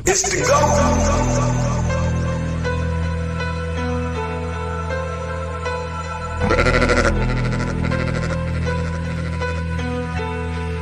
It's the go.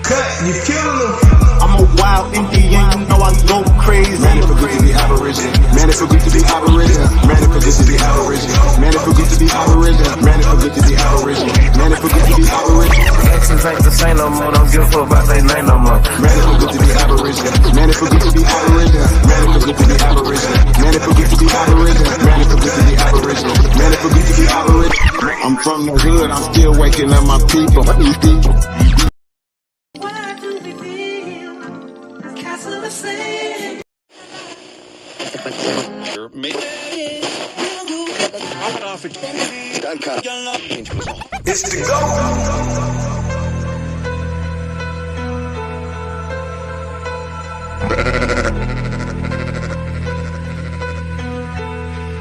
Cut, you killing them. I'm a wild Indian, you know I go crazy. Man, it feel good to be Aborigine. Man, it feel good to be Aborigine. Man, it feel good to be Aborigine. Man, it feel good to be Aborigine. Man, it feel good to be Aborigine. Man, it feel good to be Aborigine. Exes ain't the same no more, don't give a fuck about their name no more. Man, it feel good to be Aborigine. Man, it feel good to be Aborigine. Man, it feel good to be Aborigine. Man, it feel good to be Aborigine. Man, it feel good to be Aborigine. Man, it feel good to be Aborigine. I'm from the hood, I'm still waking up my people. It's the go.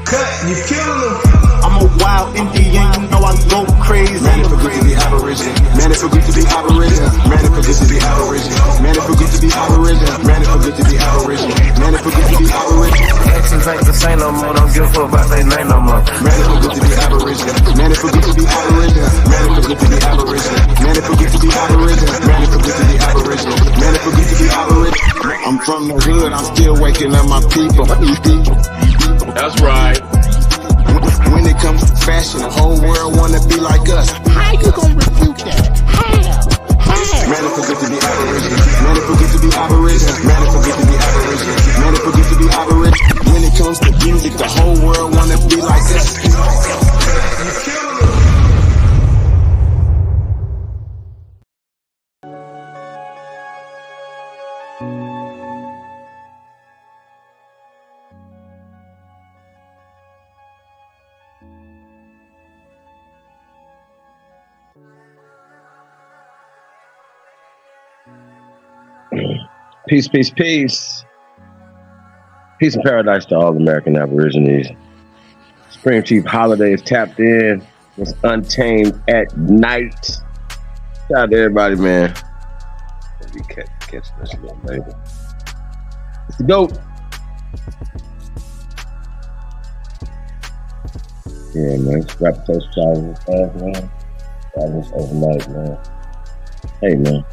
Cut, you killing them. I'm a wild Indian, you know I go crazy. Man, it feel good to be Aborigine. Man, it feel good to be Aborigine. Man, it feel good to be Aborigine. Man, it feel good to be Aborigine. Man, it feel good to be Aborigine. Man, it feel good to be Aborigine. Exes ain't the same no more, don't give a fuck about their name no more. Man, it feel good to be Aborigine. Man, it feel good to be Aborigine. Man, it feel good to be Aborigine. Man, it feel good to be Aborigine. Man, it feel good to be Aborigine. Man, it feel good to be Aborigine. I'm from the hood, I'm still waking up my people. That's right. When it comes to fashion, the whole world wanna be like us. How you gonna refute that? How? Man, it feel good to be Aborigine. Man, it feel good to be Aborigine. Man, it feel good to be Aborigine. Man, it feel good to be Aborigine. When it comes to music, the whole world wanna be like us. Peace, peace, peace. Peace and paradise to all American Aborigines. Spring Chief Holiday is tapped in. It's Untamed at Night. Shout out to everybody, man. You catch this little baby. It's the GOAT. Yeah, man. Scrap toast travels fast, man. Travels overnight, man. Hey, man.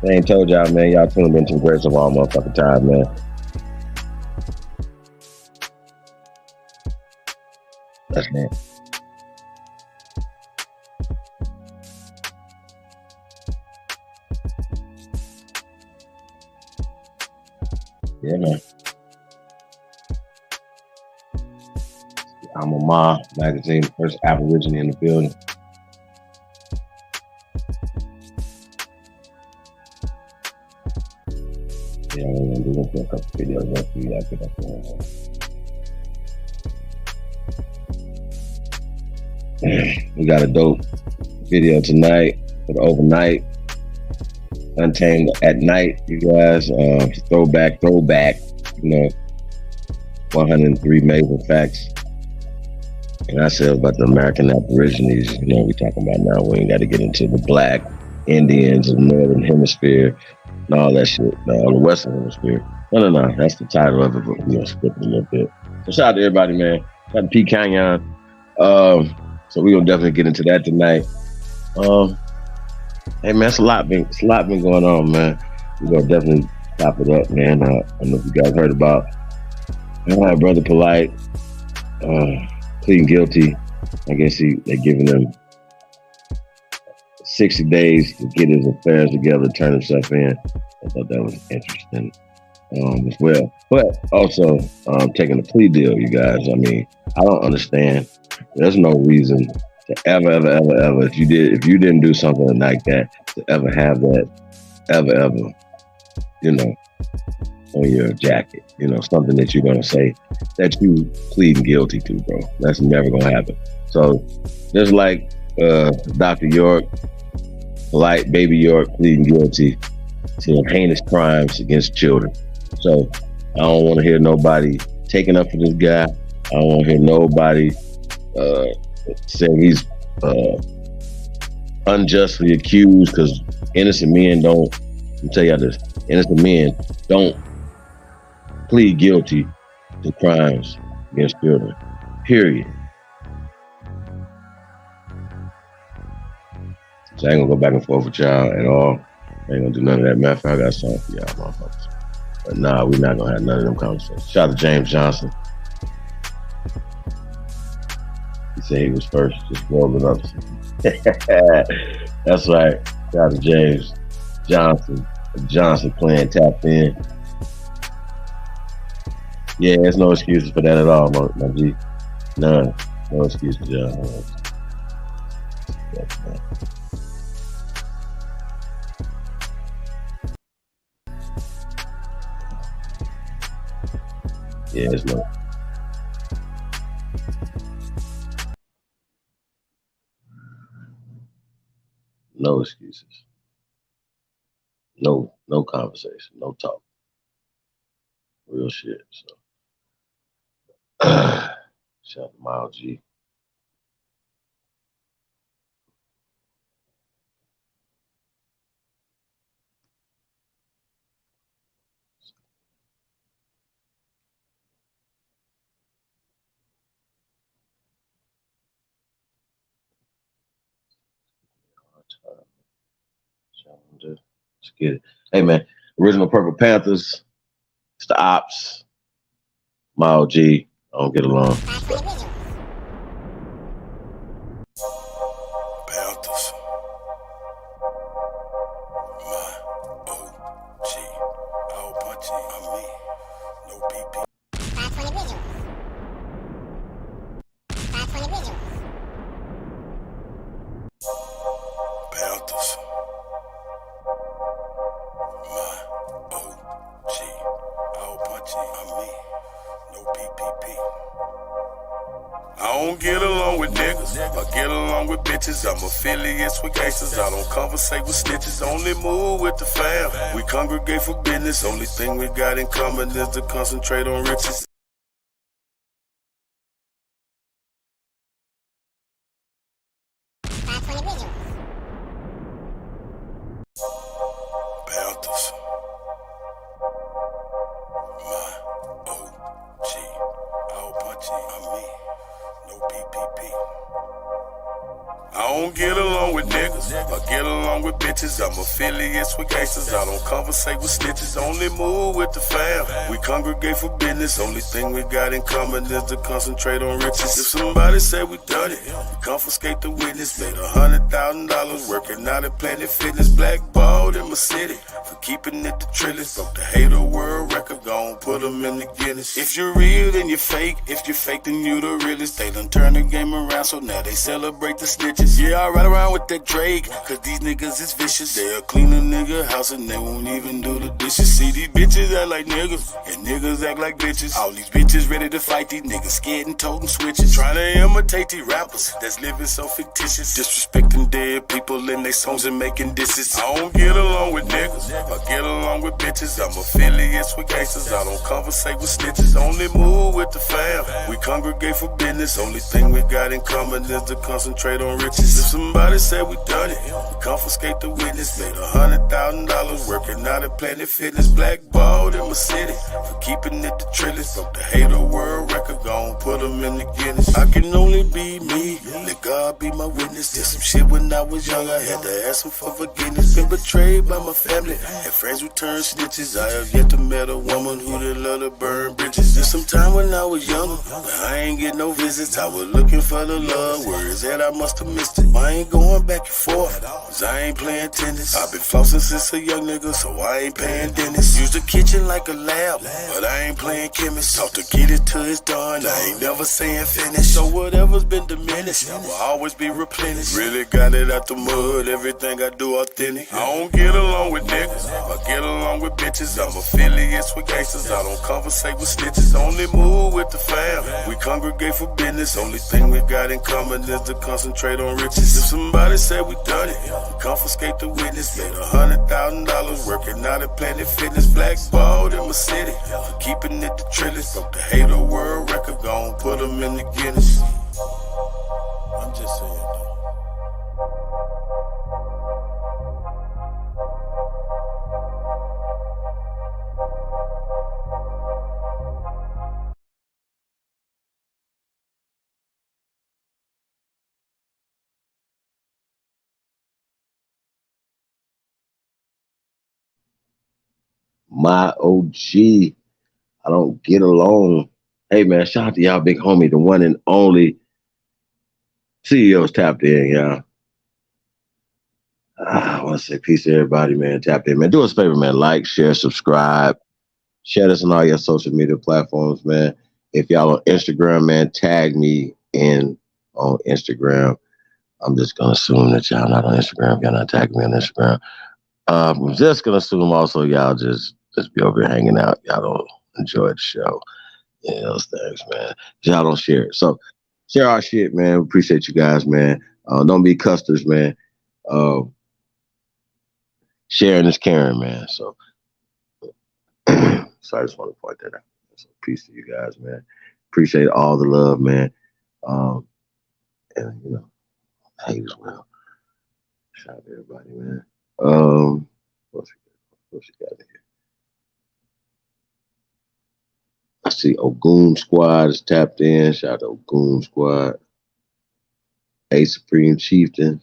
I ain't told y'all, man. Y'all tuned into Grace of all motherfucking time, man. That's man. Yeah, man. I'm a Ma magazine, first Aborigine in the building. Yeah, I'm gonna do a couple videos after you guys get up there. We got a dope video tonight for the overnight. Untamed at Night, you guys. Throwback. You know, 103 major facts. And I said about the American Aborigines, you know, we talking about now. We ain't got to get into the black Indians of the Northern Hemisphere and all that shit. No, the Western Hemisphere. No. That's the title of it, but we're gonna skip it a little bit. So shout out to everybody, man. Shout out to P. Canyon. So we're gonna definitely get into that tonight. Hey man, it's a lot been going on, man. We're gonna definitely top it up, man. I don't know if you guys heard about Brother Polite pleading guilty. I guess they're giving him 60 days to get his affairs together, turn himself in. I thought that was interesting as well. But also taking a plea deal, you guys. I mean, I don't understand. There's no reason to ever, if you didn't do something like that, to ever have that ever, you know, on your jacket. You know, something that you're gonna say that you pleading guilty to, bro. That's never gonna happen. So just like Dr. York, Polite Baby York pleading guilty to heinous crimes against children. So I don't want to hear nobody taking up for this guy. I don't want to hear nobody saying he's unjustly accused, because innocent men don't, I'll tell you this, innocent men don't plead guilty to crimes against children, period. So I ain't gonna go back and forth with y'all at all. I ain't gonna do none of that. Matter of fact, I got something for y'all motherfuckers. But nah, we're not gonna have none of them conversations. Shout out to James Johnson. He said he was first, just rolling up. That's right. Shout out to James Johnson playing Tapped In. Yeah, there's no excuses for that at all, my G. None. No excuses, y'all. Yeah, it's no excuses. No conversation, no talk. Real shit. So shout out to Miles G. Let's get it. Hey man, original Purple Panthers. It's the Ops. Miles G. I don't get along. Panthers. My OG. All punchy on me. No PP. Panthers. My OG. All punchy on me. No PPP. I don't get along with niggas, I get along with bitches. I'm affiliates with gangsters, I don't conversate with snitches. Only move with the fam, we congregate for business. Only thing we got in common is to concentrate on riches. Panthers. My OG. All punchy on me. No PPP. I don't get along with niggas, I get along with bitches. I'm affiliates with gangsters, I don't conversate with snitches. Only move with the fam, we congregate for business. Only thing we got in common is to concentrate on riches. If somebody say we done it, we confiscate the witness. Made $100,000 working out at Planet Fitness. Blackballed in my city for keeping it the trillest. Broke the hater world record, gon' put them in the Guinness. If you're real, then you're fake. If you're fake, then you the realest. They done turn the game around, so now they celebrate the snitches. Yeah, I ride around with that Drake, cause these niggas is vicious. They'll clean a nigga house and they won't even do the dishes. See, these bitches act like niggas, and niggas act like bitches. All these bitches ready to fight, these niggas scared and toting switches. Trying to imitate these rappers that's living so fictitious. Disrespecting dead people in their songs and making disses. I don't get along with niggas, I get along with bitches. I'm affiliates with gangsters, I don't conversate with snitches. Only move with the fam, we congregate for business. Only thing we got in common is to concentrate on riches. If somebody said we done it, we confiscate the witness. Made $100,000 working out at Planet Fitness. Blackballed in my city for keeping it the trillest. Broke the hater world record, gon' put them in the Guinness. I can only be me, let God be my witness. Did some shit when I was young, I had to ask him for forgiveness. Been betrayed by my family, had friends who turned snitches. I have yet to meet a woman who did love to burn bridges. Did some time when I was younger, but I ain't get no visits. I was looking for the love, where is that? I must have missed it. I ain't going back and forth, cause I ain't playing tennis. I've been flossing since a young nigga, so I ain't paying dentist. Use the kitchen like a lab, but I ain't playing chemist. Talk to get it till it's done, I ain't never saying finish. So whatever's been diminished will always be replenished. Really got it out the mud, everything I do authentic. I don't get along with niggas, I get along with bitches. I'm affiliates with gangsters, I don't conversate with snitches. Only move with the fam, we congregate for business. Only thing we got in common is to concentrate on riches. If somebody said we done it, we confiscate the witness. Made $100,000 working out at Planet Fitness. Blackballed in my city for keeping it the trillest. Broke the hater world record, gon' put them in the Guinness. I'm just saying though. my OG. I don't get along. Hey man, shout out to y'all big homie, the one and only CEOs tapped in, y'all. I want to say peace to everybody, man. Tapped in, man. Do us a favor, man. Like, share, subscribe. Share this on all your social media platforms, man. If y'all on Instagram, man, tag me in on Instagram. I'm just gonna assume that y'all not on Instagram. Y'all not tagging me on Instagram. I'm just gonna assume also y'all just be over here hanging out. Y'all don't enjoy the show. Yeah, those things, man. Y'all don't share it. So share our shit, man. We appreciate you guys, man. Don't be custards, man. Sharing is caring, man. So, so I just want to point that out. So peace to you guys, man. Appreciate all the love, man. And you know, hate as well. Shout out to everybody, man. What's we got in here? I see Ogun Squad is tapped in. Shout out to Ogun Squad. A Supreme Chieftain.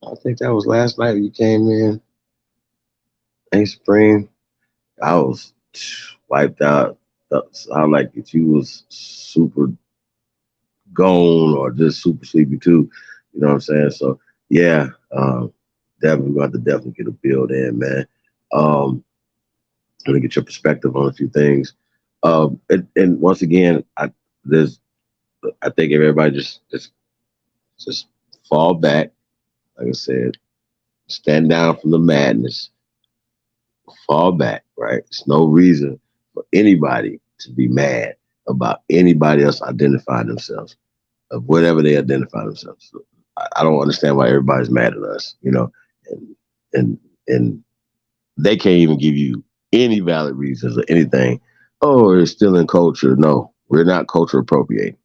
I think that was last night when you came in. A Supreme. I was wiped out. Sound like if you was super gone or just super sleepy too. You know what I'm saying? So yeah, definitely got to definitely get a build in, man. To get your perspective on a few things. And once again, I think if everybody just fall back, like I said, stand down from the madness, fall back, right? There's no reason for anybody to be mad about anybody else identifying themselves of whatever they identify themselves. So I don't understand why everybody's mad at us, you know, and they can't even give you any valid reasons or anything. Oh, it's still in culture. No, we're not culture appropriating.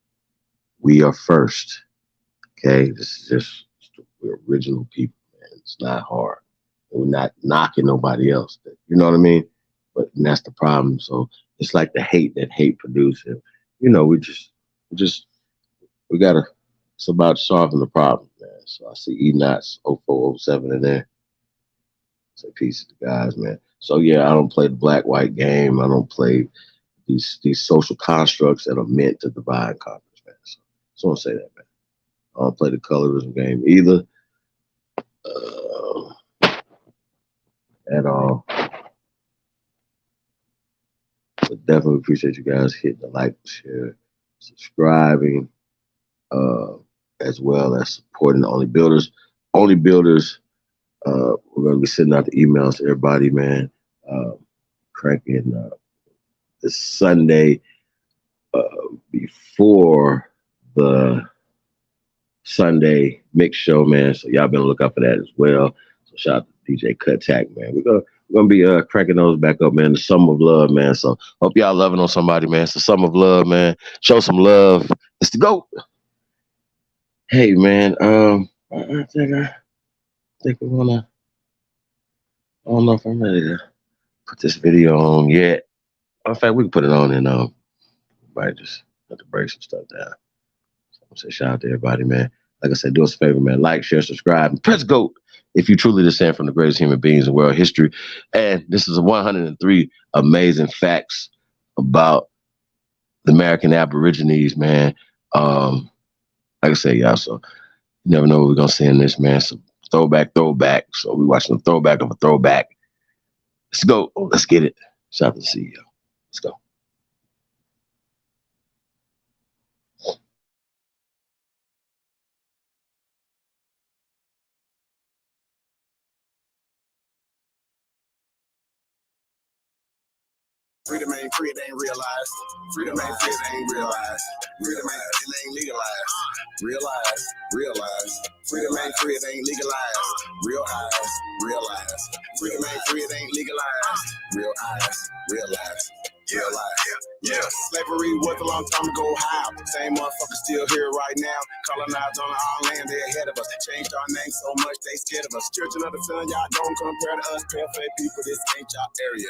We are first. Okay, this is just we're original people, man. It's not hard. We're not knocking nobody else. You know what I mean? But that's the problem. So it's like the hate that hate produces. You know, we gotta. It's about solving the problem, man. So I see E-Knots 0407 in there. Say peace to the guys, man. So yeah, I don't play the black-white game. I don't play these social constructs that are meant to divide and conquer, man. So I want to say that, man. I don't play the colorism game either. At all. But definitely appreciate you guys hitting the like, share, subscribing, as well as supporting the OnlyBuilders. OnlyBuilders, we're going to be sending out the emails to everybody, man. Cranking this Sunday before the Sunday mix show, man. So y'all been looking out for that as well. So shout out to DJ Cuttack, man. We're gonna be cranking those back up, man. The summer of love, man. So hope y'all loving on somebody, man. It's the summer of love, man. Show some love. It's the GOAT. Hey, man. I think we wanna. I don't know if I'm ready to put this video on yet. In fact, we can put it on and might just have to break some stuff down. So I'm say shout out to everybody, man. Like I said, do us a favor, man. Like, share, subscribe, and press GOAT if you truly descend from the greatest human beings in world history. And this is 103 amazing facts about the American Aborigines, man. Like I said, y'all, so you never know what we're gonna see in this, man. So throwback. So we watching the throwback of a throwback. Let's go. Let's get it. Shout out to the CEO. Let's go. Freedom ain't free, it ain't realized. Freedom ain't free, it ain't realized. Freedom ain't legalized. Realize. Freedom ain't free, it ain't legalized. Realize. Freedom ain't free, it ain't legalized. Realize. Yeah, slavery was a long time ago. How? Same motherfuckers still here right now. Colonized on our land, they ahead of us. Changed our name so much, they scared of us. Children of the sun, y'all don't compare to us. Pale-faced people, this ain't y'all area.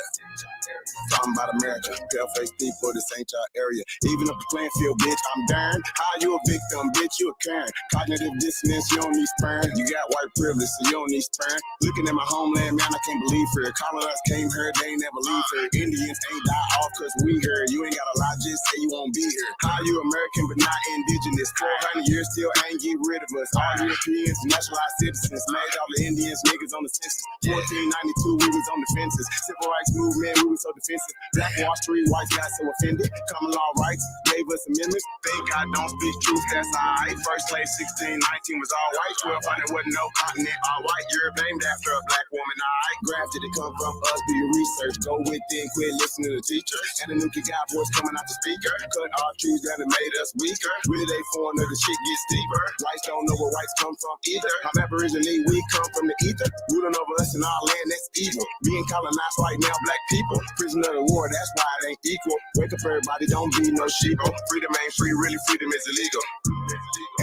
Talking about America, pale-faced people, this ain't y'all area. Even if the playing field, bitch, I'm darn. How you a victim, bitch, you a Karen. Cognitive dissonance, you don't need sperm. You got white privilege, so you don't need sperm. Looking at my homeland, man, I can't believe it. Colonized came here, they ain't never leave here. Indians ain't die off cause we here. You ain't gotta lie, just say you won't be here. How you American but not indigenous? 400 years still ain't get rid of us. All Europeans, naturalized citizens, made all the Indians niggas on the census. 1492, we was on the fences. Civil rights movement, we was so defensive. Black Wall Street, whites got so offended. Common law rights gave us amendments. Thank God don't speak truth, that's alright. First slave 1619 was all white. 1200 wasn't no continent, all white. Europe named after a black woman, alright. Grafted, it come from us, do your research. Go within, quit listening to the teacher. And the nuclear got voice coming out the speaker. Cut our trees down and made us weaker. Really they foreigner, the shit gets deeper. Whites don't know where whites come from either. I'm Aborigine, we come from the ether. Ruling over us in our land, that's evil. Being colonized right now, black people. Prisoner of the war, that's why it ain't equal. Wake up everybody, don't be no sheeple. Freedom ain't free, really freedom is illegal.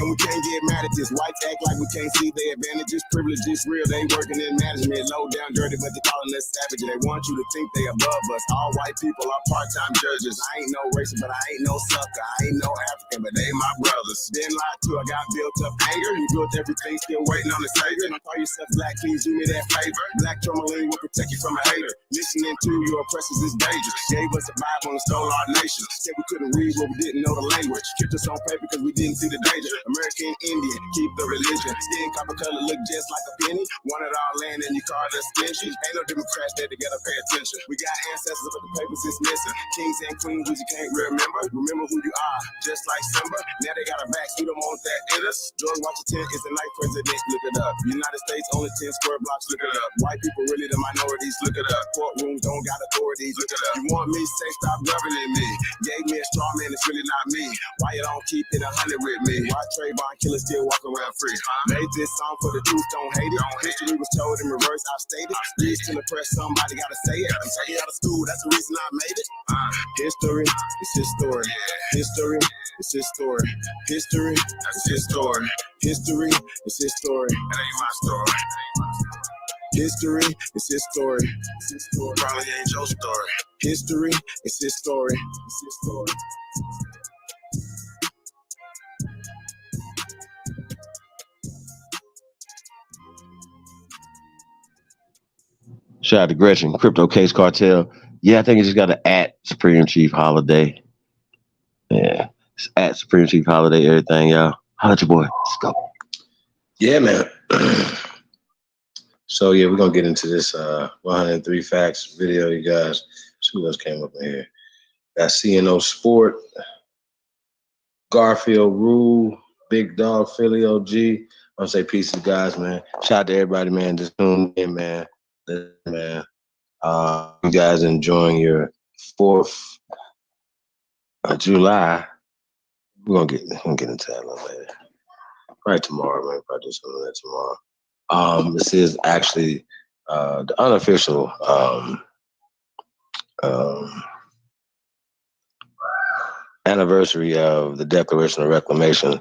And we can't get mad at this. Whites act like we can't see their advantages. Privilege is real, they working in management. Low down, dirty, but they calling us savage. They want you to think they above us. All white people are part-time judges. I ain't no racist, but I ain't no sucker. I ain't no African, but they my brothers. Been lied to, I got built up anger. You built everything, still waiting on the savior. Don't call yourself black, please do me that favor. Black tourmaline will protect you from a hater. Listening to your oppressors is dangerous. Gave us a Bible and stole our nation. Said we couldn't read what we didn't know the language. Kept us on paper because we didn't see the danger. American Indian, keep the religion. Skin copper color look just like a penny. Wanted our land and you called us stingy. Ain't no Democrats there together, pay attention. We got ancestors, but the papers is missing. Kings and queens, but you can't remember. Remember who you are, just like Simba. Now they got a vax, we don't want that in us. George Washington is the ninth president, look it up. United States only 10 square blocks, look it up. White people really the minorities, look it up. Courtrooms don't got authorities, look it up. You want me, say stop governing me. Gave me a straw man, it's really not me. Why you don't keep it 100 with me? Why Trayvon killers still walk around free? Made this song for the truth, don't hate it. History was told in reverse, I've stated. Reads to the press, somebody gotta say it. I'm taking out of school, that's the reason I made it. History, it's his story. History, it's his story. History, that's his story. History, it's his story. That ain't my story. History, it's his story. It's his story. Probably ain't your story. History, it's his story. It's his story. Shout out to Gretchen, Crypto Case Cartel. Yeah, I think he just got to at Supreme Chief Holiday. Yeah, it's at Supreme Chief Holiday, everything, y'all. Holla at your boy. Let's go. Yeah, man. So, yeah, we're going to get into this 103 Facts video, you guys. See what else came up in here. Got CNO Sport, Garfield Rule, Big Dog, Philly OG. I want to say peace to guys, man. Shout out to everybody, man. Just tuned in, man. Listen, man. You guys enjoying your 4th of July. We're gonna get into that a little later. Probably tomorrow, man. Probably do something like that tomorrow. This is actually the unofficial anniversary of the Declaration of Reclamation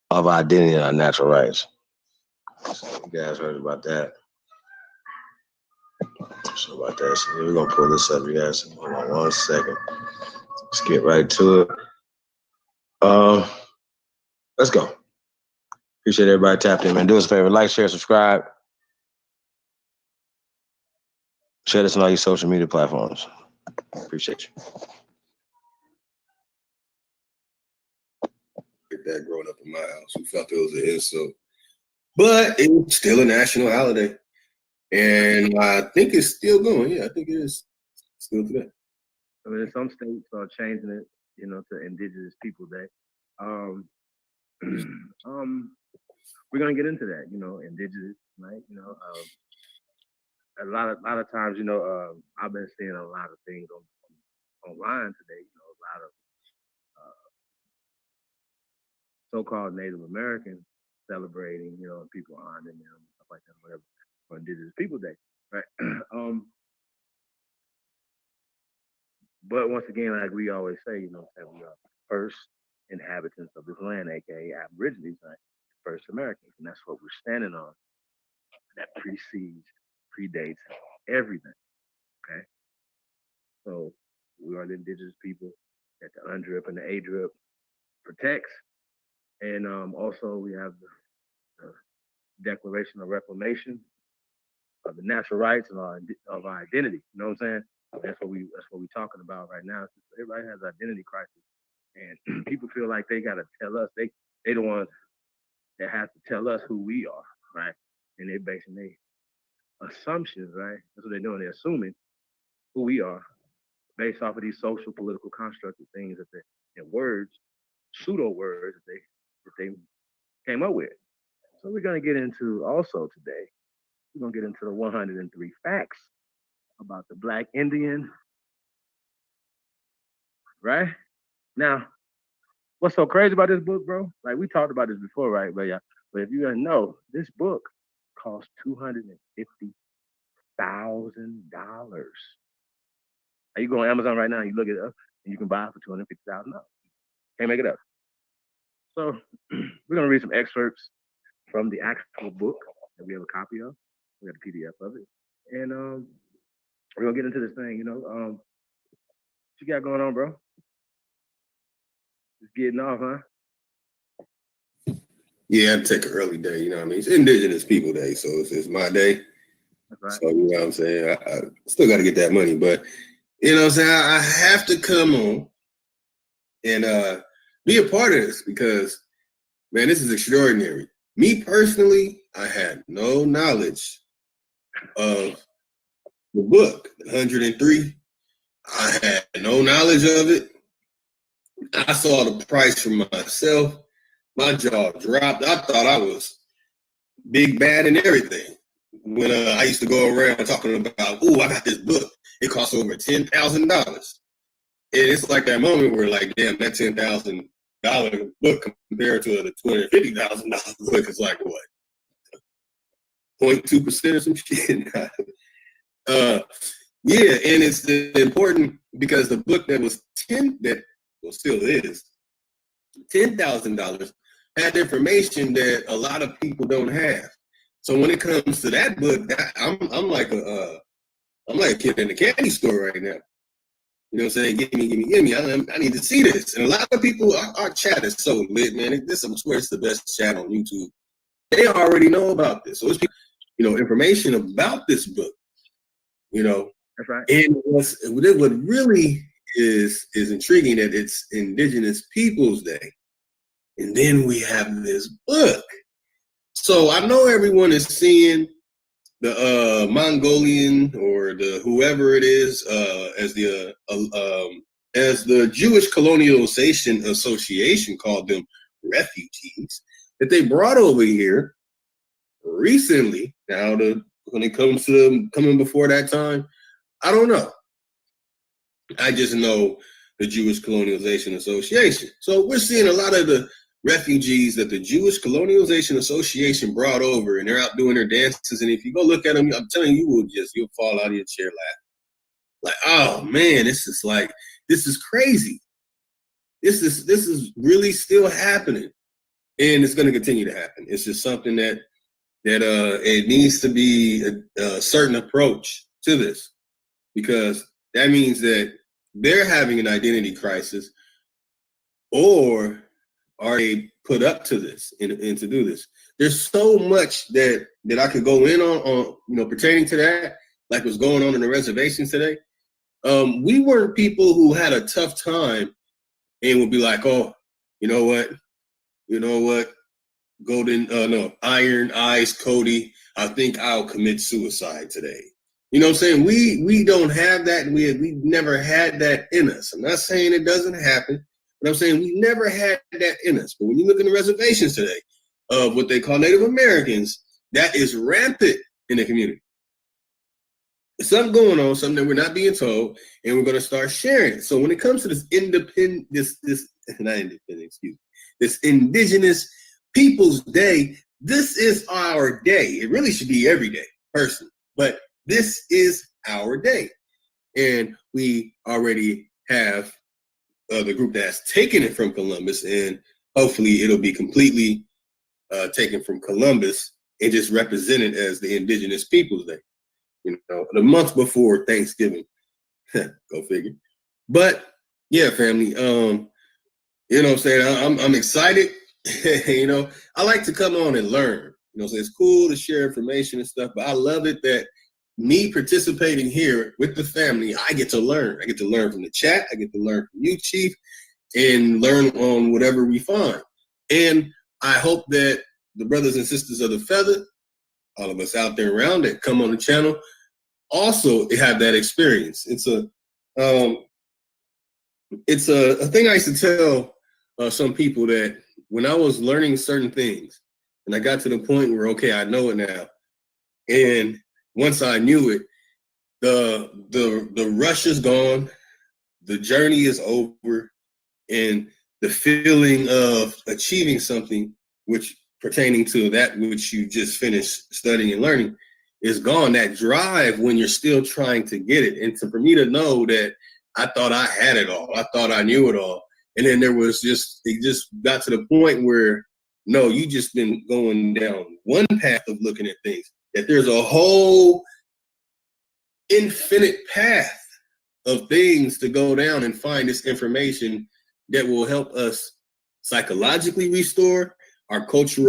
of Identity and Our Natural Rights. So you guys heard about that. So we're gonna pull this up, you guys. Hold on 1 second. Let's get right to it. Let's go. Appreciate everybody tapped in, man. Do us a favor, like, share, subscribe. Share this on all your social media platforms. Appreciate you. Get that growing up in my house. We felt it was an insult. But it was still a national holiday. And I think it's still going. Yeah, I think it is still today. I mean, some states are changing it, to Indigenous People Day. We're gonna get into that, Indigenous, right? A lot of times, I've been seeing a lot of things online today. A lot of so-called Native Americans celebrating, people honoring them, stuff like that, whatever, for Indigenous People Day, right? But once again, like we always say, we are the first inhabitants of this land, aka Aborigines, right? First Americans, and that's what we're standing on. That predates everything. Okay, so we are the indigenous people that the UNDRIP and the ADRIP protects, and also we have the Declaration of Reclamation of the natural rights and of our identity. You know what I'm saying? That's what we're talking about right now. Everybody has identity crisis, and people feel like they gotta tell us they the ones that have to tell us who we are, right? And they're basing their assumptions, right? That's what they're doing. They're assuming who we are based off of these social, political constructed things that and words, pseudo words that they came up with. So we're gonna get into also today. We're gonna get into the 103 facts about the Black Indian, right? Now, what's so crazy about this book, bro? Like we talked about this before, right? But if you didn't know, this book cost $250,000. You go on Amazon right now, you look it up, and you can buy it for $250,000. Can't make it up. So we're gonna read some excerpts from the actual book that we have a copy of. We got a PDF of it, and we're gonna get into this thing. What you got going on, bro? Just getting off, huh? Yeah, I take an early day. You know what I mean? It's Indigenous People Day, so it's my day. That's right. So you know what I'm saying? I still got to get that money, but you know what I'm saying? I have to come on and be a part of this because, man, this is extraordinary. Me personally, I had no knowledge of the book, 103. I had no knowledge of it. I saw the price for myself. My jaw dropped. I thought I was big, bad, and everything. When I used to go around talking about, oh, I got this book. It costs over $10,000. And it's like that moment where, like, damn, that $10,000 book compared to the $250,000 book is like what? 0.2% or some shit. Yeah, and it's important because the book that was still is $10,000 had information that a lot of people don't have. So when it comes to that book, I'm like a kid in the candy store right now. You know what I'm saying? Give me. I need to see this. And a lot of people, our chat is so lit, man. I swear it's the best chat on YouTube. They already know about this. So it's, information about this book, That's right. And what really is intriguing that it's Indigenous Peoples Day. And then we have this book. So I know everyone is seeing the Mongolian or the whoever it is as the Jewish Colonialization Association called them refugees that they brought over here recently. Now, when it comes to them coming before that time, I don't know. I just know the Jewish Colonialization Association. So we're seeing a lot of the refugees that the Jewish Colonialization Association brought over, and they're out doing their dances. And if you go look at them, I'm telling you, you'll fall out of your chair laughing. Like, oh man, this is crazy. This is really still happening, and it's going to continue to happen. It's just something that it needs to be a certain approach to this, because that means that they're having an identity crisis, or are they put up to this and to do this? There's so much that I could go in on pertaining to that, like what's going on in the reservations today. We weren't people who had a tough time and would be like, oh, you know what, Iron Eyes Cody, I think I'll commit suicide today. You know what I'm saying? We don't have that, and we've never had that in us. I'm not saying it doesn't happen, but I'm saying we never had that in us. But when you look in the reservations today of what they call Native Americans, that is rampant in the community. There's something going on, something that we're not being told, and we're going to start sharing it. So when it comes to this this Indigenous Peoples Day, this is our day. It really should be every day, personally, but this is our day. And we already have the group that has taken it from Columbus, and hopefully it'll be completely taken from Columbus and just represented as the Indigenous Peoples Day. You know, the month before Thanksgiving. Go figure. But yeah, family. You know what I'm saying? I'm excited. You know, I like to come on and learn. You know, so it's cool to share information and stuff, but I love it that me participating here with the family, I get to learn. I get to learn from the chat. I get to learn from you, Chief, and learn on whatever we find. And I hope that the brothers and sisters of the feather, all of us out there around that come on the channel, also have that experience. It's a thing I used to tell some people, that when I was learning certain things and I got to the point where, okay, I know it now. And once I knew it, the rush is gone, the journey is over, and the feeling of achieving something, which pertaining to that which you just finished studying and learning, is gone. That drive when you're still trying to get it. And for me to know that I thought I had it all, I thought I knew it all. And then it just got to the point where, no, you just been going down one path of looking at things, that there's a whole infinite path of things to go down and find this information that will help us psychologically restore our culture,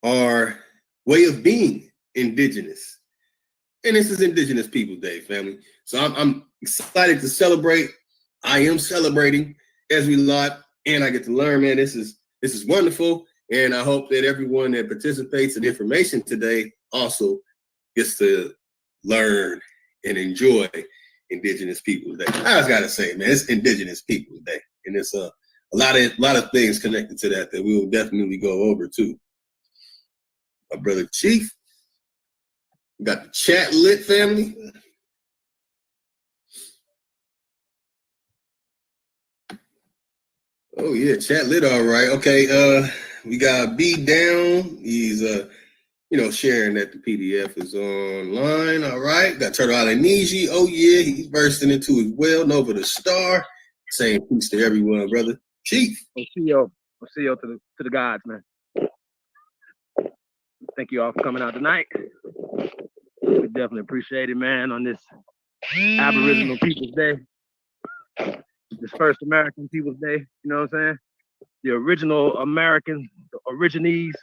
our way of being indigenous. And this is Indigenous Peoples Day, family. So I'm excited to celebrate. I am celebrating as we lot, and I get to learn, man. This is wonderful. And I hope that everyone that participates in information today also gets to learn and enjoy Indigenous Peoples Day. I just gotta say, man, it's Indigenous Peoples Day, and it's a lot of things connected to that we will definitely go over too. My brother Chief, we got the chat lit, family. Oh yeah, chat lit, all right. Okay, we got B down. He's sharing that the PDF is online. All right. Got Turtle Island Niji. Oh yeah, he's bursting into as well. Nova the Star. Saying peace to everyone, brother. Chief. CEO to the gods, man. Thank you all for coming out tonight. We definitely appreciate it, man, on this Aboriginal Peoples Day. This first American Peoples Day, you know what I'm saying? The original Americans, the Aborigines,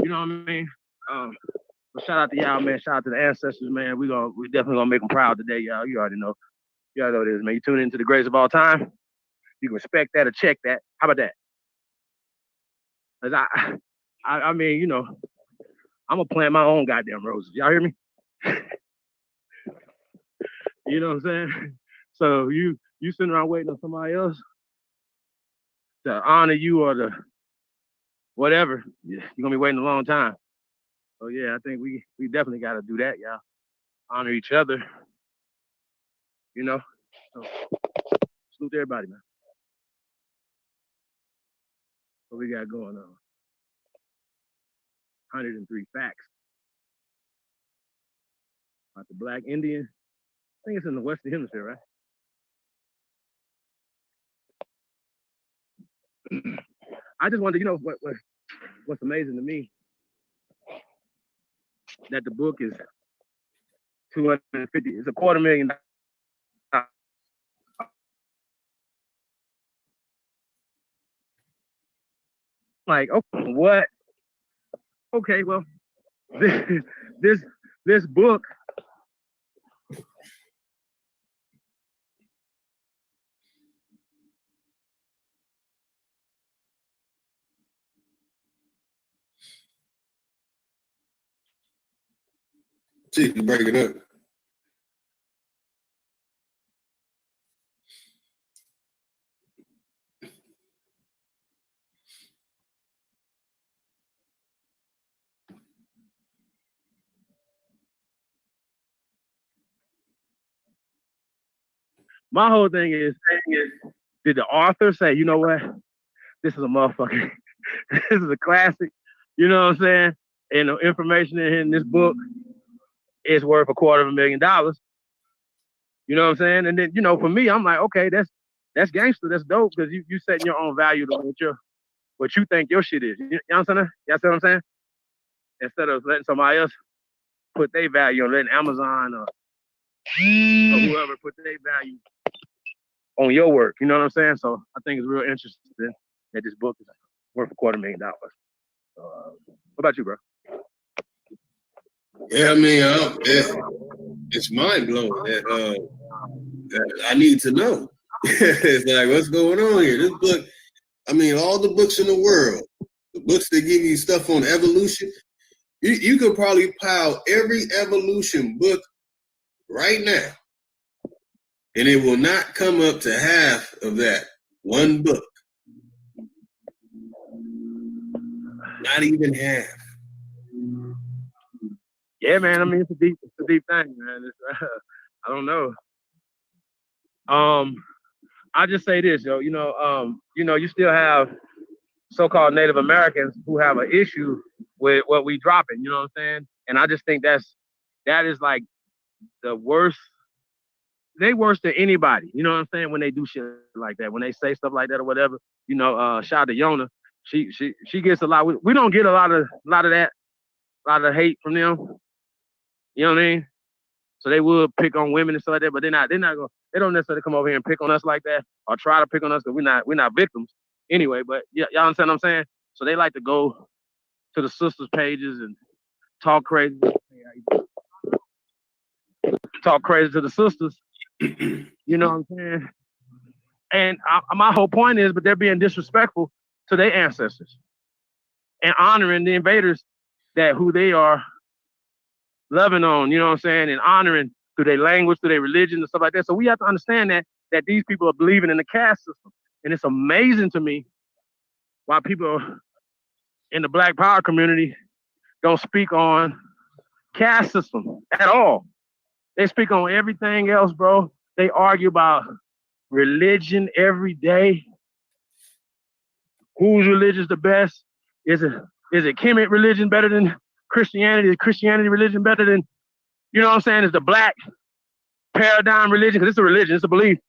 you know what I mean? But shout out to y'all, man. Shout out to the ancestors, man. We definitely gonna make them proud today, y'all. You already know. You already know what it is, man. You tune into the greatest of all time. You can respect that or check that. How about that? 'Cause I mean, you know, I'm gonna plant my own goddamn roses. Y'all hear me? You know what I'm saying? So you sitting around waiting on somebody else to honor you or to whatever, you're gonna be waiting a long time. So yeah, I think we definitely gotta do that, y'all. Honor each other. You know? So salute to everybody, man. What we got going on? 103 facts about the Black Indian. I think it's in the Western Hemisphere, right? I just wonder, you know, what's amazing to me, that the book is 250. It's $250,000. Like, okay, what? Okay, well, this book. Chief, you breaking up. My whole thing is, did the author say, you know what? This is a motherfucker. This is a classic. You know what I'm saying? And the information in this book is worth $250,000. You know what I'm saying? And then, for me, I'm like, okay, that's gangster, that's dope, because you setting your own value to what you think your shit is. You know what I'm saying? You see what I'm saying? Instead of letting somebody else put their value on, letting Amazon or whoever put their value on your work. You know what I'm saying? So I think it's real interesting that this book is worth $250,000. What about you, bro? Yeah, I mean, it's mind blowing that I need to know. It's like, what's going on here? This book, I mean, all the books in the world, the books that give you stuff on evolution, you could probably pile every evolution book right now, and it will not come up to half of that one book. Not even half. Yeah, man. I mean, it's a deep thing, man. I don't know. I just say this, yo. You still have so-called Native Americans who have an issue with what we dropping. You know what I'm saying? And I just think that is like the worst. They worse than anybody. You know what I'm saying? When they do shit like that, when they say stuff like that or whatever. Shout out to Yona. She gets a lot. We don't get a lot of that, a lot of hate from them. You know what I mean? So they would pick on women and stuff like that, but they're not going. They don't necessarily come over here and pick on us like that or try to pick on us because we're not victims anyway. But y'all understand what I'm saying? So they like to go to the sisters' pages and talk crazy to the sisters. You know what I'm saying? And my whole point is, but they're being disrespectful to their ancestors and honoring the invaders that who they are loving on, you know what I'm saying, and honoring through their language, through their religion and stuff like that. So we have to understand that these people are believing in the caste system. And it's amazing to me why people in the Black Power community don't speak on caste system at all. They speak on everything else, bro. They argue about religion every day. Whose religion is the best? Is it Kemet religion better than Christianity? Is Christianity religion better than, you know what I'm saying? Is the Black paradigm religion? Because it's a religion, it's a belief.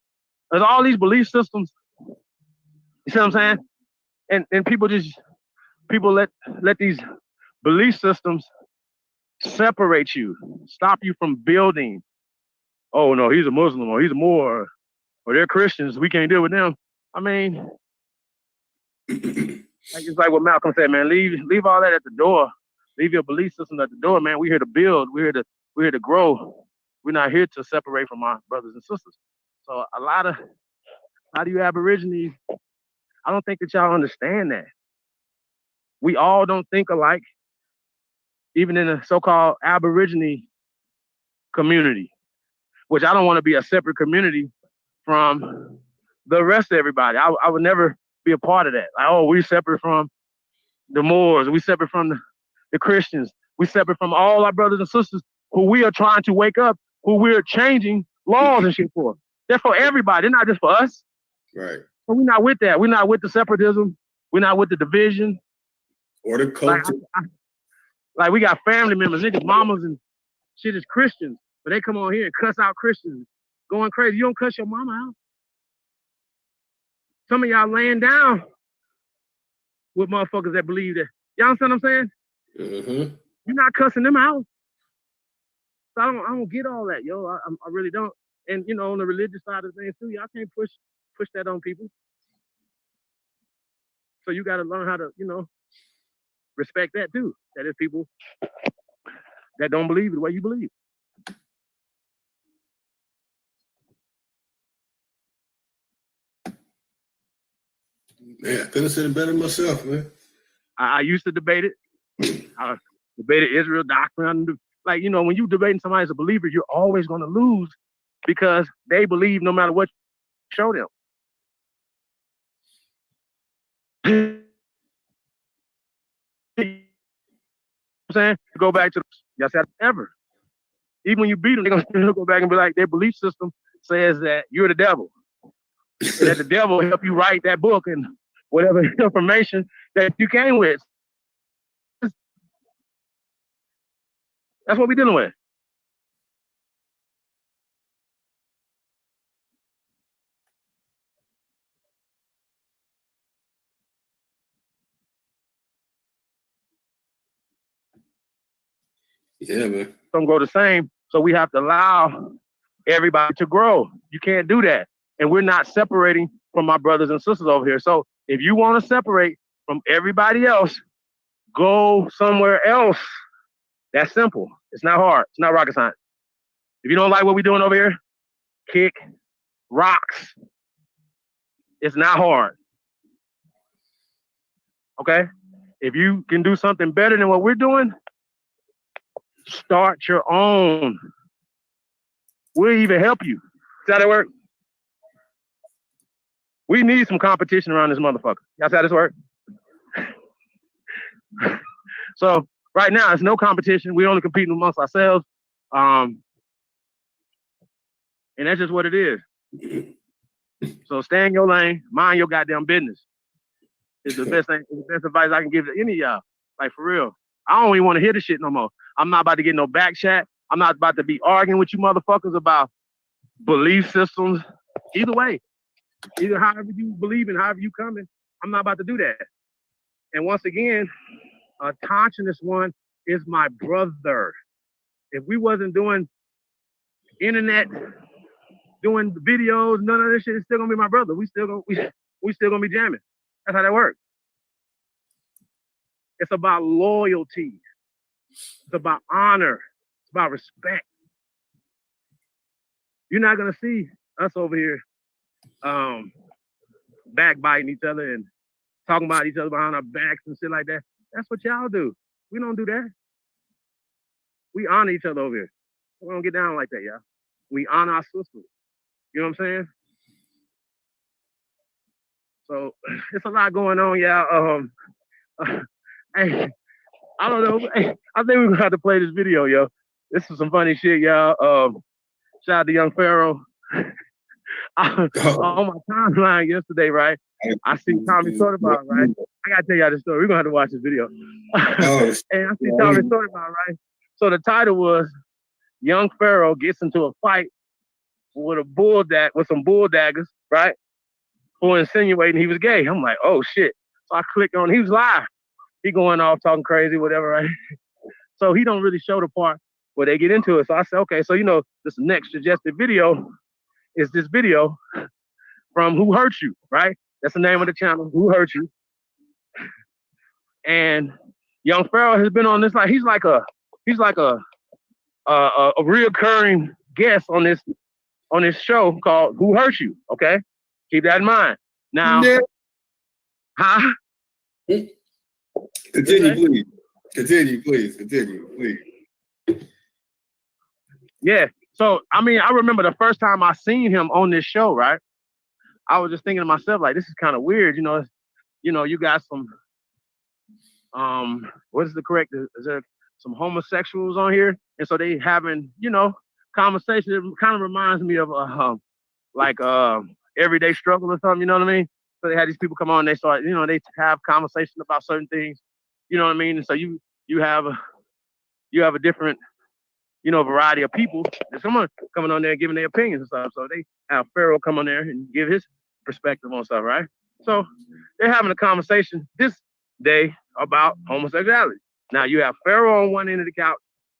There's all these belief systems. You see what I'm saying? And people let these belief systems separate you, stop you from building. Oh no, he's a Muslim or he's a Moor or they're Christians. We can't deal with them. I mean, it's like what Malcolm said, man. Leave all that at the door. Leave your belief system at the door, man. We're here to build. We're here to grow. We're not here to separate from our brothers and sisters. So a lot of you Aborigines, I don't think that y'all understand that. We all don't think alike, even in the so-called Aborigine community, which I don't want to be a separate community from the rest of everybody. I would never be a part of that. Like, oh, we separate from the Moors, we separate from the Christians, we separate from all our brothers and sisters who we are trying to wake up, who we're changing laws and shit for. They're for everybody. They're not just for us. Right. So we're not with that. We're not with the separatism. We're not with the division. Or the culture. Like we got family members, niggas, mamas and shit is Christians, but they come on here and cuss out Christians, going crazy. You don't cuss your mama out. Some of y'all laying down with motherfuckers that believe that. Y'all understand what I'm saying? Mm-hmm. You're not cussing them out. So I don't get all that, yo. I really don't. And on the religious side of things too, y'all can't push that on people. So you got to learn how to, respect that too. That is people that don't believe the way you believe. Man, I couldn't have said it better myself, man. I used to debate it. I debated Israel doctrine. Like, when you debating somebody as a believer, you're always going to lose because they believe no matter what you show them. I'm saying, go back to y'all said ever. Even when you beat them, they're gonna go back and be like, their belief system says that you're the devil. And that the devil help you write that book and whatever information that you came with. That's what we're dealing with. Yeah, man. Don't grow the same. So we have to allow everybody to grow. You can't do that. And we're not separating from my brothers and sisters over here. So if you want to separate from everybody else, go somewhere else. That's simple. It's not hard. It's not rocket science. If you don't like what we're doing over here, kick rocks. It's not hard. Okay? If you can do something better than what we're doing, start your own. We'll even help you. See how that work? We need some competition around this motherfucker. Y'all see how this work? So right now, it's no competition. We're only competing amongst ourselves. And that's just what it is. So stay in your lane, mind your goddamn business. It's the best thing, it's the best advice I can give to any of y'all. Like, for real. I don't even want to hear the shit no more. I'm not about to get no back chat. I'm not about to be arguing with you motherfuckers about belief systems. Either way. Either however you believe and however you coming, I'm not about to do that. And once again, Conscious One is my brother. If we wasn't doing internet, doing videos, none of this shit, it's still gonna be my brother. We still gonna be jamming. That's how that works. It's about loyalty. It's about honor. It's about respect. You're not gonna see us over here backbiting each other and talking about each other behind our backs and shit like that. That's what y'all do. We don't do that. We honor each other over here. We don't get down like that, y'all. We honor our sisters. You know what I'm saying? So it's a lot going on, y'all. Hey, I don't know. Hey, I think we're gonna have to play this video, yo. This is some funny shit, y'all. Shout out to Young Pharaoh. On my timeline yesterday, right? I see Tommy Sotomayor, right? I gotta tell y'all this story. We're gonna have to watch this video. And I see Tommy Sotomayor, right? So the title was Young Pharaoh gets into a fight with some bull daggers, right? For insinuating he was gay. I'm like, oh shit. So I clicked on, he was live. He going off talking crazy, whatever, right? So he don't really show the part where they get into it. So I said, okay, so this next suggested video is this video from Who Hurt You, right? That's the name of the channel, Who Hurt You. And Young Pharaoh has been on this, like he's like a reoccurring guest on this show called Who Hurt You, okay? Keep that in mind. Now, huh? Continue, please. Yeah. So, I mean, I remember the first time I seen him on this show, right? I was just thinking to myself, like, this is kind of weird. You got some, what is the correct? Is there some homosexuals on here? And so they having, conversation. It kind of reminds me of Everyday Struggle or something, you know what I mean? So they had these people come on, they start, they have conversation about certain things, you know what I mean? And so you have a different, variety of people. There's someone coming on there giving their opinions and stuff. So they have Pharaoh come on there and give his perspective on stuff, right? So they're having a conversation this day about homosexuality. Now you have Pharaoh on one end of the couch.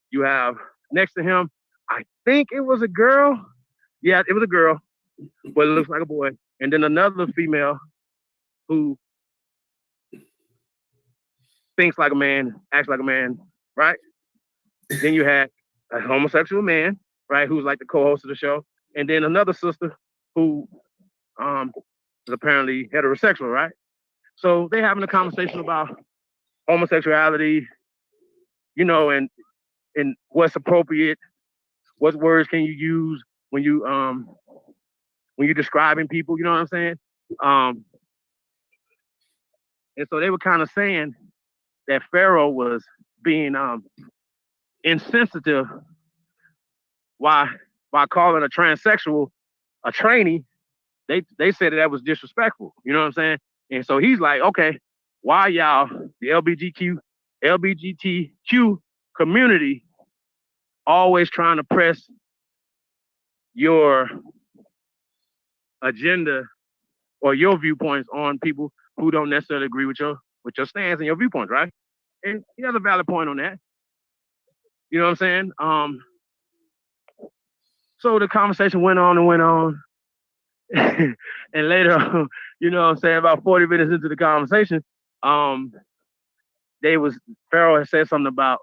You have next to him, I think it was a girl. Yeah, it was a girl, but it looks like a boy. And then another female who thinks like a man, acts like a man, right? Then you had a homosexual man, right, who's like the co-host of the show, and then another sister who is apparently heterosexual, right? So they're having a conversation about homosexuality, and what's appropriate, what words can you use when you're describing people, you know what I'm saying? And so they were kind of saying that Pharaoh was being insensitive by calling a transsexual a trainee. They said that was disrespectful, you know what I'm saying? And so he's like, okay, why y'all, the LGBTQ community, always trying to press your agenda or your viewpoints on people who don't necessarily agree with your stance and your viewpoints, right? And he has a valid point on that. You know what I'm saying? So the conversation went on and went on. And later, you know what I'm saying, about 40 minutes into the conversation, Pharaoh had said something about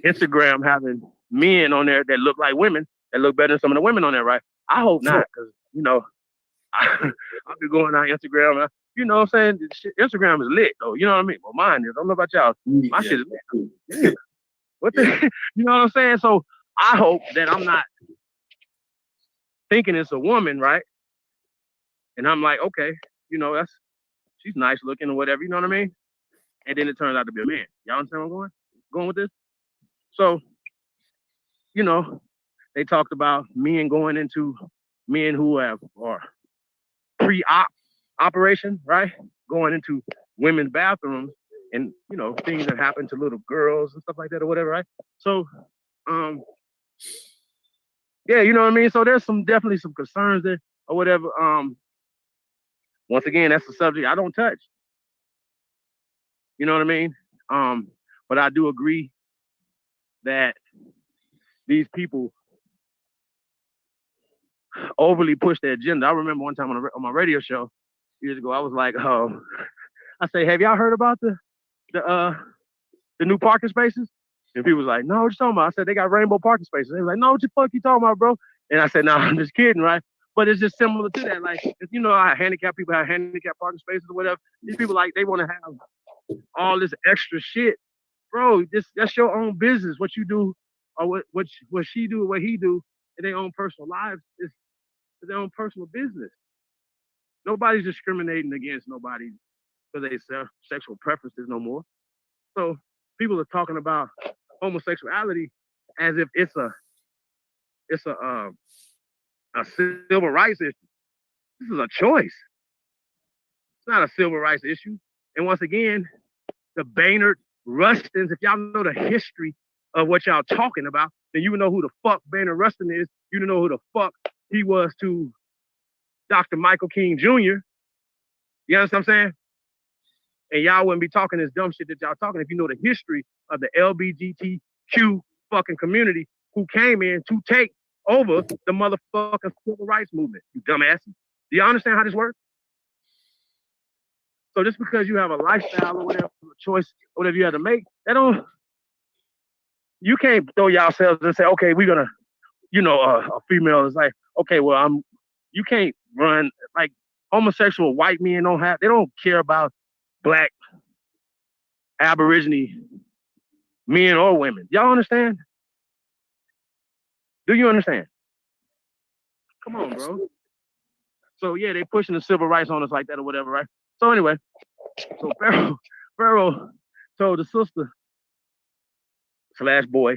Instagram having men on there that look like women, that look better than some of the women on there, right? I hope not, because, you know, I'll be going on Instagram. You know what I'm saying? Instagram is lit, though. You know what I mean? Well, mine is. I don't know about y'all. My shit is lit. Yeah. What the? You know what I'm saying? So I hope that I'm not thinking it's a woman, right? And I'm like, okay, you know, she's nice looking or whatever. You know what I mean? And then it turns out to be a man. Y'all understand where I'm going with this? So, you know, they talked about men who are pre-op operation, right? Going into women's bathrooms and, you know, things that happen to little girls and stuff like that or whatever, right? So, yeah, you know what I mean? So there's definitely some concerns there or whatever. Once again, that's a subject I don't touch. You know what I mean? But I do agree that these people overly push their agenda. I remember one time on my radio show years ago, I was like, I say, have y'all heard about the new parking spaces? And people was like, no, what you talking about? I said, they got rainbow parking spaces. They was like, no, what the fuck you talking about, bro? And I said, no, I'm just kidding, right? But it's just similar to that. Like, you know how handicapped people have handicapped parking spaces or whatever. These people, like, they want to have all this extra shit. Bro, that's your own business. What you do or what she do or what he do in their own personal lives is their own personal business. Nobody's discriminating against nobody for their sexual preferences no more. So people are talking about homosexuality as if it's a civil rights issue. This is a choice. It's not a civil rights issue. And once again, the Baynard Rustins, if y'all know the history of what y'all talking about, then you know who the fuck Baynard Rustin is. You know who the fuck he was to Dr. Michael King Jr. You understand what I'm saying? And y'all wouldn't be talking this dumb shit that y'all talking if you know the history of the LGBTQ fucking community who came in to take over the motherfucking civil rights movement, you dumbasses. Do y'all understand how this works? So just because you have a lifestyle or whatever, a choice, or whatever you have to make, you can't throw yourselves and say, okay, we're gonna, you know, a female is like, okay, well, you can't run, like, homosexual white men they don't care about Black, Aborigine men or women. Y'all understand? Do you understand? Come on, bro. So yeah, they pushing the civil rights on us like that or whatever, right? So anyway, so Pharaoh told the sister / boy,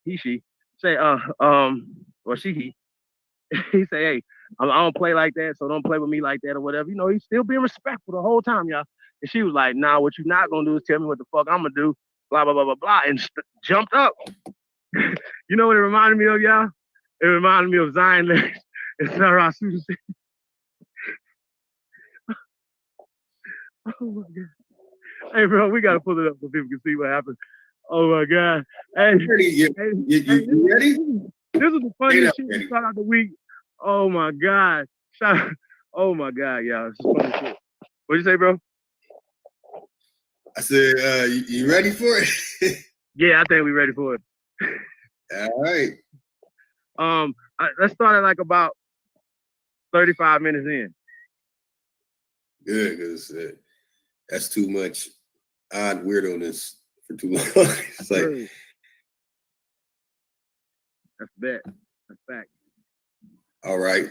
she say, or he say, hey, I don't play like that, so don't play with me like that or whatever. You know, he's still being respectful the whole time, y'all. And she was like, nah, what you're not gonna do is tell me what the fuck I'm gonna do, blah, blah, blah, blah, blah, and jumped up. You know what it reminded me of, y'all? It reminded me of Zion Lex and Sarah Susan. Oh my God. Hey, bro, we gotta pull it up so people can see what happened. Oh my God. Hey, you ready? This is the funniest shit to start out the week. Oh my God. Oh my God, y'all. This is funny shit. What'd you say, bro? I said, you ready for it? Yeah, I think we're ready for it. All right. Let's start at like about 35 minutes in. Good, because that's too much odd weirdness for too long. It's like, that's bet. That's fact. All right.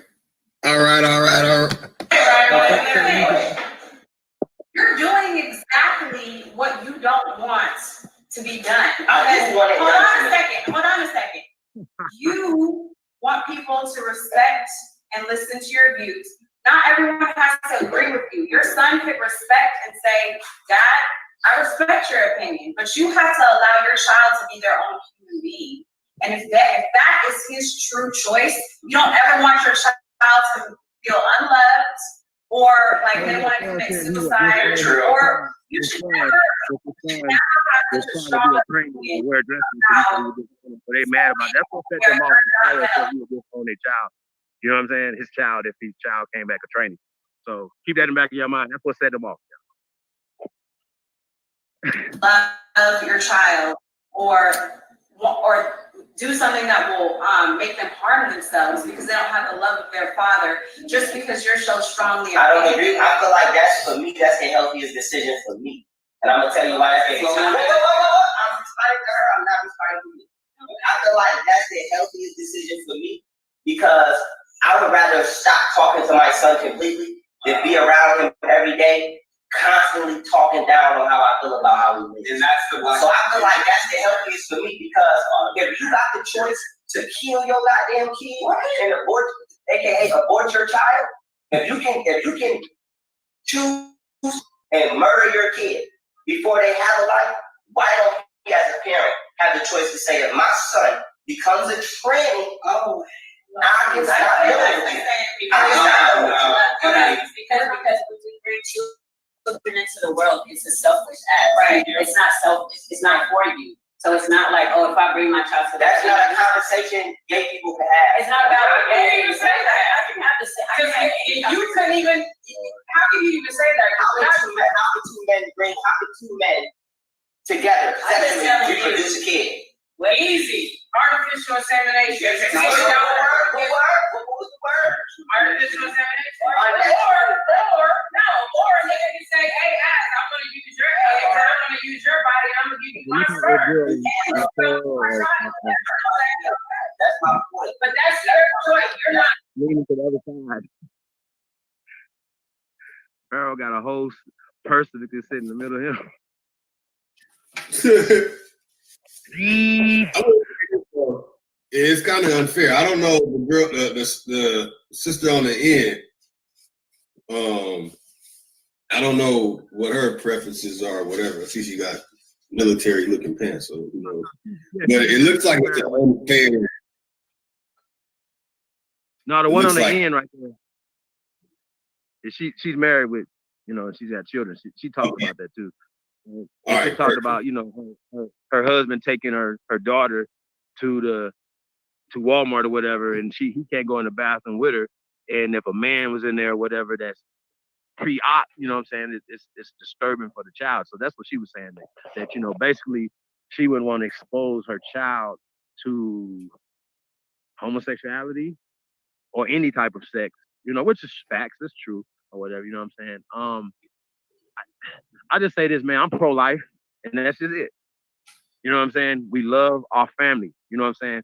You're doing exactly what you don't want to be done. Hold on a second. You want people to respect and listen to your views. Not everyone has to agree with you. Your son could respect and say, Dad, I respect your opinion, but you have to allow your child to be their own human being. And if that is his true choice, you don't ever want your child to feel unloved or like they want to commit suicide or You his should son, never. if his son Never have was such a trying to be a strong trainer opinion and wear dresses, so they mad about it. That's what set them off. Pharaoh said he would disown their child. You know what I'm saying? His child, if his child came back a trainee. So keep that in the back of your mind. That's what set them off. Love your child or do something that will make them harm themselves because they don't have the love of their father just because you're so strongly. I don't agree. I feel like that's for me. That's the healthiest decision for me, and I'm gonna tell you why. That's the I'm responding to her. I'm not responding to you. I feel like that's the healthiest decision for me because I would rather stop talking to my son completely than be around him every day, constantly talking down on how I feel about how he lives. And that's the one. So I feel like that's the healthiest for me because if you got the choice to kill your goddamn kid and abort, aka abort your child, if you can choose and murder your kid before they have a life, why don't you as a parent have the choice to say if my son becomes a tranny, I can stop dealing with you. Because when we bring children into the world, it's a selfish act. Right. It's not selfish. It's not for you. So it's not like, oh, if I bring my child to that's not a conversation gay people can have. It's not about gay. You say that. I can have to say. You couldn't even. How can you even say that? How can two men together sexually reproduce a kid? Well, easy. Artificial insemination. What was the word? Artificial insemination. Or nigga can say, hey, I'm gonna use your egg, I'm gonna use your body, I'm gonna give you my sperm. That's my point. But that's your choice. You're not leaning to the other side. Pharaoh got a whole person that can sit in the middle of him. It's kind of unfair. I don't know the girl, the sister on the end. I don't know what her preferences are, or whatever. I see she got military-looking pants, so who knows? But it looks like it's an unfair. No, the one on the end right there. She's married with, she's got children. She talked about that too. She talked about, her husband taking her daughter to Walmart or whatever, and he can't go in the bathroom with her. And if a man was in there or whatever, that's pre-op, you know what I'm saying? It's disturbing for the child. So that's what she was saying, that basically she wouldn't want to expose her child to homosexuality or any type of sex, which is facts, that's true or whatever, you know what I'm saying? I just say this, man, I'm pro-life, and that's just it. You know what I'm saying? We love our family. You know what I'm saying?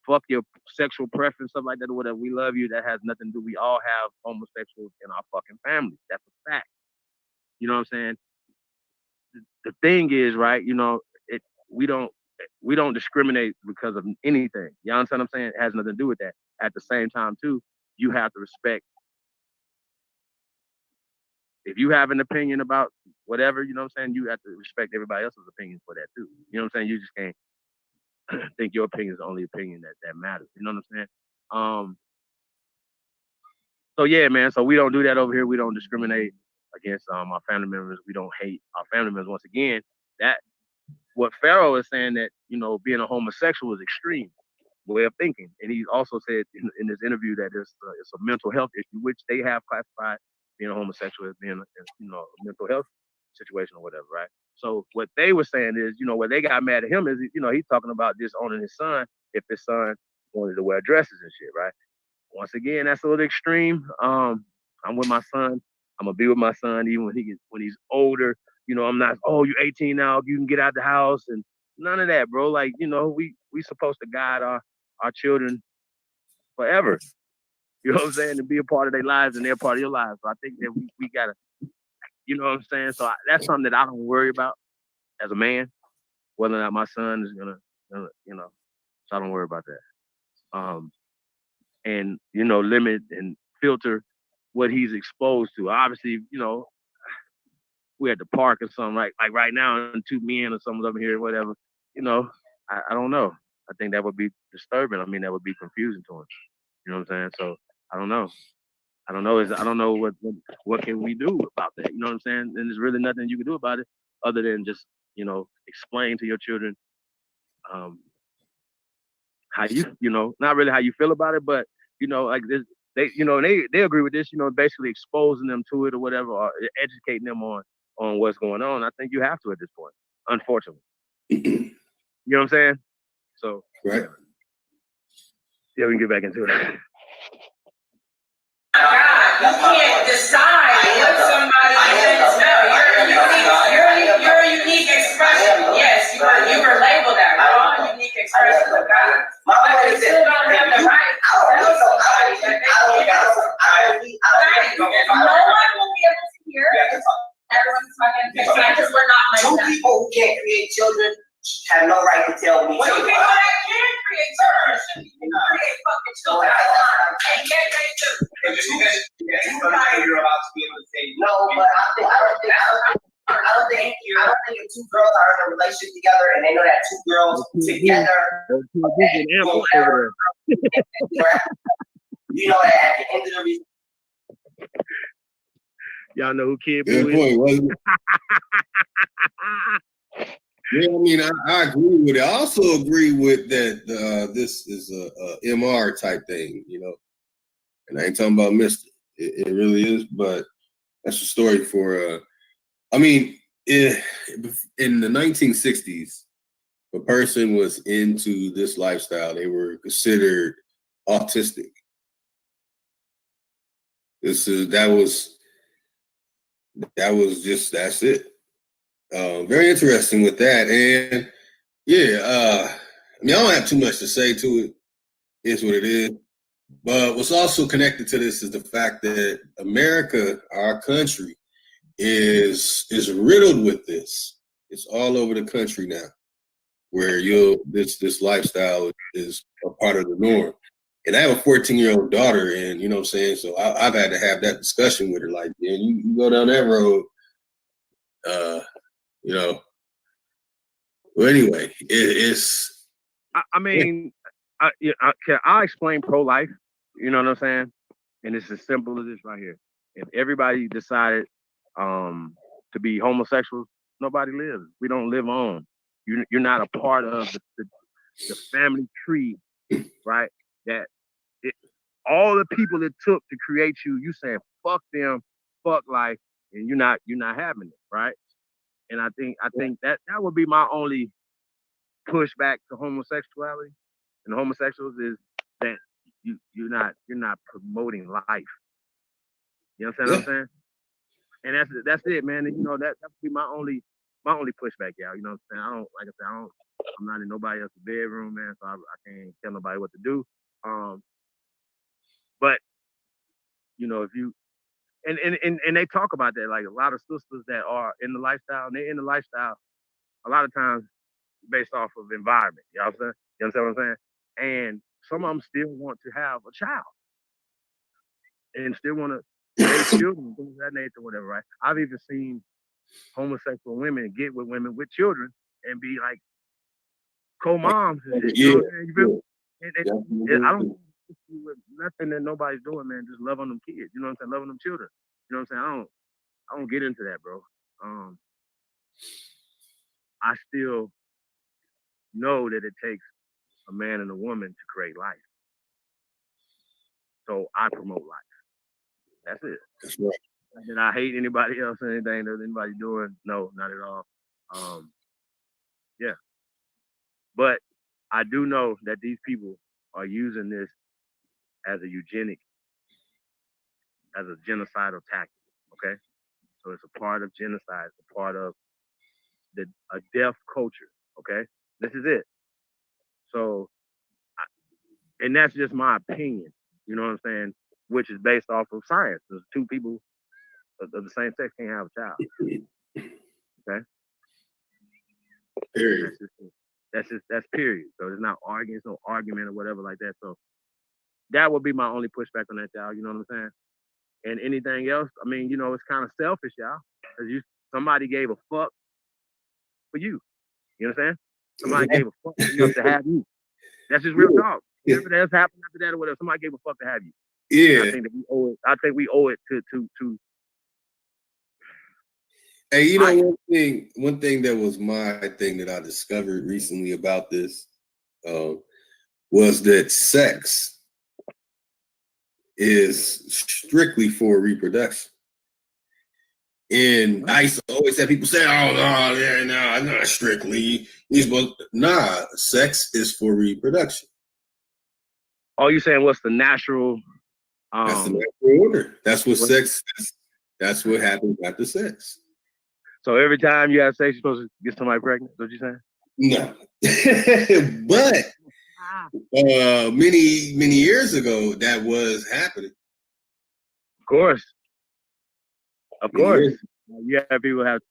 Fuck your sexual preference, stuff like that, or whatever. We love you. That has nothing to do. We all have homosexuals in our fucking family. That's a fact. You know what I'm saying? The thing is, right? We don't discriminate because of anything. You understand what I'm saying? It has nothing to do with that. At the same time, too, you have to respect. If you have an opinion about whatever, you know what I'm saying, you have to respect everybody else's opinion for that too. You know what I'm saying? You just can't think your opinion is the only opinion that matters. You know what I'm saying? So yeah, man. So we don't do that over here. We don't discriminate against our family members. We don't hate our family members. Once again, that what Pharaoh is saying, that being a homosexual is extreme way of thinking, and he also said in this interview that it's a mental health issue, which they have classified being a homosexual as being a mental health situation or whatever, right? So what they were saying is, where they got mad at him is, he's talking about disowning his son if his son wanted to wear dresses and shit, right? Once again, that's a little extreme. I'm with my son. I'm gonna be with my son even when he's older. I'm not, oh, you're 18 now, you can get out the house, and none of that, bro. Like, we supposed to guide our children forever. You know what I'm saying? To be a part of their lives and they're part of your lives. So I think that we gotta, you know what I'm saying? So that's something that I don't worry about as a man, whether or not my son is gonna, so I don't worry about that. And, limit and filter what he's exposed to. Obviously, we're at the park or something, like right now, and two men or someone's over here or whatever, I don't know. I think that would be disturbing. I mean, that would be confusing to him. You know what I'm saying? So I don't know. I don't know. I don't know what can we do about that. You know what I'm saying? And there's really nothing you can do about it other than just, you know, explain to your children how you know, not really how you feel about it, but you know, like this, they agree with this, you know, basically exposing them to it or whatever, or educating them on what's going on. I think you have to at this point, unfortunately. You know what I'm saying? So right. Yeah, we can get back into it. God, you can't decide what somebody is. No, you're a unique expression. Yes, you were labeled that. We're all a unique expression of God. But you still don't have the right to tell somebody that they can't. No one will be able to hear. Everyone's fucking because we're not like Two that. people who can't create children have no right to tell me. Well, you people that can create children shouldn't create fucking children. And yet they do. You're about to be able to say no, but I don't think if two girls are in a relationship together and they know that two girls together, you know that at the end of the y'all know who Kid Good Boo point, is? wasn't it? Yeah, I mean, I agree with it. I also agree with that. This is a MR type thing, you know, and I ain't talking about Mister. It really is, but that's a story for. I mean, in the 1960s, if a person was into this lifestyle, they were considered autistic. That's it. Very interesting with that, and yeah, I mean, I don't have too much to say to it. It's what it is. But what's also connected to this is the fact that America, our country, is riddled with this. It's all over the country now, where this lifestyle is a part of the norm. And I have a 14-year-old daughter, and you know what I'm saying. So I've had to have that discussion with her. Like, yeah, you go down that road, you know. Well, anyway, it's. I mean, I explain pro-life. You know what I'm saying? And it's as simple as this right here. If everybody decided to be homosexuals, nobody lives. We don't live on. You're not a part of the family tree, right? That all the people it took to create you saying fuck them, fuck life, and you're not having it, right? And I think that would be my only pushback to homosexuality and homosexuals is that you're not promoting life. You know what I'm saying? And that's it, man. And you know that would be my only pushback, y'all. You know what I'm saying? I don't, like I said, I'm not in nobody else's bedroom, man, so I can't tell nobody what to do. But you know, if you and they talk about that, like a lot of sisters that are in the lifestyle, and they're in the lifestyle a lot of times based off of environment. You know what I'm saying? You understand what I'm saying? And some of them still want to have a child and still want to raise children, things of that nature, whatever, right? I've even seen homosexual women get with women with children and be like co-moms and shit. You know what I'm saying? You feel me? And I don't with nothing that nobody's doing, man. Just love on them kids. You know what I'm saying? Loving them children. You know what I'm saying? I don't get into that, bro. I still know that it takes a man and a woman to create life. So I promote life. That's it. That's right. And I hate anybody else or anything that anybody's doing. No, not at all. Yeah. But I do know that these people are using this as a eugenic, as a genocidal tactic. Okay. So it's a part of genocide. It's a part of a deaf culture. Okay. This is it. So, and that's just my opinion. You know what I'm saying? Which is based off of science. There's two people of the same sex can't have a child. Okay. Period. That's period. So there's no argument or whatever like that. So that would be my only pushback on that, y'all. You know what I'm saying? And anything else, I mean, you know, it's kind of selfish, y'all, because somebody gave a fuck for you. You know what I'm saying? Somebody gave a fuck enough to have you. That's just real talk. If it else happened after that or whatever, somebody gave a fuck to have you. Yeah. I think that we owe it. I think we owe it to. Hey, you know, one thing that was my thing that I discovered recently about this was that sex is strictly for reproduction. And I used to always have people say, "Oh no, yeah, no, not strictly." Nah, sex is for reproduction. Oh, you saying what's the natural? That's the natural order. That's what sex is. That's what happens after sex. So every time you have sex, you're supposed to get somebody pregnant? Is what you saying? No. But many years ago, that was happening. Of course. You have people have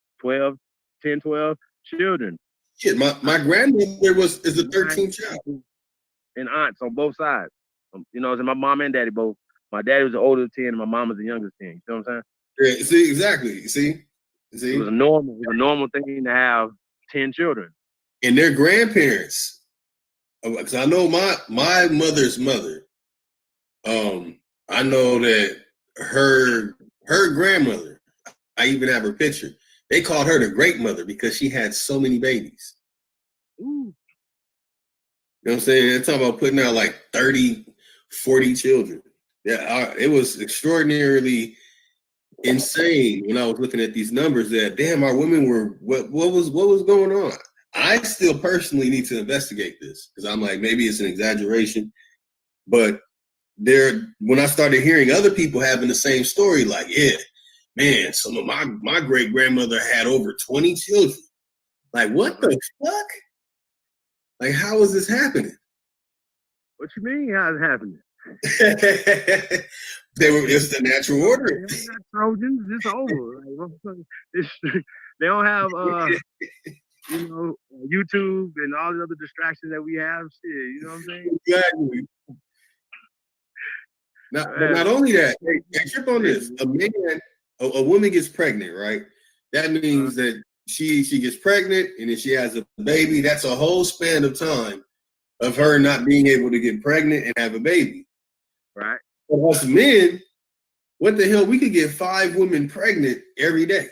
10, 12 children. Shit, my grandmother is the 13th child. And aunts on both sides. You know, my mom and daddy both. My daddy was the oldest 10, and my mom was the youngest 10. You know what I'm saying? Yeah, see, exactly. See? It was a normal thing to have 10 children. And their grandparents, because I know my mother's mother, I know that her grandmother, I even have her picture. They called her the great mother because she had so many babies. Ooh. You know what I'm saying? They're talking about putting out like 30, 40 children. Yeah, it was extraordinarily insane when I was looking at these numbers that damn, our women were what was going on? I still personally need to investigate this because I'm like, maybe it's an exaggeration. But when I started hearing other people having the same story, like, yeah, man, some of my great grandmother had over 20 children. Like, what the fuck? Like, how is this happening? What you mean? How is it happening? It's the natural order. Trojans, it's over. They don't have YouTube and all the other distractions that we have. Shit, you know what I'm saying? Exactly. Not only that, hey, trip on this. A woman gets pregnant, right? That means that she gets pregnant and then she has a baby. That's a whole span of time of her not being able to get pregnant and have a baby. Right. For us men, what the hell? We could get 5 women pregnant every day.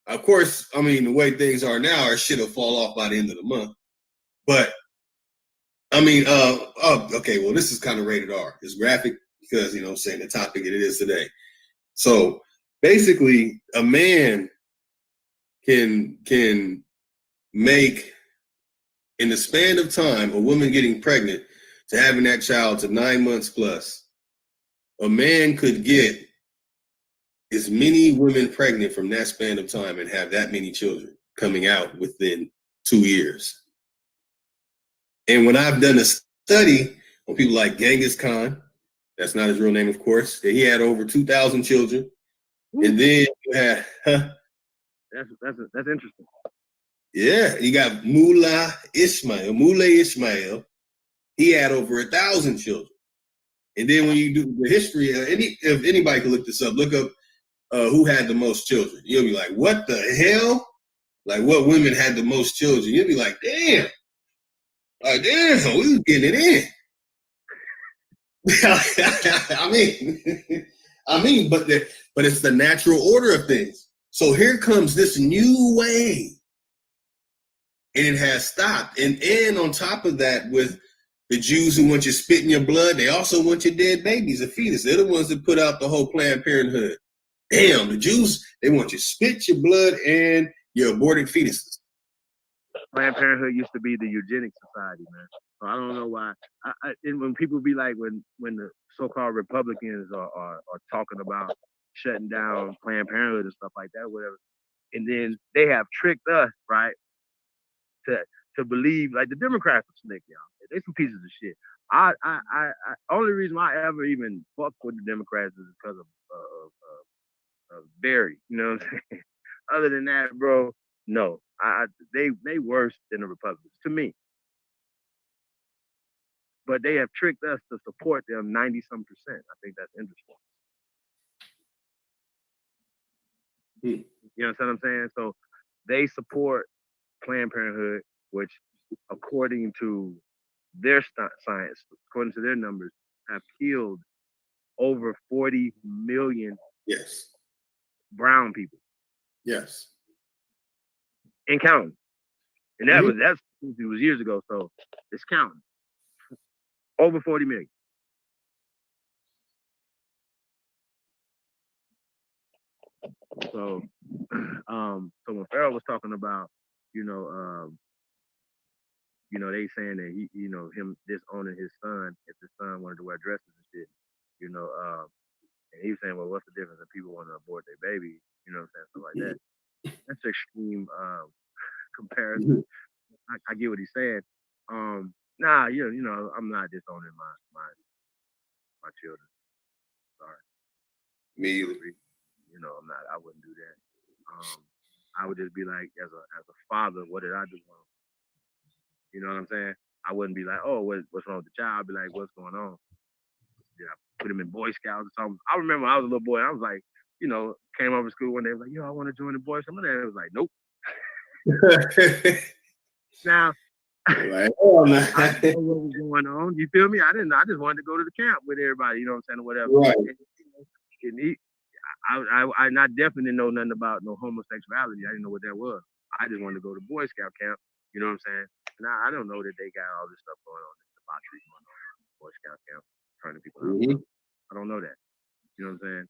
Of course, I mean, the way things are now, our shit will fall off by the end of the month. But I mean, okay, well, this is kind of rated R. It's graphic because, you know what I'm saying, the topic it is today. So basically, a man can make, in the span of time, a woman getting pregnant to having that child to 9 months plus, a man could get as many women pregnant from that span of time and have that many children coming out within 2 years. And when I've done a study on people like Genghis Khan, that's not his real name, of course, that he had over 2,000 children. Ooh. And then you had, That's interesting. Yeah, you got Mullah Ishmael. He had over 1,000 children. And then when you do the history, if anybody can look this up, look up who had the most children. You'll be like, what the hell? Like, what women had the most children? You'll be like, damn. Like, damn, we was getting it in. I mean, but it's the natural order of things. So here comes this new way, and it has stopped. And on top of that, with the Jews who want you spitting your blood, they also want your dead babies, a fetus. They're the ones that put out the whole Planned Parenthood. Damn, the Jews, they want you spit your blood and your aborted fetuses. Planned Parenthood used to be the eugenics society, man. So I don't know why. And when people be like, when the so-called Republicans are talking about shutting down Planned Parenthood and stuff like that, whatever, and then they have tricked us, right, to believe like the Democrats are slick, y'all. They some pieces of shit. I only reason why I ever even fuck with the Democrats is because of Barry. You know what I'm saying? Other than that, bro, no. They worse than the Republicans to me. But they have tricked us to support them 90-some%. I think that's interesting. You know what I'm saying? So they support Planned Parenthood, which, according to their science, according to their numbers, have killed over 40 million Yes. brown people Yes. and counting. And that was years ago, so it's counting. Over 40 million. So, so when Pharaoh was talking about, they saying that he, him disowning his son if his son wanted to wear dresses and shit, and he was saying, well, what's the difference if people want to abort their baby, what I'm saying, stuff like that. That's extreme comparison. I get what he's saying. Nah, I'm not disowning my children. Sorry. Me either. I'm not. I wouldn't do that. I would just be like, as a father, what did I do wrong? You know what I'm saying? I wouldn't be like, oh, what's wrong with the child? I'd be like, what's going on? Did I put him in Boy Scouts or something? I remember when I was a little boy, I was like, came over to school one day, like, yo, I want to join the Boy Scouts. My dad was like, nope. Now, like, oh, man. I didn't know what was going on. You feel me? I just wanted to go to the camp with everybody, you know what I'm saying, or whatever. Right. And I definitely didn't know nothing about no homosexuality. I didn't know what that was. I just wanted to go to Boy Scout camp, you know what I'm saying? Now, I don't know that they got all this stuff going on, this debauchery going on in Boy Scout camp, turning people out. I don't know that. You know what I'm saying?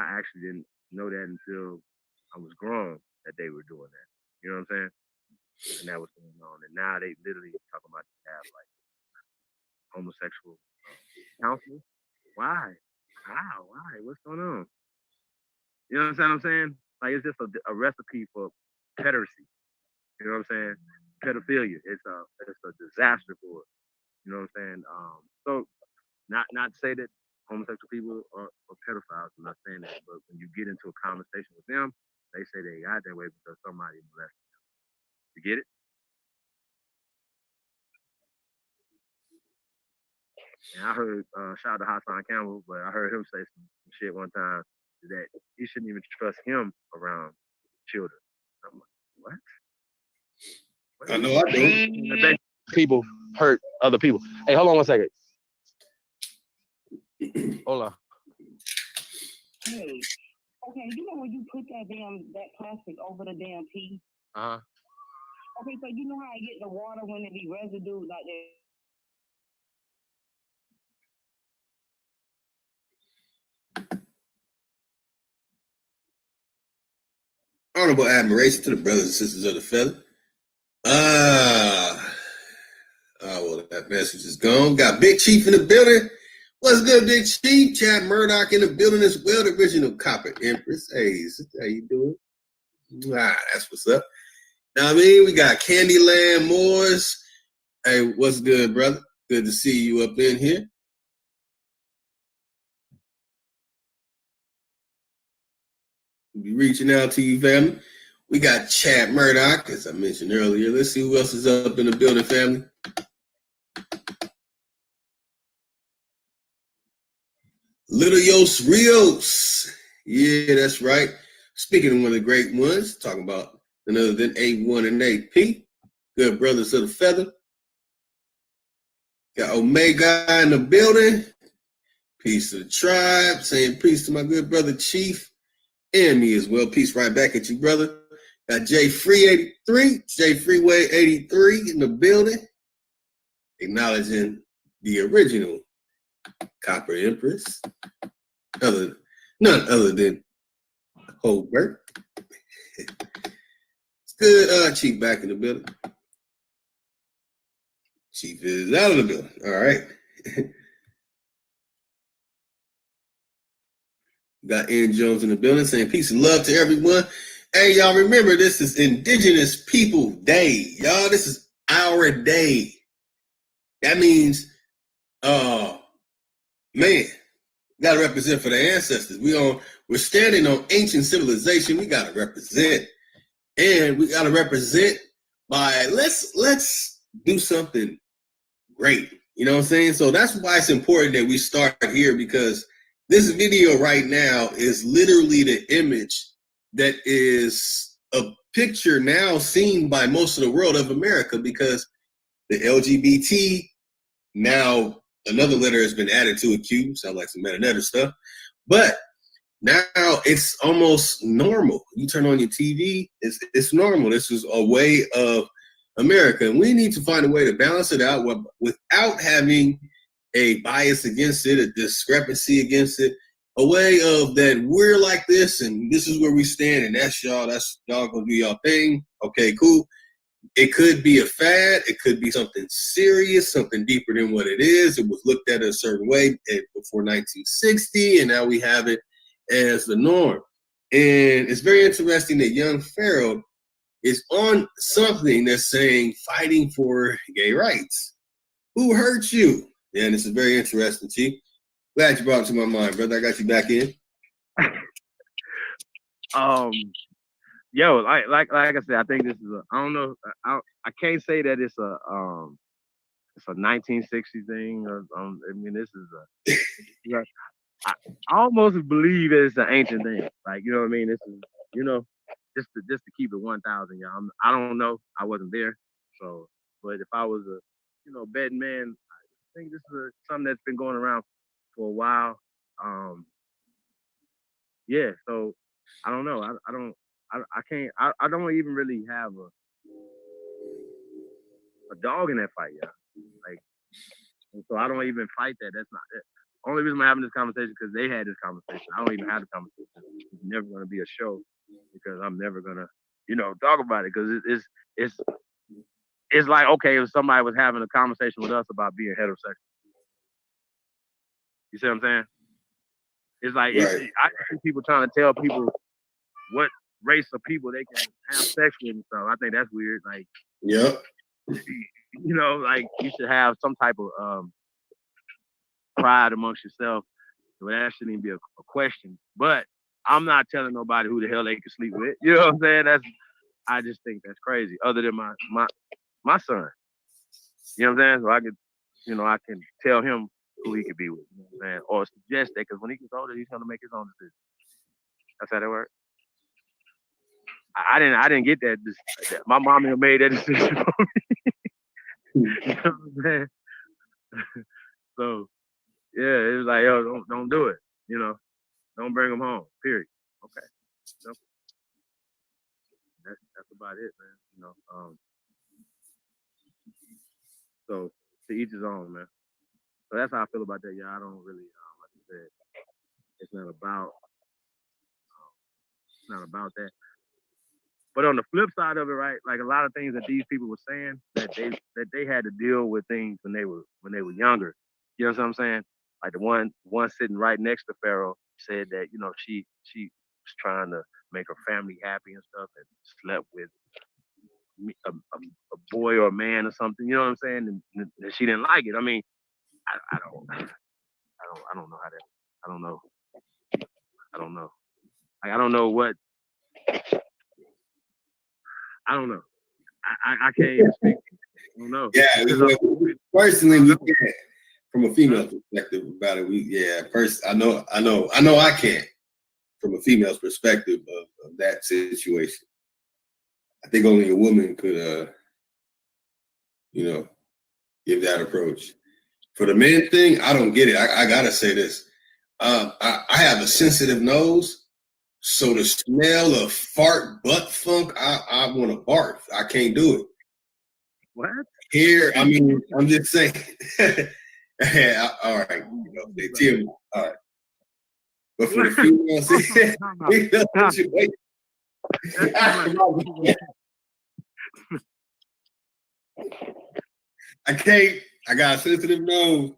I actually didn't know that until I was grown that they were doing that. You know what I'm saying? And that was going on. And now they literally talking about have like homosexual counseling. Why? How? Why? What's going on? You know what I'm saying? Like, it's just a recipe for pederasty. You know what I'm saying? Pedophilia. It's a disaster for it. You know what I'm saying? So not to say that homosexual people are pedophiles. I'm not saying that, but when you get into a conversation with them, they say they got that way because somebody molested them. You get it? And I heard, shout out to Hassan Campbell, but I heard him say some shit one time that he shouldn't even trust him around children. I'm like, what? I know I don't. People hurt other people. Hey, hold on 1 second. Hold on. Hey, okay, you know when you put that plastic over the damn pee? Uh-huh. Okay, so you know how I get the water when it be residue like that? Honorable admiration to the brothers and sisters of the feather. Well, that message is gone. Got Big Chief in the building. What's good, Big Chief? Chad Murdoch in the building as well. The original Copper Empress. Hey, sister, how you doing? That's what's up. Now, I mean, we got Candyland Moores. Hey, what's good, brother? Good to see you up in here. We'll be reaching out to you, family. We got Chad Murdoch, as I mentioned earlier. Let's see who else is up in the building, family. Little Yos Rios. Yeah, that's right. Speaking of one of the great ones, talking about none other than A1 and AP. Good brothers of the feather. Got Omega in the building. Peace to the tribe. Saying peace to my good brother Chief. And me as well. Peace right back at you, brother. Got J Free 83, J Freeway 83 in the building. Acknowledging the original Copper Empress. None other than Holbert. It's good. Chief back in the building. Chief is out of the building. All right. Got Ian Jones in the building saying peace and love to everyone. Hey, y'all, remember, this is Indigenous People Day. Y'all, this is our day. That means, man, got to represent for the ancestors. We're standing on ancient civilization. We got to represent. And we got to represent by, let's do something great. You know what I'm saying? So that's why it's important that we start here, because this video right now is literally the image that is a picture now seen by most of the world of America, because the LGBT now another letter has been added to a Q. Sound like some metadata stuff. But now it's almost normal. You turn on your TV, it's normal. This is a way of America. And we need to find a way to balance it out without having a bias against it, a discrepancy against it, a way of that we're like this and this is where we stand and that's y'all gonna do y'all thing. Okay, cool. It could be a fad. It could be something serious, something deeper than what it is. It was looked at a certain way before 1960, and now we have it as the norm. And it's very interesting that young Pharaoh is on something that's saying fighting for gay rights. Who hurt you? Yeah, this is very interesting, Chief. Glad you brought it to my mind, brother. I got you back in. Yo, like I said, I think this is I don't know. I can't say that it's a 1960 thing. I mean, this is I almost believe it's an ancient thing. Like, you know what I mean? This is, just to keep it 1,000, y'all. I don't know. I wasn't there. So, but if I was a, betting man, I think this is something that's been going around for a while. Yeah. So I don't know. I can't. I don't even really have a dog in that fight, y'all. Like, so I don't even fight that. That's not it. Only reason I'm having this conversation because they had this conversation. I don't even have the conversation. It's never going to be a show because I'm never going to, talk about it because it's like, okay, if somebody was having a conversation with us about being heterosexual. You see what I'm saying? It's like, right. I see people trying to tell people what race of people they can have sex with and stuff. I think that's weird. Like, yep. Like you should have some type of pride amongst yourself. So that shouldn't even be a question. But I'm not telling nobody who the hell they can sleep with. You know what I'm saying? I just think that's crazy. Other than my son. You know what I'm saying? So I can tell him who he could be with. You know what I'm saying? Or suggest that because when he gets older, he's gonna make his own decision. That's how that works. I didn't get that. My mom made that decision for me. You know what I'm saying? So yeah, it was like, yo, don't do it. Don't bring them home. Period. Okay. That's about it, man. So to each his own, man. So that's how I feel about that, y'all. I don't really, like I said, it's not about that. But on the flip side of it, right, like a lot of things that these people were saying that they had to deal with things when they were younger. You know what I'm saying? Like the one sitting right next to Pharaoh said that she was trying to make her family happy and stuff and slept with a boy or a man or something. You know what I'm saying? And she didn't like it. I mean, I don't know how that. I don't know. Like, I don't know what. I don't know. I can't even speak. I don't know. Yeah, personally, we can't. From a female perspective about it, I know I can't. From a female's perspective of that situation, I think only a woman could, give that approach. For the men thing, I don't get it. I gotta say this. I have a sensitive nose, so the smell of fart butt funk, I want to barf. I can't do it. What? Here, I mean, I'm just saying. All right, Tim. All right. But for the females, I can't. I got a sensitive nose.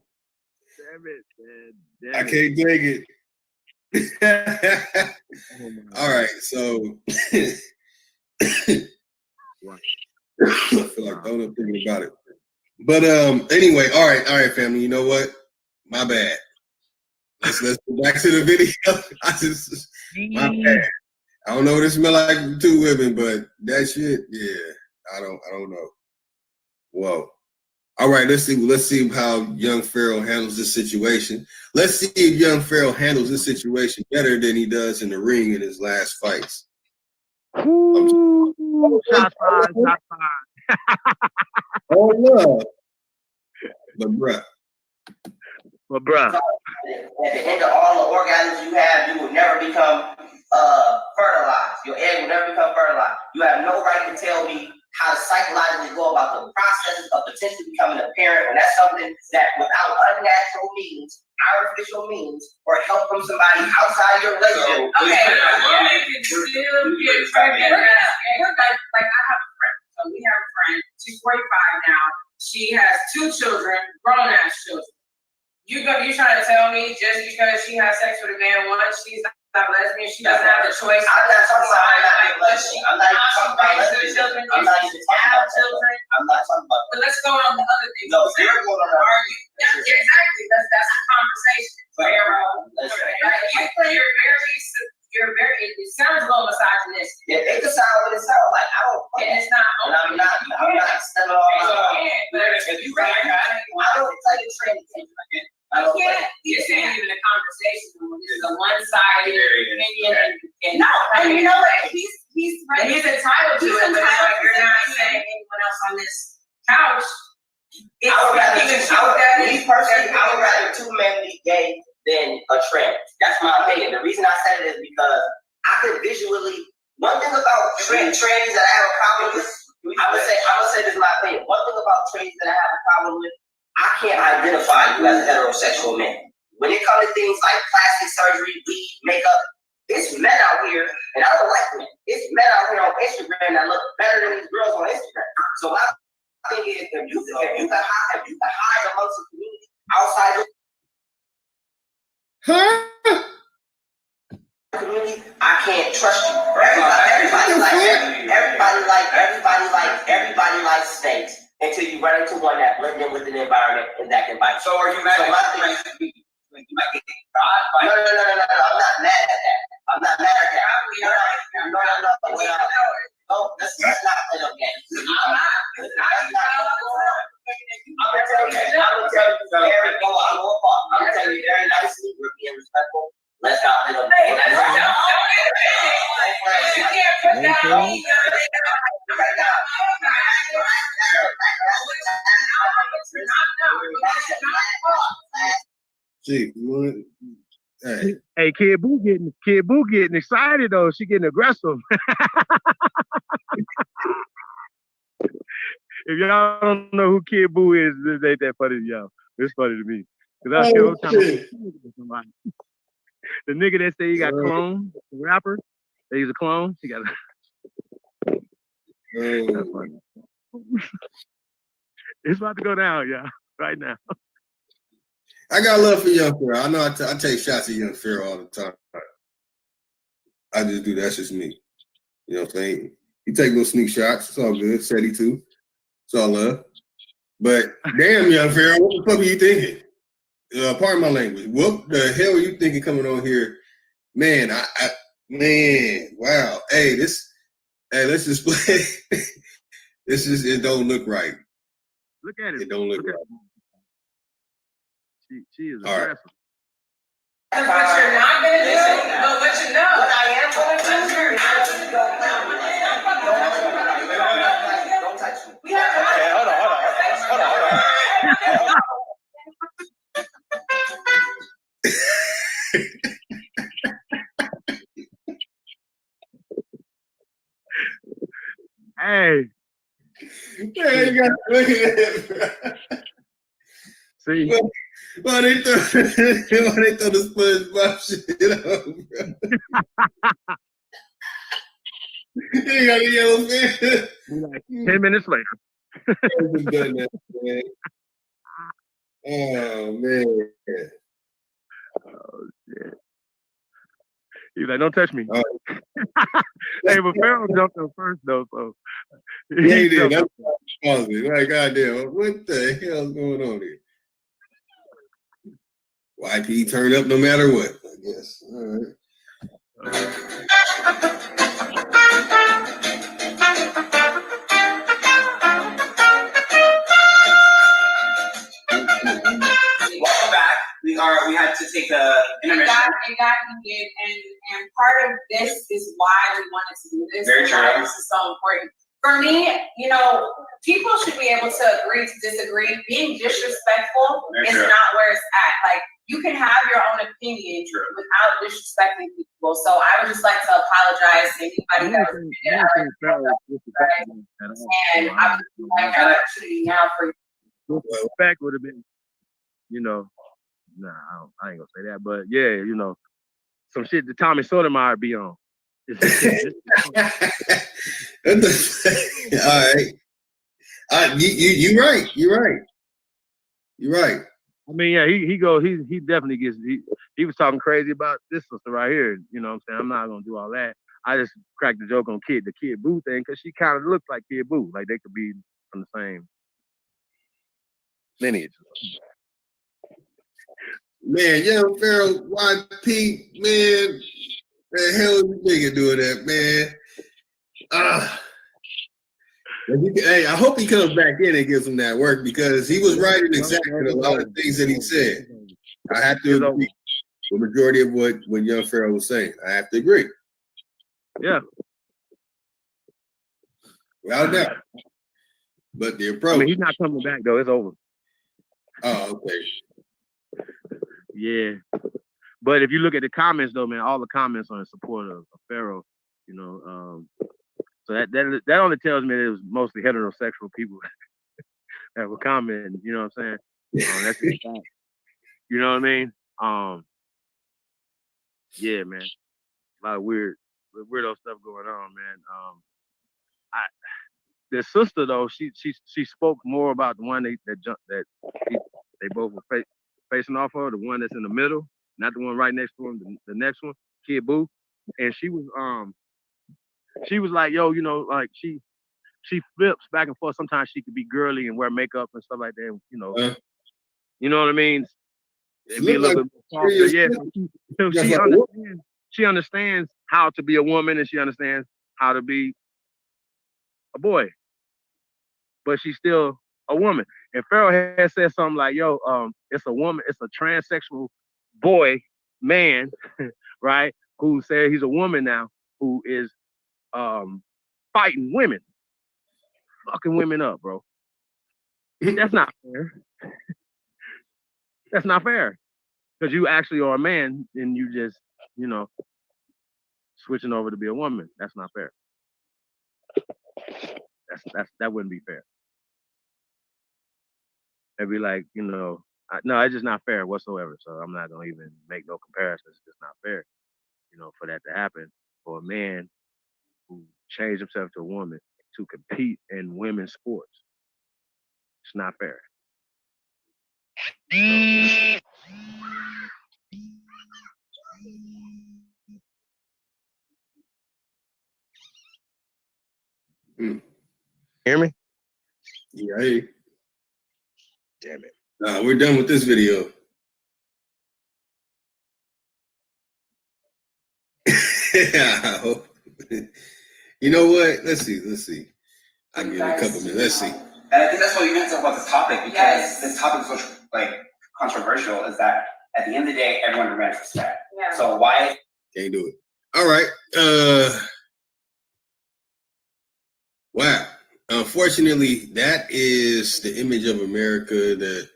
Damn it, man. I can't take it. All right, so I feel like throwing up thinking about it. But anyway, all right, family. You know what? My bad. Let's go back to the video. My bad. I don't know what it smell like from two women, but that shit, yeah. I don't know. Whoa. All right, let's see how young Pharaoh handles this situation. Let's see if young Pharaoh handles this situation better than he does in the ring in his last fights. Shot fired. Oh no. But bruh, Well, bruh. So, at the end of all the orgasms you have, you will never become fertilized. Your egg will never become fertilized. You have no right to tell me how to psychologically go about the processes of potentially becoming a parent when that's something that without unnatural means, artificial means, or help from somebody outside your relationship. Okay, we'll make it still get pregnant. We're like I have a friend. So we have a friend. She's 45 now. She has 2 children, grown ass children. You trying to tell me just because she has sex with a man once, she's not lesbian, she doesn't have the choice? I'm not talking about lesbian. I'm not even talking about lesbian. I'm not even talking about children. I'm not talking about. But let's go on the other things. No, you're going on. Exactly. That's a conversation. You're very. It sounds a little misogynistic. Yeah, it can sound what it sounds like. I don't. And it's not. And I'm not stepping all my. But if you right, I don't tell you training. You can't. This ain't even a conversation. This is a one-sided opinion. And no, and you know what? He's right. And he's entitled to it. But like you're not saying anyone else on this couch. I would rather 2 men be gay than a trans. That's my opinion. The reason I said it is because I can visually. One thing about trannies that I have a problem with, I would say this is my opinion. One thing about trannies that I have a problem with, I can't identify you as a heterosexual man. When it comes to things like plastic surgery, weed, makeup, it's men out here, and I don't like men. It's men out here on Instagram that look better than these girls on Instagram. So my thing is, if you can hide amongst the community outside the community, I can't trust you. Everybody likes snakes until you run into one that blends in with an environment and that can bite. So are you mad at you might get caught by? No. I'm not mad at that. I'm not mad at that. No. Oh, let's not play no games. I'm gonna tell you very nicely. We're being respectful. Let's not play no games. You can't put that on me right now. Gee, hey, Kid Boo getting excited though. She getting aggressive. If y'all don't know who Kid Boo is, this ain't that funny to y'all. It's funny to me. Cause the nigga that say he got clone, the rapper, that he's a clone. He got. That's funny. It's about to go down, y'all, right now. I got love for Young Pharaoh. I know I take shots at Young Pharaoh all the time. I just do that. That's just me. You know what I'm saying? He take little sneak shots. It's all good. Said he too. It's all love. But damn, Young Pharaoh, what the fuck are you thinking? Pardon my language. What the hell are you thinking coming on here? Man, wow. Hey, let's just play. It don't look right. Look at it. It don't look right. She is aggressive. That's what you're not going to do, but what you know. What I am going to do, don't touch me. Hold on. Hey. Yeah, you got to look at it. See? Why they throw the SpongeBob shit on, bro? You got a yellow fan. Like 10 minutes later. Done that, man. Oh, man. Oh, shit. He's like, don't touch me. Oh. Hey, but Pharaoh jumped up first, though, so. Yeah, he did. That's like, goddamn, what the hell's going on here? YP turned up no matter what, I guess. All right. Welcome back. We had to take a intermission. Exactly. And part of this is why we wanted to do this. Very true. This is so important. for me, you know, people should be able to agree to disagree. Being disrespectful is not where it's at. Like, you can have your own opinion without disrespecting people. So I would just like to apologize to anybody that was and I would like that opportunity now for you. Respect would have been, you know, nah, I ain't gonna say that, but yeah, you know, some shit that Tommy Sotomayor be on. All right. You right. You're right. You're right. I mean, yeah, he definitely gets, he was talking crazy about this sister right here. You know what I'm saying? I'm not gonna do all that. I just cracked the joke on the Kid Boo thing, because she kind of looks like Kid Boo. Like they could be from the same lineage. Man, Young Pharaoh, YP, man, the hell is you nigga doing that, man? Hey, I hope he comes back in and gives him that work, because he was right in exactly a lot of things that he said. I have to agree with the majority of what Young Pharaoh was saying. I have to agree. Yeah. Without doubt. But the approach. I mean, he's not coming back though. It's over. Oh, okay. Yeah. But if you look at the comments though, man, all the comments are in support of Pharaoh, you know. So that only tells me that it was mostly heterosexual people that were commenting, you know what I'm saying? That's the fact. You know what I mean? Yeah, man. A lot of weirdo stuff going on, man. The sister though, she spoke more about the one they both were facing off of, the one that's in the middle, not the one right next to him, the next one, Kid Boo. And she was like, yo, you know, like she flips back and forth. Sometimes she could be girly and wear makeup and stuff like that, you know. You know what I mean? It'd be a little bit more softer. Yeah. So she understands how to be a woman, and she understands how to be a boy. But she's still a woman. And Pharaoh had said something like, yo, it's a woman, it's a transsexual boy, man, right? Who said he's a woman now, who is fighting women. Fucking women up, bro. That's not fair. That's not fair. Because you actually are a man and you just, you know, switching over to be a woman. That's not fair. That wouldn't be fair. It'd be like, you know, no, it's just not fair whatsoever. So I'm not gonna even make no comparisons. It's just not fair, you know, for that to happen for a man who changed himself to a woman to compete in women's sports. It's not fair. Hear me? Yeah, hey. Damn it. Nah, we're done with this video. You know what? Let's see. I can give it a couple minutes. Let's see. And I think that's why you didn't talk about this topic, because this topic is so controversial, is that at the end of the day, everyone demands respect. Yeah. So why can't do it? All right. Wow. Unfortunately, that is the image of America that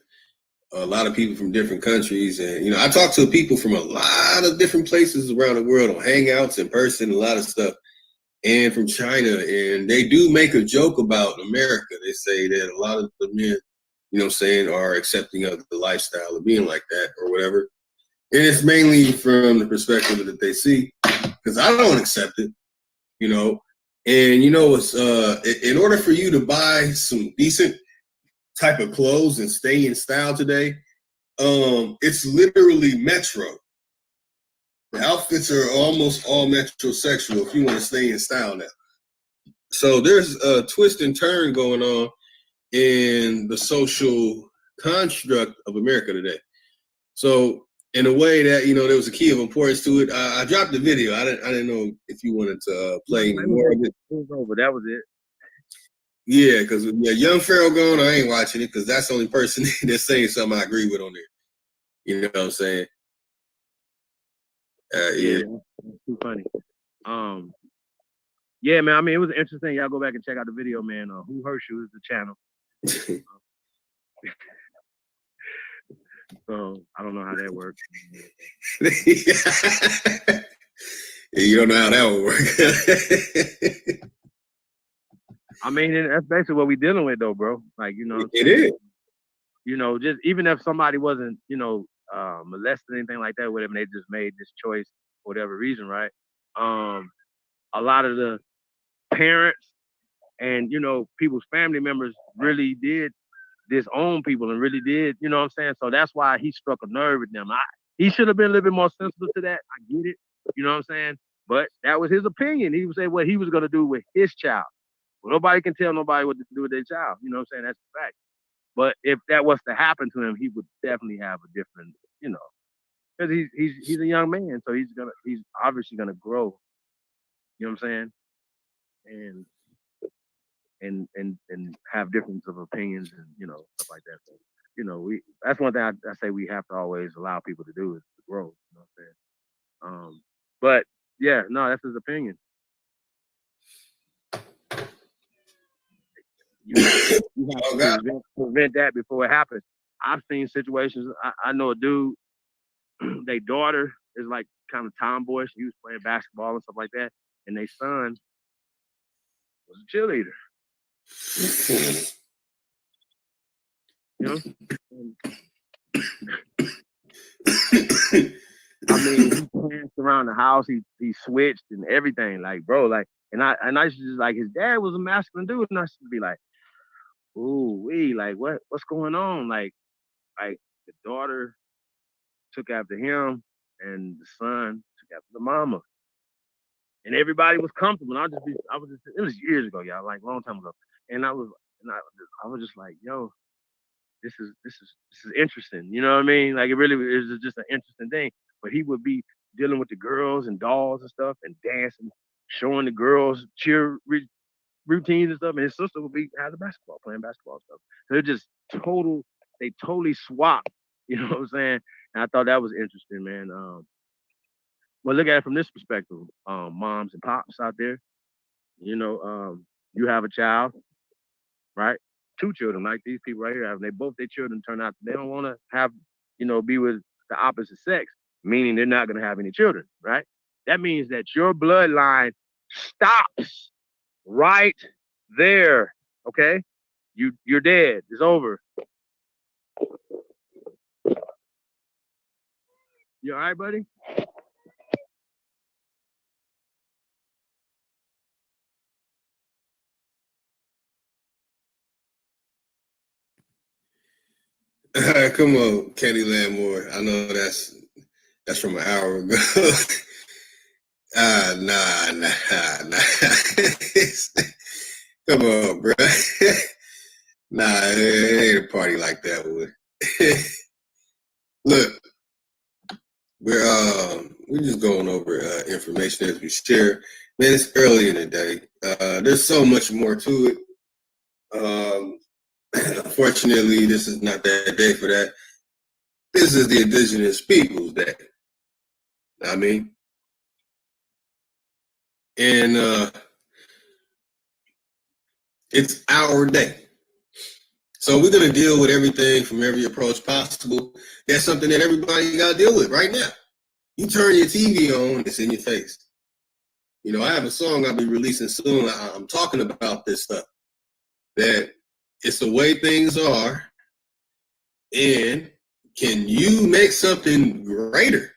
a lot of people from different countries, and you know, I talk to people from a lot of different places around the world on Hangouts in person, a lot of stuff, and from China, and they do make a joke about America. They say that a lot of the men, you know what I'm saying, are accepting of the lifestyle of being like that or whatever. And it's mainly from the perspective that they see, because I don't accept it, you know. And you know, it's in order for you to buy some decent type of clothes and stay in style today, it's literally metro. The outfits are almost all metrosexual if you want to stay in style now. So there's a twist and turn going on in the social construct of America today. So in a way that, you know, there was a key of importance to it. I dropped the video. I didn't know if you wanted to play more of it. It was over. That was it. Yeah, because Young Pharaoh going, I ain't watching it, because that's the only person that's saying something I agree with on there. You know what I'm saying? Yeah. That's too funny. Yeah, man. I mean, it was interesting. Y'all go back and check out the video, man. Who Hurt You is the channel. So I don't know how that works. You don't know how that would work. I mean, that's basically what we're dealing with, though, bro. Like, you know, it is. You know, just even if somebody wasn't, you know, molested or anything like that with them, they just made this choice for whatever reason, right? A lot of the parents and, you know, people's family members really did disown people and really did, you know what I'm saying? So that's why he struck a nerve with them. He should have been a little bit more sensitive to that. I get it. You know what I'm saying? But that was his opinion. He was saying what he was going to do with his child. Well, nobody can tell nobody what to do with their child. You know what I'm saying? That's the fact. But if that was to happen to him, he would definitely have a different, you know, because he's a young man, so he's obviously gonna grow. You know what I'm saying? And have difference of opinions and, you know, stuff like that. So, you know, that's one thing I say we have to always allow people to do is to grow. You know what I'm saying? But yeah, no, that's his opinion. You have to prevent that before it happens. I've seen situations. I know a dude, their daughter is like kind of tomboyish. He was playing basketball and stuff like that. And their son was a cheerleader. You know? I mean, he danced around the house. He switched and everything. Like, bro, like, and I used to just like, his dad was a masculine dude, and I used to be like, ooh, like what's going on? Like the daughter took after him, and the son took after the mama, and everybody was comfortable. And it was years ago, y'all, like a long time ago, and I was just like, yo, this is interesting. You know what I mean? Like it really is just an interesting thing. But he would be dealing with the girls and dolls and stuff, and dancing, showing the girls cheer routines and stuff, and his sister would be out of basketball, playing basketball and stuff. So it just they totally swapped, you know what I'm saying? And I thought that was interesting, man. Well, look at it from this perspective, moms and pops out there, you know, you have a child, right? 2 children, like these people right here have, both their children turn out, they don't want to have, you know, be with the opposite sex, meaning they're not going to have any children, right? That means that your bloodline stops right there, okay? You're dead. It's over. You all right, buddy? Come on, Kenny Landmore. I know that's from an hour ago. Nah. Come on, bro. Nah, it ain't a party like that, would. Look, we're just going over information as we share. Man, it's early in the day. There's so much more to it. Unfortunately, this is not that day for that. This is the Indigenous Peoples Day. I mean, and it's our day. So we're going to deal with everything from every approach possible. That's something that everybody got to deal with right now. You turn your TV on, it's in your face. You know, I have a song I'll be releasing soon. I'm talking about this stuff, that it's the way things are. And can you make something greater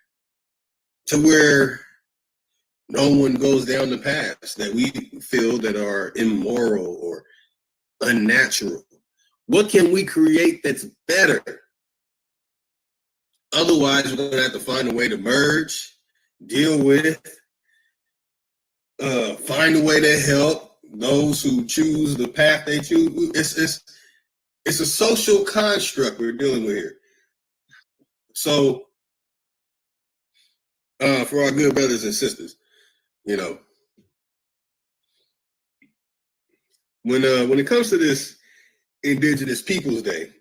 to where no one goes down the paths that we feel that are immoral or unnatural? What can we create that's better? Otherwise, we're going to have to find a way to merge, deal with, find a way to help those who choose the path they choose. It's a social construct we're dealing with here. So, for our good brothers and sisters, you know, when it comes to this Indigenous Peoples Day,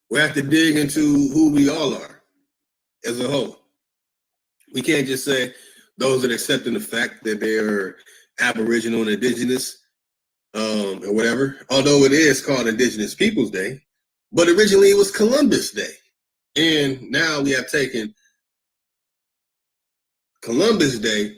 we have to dig into who we all are as a whole. We can't just say, those that accepting the fact that they're Aboriginal and Indigenous, or whatever. Although it is called Indigenous Peoples Day, but originally it was Columbus Day, and now we have taken Columbus Day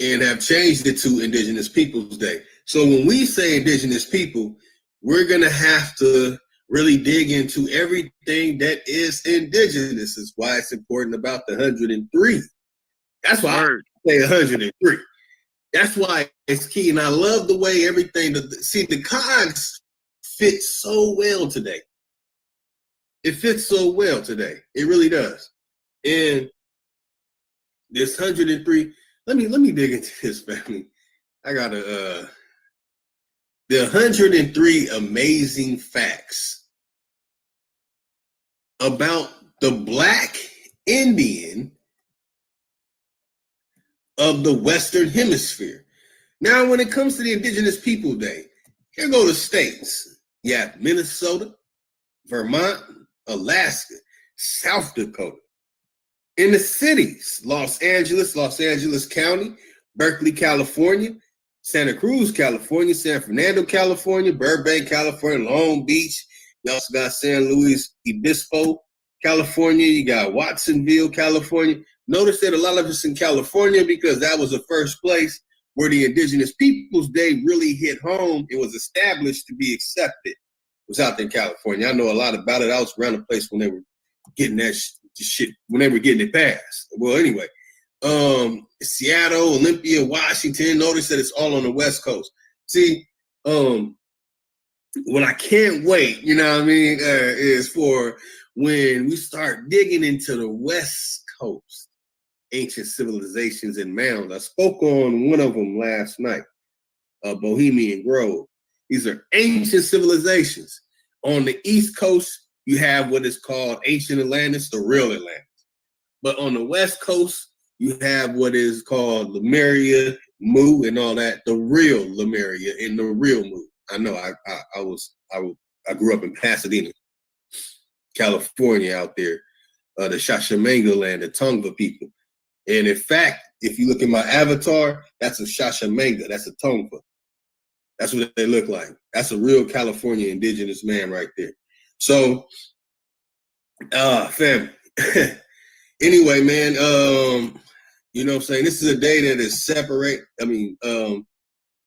and have changed it to Indigenous Peoples Day. So when we say Indigenous people, we're gonna have to really dig into everything that is indigenous. Is why it's important about the 103. That's why I say 103. That's why it's key. And I love the way everything, the cogs fit so well today. It fits so well today. It really does. And this 103, let me dig into this, family. I gotta, the 103 amazing facts about the Black Indian of the Western Hemisphere. Now, when it comes to the Indigenous People Day, here go the states. You have Minnesota, Vermont, Alaska, South Dakota. In the cities, Los Angeles County, Berkeley, California, Santa Cruz, California, San Fernando, California, Burbank, California, Long Beach. You also got San Luis Obispo, California. You got Watsonville, California. Notice that a lot of it's in California because that was the first place where the Indigenous Peoples Day really hit home. It was established to be accepted. It was out there in California. I know a lot about it. I was around the place when they were getting that shit, when they were getting it passed. Well, anyway, Seattle, Olympia, Washington. Notice that it's all on the West Coast. See, what I can't wait, you know what I mean, is for when we start digging into the West Coast, ancient civilizations and mounds. I spoke on one of them last night, Bohemian Grove. These are ancient civilizations. On the East Coast, you have what is called ancient Atlantis, the real Atlantis. But on the West Coast, you have what is called Lemuria, Mu, and all that, the real Lemuria and the real Mu. I know I grew up in Pasadena, California out there, the Shashamanga land, the Tongva people. And in fact, if you look at my avatar, that's a Shashamanga, that's a Tongva. That's what they look like. That's a real California indigenous man right there. So, family. Anyway, man, you know what I'm saying? This is a day that is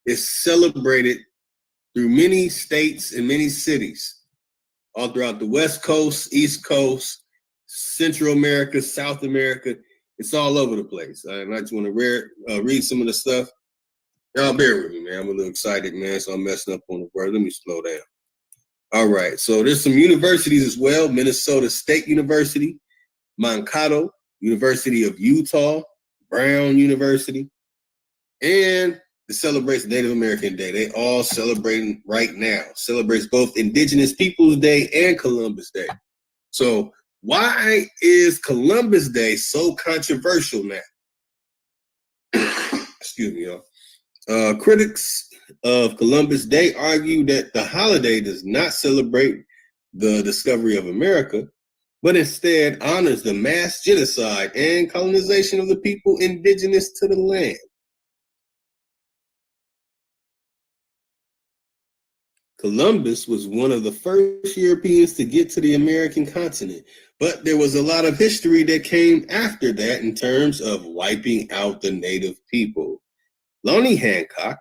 it's celebrated through many states and many cities all throughout the West Coast, East Coast, Central America, South America. It's all over the place. And I just want to read some of the stuff. Y'all bear with me, man. I'm a little excited, man, so I'm messing up on the word. Let me slow down. All right, so there's some universities as well. Minnesota State University, Mankato, University of Utah, Brown University, and it celebrates Native American Day. They all celebrating right now. Celebrates both Indigenous Peoples Day and Columbus Day. So why is Columbus Day so controversial now? Excuse me, y'all. Critics of Columbus Day argue that the holiday does not celebrate the discovery of America, but instead honors the mass genocide and colonization of the people indigenous to the land. Columbus was one of the first Europeans to get to the American continent, but there was a lot of history that came after that in terms of wiping out the native people. Lonnie Hancock,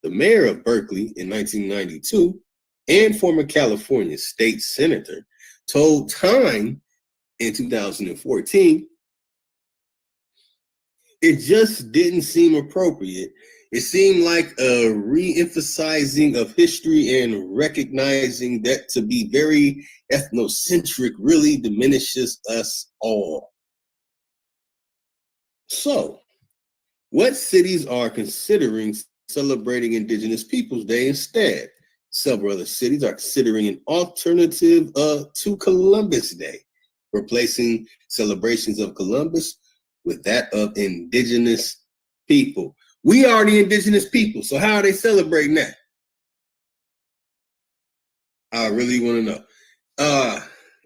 the mayor of Berkeley in 1992 and former California state senator, told Time in 2014, it just didn't seem appropriate. It seemed like a re-emphasizing of history and recognizing that to be very ethnocentric really diminishes us all. So, what cities are considering celebrating Indigenous Peoples Day instead? Several other cities are considering an alternative to Columbus Day, replacing celebrations of Columbus with that of Indigenous people. We are the Indigenous people, so how are they celebrating that? I really want to know.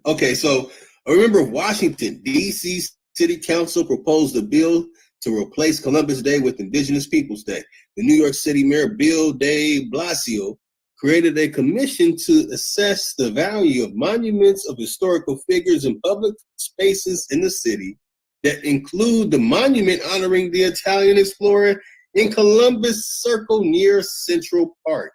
Okay, so I remember Washington, D.C. City Council proposed a bill to replace Columbus Day with Indigenous Peoples Day. The New York City Mayor Bill de Blasio created a commission to assess the value of monuments of historical figures in public spaces in the city that include the monument honoring the Italian explorer in Columbus Circle near Central Park.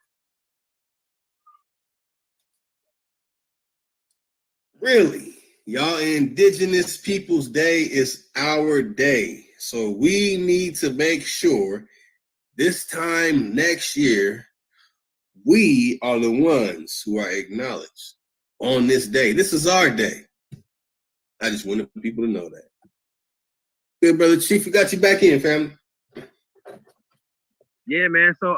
Really, y'all, Indigenous Peoples Day is our day. So we need to make sure this time next year, we are the ones who are acknowledged on this day. This is our day. I just wanted people to know that. Good, brother Chief, we got you back in, family. Yeah, man. So,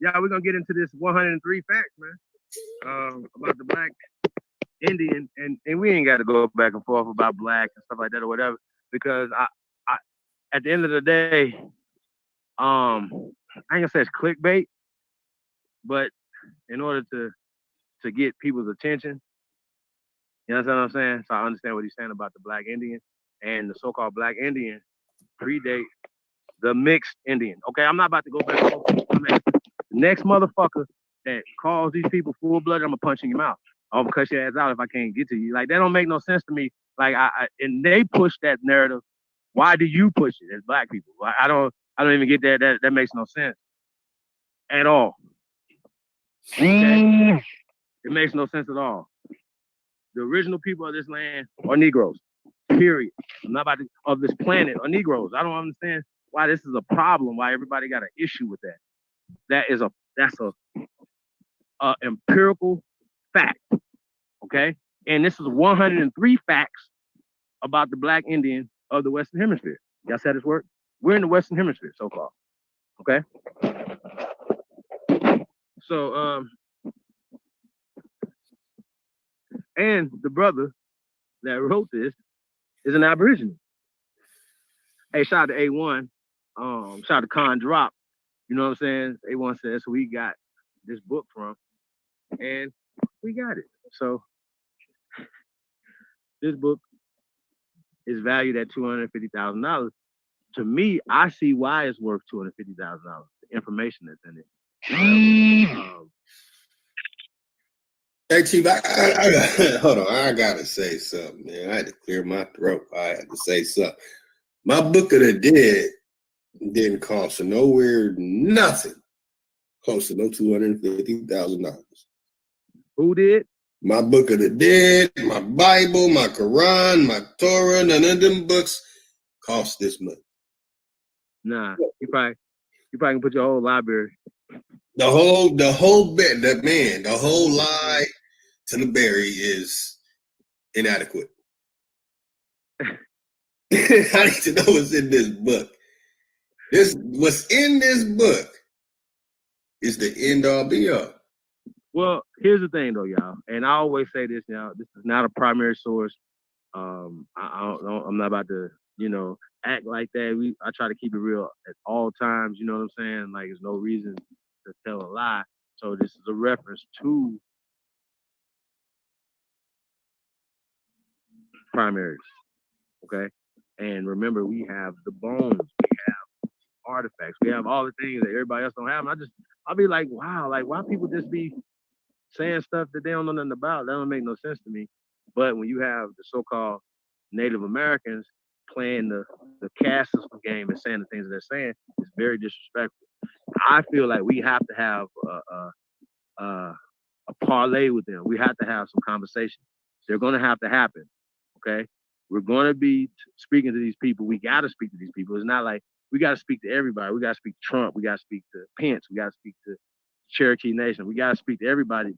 yeah, we're gonna get into this 103 facts, man, about the Black Indian, and we ain't got to go back and forth about black and stuff like that or whatever, because I at the end of the day, I ain't gonna say it's clickbait, but in order to get people's attention, you know what I'm saying? So I understand what he's saying about the Black Indian, and the so-called Black Indian predate the mixed Indian. Okay, I'm not about to go back and forth. The next motherfucker that calls these people full-blooded, I'm gonna punch in your mouth. I'm gonna cut your ass out if I can't get to you. Like, that don't make no sense to me. Like, and they push that narrative. Why do you push it as Black people? I don't even get that. That makes no sense at all. Okay? It makes no sense at all. The original people of this land are Negroes. Period. I'm not about to, of this planet are Negroes. I don't understand why this is a problem. Why everybody got an issue with that? That's a empirical fact. Okay, and this is 103 facts about the Black Indian of the Western Hemisphere. Y'all said this work? We're in the Western Hemisphere, so-called. Okay. So, and the brother that wrote this is an Aborigine. Hey, shout out to A1. Shout out to Con Drop. You know what I'm saying? A1 says we got this book from, and we got it. So this book is valued at $250,000. To me, I see why it's worth $250,000. The information that's in it. Hey, Chief, I hold on. I gotta say something, man. I had to clear my throat. I had to say something. My Book of the Dead didn't cost nowhere nothing close to no $250,000. Who did? My Book of the Dead, my Bible, my Quran, my Torah, none of them books cost this much. Nah, you probably can put your whole library. The whole bit, the whole lie to the berry is inadequate. I need to know what's in this book. What's in this book is the end all be all. Well, here's the thing though, y'all, and I always say this, y'all. This is not a primary source. I'm not about to, act like that. I try to keep it real at all times. You know what I'm saying? Like, there's no reason to tell a lie. So this is a reference to primaries. Okay, and remember, we have the bones, we have artifacts, we have all the things that everybody else don't have. And I'll be like, wow, like, why people just be saying stuff that they don't know nothing about? That don't make no sense to me. But when you have the so-called Native Americans playing the caste system game and saying the things that they're saying, it's very disrespectful. I feel like we have to have a parlay with them. We have to have some conversation. They're going to have to happen. Okay, we're going to be speaking to these people. We got to speak to these people. It's not like we got to speak to everybody. We got to speak to Trump. We got to speak to Pence. We got to speak to Cherokee Nation. We got to speak to everybody.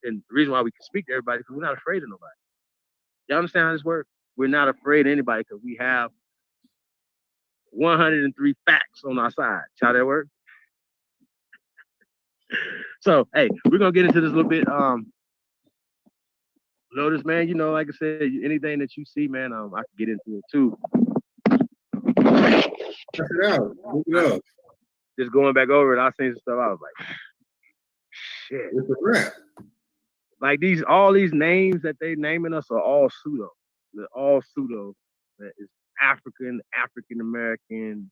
And the reason why we can speak to everybody is because we're not afraid of nobody. Y'all understand how this works? We're not afraid of anybody because we have 103 facts on our side. See how that works? So, hey, we're going to get into this a little bit. Notice, man, like I said, anything that you see, man, I can get into it too. Check it out. Look it up. Just going back over it, I seen some stuff. I was like, shit. It's a wrap. Like all these names that they naming us are all pseudo. They're all pseudo. That is African, African American,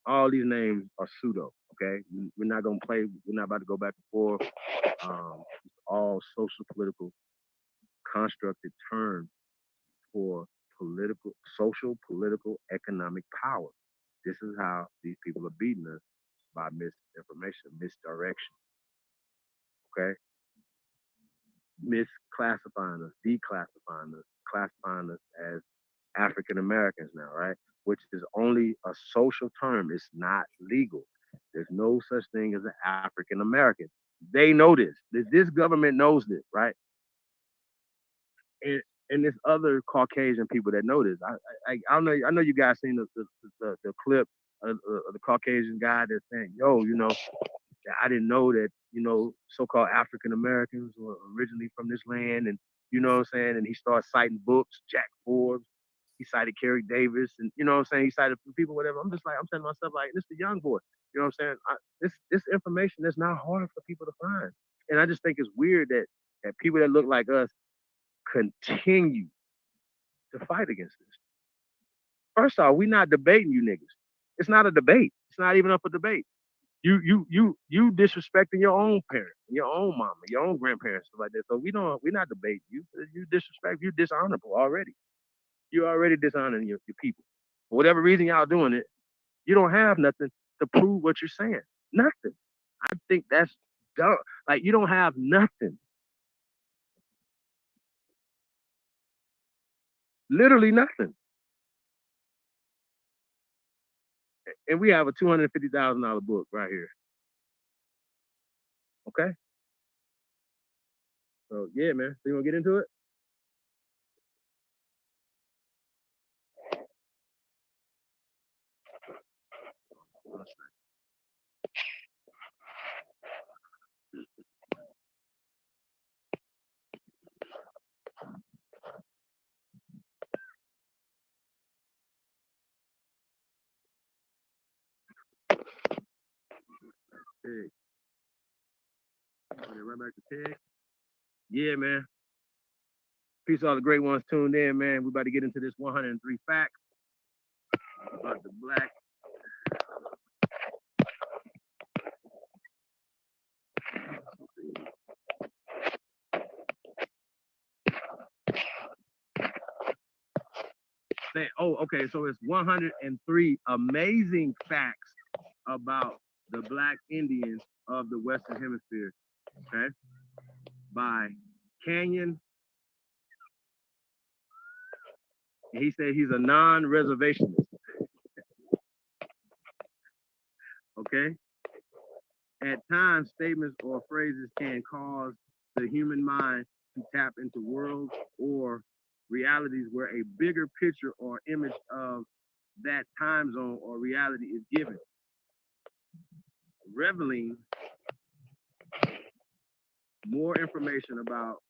all these names are pseudo. Okay, we're not gonna play. We're not about to go back and forth. It's all social, political, constructed terms for political, social, political, economic power. This is how these people are beating us by misinformation, misdirection. Okay, misclassifying us, declassifying us, classifying us as African Americans now, right? Which is only a social term. It's not legal. There's no such thing as an African American. They know this. This government knows this, right? And there's other Caucasian people that know this. I know. I know you guys seen the clip of the Caucasian guy that's saying, "Yo, you know, I didn't know that, you know, so-called African Americans were originally from this land," and you know what I'm saying. And he starts citing books, Jack Forbes. He cited Kerry Davis, and you know what I'm saying. He cited people, whatever. I'm just like, I'm telling myself, like, this is the young boy. You know what I'm saying? This information is not hard for people to find, and I just think it's weird that people that look like us continue to fight against this. First off, we're not debating you niggas. It's not a debate. It's not even up for debate. You disrespecting your own parents, your own mama, your own grandparents, stuff like that. So we're not debating you. You disrespect, you dishonorable already. You're already dishonoring your people. For whatever reason y'all doing it, you don't have nothing to prove what you're saying. Nothing. I think that's dumb. Like, you don't have nothing. Literally nothing. And we have a $250,000 book right here. Okay? So yeah, man. So you wanna get into it? Hey. Right back to Ted. Yeah, man. Peace to all the great ones tuned in, man. We about to get into this 103 facts about the black. Oh, okay. So it's 103 amazing facts about the black Indians of the Western Hemisphere. Okay. By Canyon. He said he's a non-reservationist. Okay. At times, statements or phrases can cause the human mind to tap into worlds or realities where a bigger picture or image of that time zone or reality is given. Revealing more information about,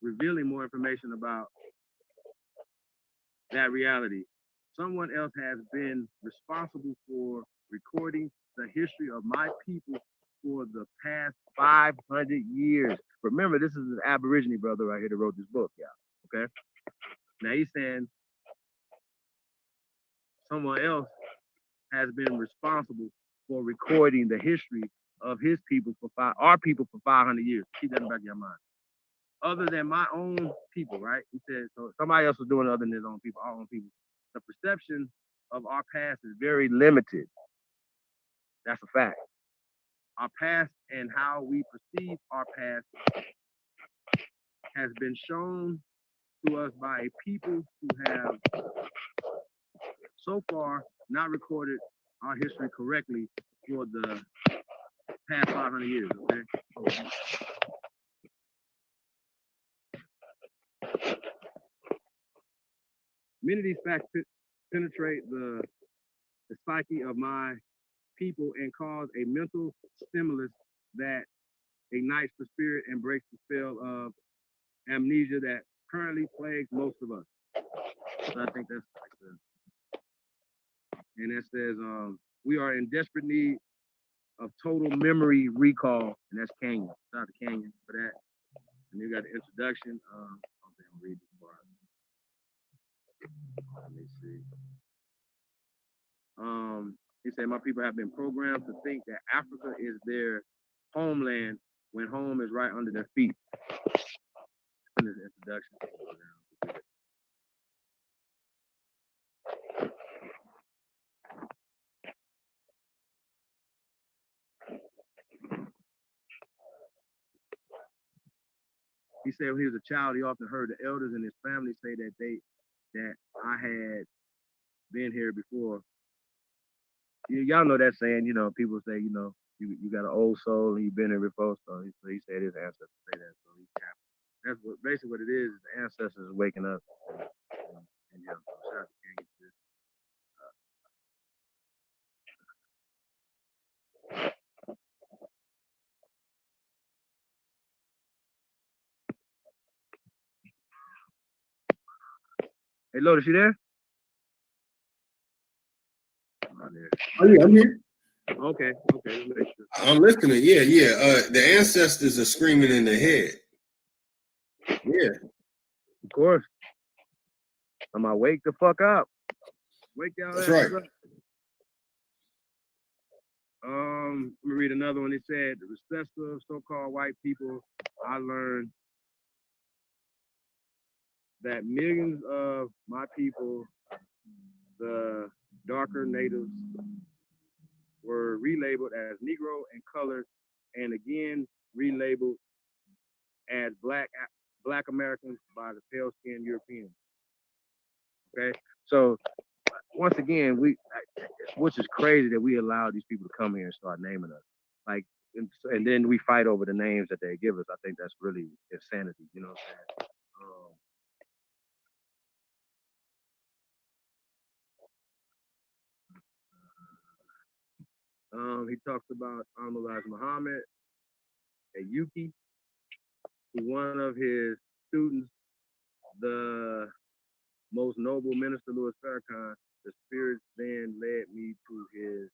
revealing more information about that reality. Someone else has been responsible for recording the history of my people for the past 500 years. Remember, this is an Aborigine brother right here that wrote this book, y'all. Okay? Now he's saying someone else has been responsible for recording the history of his people our people for 500 years. Keep that in the back of your mind. Other than my own people, right? He said, so somebody else was doing it other than his own people, our own people. The perception of our past is very limited. That's a fact. Our past and how we perceive our past has been shown to us by a people who have so far not recorded our history correctly for the past 500 years, okay? Many of these facts penetrate the psyche of my people and cause a mental stimulus that ignites the spirit and breaks the spell of amnesia that currently plagues most of us. So I think that's and it says we are in desperate need of total memory recall, and that's Canyon. Shout out to Canyon for that. And you got the introduction. I'll read this part. Let me see. He said, my people have been programmed to think that Africa is their homeland when home is right under their feet. In his introduction. He said when he was a child, he often heard the elders in his family say that I had been here before. Y'all know that saying, you know, people say, you know, you got an old soul and you've been here before. So he said his ancestors say that. So that's basically what it is. The ancestors are waking up. And yeah, so shout out to King. Hey, Lotus, you there? Oh, yeah, I'm here. Okay. I'm listening. Yeah. The ancestors are screaming in the head. Yeah. Of course. I'm gonna wake the fuck up. Wake y'all That's asses right. up. Let me read another one. It said, the respect of so-called white people, I learned that millions of my people, the darker natives, were relabeled as Negro and colored, and again relabeled as Black Americans by the pale-skinned Europeans. Okay, so once again, which is crazy that we allow these people to come here and start naming us, like, and then we fight over the names that they give us. I think that's really insanity. You know what I'm saying? He talks about Elijah Muhammad, a Yuki, who one of his students, the most noble minister Louis Farrakhan, the spirits then led me to his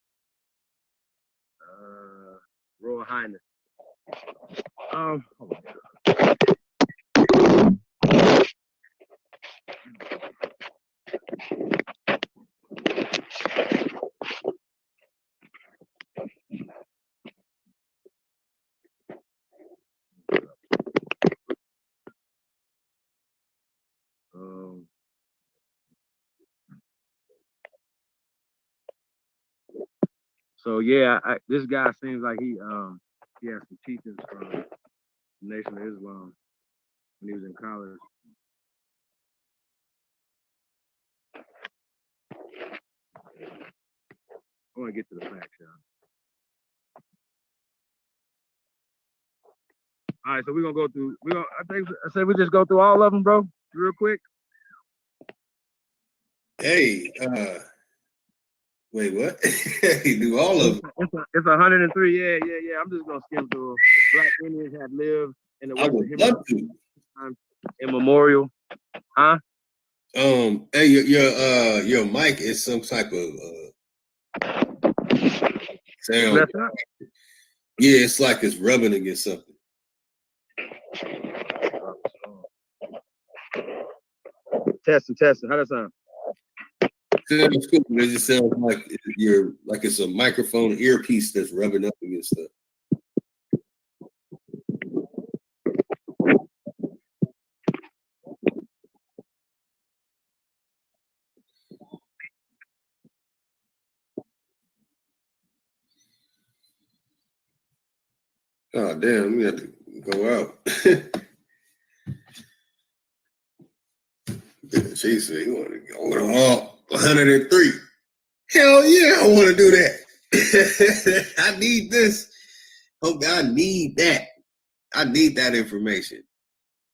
Royal Highness. So yeah, this guy seems like he has some teachings from the Nation of Islam when he was in college. I want to get to the facts, y'all. All right, so we're gonna go through. I said we just go through all of them, bro, real quick. Hey, wait, what? You do all of them? It's 103. Yeah. I'm just gonna skim through them. Black Indians have lived in the Western Hemisphere immemorial. Huh? Hey, your mic is some type of sound. Yeah, it's like it's rubbing against something. Testing. How does that sound? Sounds cool. It just sounds like it's a microphone earpiece that's rubbing up against stuff. Oh damn, we have to go out. She said you want to go to all 103. Hell yeah, I want to do that. I need this. Oh, I need that. I need that information.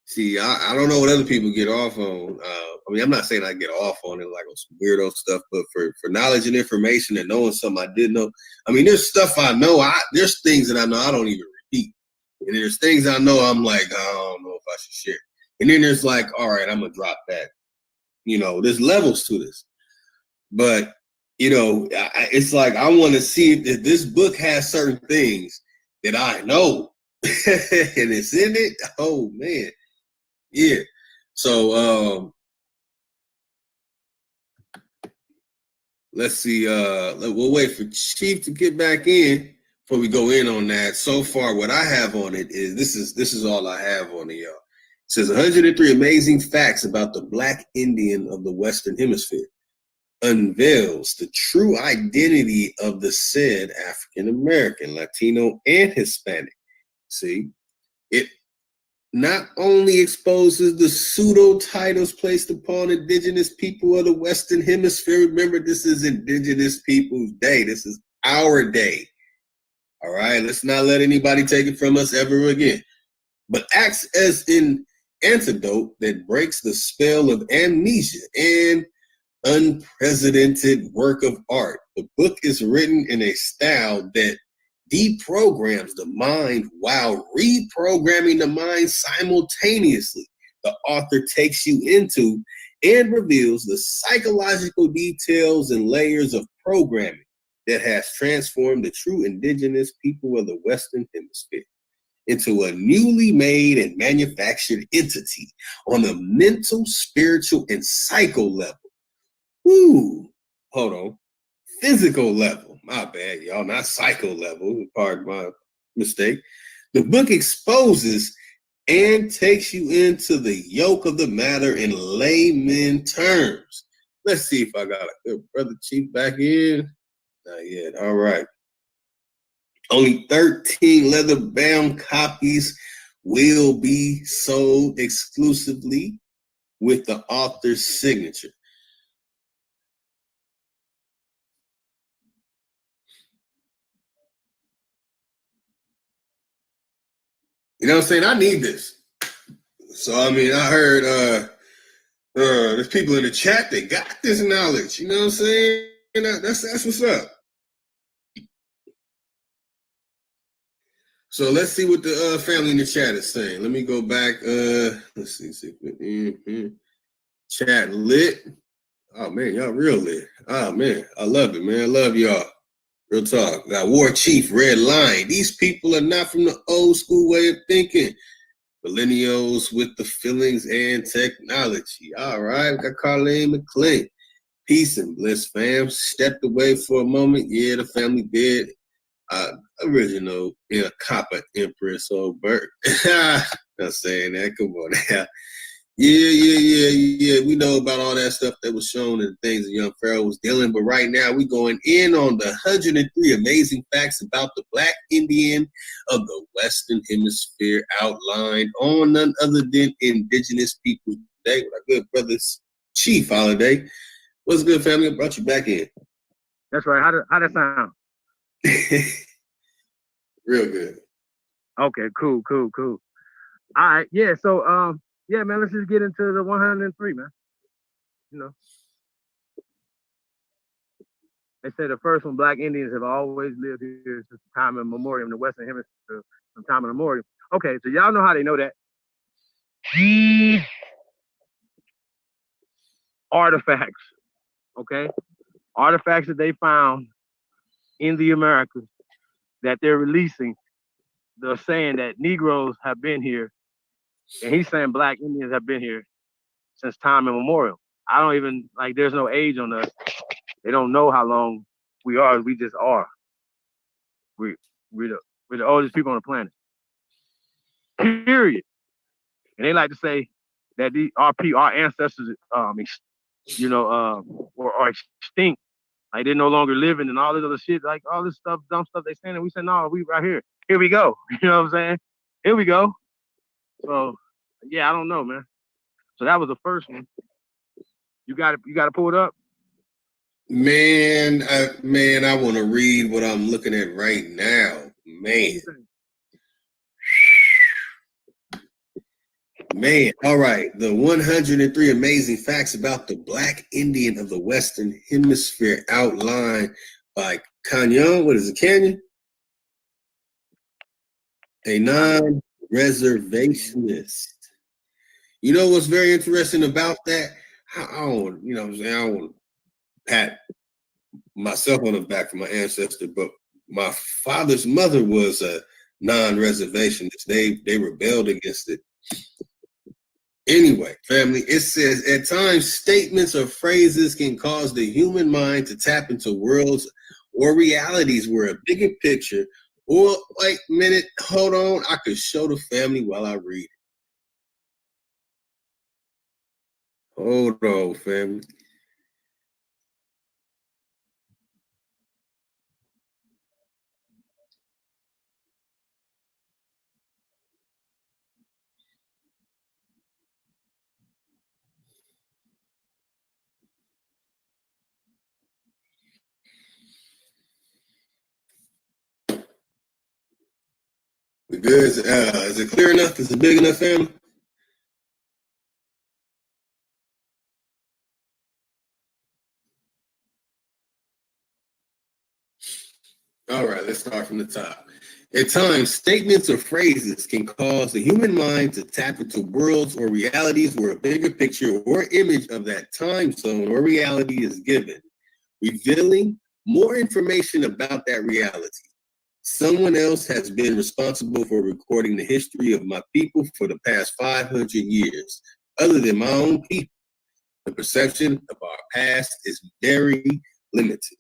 See, I don't know what other people get off on. I mean, I'm not saying I get off on it like on some weirdo stuff, but for knowledge and information and knowing something I didn't know. I mean, there's stuff I know. There's things that I know I don't even repeat. And there's things I know I'm like, I don't know if I should share. And then there's like, all right, I'm going to drop that. You know, there's levels to this. But, you know, it's like I want to see if this book has certain things that I know. And it's in it. Oh, man. Yeah. So let's see. We'll wait for Chief to get back in before we go in on that. So far, what I have on it is this is all I have on it, y'all. It says 103 amazing facts about the Black Indian of the Western Hemisphere. Unveils the true identity of the said African American, Latino, and Hispanic. See, it not only exposes the pseudo titles placed upon indigenous people of the Western Hemisphere. Remember, this is Indigenous Peoples Day. This is our day. All right, let's not let anybody take it from us ever again. But acts as an antidote that breaks the spell of amnesia and unprecedented work of art. The book is written in a style that deprograms the mind while reprogramming the mind simultaneously. The author takes you into and reveals the psychological details and layers of programming that has transformed the true indigenous people of the Western Hemisphere into a newly made and manufactured entity on a mental, spiritual, and psycho level. Hold on. Physical level. My bad, y'all. Not psycho level. Pardon my mistake. The book exposes and takes you into the yoke of the matter in layman terms. Let's see if I got a good brother Chief back in. Not yet. All right. Only 13 leather-bound copies will be sold exclusively with the author's signature. You know what I'm saying? I need this. So, I mean, I heard there's people in the chat that got this knowledge. You know what I'm saying? That's what's up. So let's see what the family in the chat is saying. Let me go back. Let's see. Chat lit. Oh, man, y'all real lit. Oh, man, I love it, man. I love y'all. Real talk. Got War Chief, Red Line. These people are not from the old school way of thinking. Millennials with the feelings and technology. All right. We got Carlene McClain. Peace and bliss, fam. Stepped away for a moment. Yeah, the family did. Original, copper Empress old Bert. Not saying that. Come on now. Yeah. We know about all that stuff that was shown and things that young Pharaoh was dealing. But right now, we going in on the 103 amazing facts about the Black Indian of the Western Hemisphere, outlined on none other than Indigenous Peoples Day with our good brothers Chief Holiday. What's good, family? I brought you back in. That's right. How that sound? Real good. Okay, cool. All right, yeah. So, yeah, man. Let's just get into the 103, man. You know, they say the first one, Black Indians have always lived here since time immemorial in the Western Hemisphere, from time immemorial. Okay, so y'all know how they know that. Artifacts, okay? Artifacts that they found in the Americas that they're releasing. They're saying that Negroes have been here, and he's saying Black Indians have been here since time immemorial. I don't even, there's no age on us. They don't know how long we are. We just are. We're the oldest people on the planet. Period. And they like to say that our ancestors, are extinct. Like they're no longer living and all this other shit, like all this stuff, dumb stuff they saying. And we say, no, we right here. Here we go. You know what I'm saying? Here we go. So, yeah, I don't know, man. So that was the first one. You got to pull it up. Man, I want to read what I'm looking at right now. Man, all right. The 103 amazing facts about the Black Indian of the Western Hemisphere, outlined by Canyon. What is it, Canyon? A non-reservationist. You know what's very interesting about that? I don't want to pat myself on the back for my ancestor, but my father's mother was a non-reservationist. They rebelled against it Anyway, family, it says at times statements or phrases can cause the human mind to tap into worlds or realities where a bigger picture or wait a minute, hold on, I could show the family while I read it. Hold on, family. We good? Is it clear enough? Is it big enough, family? All right, let's start from the top. At times, statements or phrases can cause the human mind to tap into worlds or realities where a bigger picture or image of that time zone or reality is given, revealing more information about that reality. Someone else has been responsible for recording the history of my people for the past 500 years, other than my own people. The perception of our past is very limited.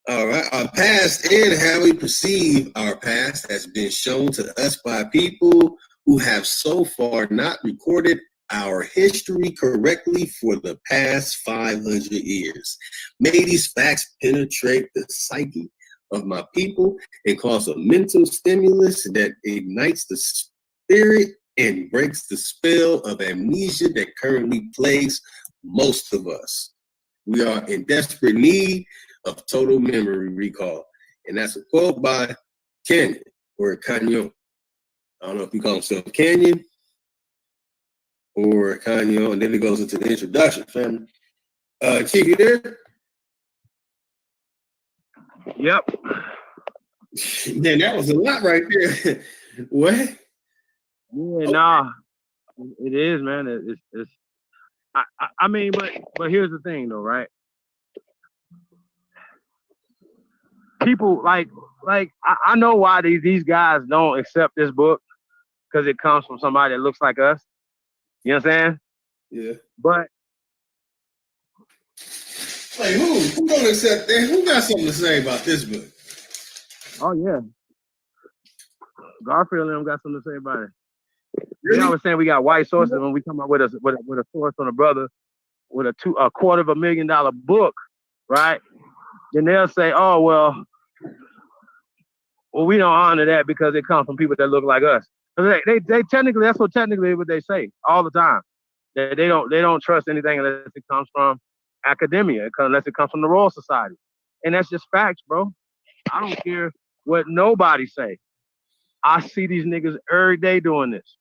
All right, our past and how we perceive our past has been shown to us by people who have so far not recorded our history correctly for the past 500 years. May these facts penetrate the psyche of my people and cause a mental stimulus that ignites the spirit and breaks the spell of amnesia that currently plagues most of us. We are in desperate need of total memory recall. And that's a quote by Canyon or Canyon. I don't know if you call himself Canyon or Canyon, and then it goes into the introduction, family. Chief, you there? Yep. Man, that was a lot right there. What? Yeah, nah, it is, man. It's. I mean, but here's the thing, though, right? People like I know why these guys don't accept this book, because it comes from somebody that looks like us. You know what I'm saying? Yeah. But like who don't accept that? Who got something to say about this book? Oh yeah, Garfield and them got something to say about it. Really? You know, I was saying we got white sources when we come up with a source on a brother with a $250,000 book, right? Then they'll say, oh well, we don't honor that because it comes from people that look like us. They technically, that's what they say all the time. That they don't trust anything unless it comes from academia, unless it comes from the Royal Society. And that's just facts, bro. I don't care what nobody say. I see these niggas every day doing this.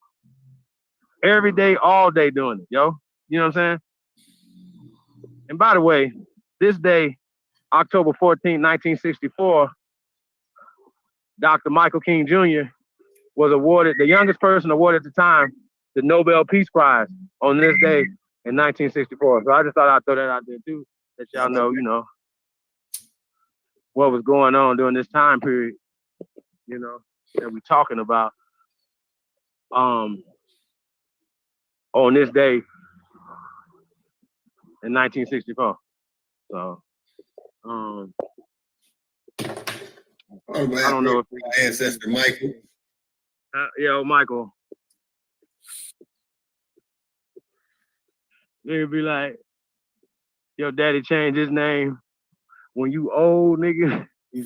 Every day, all day doing it, yo. You know what I'm saying? And by the way, this day, October 14, 1964, Dr. Michael King Jr. was awarded, the youngest person awarded at the time, the Nobel Peace Prize on this day in 1964. So I just thought I'd throw that out there too, that y'all know, you know, what was going on during this time period, you know, that we're talking about on this day in 1964. So, I don't know if my ancestor Michael. Yo, Michael. They'd be like, your daddy changed his name when you old, nigga. He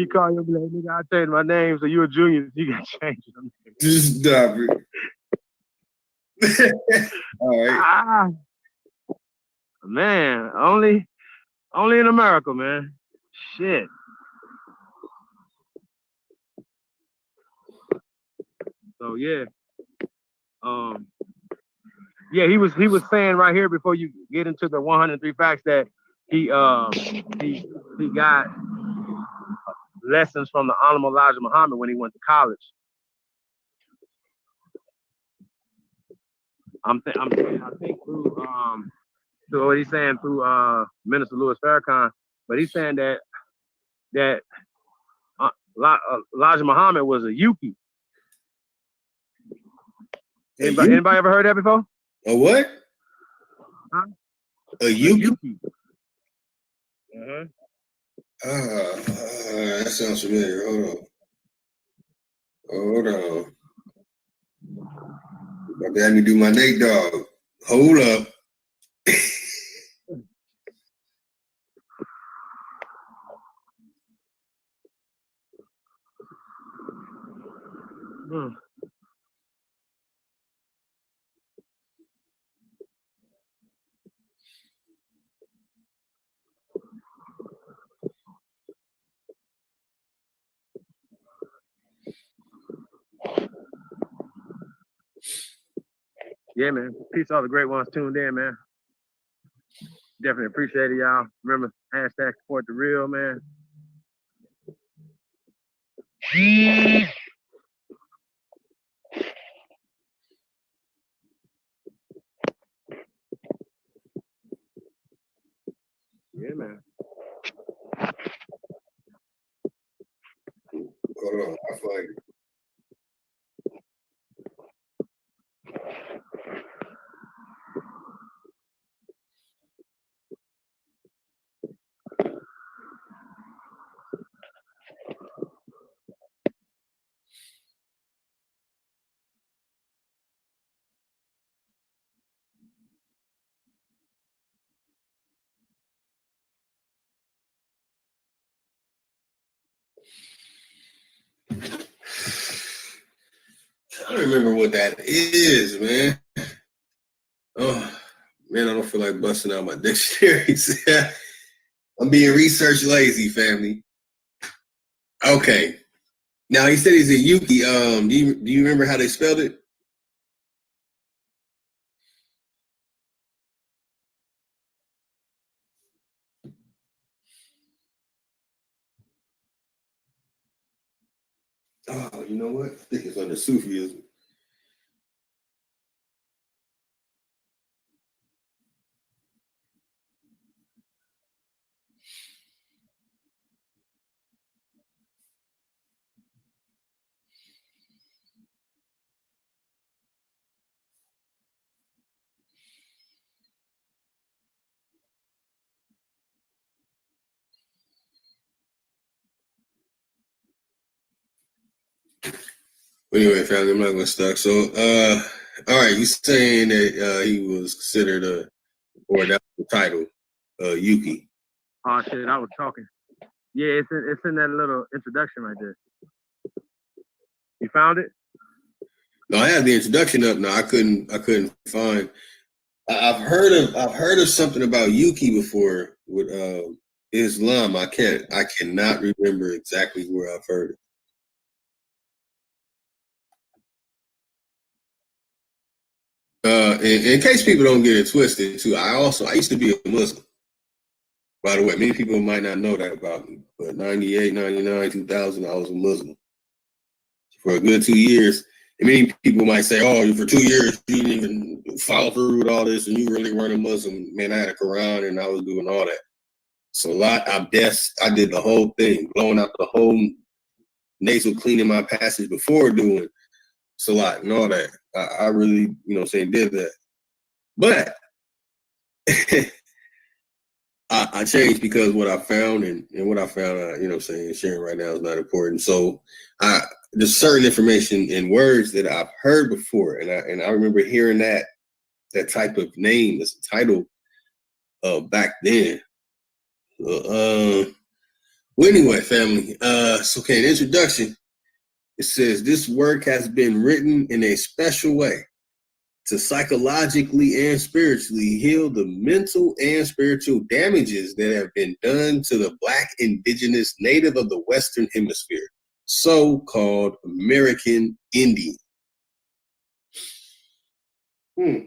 call you and be like, nigga, I changed my name, so you a junior, so you got to change your name. Just stop it. All right. Man, only in America, man. Shit. So yeah. Yeah, he was saying right here before you get into the 103 facts that he got lessons from the Honorable Elijah Muhammad when he went to college. I think through what he's saying through Minister Louis Farrakhan, but he's saying that Elijah Muhammad was a Yuki. Anybody ever heard that before? A what? Huh? A Yuki? Uh-huh. That sounds familiar. Hold on. About to have me do my Nate Dogg. Hold up. Yeah, man. Peace to all the great ones tuned in, man. Definitely appreciate it, y'all. Remember, hashtag support the real, man. Yeah, man. Hold on. I'll find it. I don't remember what that is, man. Oh, man, I don't feel like busting out my dictionaries. I'm being research lazy, family. Okay. Now, he said he's a Yuki. Do you remember how they spelled it? Oh, you know what? I think it's under Sufism. Anyway, family, I'm not gonna stuck. So, all right, you saying that he was considered or that was the title, Yuki. Oh shit, I was talking. Yeah, it's in that little introduction right there. You found it? No, I have the introduction up. No, I couldn't find. I've heard of something about Yuki before with Islam. I cannot remember exactly where I've heard it. In case people don't get it twisted, too, I used to be a Muslim. By the way, many people might not know that about me, but 98, 99, 2000, I was a Muslim for a good 2 years. And many people might say, "Oh, for 2 years you didn't even follow through with all this, and you really weren't a Muslim." Man, I had a Quran and I was doing all that. So I did the whole thing, blowing out the whole nasal, cleaning my passage before doing salat and all that. I really, did that. But I changed because what I found and what I found out, sharing right now is not important. So there's certain information and words that I've heard before, and I remember hearing that type of name as a title back then. Well, anyway, family. So okay, an introduction. It says this work has been written in a special way to psychologically and spiritually heal the mental and spiritual damages that have been done to the Black indigenous native of the Western Hemisphere, so-called American Indian. It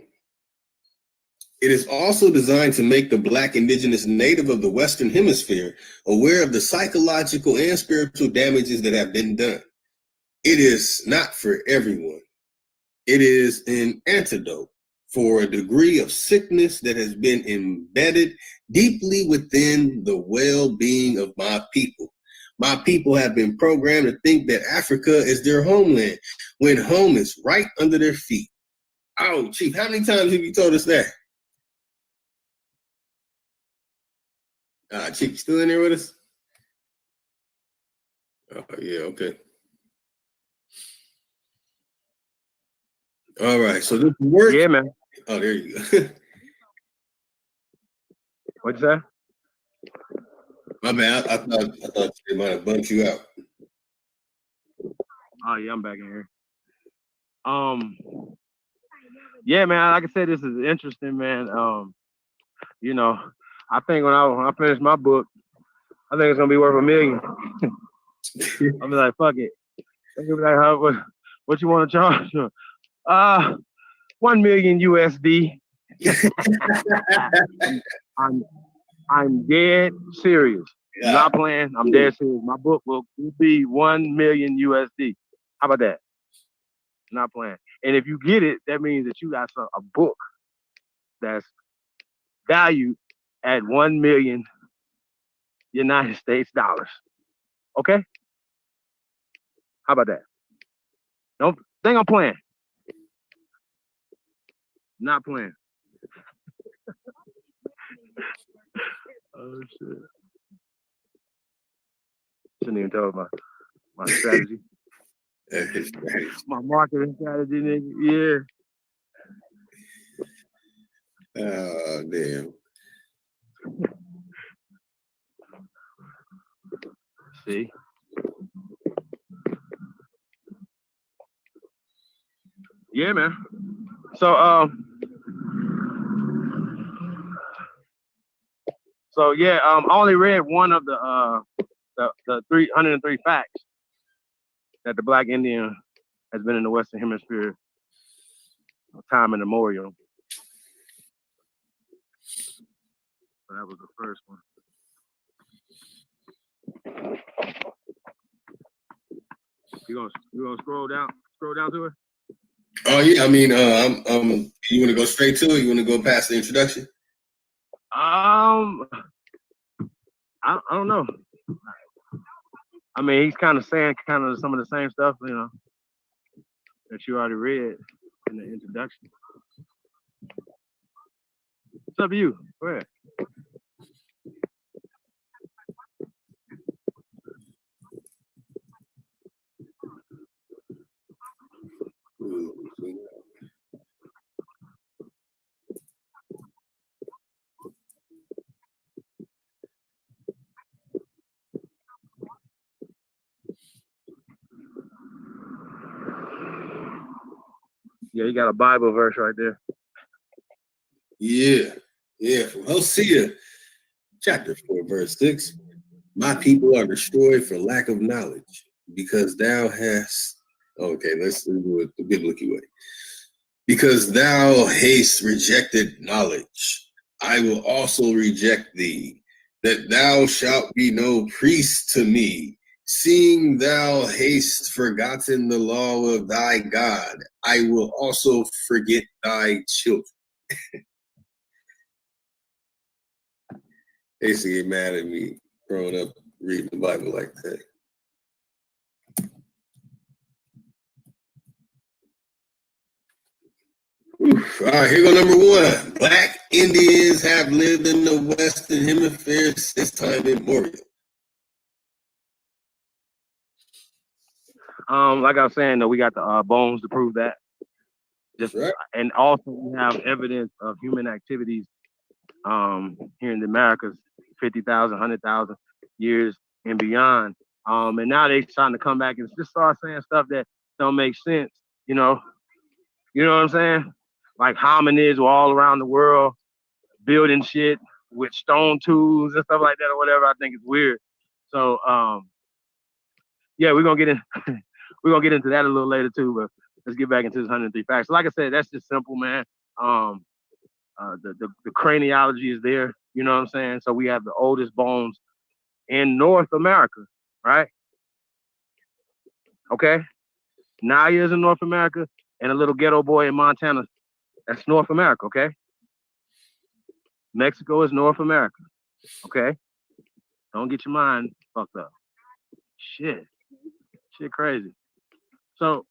is also designed to make the Black indigenous native of the Western Hemisphere aware of the psychological and spiritual damages that have been done. It is not for everyone. It is an antidote for a degree of sickness that has been embedded deeply within the well-being of my people. My people have been programmed to think that Africa is their homeland when home is right under their feet. Oh, Chief, how many times have you told us that? Chief, you still in there with us? Oh, yeah, okay. All right, so this works. Yeah, man. Oh, there you go. What'd you say? My bad. I thought they might have bumped you out. Oh yeah, I'm back in here. Yeah, man. Like I said, this is interesting, man. You know, I think when I finish my book, I think it's gonna be worth $1 million. I'll be like, fuck it. They'll be like, what you want to charge? 1 million USD. I'm dead serious. Yeah. Not playing. I'm dead serious. My book will be 1 million USD. How about that? Not playing. And if you get it, that means that you got a book that's valued at 1 million United States dollars. Okay? How about that? Don't think I'm playing. Not playing. Oh shit. Shouldn't even tell my strategy. My marketing strategy, nigga. Yeah. Oh damn. See? Yeah, man. So yeah, I only read one of the 303 facts that the Black Indian has been in the Western Hemisphere time immemorial. So that was the first one. You gonna scroll down to it? Oh yeah, I mean, you want to go straight to it? You want to go past the introduction? I don't know. I mean, he's kind of saying some of the same stuff, you know, that you already read in the introduction. What's up to you? Go ahead. Yeah, you got a Bible verse right there. Yeah, from Hosea, chapter 4, verse 6. My people are destroyed for lack of knowledge, because thou hast. Okay, let's do it the biblical way. Because thou hast rejected knowledge, I will also reject thee, that thou shalt be no priest to me. Seeing thou hast forgotten the law of thy God, I will also forget thy children. They used to get mad at me growing up reading the Bible like that. Oof. All right, here go number one. Black Indians have lived in the Western Hemisphere since time immemorial. Like I was saying, though, we got the bones to prove that. Just right. And also we have evidence of human activities here in the Americas, 50,000, 100,000 years and beyond. And now they're trying to come back and just start saying stuff that don't make sense. You know what I'm saying? Like hominids were all around the world building shit with stone tools and stuff like that or whatever. I think it's weird. So yeah, we're gonna get into that a little later too, but let's get back into this 103 facts. So like I said, that's just simple, man. The craniology is there, you know what I'm saying? So we have the oldest bones in North America, right? Okay. Naya is in North America, and a little ghetto boy in Montana, that's North America, okay? Mexico is North America, okay? Don't get your mind fucked up. Shit crazy. So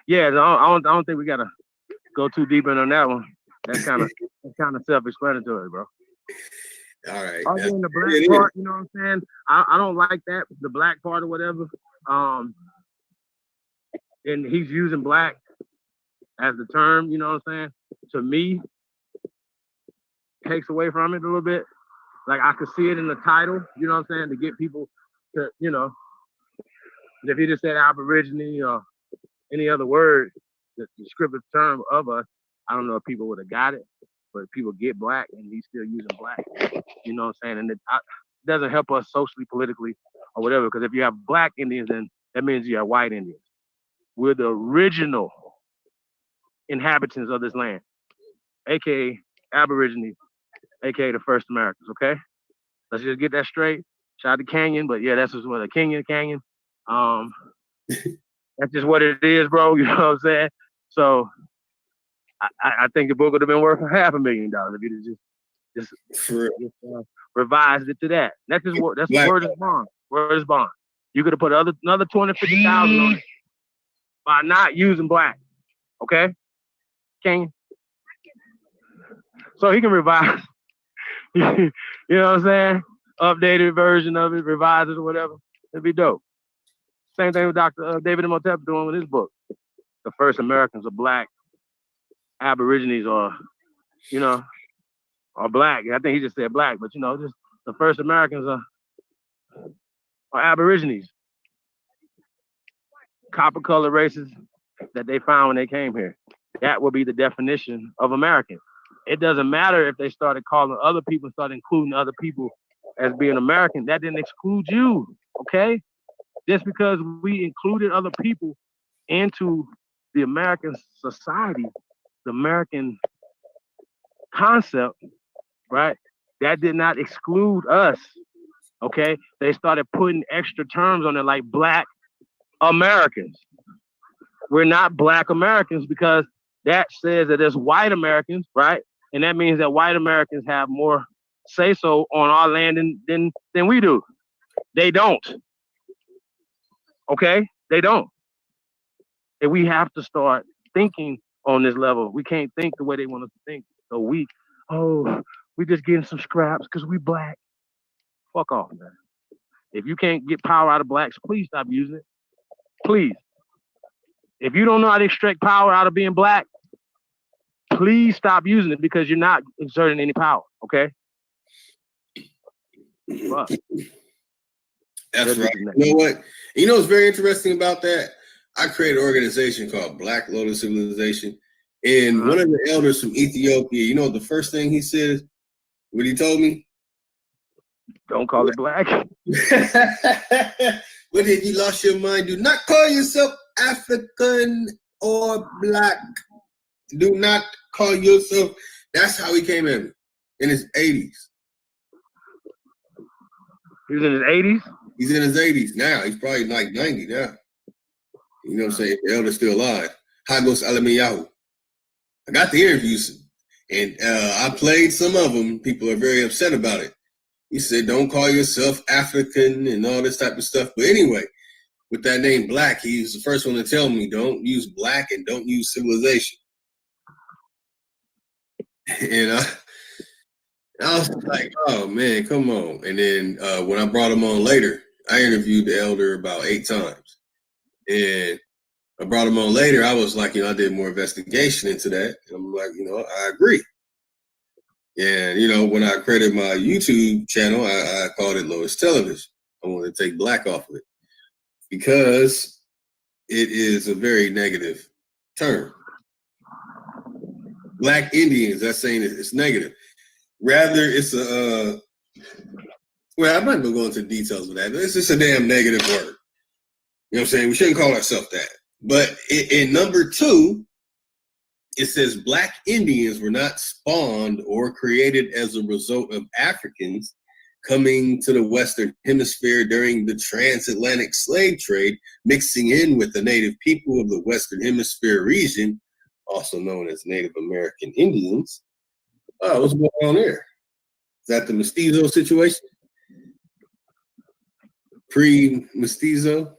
Yeah, I don't think we gotta go too deep in on that one. That's kind of self-explanatory, bro. All right. Other than the black part, you know what I'm saying? I don't like that, the black part or whatever. And he's using black as the term, you know what I'm saying? To me, takes away from it a little bit. Like I could see it in the title, you know what I'm saying, to get people to, you know, if he just said Aborigine or any other word, the descriptive term of us, I don't know if people would have got it, but people get black and he's still using black, you know what I'm saying? And it doesn't help us socially, politically, or whatever, because if you have black Indians, then that means you have white Indians. We're the original inhabitants of this land, aka Aborigines, aka the first Americans, okay? Let's just get that straight. Shout out to Canyon, but yeah, that's just what a Canyon. That's just what it is, bro. You know what I'm saying? So I think the book would have been worth $500,000 if you just revised it to that. That's just what word is bond. Word is bond. You could have put another 250,000 on it by not using black. Okay? Canyon. So he can revise. You know what I'm saying? Updated version of it, revise it or whatever. It'd be dope. Same thing with Dr. David Imhotep doing with his book. The first Americans are black. Aborigines are, you know, are black. I think he just said black, but you know, just the first Americans are Aborigines. Copper colored races that they found when they came here. That would be the definition of American. It doesn't matter if they started calling other people, started including other people as being American. That didn't exclude you, okay? Just because we included other people into the American society, the American concept, right? That did not exclude us, okay? They started putting extra terms on it like Black Americans. We're not Black Americans because that says that there's white Americans, right? And that means that white Americans have more say-so on our land than we do. They don't. Okay? They don't. And we have to start thinking on this level. We can't think the way they want us to think. So we just getting some scraps because we black. Fuck off, man. If you can't get power out of blacks, please stop using it. Please. If you don't know how to extract power out of being black, please stop using it because you're not exerting any power, okay? Fuck. That's right. You know what? You know what's very interesting about that? I created an organization called Black Lotus Civilization. And one of the elders from Ethiopia, you know the first thing he said, what he told me? Don't call it black. What if you lost your mind? Do not call yourself African or black. Do not call yourself. That's how he came in his 80s. He was in his 80s? He's in his 80s now. He's probably like 90 now. You know what I'm saying? The elder's still alive. Hagos Alamiyahu. I got the interviews, and I played some of them. People are very upset about it. He said, don't call yourself African and all this type of stuff. But anyway, with that name Black, he was the first one to tell me, don't use black and don't use civilization. And I was like, oh, man, come on. And then when I brought him on later, I interviewed the elder about 8 times. And I brought him on later. I was like, I did more investigation into that. And I'm like, I agree. And, when I created my YouTube channel, I called it Lotus Television. I wanted to take black off of it because it is a very negative term. Black Indians, that's saying it's negative. Rather, it's I'm not going to go into details of that. It's just a damn negative word. You know what I'm saying? We shouldn't call ourselves that. But in number 2, it says Black Indians were not spawned or created as a result of Africans coming to the Western Hemisphere during the transatlantic slave trade, mixing in with the native people of the Western Hemisphere region, also known as Native American Indians. Oh, what's going on there? Is that the mestizo situation? Pre-mestizo?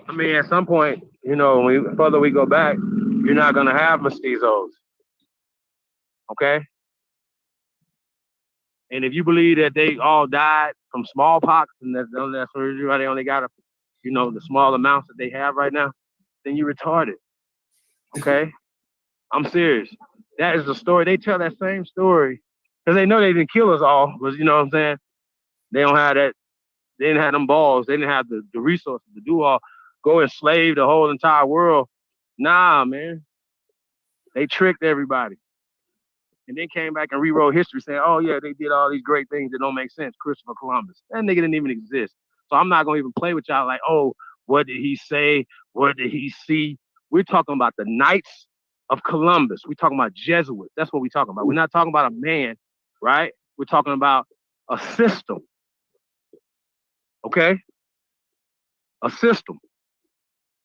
I mean, at some point, you know, when we, further we go back, you're not gonna have mestizos. Okay? And if you believe that they all died from smallpox and that's why they only got you know, the small amounts that they have right now, then you're retarded. Okay? I'm serious. That is the story. They tell that same story because they know they didn't kill us all, but you know what I'm saying? They don't have that. They didn't have them balls. They didn't have the resources to do all, go enslave the whole entire world. Nah, man. They tricked everybody. And then came back and rewrote history saying, oh, yeah, they did all these great things that don't make sense. Christopher Columbus. That nigga didn't even exist. So I'm not going to even play with y'all like, oh, what did he say? What did he see? We're talking about the Knights of Columbus. We're talking about Jesuits. That's what we're talking about. We're not talking about a man, right? We're talking about a system. Okay? A system.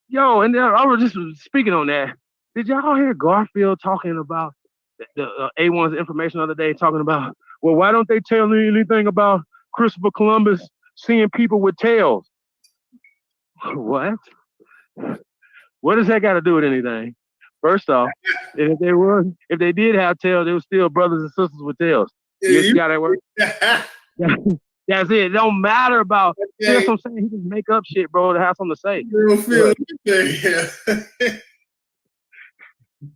Yo, and then I was just speaking on that. Did y'all hear Garfield talking about the A1's information the other day, talking about, well, why don't they tell me anything about Christopher Columbus seeing people with tails? What? What does that got to do with anything? First off, if they did have tails, they were still brothers and sisters with tails. You see how that works? That's it. It don't matter about. That's what I'm saying. He can make up shit, bro, to have something to say.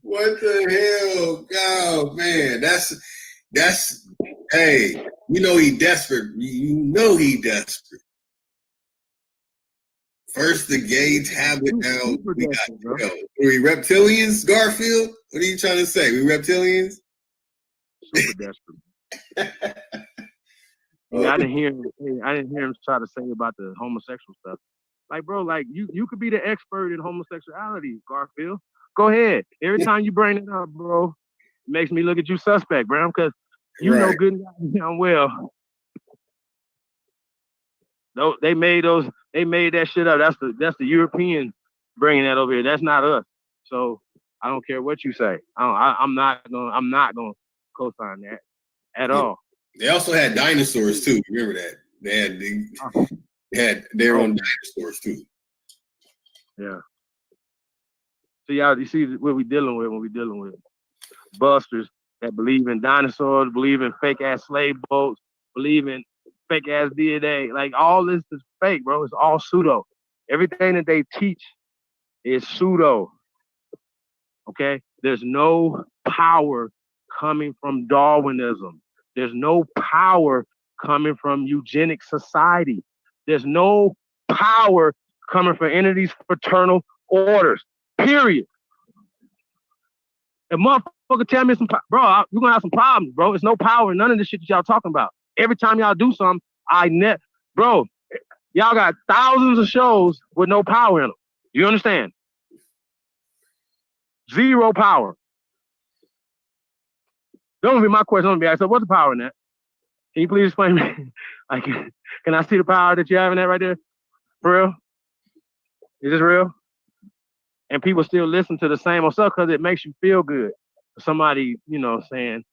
What the hell? God, man, that's. Hey, you know he desperate. You know he desperate. First the gay tablet, now we got Are we reptilians, Garfield? What are you trying to say? We reptilians? Super desperate. Yeah, I didn't hear him try to say about the homosexual stuff. Like, bro, like you could be the expert in homosexuality, Garfield. Go ahead. Every time you bring it up, bro, it makes me look at you suspect, bro, because you know good and damn well. No, they made that shit up. That's the European bringing that over here. That's not us. So I don't care what you say. I'm not gonna co-sign that at all. They also had dinosaurs too. Remember that? They had their own dinosaurs too. Yeah. So y'all, you see what we dealing with when we dealing with busters that believe in dinosaurs, believe in fake ass slave boats, believe in fake ass DNA. Like all this is fake, bro. It's all pseudo. Everything that they teach is pseudo. Okay? There's no power coming from Darwinism. There's no power coming from eugenic society. There's no power coming from any of these fraternal orders. Period. If motherfucker tell me bro, you're gonna have some problems, bro. There's no power in none of this shit that y'all talking about. Every time y'all do something, bro, y'all got thousands of shows with no power in them. You understand? Zero power. Don't be my question. Don't be asked, so what's the power in that? Can you please explain to me? Like, can I see the power that you have in that right there? For real? Is this real? And people still listen to the same old stuff because it makes you feel good. Somebody, you know, saying,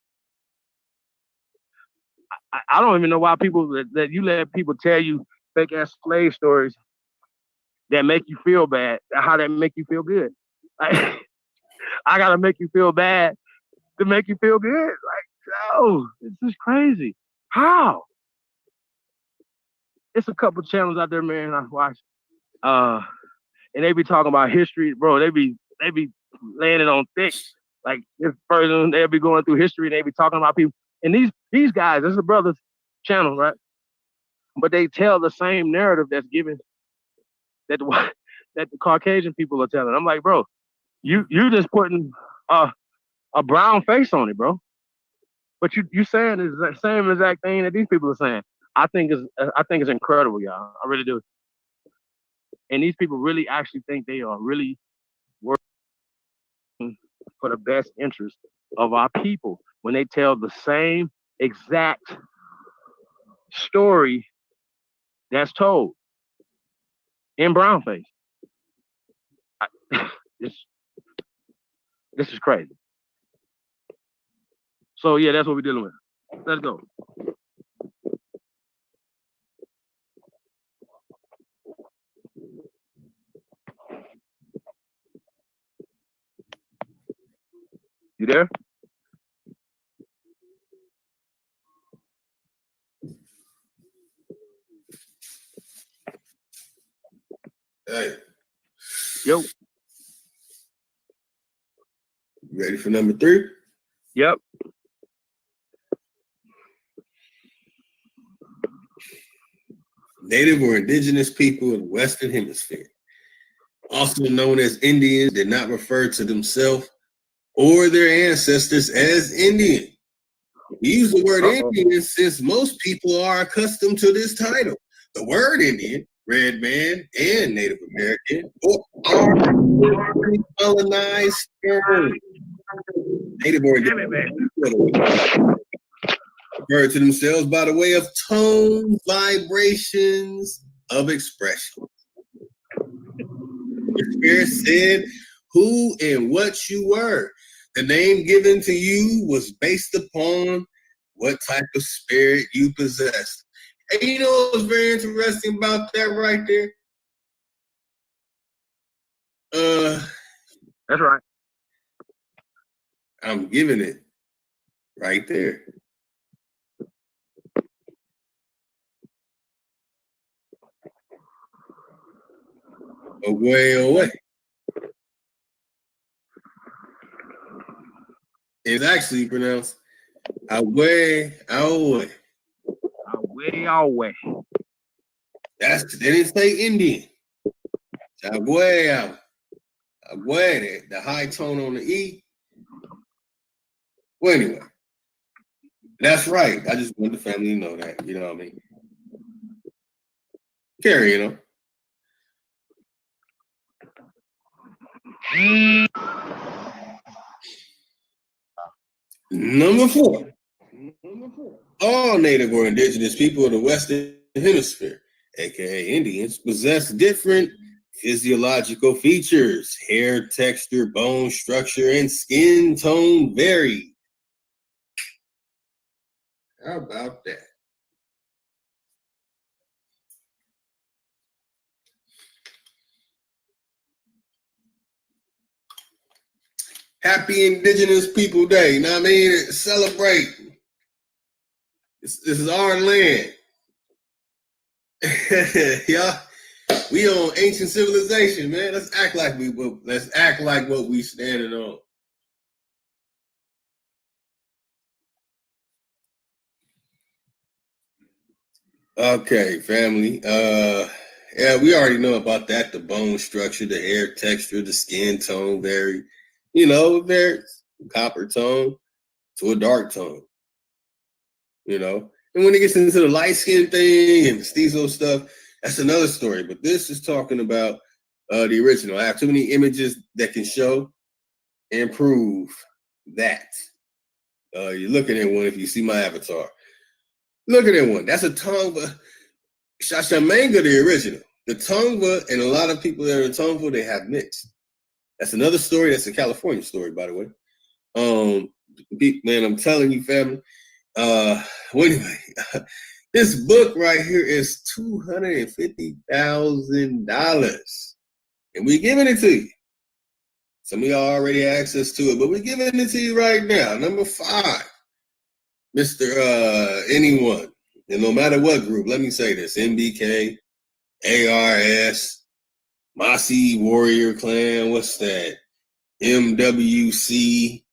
I don't even know why people that you let people tell you fake ass slave stories that make you feel bad. How that make you feel good? Like, I gotta make you feel bad to make you feel good. Like, no, this is crazy. How? It's a couple channels out there, man. I watch, and they be talking about history, bro. They be laying it on thick. Like this person, they'll be going through history and they be talking about people. And these guys, this is a brother's channel, right? But they tell the same narrative that's given that the Caucasian people are telling. I'm like, bro, you just putting a brown face on it, bro. But you saying is the same exact thing that these people are saying. I think it's incredible, y'all. I really do. And these people really actually think they are really working for the best interest of our people when they tell the same exact story that's told in brownface. This is crazy. So yeah, that's what we're dealing with. Let's go. You there? Hey. Yo. You ready for number 3? Yep. Native or indigenous people in the Western Hemisphere, also known as Indians, did not refer to themselves or their ancestors as Indian. We use the word Indian since most people are accustomed to this title. The word Indian, red man, and Native American are colonized terms. Native or indigenous refer to themselves by the way of tone, vibrations of expression. Your spirit said who and what you were. The name given to you was based upon what type of spirit you possessed. And you know what's very interesting about that right there? That's right. I'm giving it right there. Away. It's actually pronounced away. They didn't say Indian. Away. The high tone on the E. Well, anyway, that's right. I just want the family to know that. You know what I mean? Carry on. Number 4. All native or indigenous people of the Western Hemisphere, aka Indians, possess different physiological features. Hair texture, bone structure, and skin tone vary. How about that? Happy Indigenous People Day. You know what I mean? Celebrate. This is our land. Yeah. We on ancient civilization, man. Let's act like what we standing on. Okay, family. Yeah, we already know about that. The bone structure, the hair texture, the skin tone vary. You know, there's copper tone to a dark tone. You know, and when it gets into the light skin thing and mestizo stuff, that's another story. But this is talking about the original. I have too many images that can show and prove that. You're looking at one if you see my avatar. Look at that one. That's a Tongva. Shashamanga, the original. The Tongva and a lot of people that are in Tongva, they have mixed. That's another story. That's a California story, by the way. Man, I'm telling you, family. Well, anyway, this book right here is $250,000, and we're giving it to you. Some of y'all already have access to it, but we're giving it to you right now. Number 5, Mr. Anyone, and no matter what group, let me say this: MBK, ARS, Mossy Warrior Clan, what's that? MWC.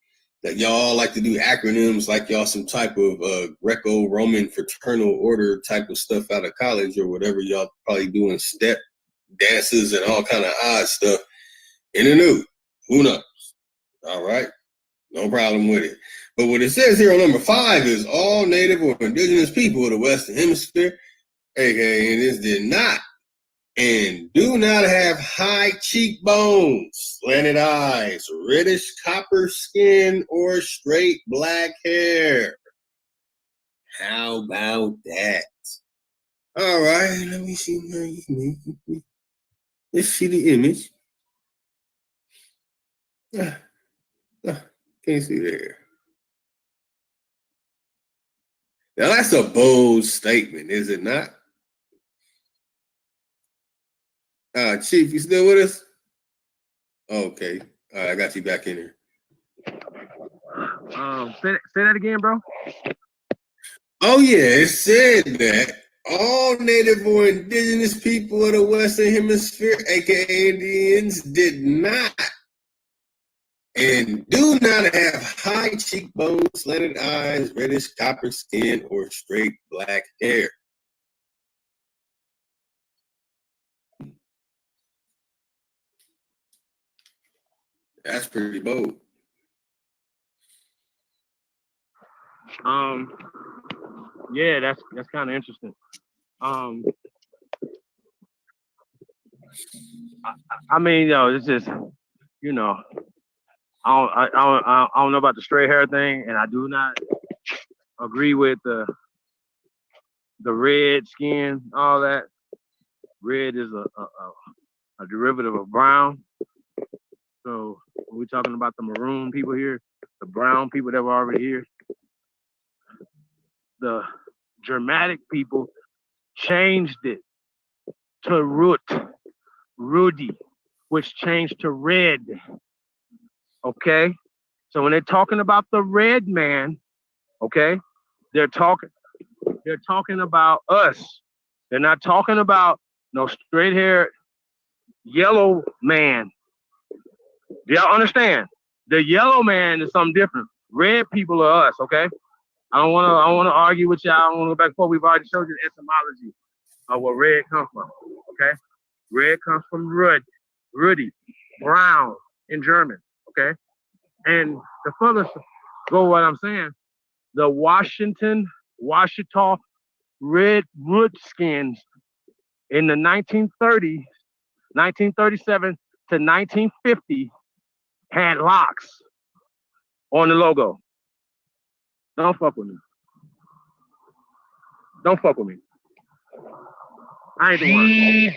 That y'all like to do acronyms like y'all some type of Greco-Roman fraternal order type of stuff out of college or whatever. Y'all probably doing step dances and all kind of odd stuff in the nude. Who knows? All right. No problem with it. But what it says here on number 5 is all native or indigenous people of the Western Hemisphere, aka this did not and do not have high cheekbones, slanted eyes, reddish copper skin, or straight black hair. How about that? All right, let me see. Let's see the image. Can't see there. Now that's a bold statement, is it not? Chief, you still with us? Okay. All right, I got you back in here. Say that again, bro. Oh yeah, it said that all native or indigenous people of the Western Hemisphere, aka Indians, did not and do not have high cheekbones, slanted eyes, reddish copper skin, or straight black hair. That's pretty bold. Yeah, that's kind of interesting. I mean, it's just, I don't know about the straight hair thing, and I do not agree with the red skin, all that. Red is a derivative of brown. So when we're talking about the maroon people here, the brown people that were already here, the Germanic people changed it to Rudy, which changed to red. Okay? So when they're talking about the red man, okay, they're talking about us. They're not talking about no straight haired yellow man. Do y'all understand? The yellow man is something different. Red people are us, okay? I don't wanna argue with y'all. I don't wanna go back and forth. We've already showed you the etymology of where red comes from. Okay? Red comes from Rudi, brown in German. Okay? And to further go what I'm saying, the Washita Redskins in the 1930s, 1937 to 1950 had locks on the logo. Don't fuck with me. Don't fuck with me. I ain't the one.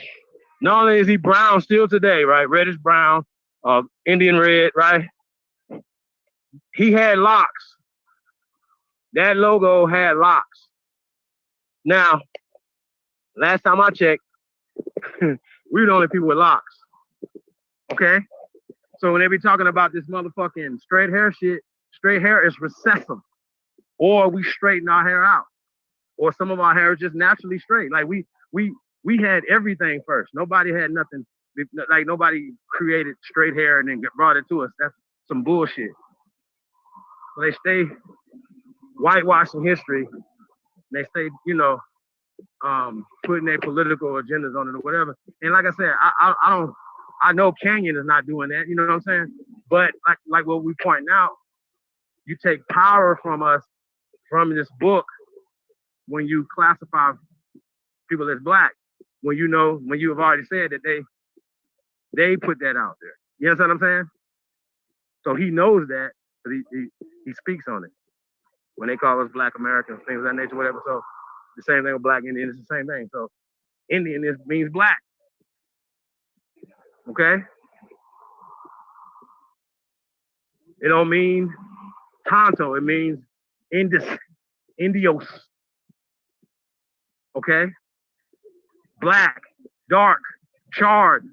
Not only is he brown still today, right? Reddish brown, Indian red, right? He had locks. That logo had locks. Now, last time I checked, we were the only people with locks. Okay? So when they be talking about this motherfucking straight hair shit, straight hair is recessive. Or we straighten our hair out. Or some of our hair is just naturally straight. Like we had everything first. Nobody had nothing. Like nobody created straight hair and then brought it to us. That's some bullshit. So they stay whitewashing history. They stay, putting their political agendas on it or whatever. And like I said, I know Canyon is not doing that. You know what I'm saying? But like what we point out, you take power from us from this book when you classify people as black. When you have already said that they put that out there. You know what I'm saying? So he knows that, but he speaks on it. When they call us Black Americans, things of that nature, whatever. So the same thing with Black Indian is the same thing. So Indian means black. Okay? It don't mean Tonto. It means Indios. Okay? Black, dark, charred.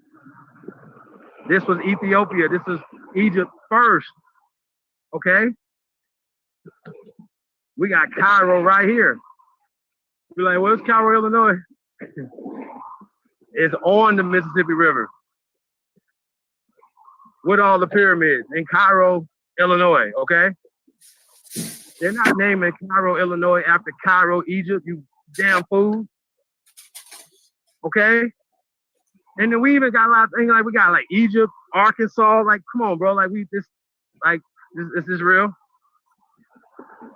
This was Ethiopia. This is Egypt first. Okay? We got Cairo right here. We're like, where's Cairo, Illinois? It's on the Mississippi River. With all the pyramids in Cairo, Illinois, okay? They're not naming Cairo, Illinois after Cairo, Egypt, you damn fool. Okay? And then we even got a lot of things like we got like Egypt, Arkansas, like come on, bro. Like this is real.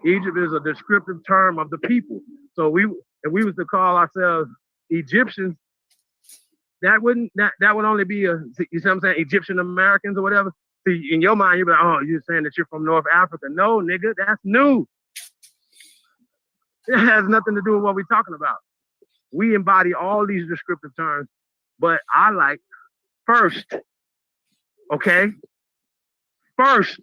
Egypt is a descriptive term of the people. So if we was to call ourselves Egyptians, that would only be you see what I'm saying, Egyptian Americans or whatever. See, in your mind, you'd be like, oh, you're saying that you're from North Africa. No, nigga, that's new. It has nothing to do with what we're talking about. We embody all these descriptive terms, but I like first. Okay? First.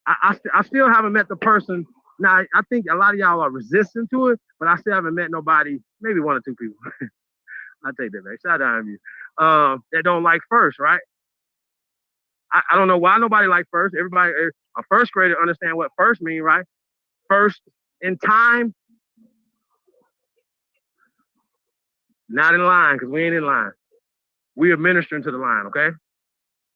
I still haven't met the person. Now, I think a lot of y'all are resistant to it, but I still haven't met nobody, maybe one or two people. I'll take that back. Shout out to you. That don't like first, right? I don't know why nobody like first. Everybody, a first grader understand what first mean, right? First in time, not in line, because we ain't in line. We administering to the line, okay?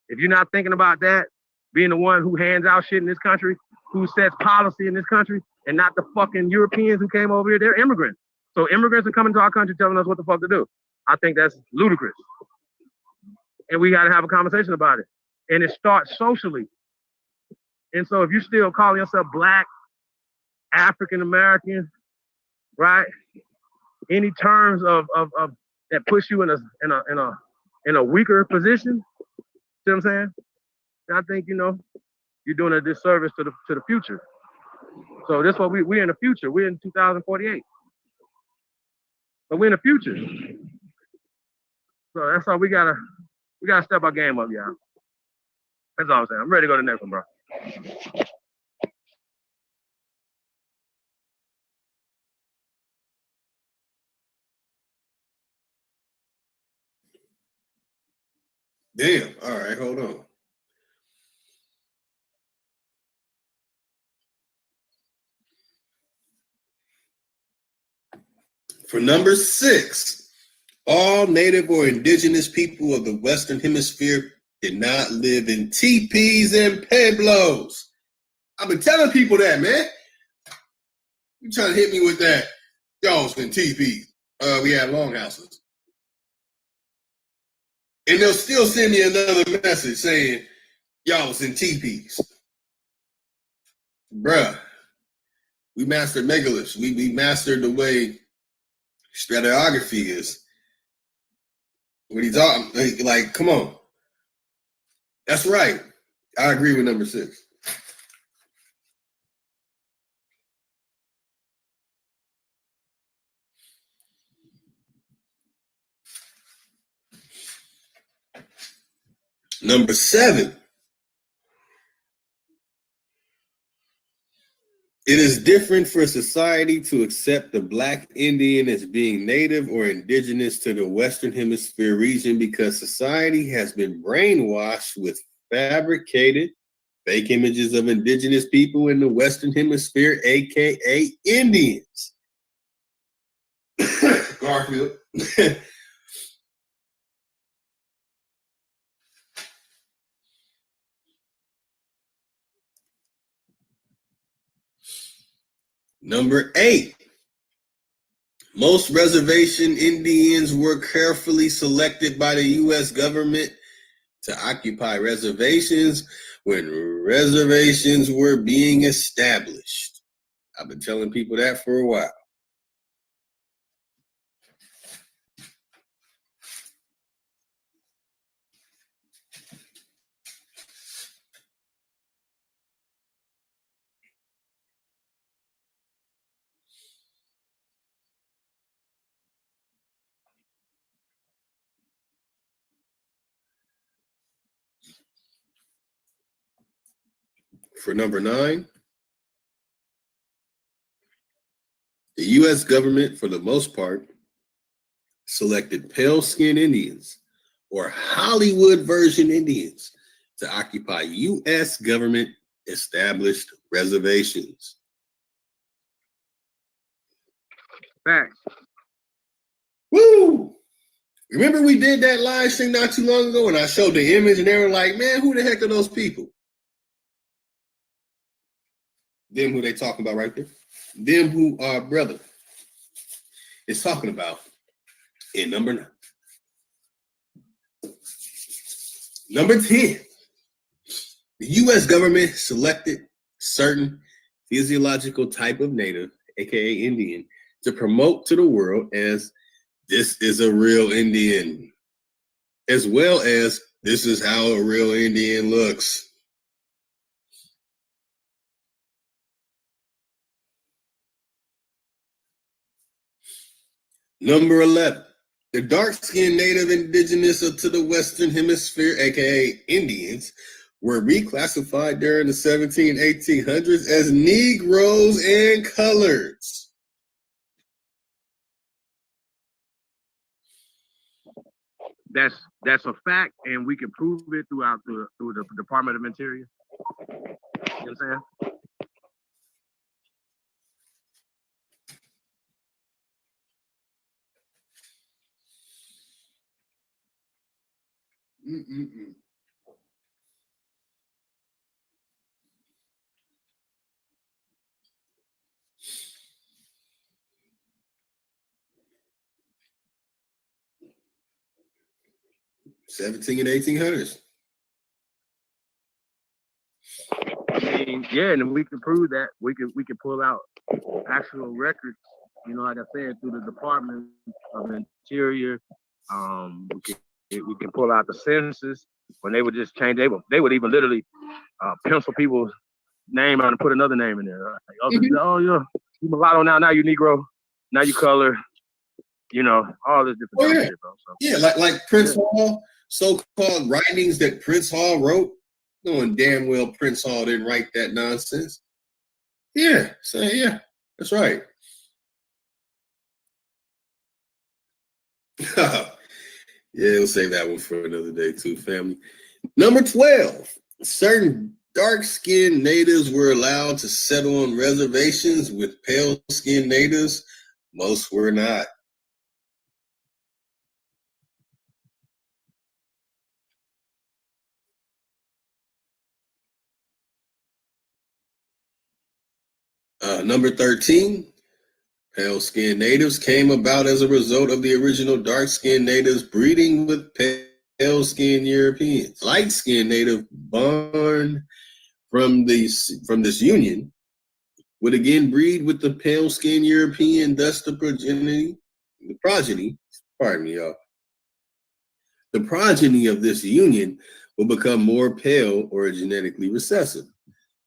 If you're not thinking about that, being the one who hands out shit in this country, who sets policy in this country, and not the fucking Europeans who came over here, they're immigrants. So immigrants are coming to our country telling us what the fuck to do. I think that's ludicrous. And we gotta have a conversation about it. And it starts socially. And so if you still calling yourself Black, African American, right? Any terms of that push you in a weaker position, see what I'm saying? I think, you know, you're doing a disservice to the future. So that's what we're in the future. We're in 2048. But we're in the future. So that's all we gotta step our game up, y'all. That's all I'm saying. I'm ready to go to the next one, bro. Damn. All right, hold on. For number 6, all native or indigenous people of the Western Hemisphere did not live in teepees and pueblos. I've been telling people that, man. You trying to hit me with that? Y'all was in teepees. We had longhouses. And they'll still send me another message saying, y'all was in teepees. Bruh, we mastered megaliths. We mastered the way stratigraphy is. What he's talking, like, come on. That's right. I agree with number 6. Number 7. It is different for society to accept the Black Indian as being native or indigenous to the Western Hemisphere region because society has been brainwashed with fabricated fake images of indigenous people in the Western Hemisphere, aka Indians. Garfield. Number 8. Most reservation Indians were carefully selected by the U.S. government to occupy reservations when reservations were being established. I've been telling people that for a while. For number 9, the U.S. government, for the most part, selected pale-skinned Indians or Hollywood version Indians to occupy U.S. government-established reservations. Facts. Woo! Remember we did that live stream not too long ago and I showed the image and they were like, man, who the heck are those people? Them who they talking about right there. Them who our brother is talking about in number 9. Number 10. The U.S. government selected certain physiological type of native, aka Indian, to promote to the world as this is a real Indian, as well as this is how a real Indian looks. Number 11, the dark-skinned native indigenous to the Western Hemisphere, aka Indians, were reclassified during the 1800s as Negroes and coloreds. that's a fact, and we can prove it through the Department of Interior. You know what I'm saying? Mm-mm-mm. '17 and 1800s. I mean, yeah, and we can prove that. We can pull out actual records. You know, like I said, through the Department of Interior. We can pull out the census when they would just change. They would even literally pencil people's name out and put another name in there. Like, oh, yeah, you mulatto now. Now you Negro. Now you color. You know, all this different shit, bro. So, yeah, like Prince Hall, so-called writings that Prince Hall wrote, knowing damn well Prince Hall didn't write that nonsense. Yeah, so yeah, that's right. Yeah, we'll save that one for another day too, family. Number 12, certain dark-skinned natives were allowed to settle on reservations with pale-skinned natives. Most were not. Number 13, pale-skinned natives came about as a result of the original dark-skinned natives breeding with pale-skinned Europeans. Light-skinned native born from this union would again breed with the pale-skinned European, thus the progeny, pardon me, y'all. The progeny of this union will become more pale or genetically recessive.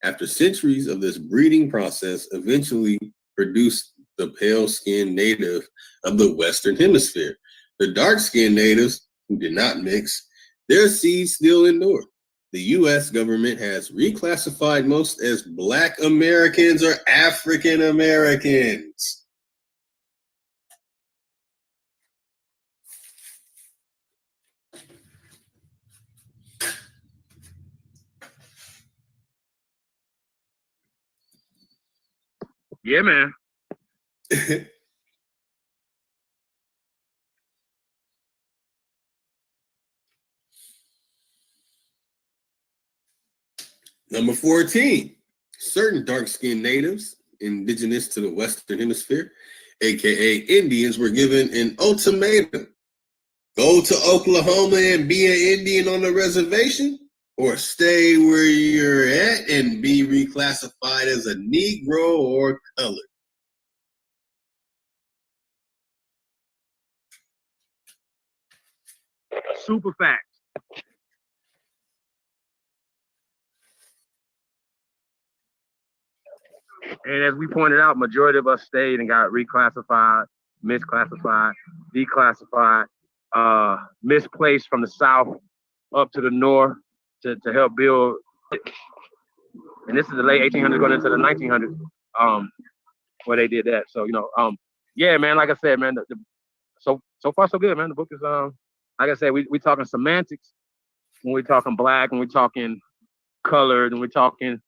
After centuries of this breeding process, eventually produced the pale-skinned native of the Western Hemisphere. The dark-skinned natives who did not mix, their seeds still endure. The U.S. government has reclassified most as Black Americans or African Americans. Yeah, man. Number 14, certain dark-skinned natives indigenous to the Western Hemisphere, aka Indians, were given an ultimatum. Go to Oklahoma and be an Indian on the reservation, or stay where you're at and be reclassified as a Negro or colored. Super facts. And as we pointed out, majority of us stayed and got reclassified, misclassified, declassified, misplaced from the south up to the north to help build. And this is the late 1800s going into the 1900s, where they did that. So, yeah, man, like I said, man, so far so good, man. The book is, like I said, we talking semantics when we talking Black, when we talking colored, when we talking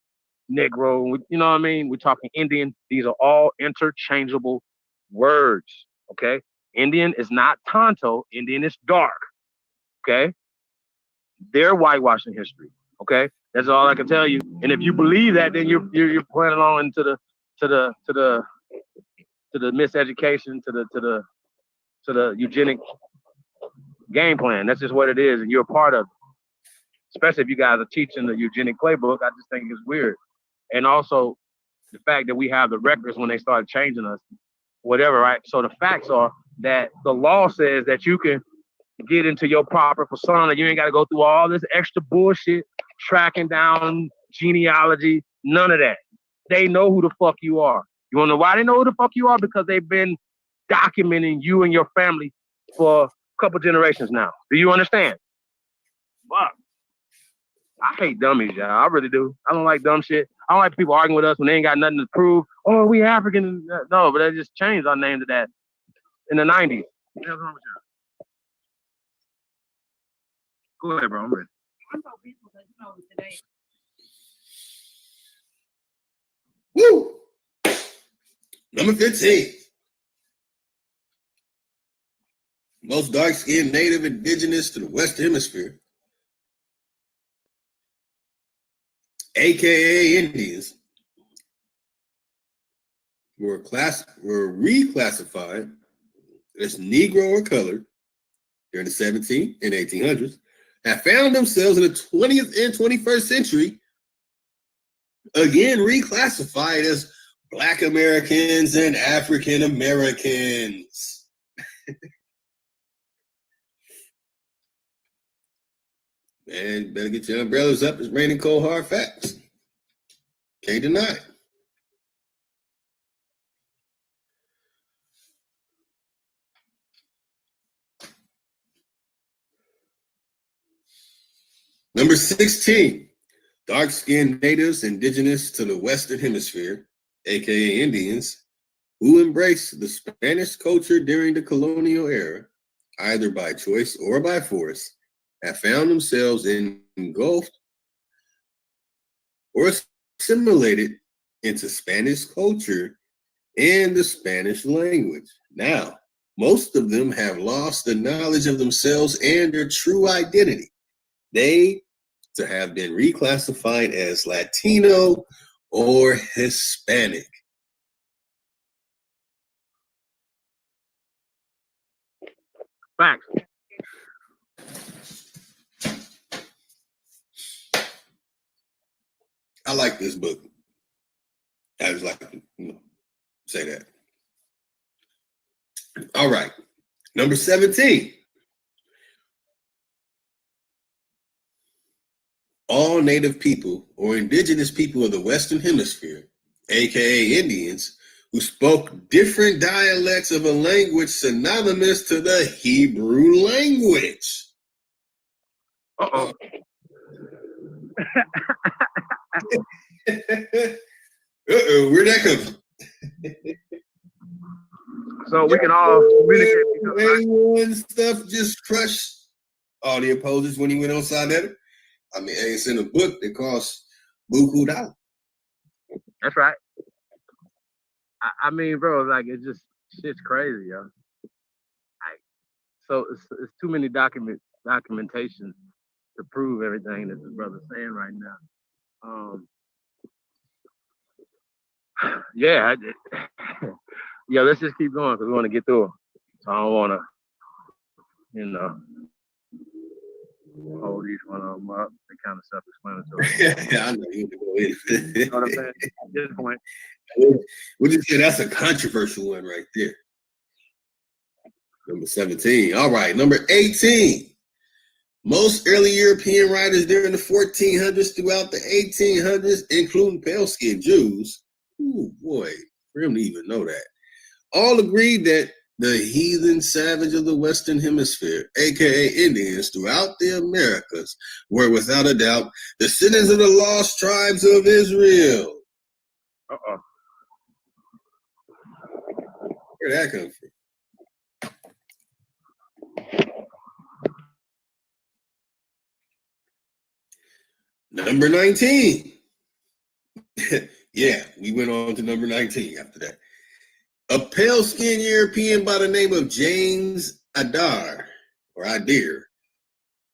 Negro, you know what I mean? We're talking Indian. These are all interchangeable words, okay? Indian is not Tonto. Indian is dark, okay? They're whitewashing history, okay? That's all I can tell you. And if you believe that, then you're playing along into the miseducation, to the eugenic game plan. That's just what it is, and you're a part of it. Especially if you guys are teaching the eugenic playbook, I just think it's weird. And also the fact that we have the records when they started changing us, whatever, right? So the facts are that the law says that you can get into your proper persona. You ain't got to go through all this extra bullshit, tracking down genealogy, none of that. They know who the fuck you are. You want to know why they know who the fuck you are? Because they've been documenting you and your family for a couple generations now. Do you understand? Fuck. I hate dummies, y'all. I really do. I don't like dumb shit. I don't like people arguing with us when they ain't got nothing to prove. Oh, we African. No, but they just changed our name to that in the 90s. What's wrong with y'all? Go ahead, bro. I'm ready. Woo! Number 15. Most dark-skinned native indigenous to the Western Hemisphere, aka Indians, were reclassified as Negro or colored during the 17th and 1800s, have found themselves in the 20th and 21st century again reclassified as Black Americans and African Americans. Man, better get your umbrellas up. It's raining cold hard facts. Can't deny it. Number 16, dark-skinned natives indigenous to the Western Hemisphere, aka Indians, who embraced the Spanish culture during the colonial era, either by choice or by force, have found themselves engulfed or assimilated into Spanish culture and the Spanish language. Now, most of them have lost the knowledge of themselves and their true identity. They to have been reclassified as Latino or Hispanic. Facts. I like this book. I just like to say that. All right. Number 17. All native people or indigenous people of the Western Hemisphere, aka Indians, who spoke different dialects of a language synonymous to the Hebrew language. Uh-oh. Where'd that come from? So we can all communicate. A1 stuff just crushed all the opposers when he went on Sonetta. I mean, it's in a book that costs buku dollars. That's right. I mean, bro, like it's just shit's crazy, yo. So it's too many documentations to prove everything that the brother's saying right now. Yeah, yeah. Let's just keep going because we want to get through it. So I don't want to, hold each one of them up. They kind of self-explanatory. Yeah, I know you want to go in. You know what I'm saying? At this point, We'll just say that's a controversial one right there. Number 17. All right, number 18. Most early European writers during the 1400s throughout the 1800s, including pale-skinned Jews, ooh boy, for him to even know that, all agreed that the heathen savage of the Western Hemisphere, aka Indians throughout the Americas, were without a doubt descendants of the lost tribes of Israel. Uh-oh. Where'd that come from? Number 19. Yeah, we went on to number 19 after that. A pale-skinned European by the name of James Adair, an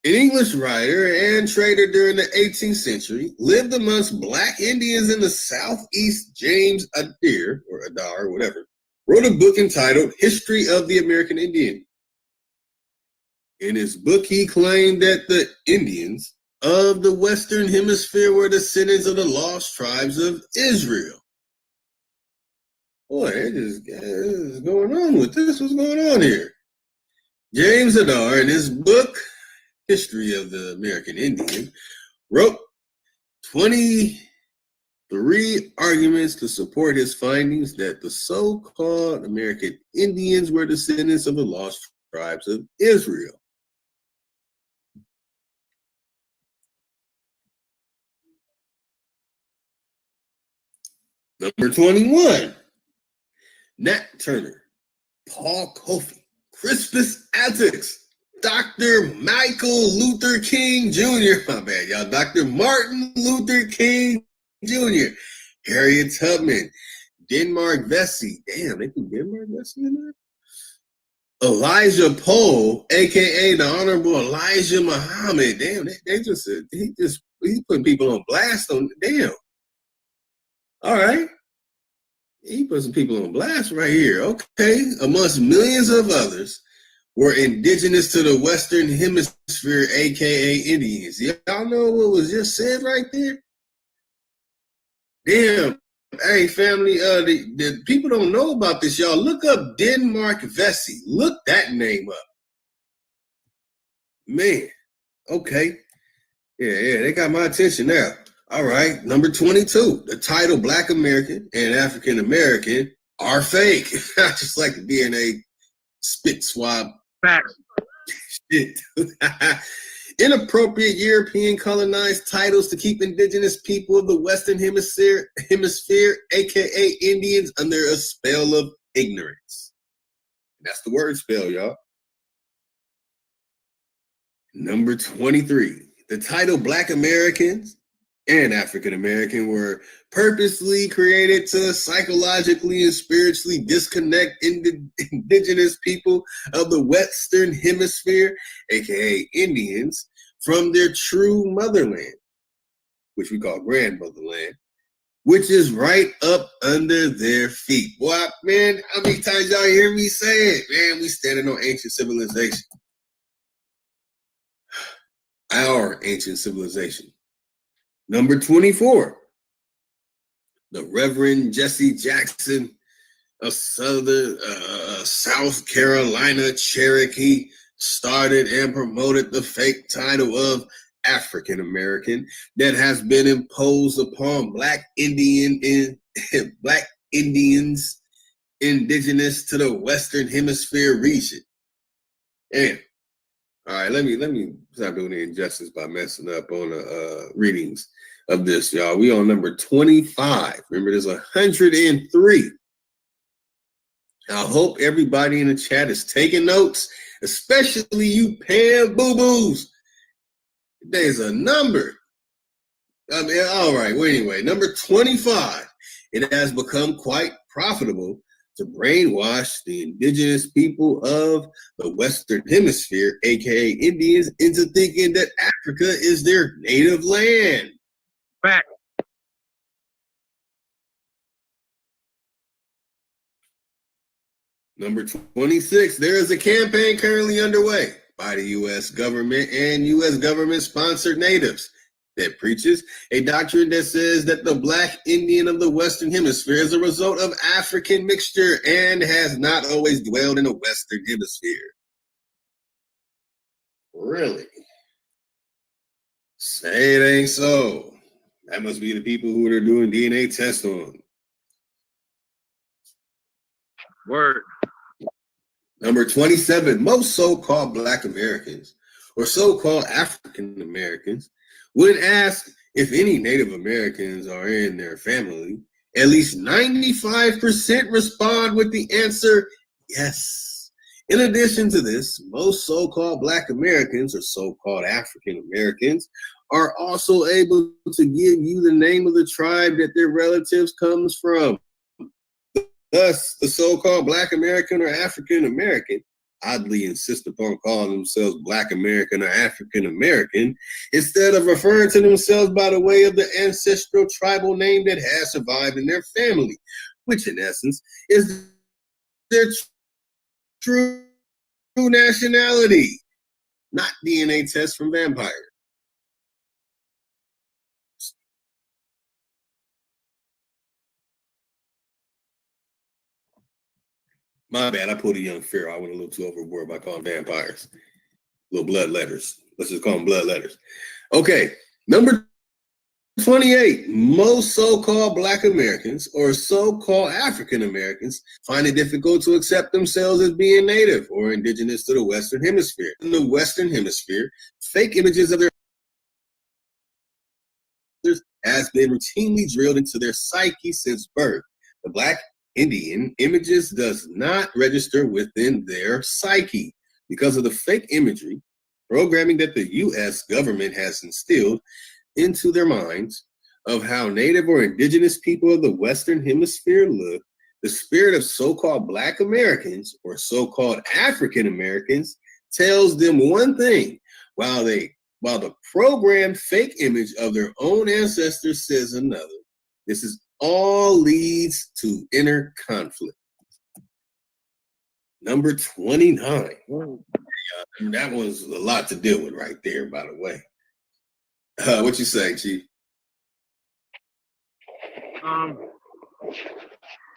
English writer and trader during the 18th century, lived amongst Black Indians in the Southeast. James Adair, whatever, wrote a book entitled History of the American Indian. In his book, he claimed that the Indians of the Western Hemisphere were descendants of the lost tribes of Israel. Boy, what is going on with this? What's going on here? James Adair, in his book, History of the American Indian, wrote 23 arguments to support his findings that the so-called American Indians were descendants of the lost tribes of Israel. Number 21. Nat Turner, Paul Coffey, Crispus Attucks, Dr. Michael Luther King Jr. My bad, y'all. Dr. Martin Luther King Jr. Harriet Tubman. Denmark Vesey. Damn, they put Denmark Vesey in there? Elijah Poe, aka the Honorable Elijah Muhammad. Damn, he putting people on blast on. Damn. All right. He put some people on blast right here. Okay. Amongst millions of others were indigenous to the Western Hemisphere, aka Indians. Y'all know what was just said right there? Damn. Hey, family, the people don't know about this, y'all. Look up Denmark Vesey. Look that name up. Man, okay. Yeah, they got my attention now. All right, number 22. The title Black American and African American are fake. Just like the DNA spit swab. Facts. Shit. Inappropriate European colonized titles to keep indigenous people of the Western Hemisphere, aka Indians, under a spell of ignorance. That's the word spell, y'all. Number 23. The title Black Americans and African American were purposely created to psychologically and spiritually disconnect indigenous people of the Western Hemisphere, aka Indians, from their true motherland, which we call grandmotherland, which is right up under their feet. Boy, man, how many times y'all hear me say it? Man, we standing on ancient civilization. Our ancient civilization. Number 24, the Reverend Jesse Jackson of South Carolina Cherokee started and promoted the fake title of African American that has been imposed upon Black Indians indigenous to the Western Hemisphere region. And all right, let me stop doing the injustice by messing up on the readings of this, y'all. We on number 25. Remember, there's 103. I hope everybody in the chat is taking notes, especially you Pam Boo-Boos. There's a number. I mean, all right, well, anyway, number 25. It has become quite profitable to brainwash the indigenous people of the Western Hemisphere, aka Indians, into thinking that Africa is their native land. Fact. Number 26, there is a campaign currently underway by the U.S. government and U.S. government-sponsored natives that preaches a doctrine that says that the Black Indian of the Western Hemisphere is a result of African mixture and has not always dwelled in the Western Hemisphere. Really? Say it ain't so. That must be the people who they're doing DNA tests on. Word. Number 27, most so-called Black Americans or so-called African Americans when asked if any Native Americans are in their family, at least 95% respond with the answer, yes. In addition to this, most so-called Black Americans or so-called African Americans are also able to give you the name of the tribe that their relatives comes from. Thus, the so-called Black American or African American oddly insist upon calling themselves Black American or African American instead of referring to themselves by the way of the ancestral tribal name that has survived in their family, which in essence is their true nationality, not DNA tests from vampires. My bad, I pulled a young Pharaoh. I went a little too overboard by calling vampires. Little blood letters. Let's just call them blood letters. Okay, number 28. Most so-called Black Americans or so-called African Americans find it difficult to accept themselves as being native or indigenous to the Western Hemisphere. In the Western Hemisphere, fake images of their has been routinely drilled into their psyche since birth. The Black Indian images does not register within their psyche. because of the fake imagery, programming that the U.S. government has instilled into their minds of how Native or indigenous people of the Western Hemisphere look. The spirit of so-called Black Americans or so-called African Americans tells them one thing, while the programmed fake image of their own ancestors says another. This is all leads to inner conflict. Number 29. That was a lot to deal with right there, by the way. What you say, Chief?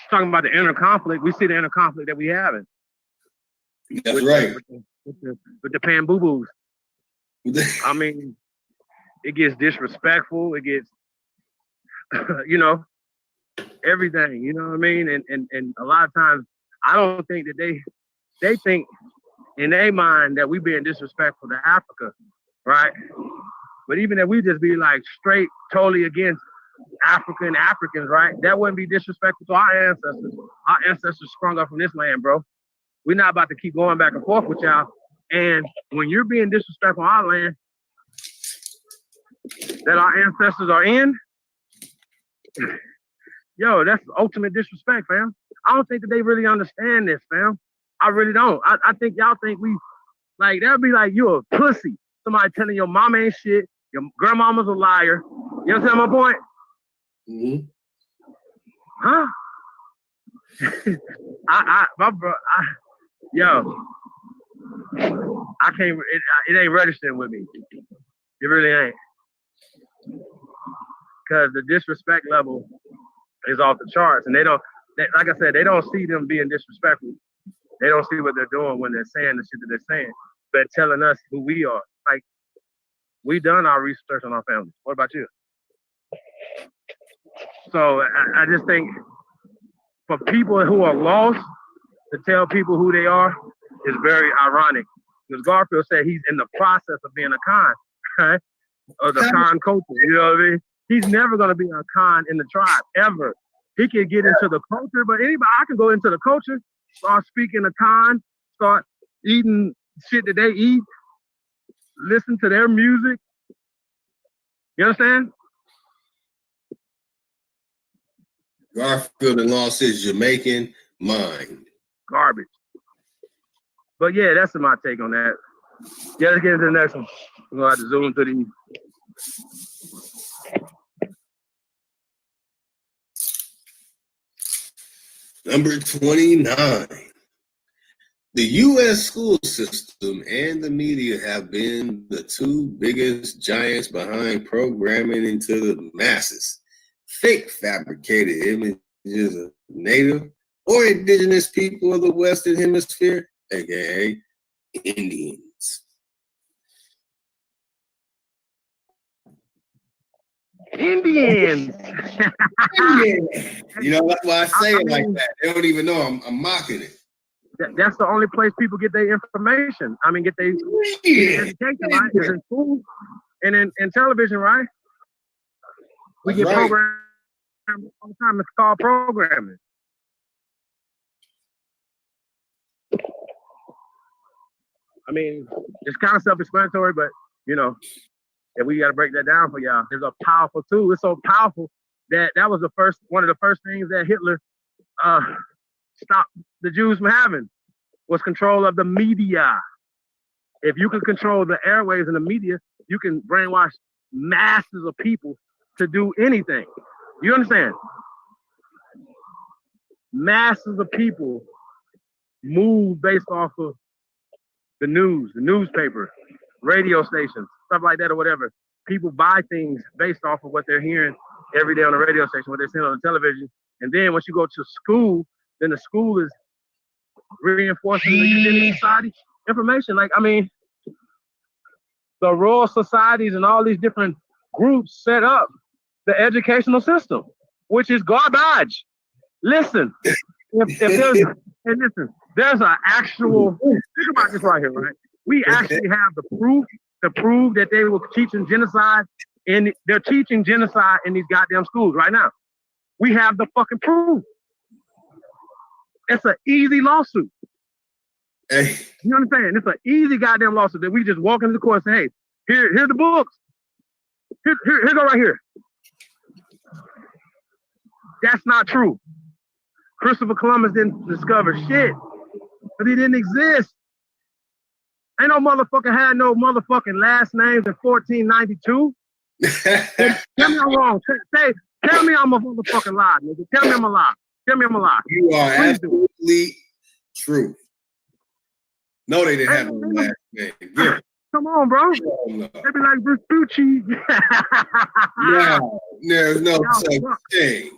Talking about the inner conflict, we see the inner conflict that we have. That's right. With the pan boo boos. I mean, it gets disrespectful. It gets, everything. You know what I mean? And a lot of times, I don't think that they think in their mind that we being disrespectful to Africa, right? But even if we just be like straight, totally against Africans, right? That wouldn't be disrespectful to our ancestors. Our ancestors sprung up from this land, bro. We're not about to keep going back and forth with y'all. And when you're being disrespectful on our land that our ancestors are in, yo, that's ultimate disrespect, fam. I don't think that they really understand this, fam. I really don't. I think y'all think we, like, that'd be like you a pussy. Somebody telling your mama ain't shit, your grandmama's a liar. You understand my point? Mm-hmm. Huh? I can't, it ain't registering with me. It really ain't. Because the disrespect level is off the charts. And like I said, they don't see them being disrespectful. They don't see what they're doing when they're saying the shit that they're saying. But telling us who we are. Like, we done our research on our families. What about you? So I just think for people who are lost, to tell people who they are is very ironic. Because Garfield said he's in the process of being a Khan, right? Or the Khan culture, you know what I mean? He's never going to be a Khan in the tribe, ever. He can get into the culture, but I can go into the culture, start speaking to Khan, start eating shit that they eat, listen to their music. You understand? Garfield and lost his Jamaican mind. Garbage. But yeah, that's my take on that. Yeah, let's get into the next one. We're going to have to zoom through these. Number 29. The U.S. school system and the media have been the two biggest giants behind programming into the masses. Fake fabricated images of Native or indigenous people of the Western Hemisphere, aka Indians. Indians. You know, that's why I say it like that. They don't even know I'm mocking it. That's the only place people get their information. I mean, get their education, right? Is in school and in television, right? We get programmed all the time. It's called programming. I mean, it's kind of self-explanatory, but if we got to break that down for y'all, it's a powerful tool. It's so powerful that was one of the first things that Hitler stopped the Jews from having was control of the media. If you can control the airwaves and the media, you can brainwash masses of people to do anything. You understand? Masses of people move based off of the news, the newspaper, radio stations, stuff like that or whatever. People buy things based off of what they're hearing every day on the radio station, what they're seeing on the television. And then once you go to school, then the school is reinforcing the Eugenic Society information. Like, I mean, the Royal Societies and all these different groups set up the educational system, which is garbage. Listen, if there's an actual, think about this right here, right? We actually have the proof to prove that they were teaching genocide, and they're teaching genocide in these goddamn schools right now. We have the fucking proof. It's an easy lawsuit. Hey. You know what I'm saying? It's an easy goddamn lawsuit that we just walk into the court and say, hey, here's the books. Here go right here. That's not true. Christopher Columbus didn't discover shit, but he didn't exist. Ain't no motherfucker had no motherfucking last names in 1492. Tell me I'm wrong. Tell me I'm a motherfucking lie, nigga. Tell me I'm a lie. Tell me I'm a lie. You are Please absolutely true. No, they didn't have no last name. Yeah. Come on, bro. No. They be like Vespucci. No, there's no such thing.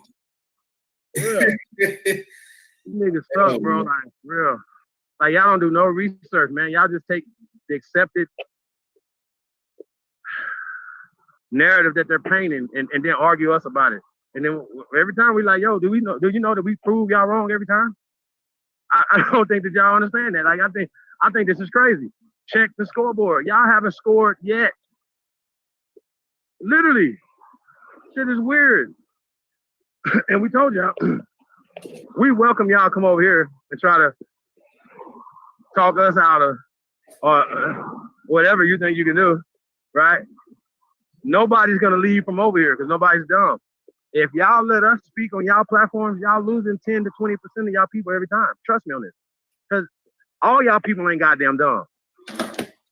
Yeah. Niggas suck, bro. Like, real. Like, y'all don't do no research, man. Y'all just take the accepted narrative that they're painting and then argue us about it. And then every time we like, yo, do you know that we prove y'all wrong every time? I don't think that y'all understand that. Like, I think this is crazy. Check the scoreboard. Y'all haven't scored yet. Literally. Shit is weird. And we told y'all, we welcome y'all come over here and try to talk us out of or whatever you think you can do, right? Nobody's gonna leave from over here because nobody's dumb. If y'all let us speak on y'all platforms, y'all losing 10 to 20% of y'all people every time. Trust me on this. Because all y'all people ain't goddamn dumb.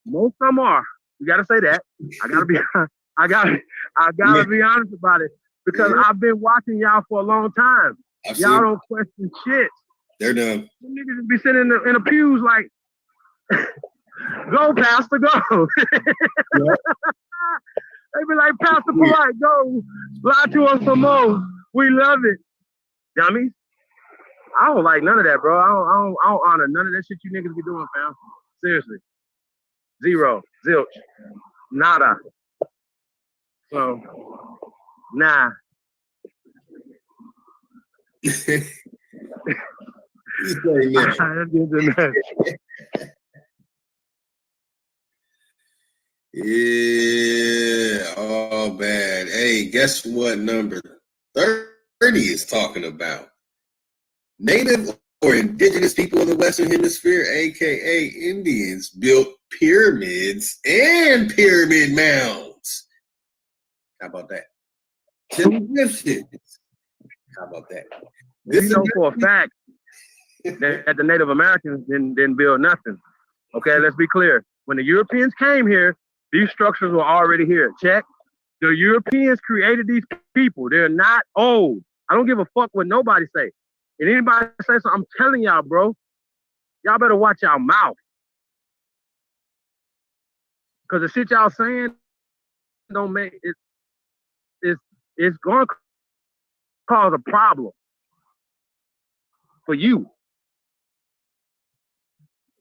Most of them are. You gotta say that. I gotta be honest about it. Because I've been watching y'all for a long time. Y'all don't question shit. They're dumb. Them niggas just be sitting in the pews like, go, Pastor, go. Yep. They be like, Pastor Polite, go. Lie to us some more. We love it. Dummies. I don't like none of that, bro. I don't honor none of that shit you niggas be doing, fam. Seriously. Zero. Zilch. Nada. So, nah. Yeah, oh bad. Hey, guess what number 30 is talking about? Native or indigenous people of the Western Hemisphere, aka Indians, built pyramids and pyramid mounds. How about that? How about that? We know for a fact that the Native Americans didn't build nothing. Okay, let's be clear. When the Europeans came here, these structures were already here. Check. The Europeans created these people. They're not old. I don't give a fuck what nobody say. And anybody say something, I'm telling y'all, bro, y'all better watch y'all mouth. Because the shit y'all saying don't make it. It's going to cause a problem for you.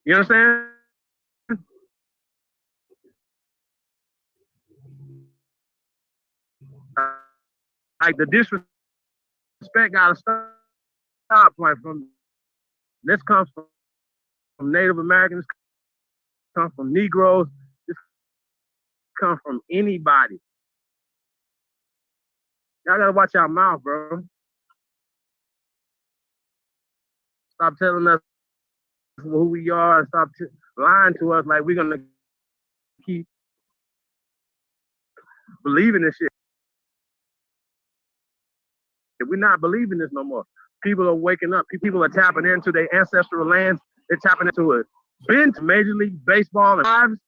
You understand? Like the disrespect gotta stop. Like this comes from Native Americans, comes from Negroes, this comes from anybody. Y'all gotta watch your mouth, bro. Stop telling us who we are and stop lying to us like we're gonna keep believing this shit. We're not believing this no more. People are waking up. People are tapping into their ancestral lands. They're tapping into it. Been to Major League Baseball and lives.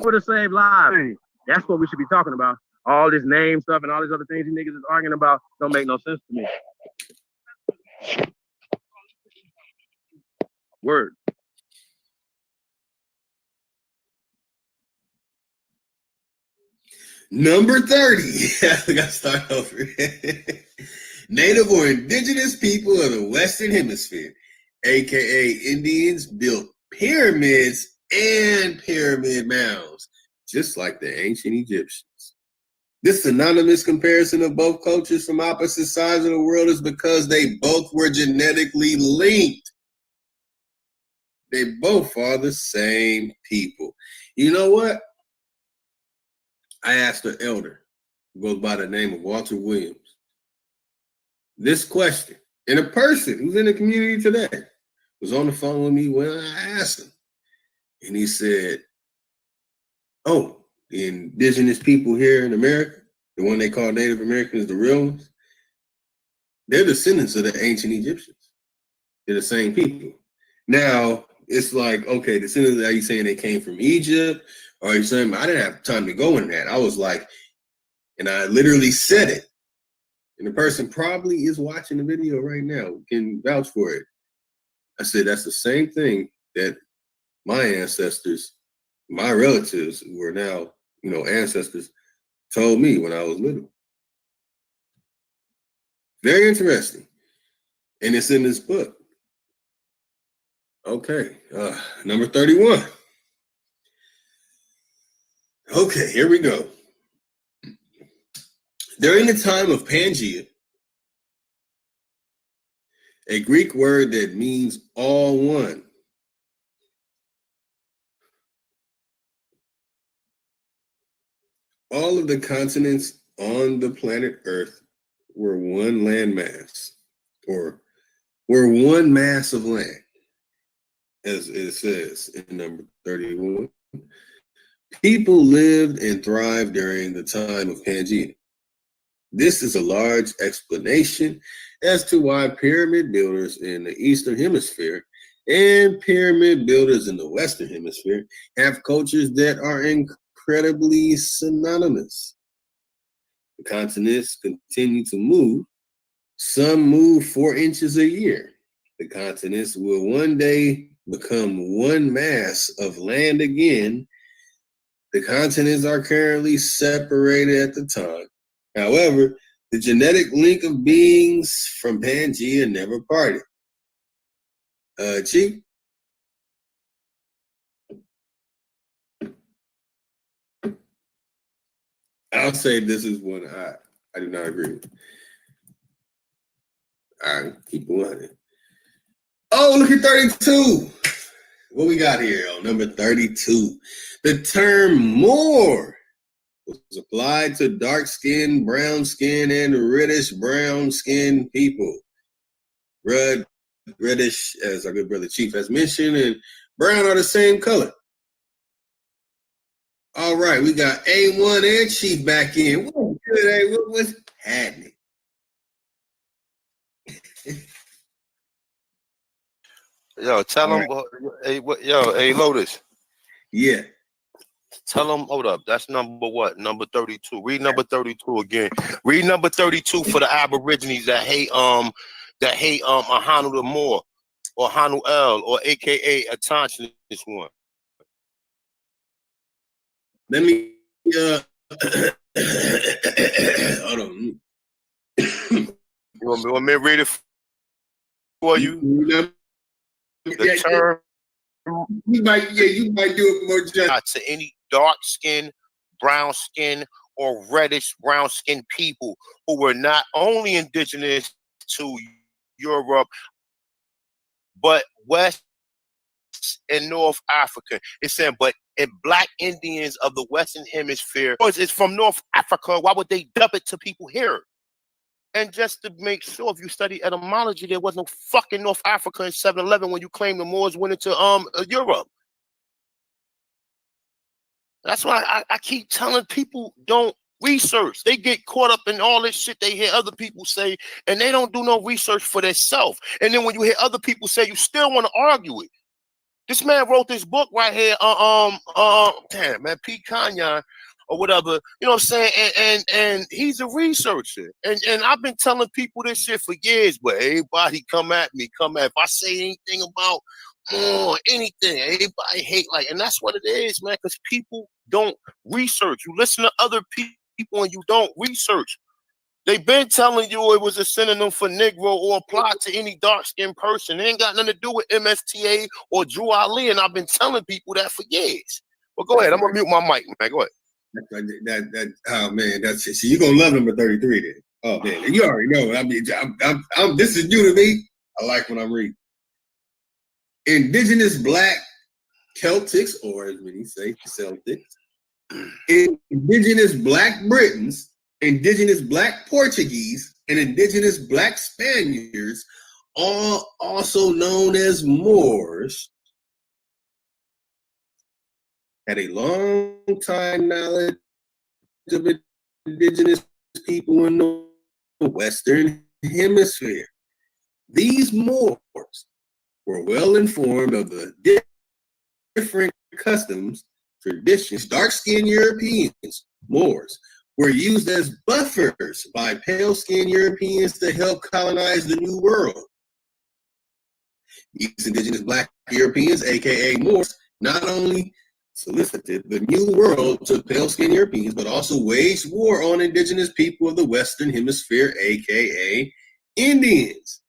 For the same lives. That's what we should be talking about. All this name stuff and all these other things you niggas is arguing about don't make no sense to me. Word. Number 30. We gotta start over. Native or indigenous people of the Western Hemisphere, aka Indians, built pyramids and pyramid mounds, just like the ancient Egyptians. This synonymous comparison of both cultures from opposite sides of the world is because they both were genetically linked. They both are the same people. You know what? I asked an elder who goes by the name of Walter Williams this question, and a person who's in the community today. was on the phone with me when I asked him. And he said, oh, the indigenous people here in America, the one they call Native Americans, the real ones, they're descendants of the ancient Egyptians. They're the same people. Now, it's like, okay, descendants, are you saying they came from Egypt? Or are you saying, I didn't have time to go in that. I was like, and I literally said it. And the person probably is watching the video right now, can vouch for it. I said, that's the same thing that my ancestors, my relatives who are now, ancestors, told me when I was little. Very interesting. And it's in this book. Okay, number 31. Okay, here we go. During the time of Pangea, a Greek word that means all one, all of the continents on the planet Earth were one landmass, or were one mass of land, as it says in number 31. People lived and thrived during the time of Pangea. This is a large explanation as to why pyramid builders in the Eastern Hemisphere and pyramid builders in the Western Hemisphere have cultures that are incredibly synonymous. The continents continue to move. Some move 4 inches a year. The continents will one day become one mass of land again. The continents are currently separated at the time. However, the genetic link of beings from Pangea never parted. Chief? I'll say this is one I do not agree with. All right, keep going. Oh, look at 32. What we got here on number 32? The term Moor was applied to dark-skinned, brown-skinned, and reddish-brown-skinned people. Reddish, as our good brother Chief has mentioned, and brown are the same color. All right, we got A1 and Chief back in. What's good, A? What's happening? Yo, tell them, hey, Lotus. Yeah. Tell them, hold up, that's number what? Number 32. Read number 32 again. Read number 32 for the Aborigines that hate Ahanu the Moor, or Hanu El, or AKA Atanch this one. Let me hold on. You want me to read it for you? The term you might do it more just to any dark skin, brown skin, or reddish brown skin people who were not only indigenous to Europe, but West and North Africa. It's saying, but in Black Indians of the Western Hemisphere, because it's from North Africa, why would they dub it to people here? And just to make sure, if you study etymology, there was no fucking North Africa in 711 when you claim the Moors went into Europe. That's why I keep telling people, don't research. They get caught up in all this shit they hear other people say, and they don't do no research for themselves. And then when you hear other people say, you still want to argue it. This man wrote this book right here, damn, man, Pete Kanyan, or whatever, you know what I'm saying? And he's a researcher. And I've been telling people this shit for years, but everybody come at me. If I say anything about anything, everybody hate, like, and that's what it is, man, because people don't research. You listen to other people and you don't research. They've been telling you it was a synonym for Negro or applied to any dark-skinned person. It ain't got nothing to do with MSTA or Drew Ali, and I've been telling people that for years. Well, go ahead. I'm going to mute my mic, man. Go ahead. Oh man, that's it. So you're gonna love number 33 then. Oh man, you already know. I mean, I'm this is new to me. I like what I'm reading. Indigenous Black Celtics, or as many say, Celtics, Indigenous Black Britons, Indigenous Black Portuguese, and Indigenous Black Spaniards also known as Moors, had a long time knowledge of indigenous people in the Western Hemisphere. These Moors were well informed of the different customs, traditions. Dark-skinned Europeans, Moors, were used as buffers by pale-skinned Europeans to help colonize the New World. These indigenous Black Europeans, aka Moors, not only solicited the New World to pale-skinned Europeans, but also waged war on indigenous people of the Western Hemisphere, aka Indians.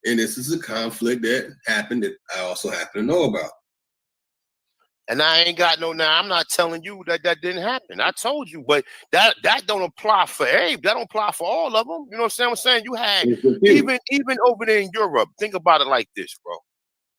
And this is a conflict that happened that I also happen to know about. And I ain't got no, now I'm not telling you that didn't happen. I told you, but that don't apply for that don't apply for all of them. You know what I'm saying? You had even over there in Europe, think about it like this, bro.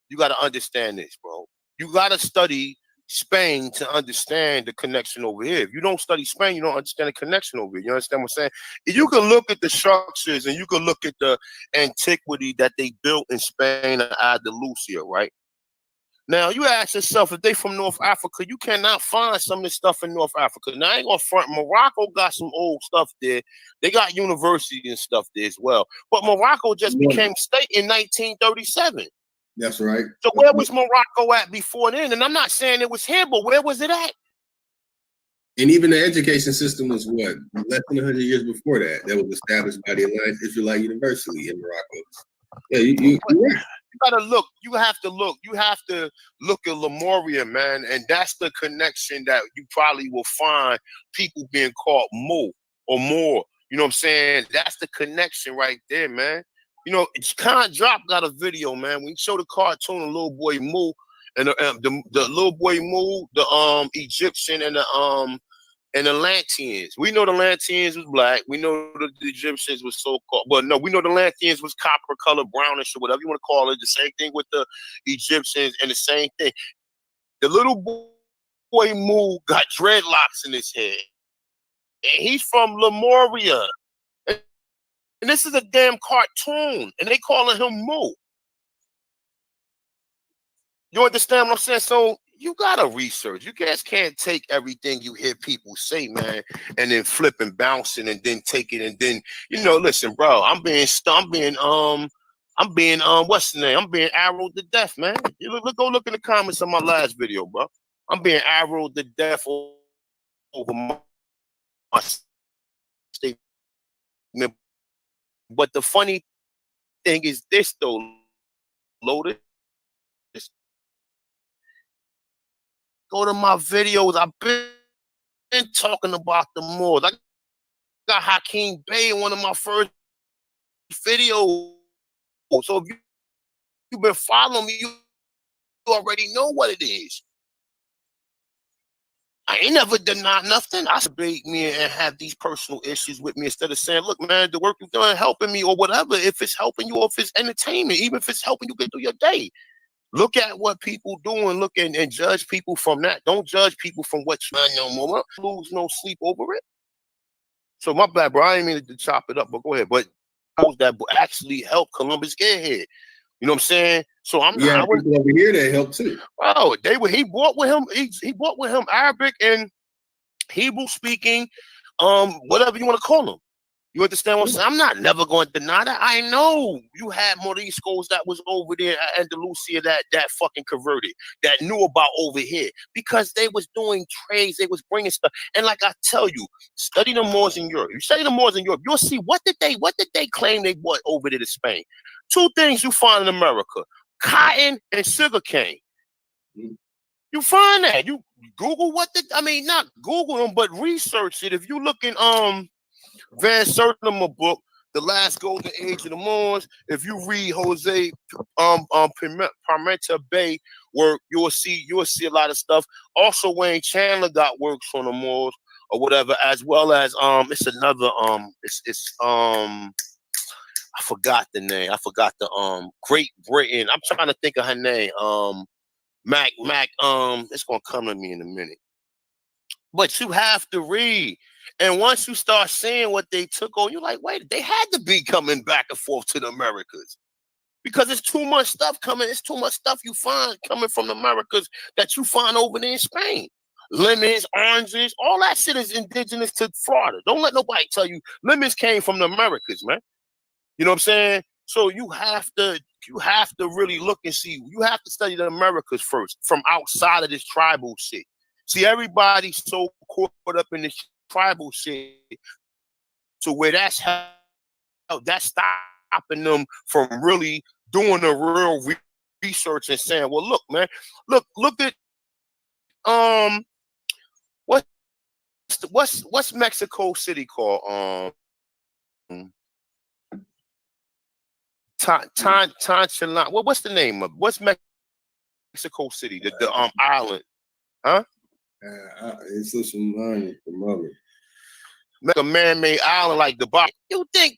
You got to understand this, bro. You got to study Spain to understand the connection over here. If you don't study Spain, you don't understand the connection over here. You understand what I'm saying? You can look at the structures and you can look at the antiquity that they built in Spain and Andalusia, right? Now, you ask yourself, if they from North Africa, you cannot find some of this stuff in North Africa. Now, I ain't gonna front. Morocco got some old stuff there. They got universities and stuff there as well. But Morocco just became state in 1937. That's right. So where was Morocco at before then? And I'm not saying it was here, but where was it at? And even the education system was what? Less than 100 years before that. That was established by the Alliance Israelite University in Morocco. Yeah, you're right. You gotta look. You have to look. You have to look at Lemuria, man, and that's the connection that you probably will find people being called Mo or more. You know what I'm saying? That's the connection right there, man. You know, Con Drop got a video, man. We show the cartoon of little boy Mu and the little boy Mu, the Egyptian and the Atlanteans. We know the Atlanteans was black. We know the Egyptians was so-called, but no, we know the Atlanteans was copper color, brownish, or whatever you want to call it. The same thing with the Egyptians and the same thing. The little boy Mu got dreadlocks in his head. And he's from Lemuria. And this is a damn cartoon. And they calling him Mu. You understand what I'm saying? So you gotta research. You guys can't take everything you hear people say, man, and then flip and bounce it and then take it and then, you know, listen, bro, I'm being what's the name? I'm being arrowed to death, man. You go look in the comments of my last video, bro. I'm being arrowed to death over my statement. But the funny thing is this, though, Loaded. Go to my videos. I've been talking about the Moors. I got Hakeem Bey in one of my first videos. So if you've been following me, you already know what it is. I ain't never denied nothing. I debate me and have these personal issues with me instead of saying, look, man, the work you're doing helping me or whatever, if it's helping you or if it's entertainment, even if it's helping you get through your day. Look at what people doing, look and judge people from that. Don't judge people from what you no more. Lose no sleep over it. So my bad, bro. I didn't mean to chop it up, but go ahead. But those that actually help Columbus get here. You know what I'm saying? So I'm yeah, people over here that help too. Oh, he brought with him. He brought with him Arabic and Hebrew speaking, whatever you want to call them. You understand what I'm saying? I'm not never going to deny that. I know you had Moriscos that was over there at Andalusia that fucking converted, that knew about over here because they was doing trades, they was bringing stuff. And like I tell you, study the Moors in Europe. You study the Moors in Europe, you'll see what did they claim they brought over there to Spain. Two things you find in America: cotton and sugarcane. You find that. You Google not Google them, but research it. If you look in Van Sertima book, The Last Golden Age of the Moors, if you read Jose Pimenta Bay work, you'll see a lot of stuff. Also, Wayne Chandler got works on the Moors or whatever, as well as it's another I forgot the name. I forgot the Great Britain. I'm trying to think of her name. Mac, it's gonna come to me in a minute. But you have to read. And once you start seeing what they took on, you're like, wait, they had to be coming back and forth to the Americas. because it's too much stuff coming. It's too much stuff you find coming from the Americas that you find over there in Spain. Lemons, oranges, all that shit is indigenous to Florida. Don't let nobody tell you lemons came from the Americas, man. You know what I'm saying? So you have to really look and see. You have to study the Americas first from outside of this tribal shit. See, everybody's so caught up in this tribal shit to where that's stopping them from really doing the real research and saying, well, look, man, look at what's Mexico City called? Tanchilan. What's the name of? What's Mexico City? The island, huh? It's some line from mother. Make a man-made island like the Baja. You think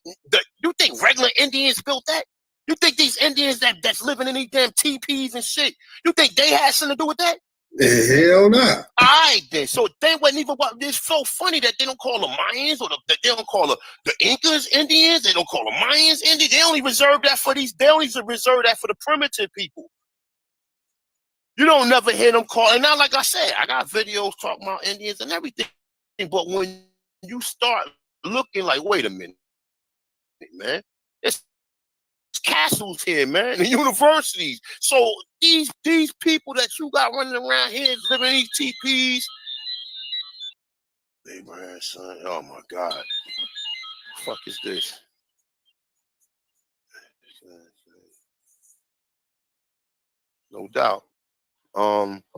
regular Indians built that? You think these Indians that's living in these damn teepees and shit? You think they had something to do with that? Hell no. All right, then. So they wasn't even. It's so funny that they don't call the Mayans or they don't call the Incas Indians. They don't call the Mayans Indians. They only reserve that for these. They only reserve that for the primitive people. You don't never hear them call. And now, like I said, I got videos talking about Indians and everything. But when you start looking like, wait a minute, man, it's castles here, man, and universities. So these people that you got running around here living in these teepees, Abraham, son, oh my God, what the fuck is this? No doubt.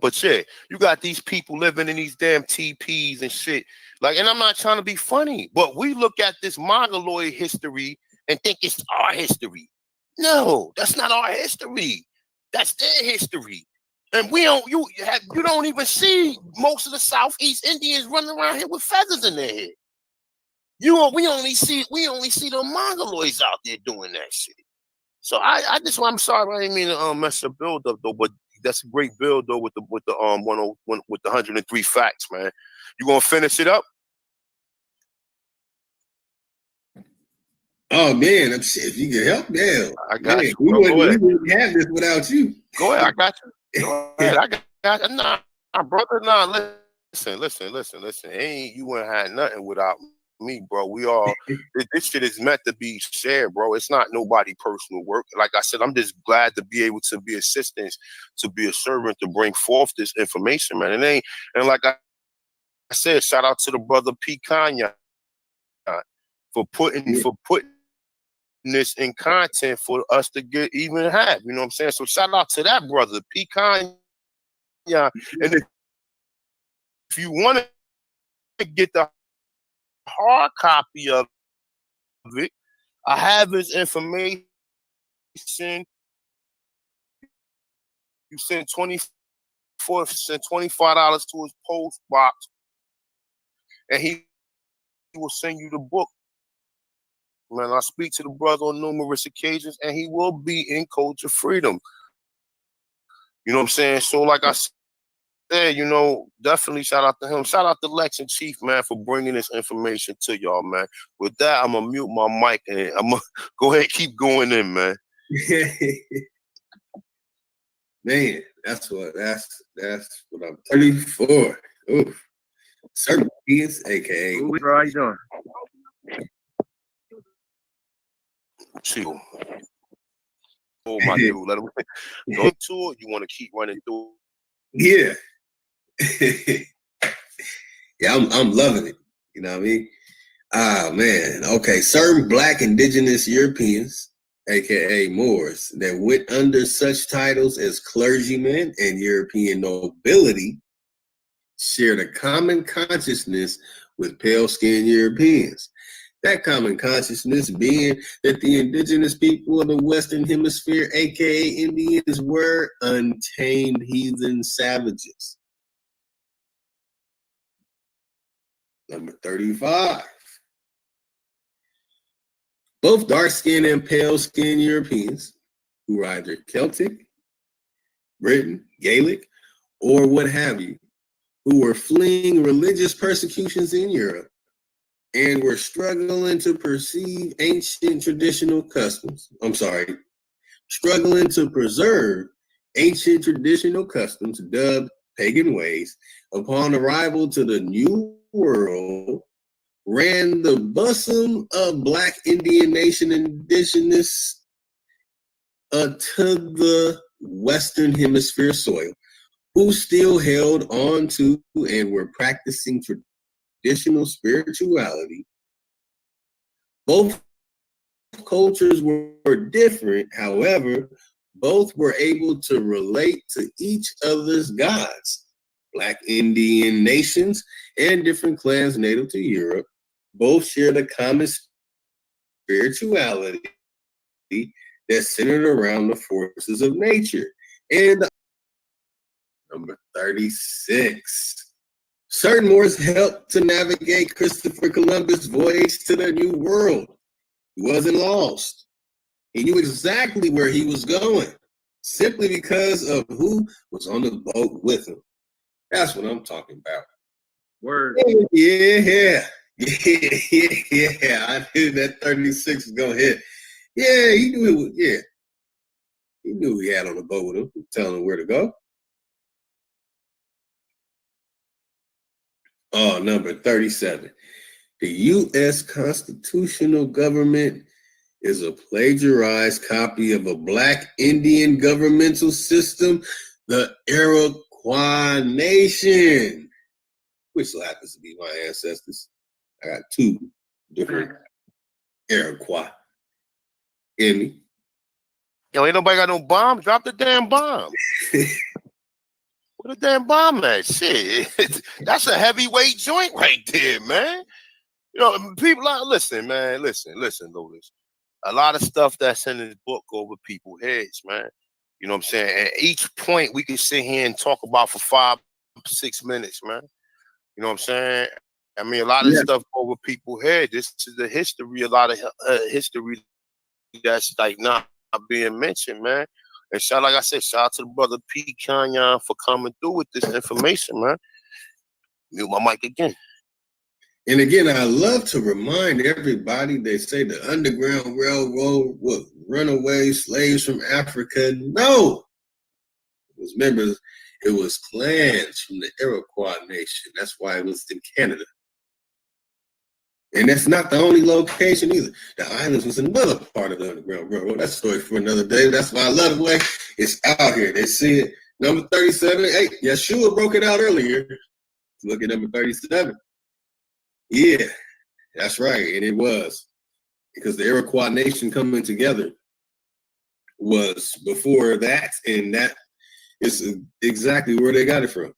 But yeah, you got these people living in these damn teepees and shit. Like, and I'm not trying to be funny, but we look at this Mongoloid history and think it's our history. No, that's not our history. That's their history. And you don't even see most of the Southeast Indians running around here with feathers in their head. We only see the Mongoloids out there doing that shit. So I'm sorry, I didn't mean to mess the build up though, but that's a great build though with the 103 facts, man. You gonna finish it up? Oh man, if you can help, damn. I got you. We wouldn't have this without you. Go ahead, I got you. Go ahead, I got you. Nah, brother, nah, listen. Ain't you wouldn't have nothing without me, bro. We all this shit is meant to be shared, bro. It's not nobody personal work. Like I said, I'm just glad to be able to be assistance, to be a servant, to bring forth this information, man. And like I said, shout out to the brother P. Kanye for putting this in content for us to even have. You know what I'm saying? So shout out to that brother P. Kanye. And if you want to get the hard copy of it, I have his information. You send $25 to his post box, and he will send you the book. Man, I speak to the brother on numerous occasions, and he will be in Culture Freedom. You know what I'm saying? So, like I said, you know, definitely shout out to him. Shout out to Lex and Chief, man, for bringing this information to y'all, man. With that, I'm gonna mute my mic and I'm gonna go ahead and keep going in, man. Man, that's what I'm 34. Oof. Certain kids, aka. Bro, how you doing? Chill. Oh my dude, let him go to it. You want to keep running through? Yeah. Yeah, I'm loving it. You know what I mean? Ah, man. Okay, certain Black Indigenous Europeans, aka Moors, that went under such titles as clergymen and European nobility shared a common consciousness with pale-skinned Europeans. That common consciousness being that the indigenous people of the Western Hemisphere, aka Indians, were untamed heathen savages. Number 35. Both dark-skinned and pale-skinned Europeans, who were either Celtic, Britain, Gaelic, or what have you, who were fleeing religious persecutions in Europe, and were struggling to perceive ancient traditional customs. struggling to preserve ancient traditional customs dubbed pagan ways, upon arrival to the New World, ran the bosom of Black Indian Nation indigenous to the Western Hemisphere soil, who still held on to and were practicing traditional spirituality. Both cultures were different, however, both were able to relate to each other's gods. Black Indian nations and different clans native to Europe both shared a common spirituality that centered around the forces of nature. And number 36. Certain Moors helped to navigate Christopher Columbus' voyage to the New World. He wasn't lost. He knew exactly where he was going, simply because of who was on the boat with him. That's what I'm talking about. Word. Yeah. I knew that 36 was gonna hit. Yeah, he knew it was, yeah. He knew he had on the boat with him, telling him where to go. Oh, number 37. The U.S. constitutional government is a plagiarized copy of a Black Indian governmental system, the Iroquois Nation, which happens to be my ancestors. I got two different Iroquois in me. Yo, ain't nobody got no bomb. Drop the damn bomb. Where the damn bomb at? Shit, that's a heavyweight joint right there, man. You know, people like listen, man. Listen, Louis. A lot of stuff that's in this book go over people's heads, man. You know what I'm saying? And each point we can sit here and talk about for 5-6 minutes, man. You know what I'm saying? I mean, a lot of stuff go over people's heads. This is the history, a lot of history that's like not being mentioned, man. And like I said, shout out to the brother P. Kanyan for coming through with this information, man. Mute my mic again. And again, I love to remind everybody, they say the Underground Railroad was runaway slaves from Africa. No, it was members, it was clans from the Iroquois Nation. That's why it was in Canada. And that's not the only location either. The islands was another part of the Underground Railroad. That's a story for another day. That's why I love the way it's out here. They see it. Number 37. Hey, Yeshua broke it out earlier. Look at number 37. Yeah, that's right. And it was. Because the Iroquois Nation coming together was before that. And that is exactly where they got it from.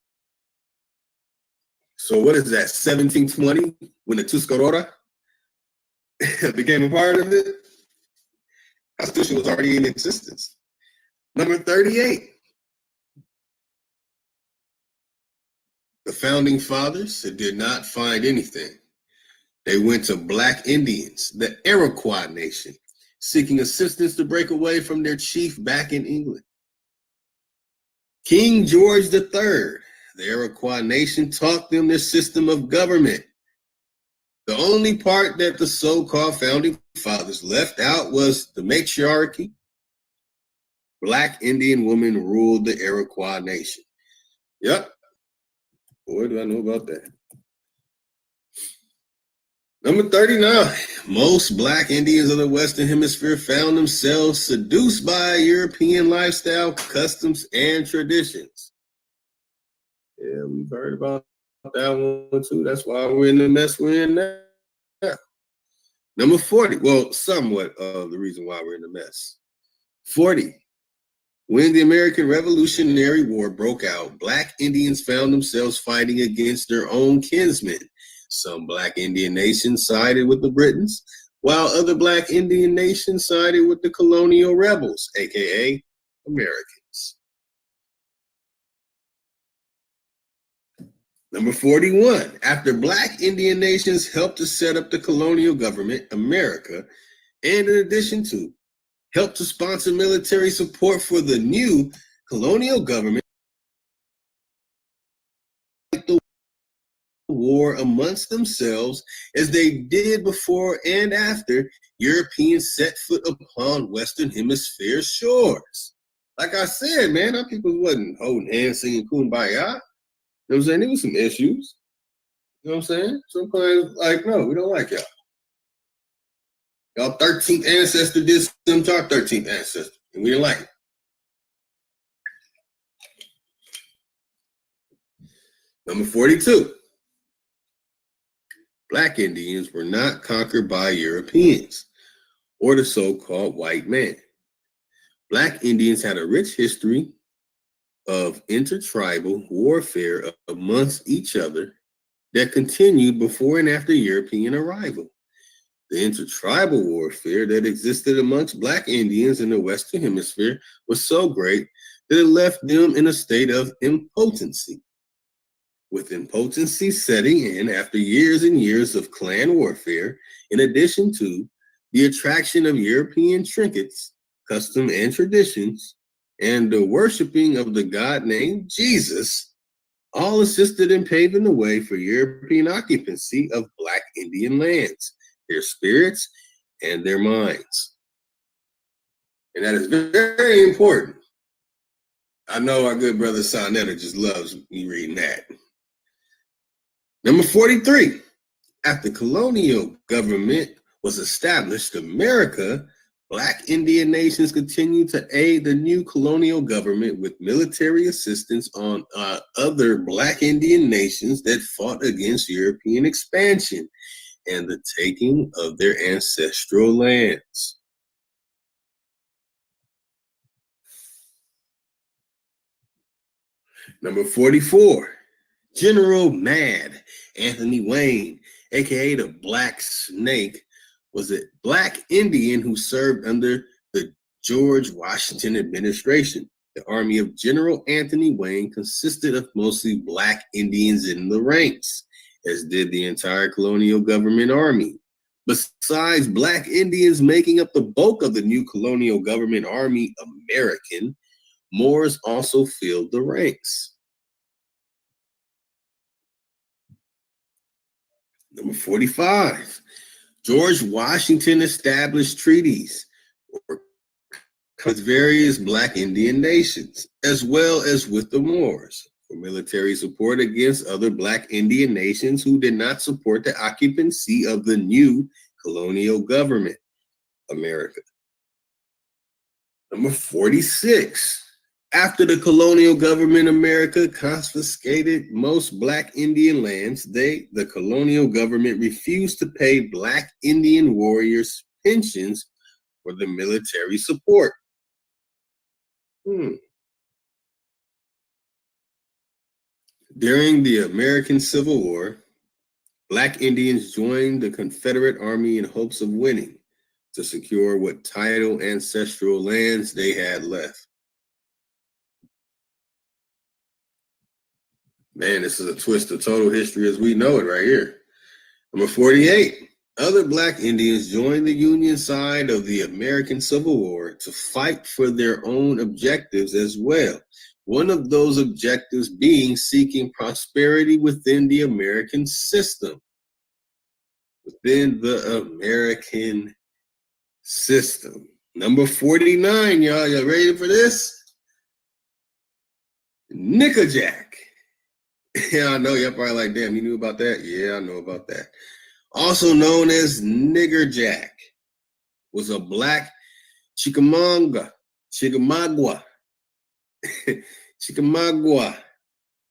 So what is that, 1720, when the Tuscarora became a part of it? Constitution was already in existence. Number 38. The Founding Fathers did not find anything. They went to Black Indians, the Iroquois Nation, seeking assistance to break away from their chief back in England. King George III, the Iroquois Nation, taught them their system of government. The only part that the so-called Founding Fathers left out was the matriarchy. Black Indian women ruled the Iroquois Nation. Yep. Boy, do I know about that. Number 39. Most Black Indians of the Western Hemisphere found themselves seduced by European lifestyle, customs, and traditions. Yeah, we've heard about that one too. That's why we're in the mess we're in now. Number 40. Well, somewhat of the reason why we're in the mess. 40. When the American Revolutionary War broke out, Black Indians found themselves fighting against their own kinsmen. Some Black Indian nations sided with the Britons, while other Black Indian nations sided with the colonial rebels, aka Americans. Number 41. After Black Indian nations helped to set up the colonial government, America, and in addition to helped to sponsor military support for the new colonial government, the war amongst themselves as they did before and after Europeans set foot upon Western Hemisphere shores. Like I said, man, our people wasn't holding hands singing Kumbaya. You know what I'm saying? There was some issues. You know what I'm saying? Some clients like, no, we don't like y'all. Y'all 13th ancestor did some to our 13th ancestor, and we didn't like it. Number 42. Black Indians were not conquered by Europeans or the so-called white man. Black Indians had a rich history of intertribal warfare amongst each other that continued before and after European arrival. The intertribal warfare that existed amongst Black Indians in the Western Hemisphere was so great that it left them in a state of impotency. With impotency setting in after years and years of clan warfare, in addition to the attraction of European trinkets, custom and traditions, and the worshiping of the god named Jesus, all assisted in paving the way for European occupancy of Black Indian lands, their spirits, and their minds. And that is very important. I know our good brother Sonetta just loves me reading that. Number 43, after colonial government was established, America, Black Indian nations continued to aid the new colonial government with military assistance on other Black Indian nations that fought against European expansion and the taking of their ancestral lands. Number 44, General Mad Anthony Wayne, aka the Black Snake, was a Black Indian who served under the George Washington administration. The army of General Anthony Wayne consisted of mostly Black Indians in the ranks, as did the entire colonial government army. Besides Black Indians making up the bulk of the new colonial government army, American, Moors also filled the ranks. Number 45, George Washington established treaties with various Black Indian nations, as well as with the Moors, for military support against other Black Indian nations who did not support the occupancy of the new colonial government, America. Number 46, after the colonial government America confiscated most Black Indian lands, the colonial government refused to pay Black Indian warriors pensions for the military support. During the American Civil War, Black Indians joined the Confederate Army in hopes of winning to secure what title ancestral lands they had left. Man, this is a twist of total history as we know it right here. Number 48, other Black Indians joined the Union side of the American Civil War to fight for their own objectives as well. One of those objectives being seeking prosperity within the American system. Within the American system. Number 49, y'all. Y'all ready for this? Nickajack. Yeah, I know. Y'all probably like, damn, you knew about that? Yeah, I know about that. Also known as Nigger Jack, was a Black Chickamauga,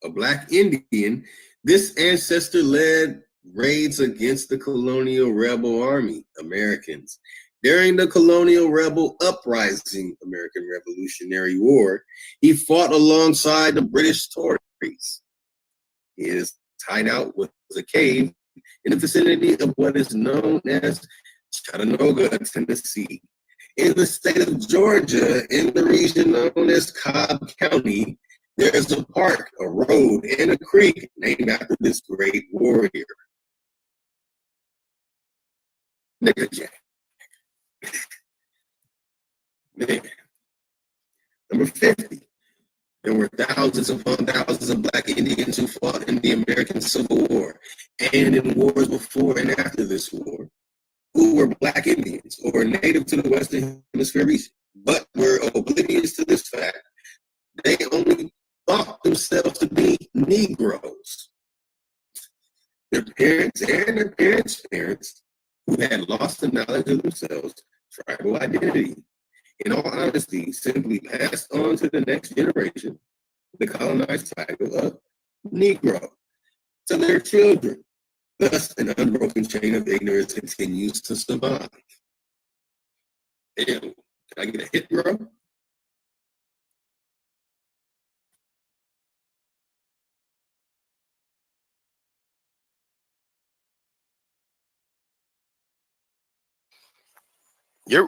a Black Indian. This ancestor led raids against the colonial rebel army, Americans. During the colonial rebel uprising, American Revolutionary War, he fought alongside the British Tories. His hideout was a cave in the vicinity of what is known as Chattanooga, Tennessee. In the state of Georgia, in the region known as Cobb County, there's a park, a road, and a creek named after this great warrior. Nickajack. Man. Number 50. There were thousands upon thousands of Black Indians who fought in the American Civil War and in wars before and after this war, who were Black Indians or native to the Western Hemisphere region, but were oblivious to this fact. They only thought themselves to be Negroes. Their parents and their parents' parents, who had lost the knowledge of themselves, tribal identity, in all honesty, simply passed on to the next generation the colonized title of Negro to their children. Thus, an unbroken chain of ignorance continues to survive. Damn, can I get a hit, bro? Yep.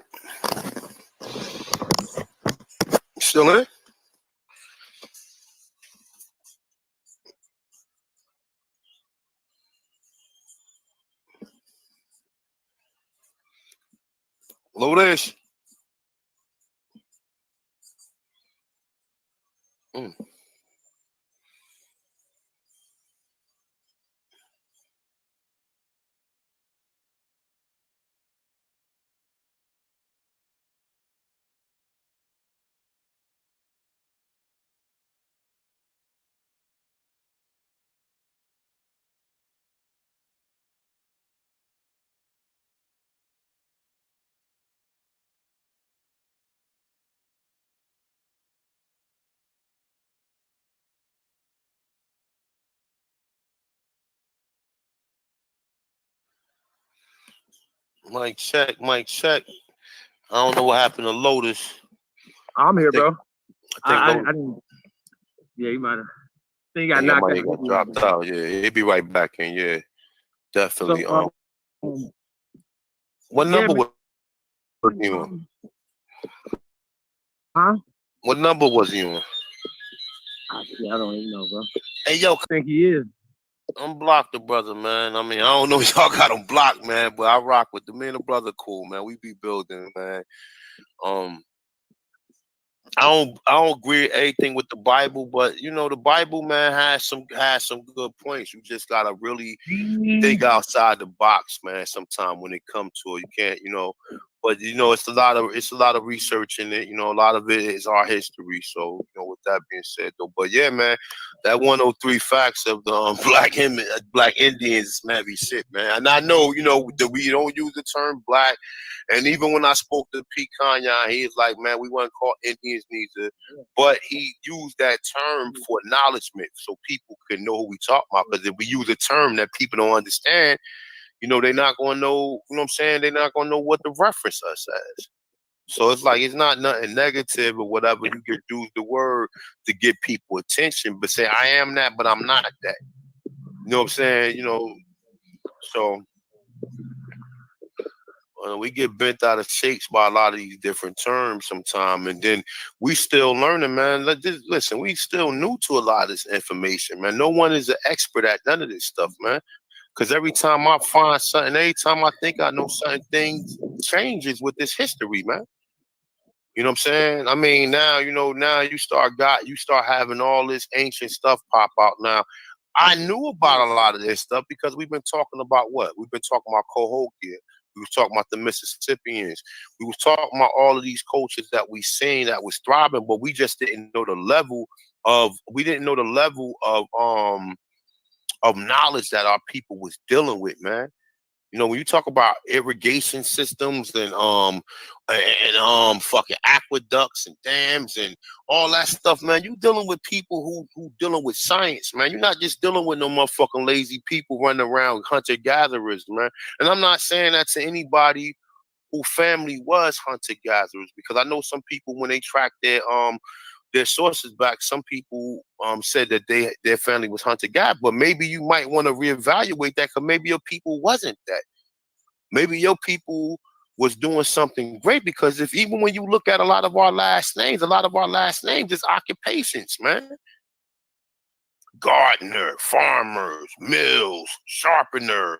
Still in? Lotus. Mic check, mic check. I don't know what happened to Lotus. I'm here, bro. I didn't. Yeah, you might have. I think he got knocked out. Got dropped out. Yeah, he'll be right back in. Yeah, definitely. So, what number was he on? Huh? What number was he on? Yeah, I don't even know, bro. Hey, yo, I think he is. Unblock the brother, man. I mean, I don't know if y'all got him blocked, man, but I rock with the man. The brother, cool, man. We be building, man. I don't agree with everything with the Bible, but you know the Bible, man, has some good points. You just gotta really think outside the box, man. Sometimes when it comes to it, you can't, you know. But you know, it's a lot of research in it. You know, a lot of it is our history. So you know, with that being said, though, but yeah, man, that 103 facts of the Black Indians, man, be shit, man. And I know, you know, that we don't use the term black. And even when I spoke to Pete Kanye, he was like, man, we weren't called Indians neither. But he used that term for acknowledgement so people could know who we talk about. Because if we use a term that people don't understand, you know, they're not going to know, you know what I'm saying? They're not going to know what to reference us as. So it's like, it's not nothing negative or whatever. You can use the word to get people attention, but say, I am that, but I'm not that. You know what I'm saying? You know, so we get bent out of shapes by a lot of these different terms sometimes, and then we still learning, man. Listen, we still new to a lot of this information, man. No one is an expert at none of this stuff, man. Because every time I find something, every time I think I know something, things changes with this history, man. You know what I'm saying? I mean, now, you know, now you start having all this ancient stuff pop out now. I knew about a lot of this stuff because we've been talking about what? We've been talking about Cahokia. We was talking about the Mississippians. We was talking about all of these cultures that we seen that was thriving, but we just didn't know the level of knowledge that our people was dealing with, man. You know, when you talk about irrigation systems and fucking aqueducts and dams and all that stuff, man, you dealing with people who dealing with science, man. You're not just dealing with no motherfucking lazy people running around hunter gatherers, man. And I'm not saying that to anybody who family was hunter gatherers, because I know some people when they track their sources back, some people said that their family was hunter gatherer, but maybe you might want to reevaluate that because maybe your people wasn't that. Maybe your people was doing something great, because if even when you look at a lot of our last names is occupations, man. Gardener, farmers, mills, sharpener,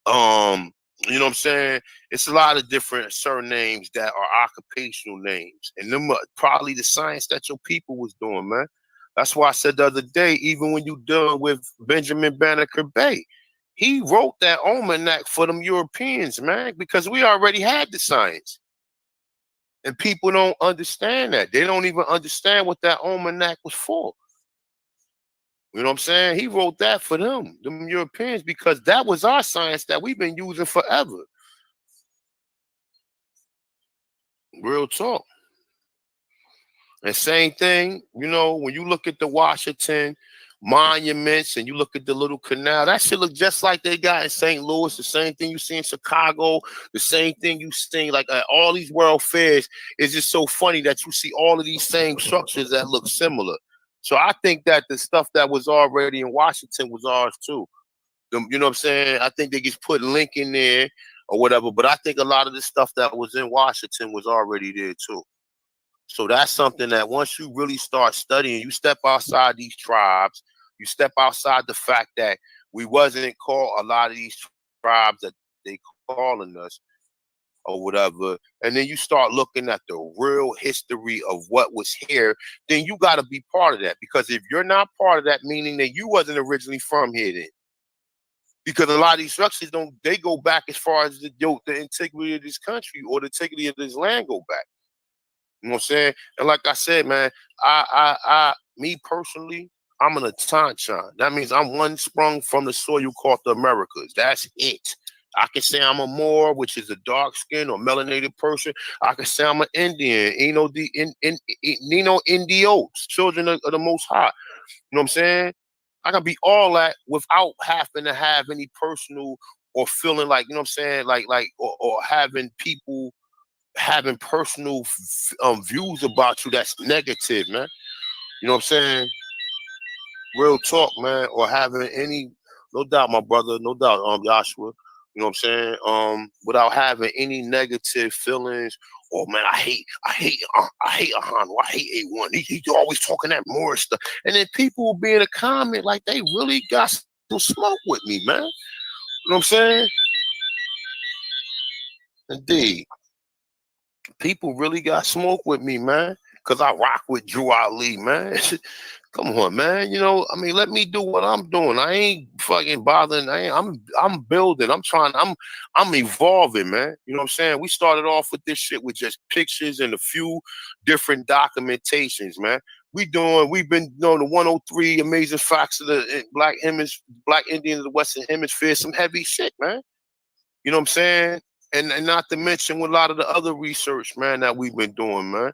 you know what I'm saying? It's a lot of different surnames that are occupational names, and them are probably the science that your people was doing, man. That's why I said the other day, even when you dealing with Benjamin Banneker Bay, he wrote that almanac for them Europeans, man, because we already had the science. And people don't understand that. They don't even understand what that almanac was for. You know what I'm saying? He wrote that for them Europeans, because that was our science that we've been using forever. Real talk. And same thing, you know, when you look at the Washington monuments and you look at the little canal, that shit look just like they got in St. Louis, the same thing you see in Chicago, the same thing you see like at all these world fairs. It's just so funny that you see all of these same structures that look similar. So I think that the stuff that was already in Washington was ours too. You know what I'm saying? I think they just put Lincoln there or whatever, but I think a lot of the stuff that was in Washington was already there too. So that's something that once you really start studying, you step outside these tribes, you step outside the fact that we wasn't called a lot of these tribes that they calling us or whatever, and then you start looking at the real history of what was here, then you got to be part of that. Because if you're not part of that, meaning that you wasn't originally from here then. Because a lot of these structures they go back as far as the antiquity of this country or the antiquity of this land go back. You know what I'm saying? And like I said, man, me personally, I'm an Atanchan. That means I'm one sprung from the soil called the Americas. That's it. I can say I'm a Moor, which is a dark skinned or melanated person. I can say I'm an Indian, Nino Indios, children of the Most High. You know what I'm saying? I can be all that without having to have any personal or feeling like, you know what I'm saying, or having people having personal views about you that's negative, man. You know what I'm saying? Real talk, man. Or having any, no doubt, my brother, no doubt, Joshua. You know what I'm saying? Without having any negative feelings. Oh man, I hate Ahano. I hate A1. He's always talking that more stuff. And then people will be in a comment like they really got some smoke with me, man. You know what I'm saying? Indeed. People really got smoke with me, man, because I rock with Drew Ali, man. Come on, man. You know, I mean, let me do what I'm doing. I ain't fucking bothering. I'm building. I'm evolving, man. You know what I'm saying? We started off with this shit with just pictures and a few different documentations, man. We've been doing the 103 amazing facts of the Black Indians of the Western Hemisphere, some heavy shit, man. You know what I'm saying? And not to mention with a lot of the other research, man, that we've been doing, man.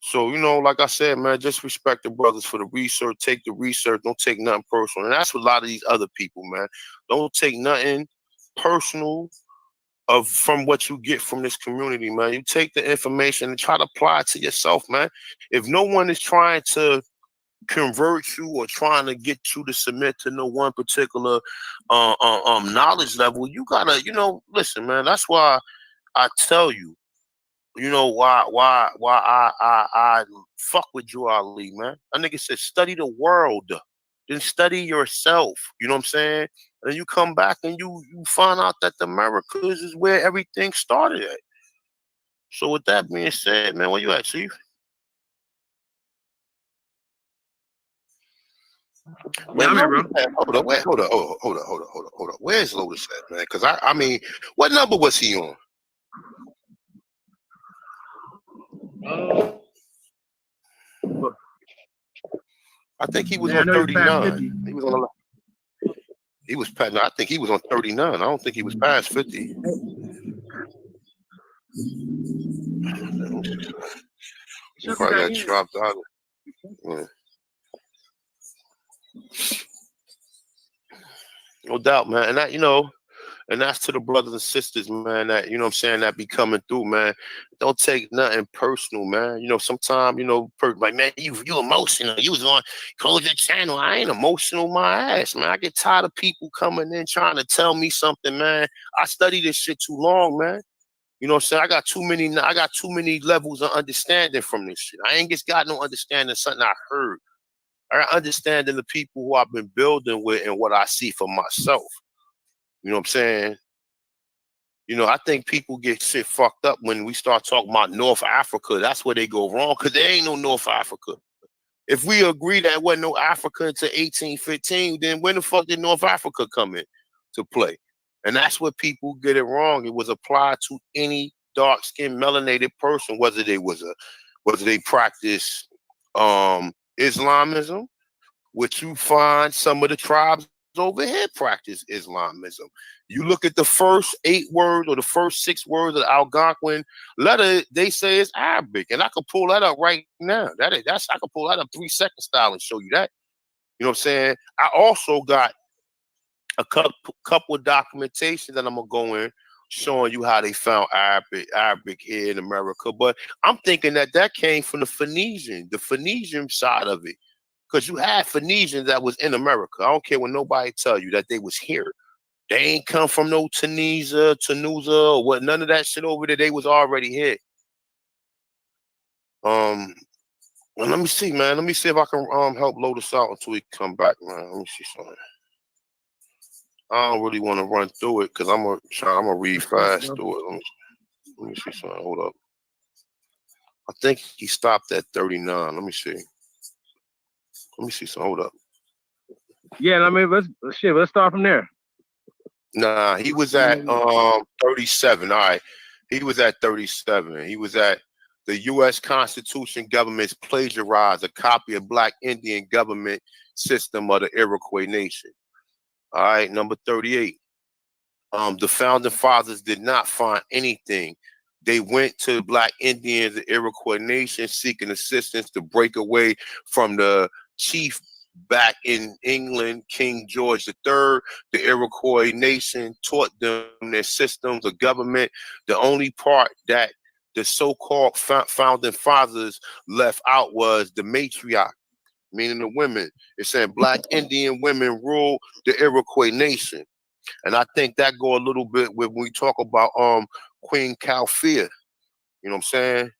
So, you know, like I said, man, just respect the brothers for the research. Take the research. Don't take nothing personal. And that's what a lot of these other people, man. Don't take nothing personal from what you get from this community, man. You take the information and try to apply it to yourself, man. If no one is trying to convert you or trying to get you to submit to no one particular knowledge level, you gotta, you know, listen, man. That's why I tell you, you know, why I fuck with Drew Ali, man. That nigga said study the world, then study yourself. You know what I'm saying? And you come back and you find out that the Americas is where everything started at. So with that being said, man, where you at, Chief? Yeah, I'm here, bro. Hold on. Where's Lotus at, man? Because I mean, what number was he on? I think he was on 39. He was on. He was past. No, I think he was on 39. I don't think he was past 50. He probably got dropped out. Yeah. No doubt, man. And that, you know, and that's to the brothers and sisters, man, that, you know what I'm saying, that be coming through, man. Don't take nothing personal, man. You know, sometimes, you know, like, man, you emotional. You was on, close your channel. I ain't emotional my ass, man. I get tired of people coming in trying to tell me something, man. I study this shit too long, man. You know what I'm saying? I got too many levels of understanding from this shit. I ain't just got no understanding of something I heard. I got understanding the people who I've been building with and what I see for myself. You know what I'm saying? You know, I think people get shit fucked up when we start talking about North Africa. That's where they go wrong, because there ain't no North Africa. If we agree that wasn't no Africa until 1815, then when the fuck did North Africa come in to play? And that's what people get it wrong. It was applied to any dark-skinned melanated person, whether they practice Islamism, which you find some of the tribes over here practice Islamism. You look at the first 8 words or the first 6 words of the Algonquin letter, they say it's Arabic. And I can pull that up right now. I can pull that up 3 second style and show you that. You know what I'm saying? I also got a couple of documentation that I'm gonna go in showing you how they found Arabic here in America. But I'm thinking that came from the Phoenician side of it. Because you had Phoenicians that was in America. I don't care what nobody tell you that they was here. They ain't come from no Tunisia or what, none of that shit over there. They was already here. Well, let me see, man. Let me see if I can help load us out until we come back, man. Let me see something. I don't really want to run through it because I'm gonna read fast through it. Let me see something. Hold up. I think he stopped at 39. Let me see. Let me see some. Hold up. Yeah, I mean, let's start from there. Nah, he was at 37. All right. He was at 37. He was at the U.S. Constitution government's plagiarized a copy of Black Indian government system of the Iroquois Nation. All right, number 38. The founding fathers did not find anything. They went to Black Indians, the Iroquois Nation, seeking assistance to break away from the chief back in England, King George III. The Iroquois Nation taught them their systems of government. The only part that the so-called founding fathers left out was the matriarch, meaning the women. It's saying Black Indian women rule the Iroquois Nation. And I think that go a little bit when we talk about Queen Calfia. You know what I'm saying?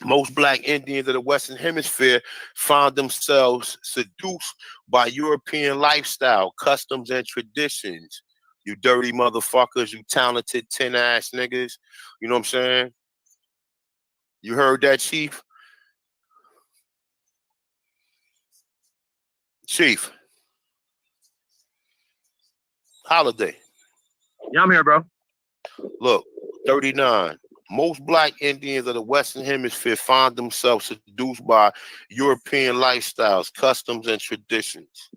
Most Black Indians of the Western Hemisphere found themselves seduced by European lifestyle, customs, and traditions. You dirty motherfuckers, you talented 10-ass niggas. You know what I'm saying? You heard that, Chief? Chief. Holiday. Yeah, I'm here, bro. Look, 39. Most Black Indians of the Western Hemisphere find themselves seduced by European lifestyles, customs, and traditions.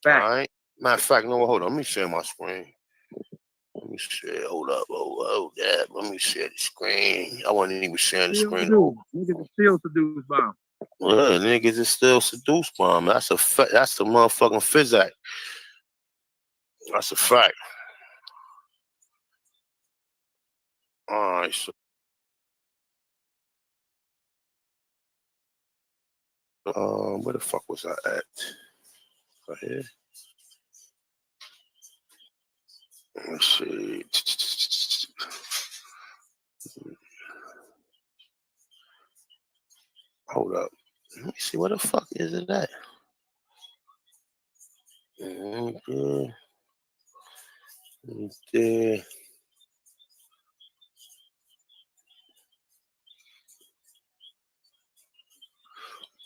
Fact. All right. Matter of fact, no, hold on. Let me share my screen. Let me share. Hold up. Hold that. Let me share the screen. I wasn't even sharing the screen. Niggas are still seduced by them. Well, niggas is still seduced by them. That's a motherfucking physic. That's a fact. All right, so where the fuck was I at? Right here. Let's see. Hold up. Let me see, where the fuck is it at? Okay.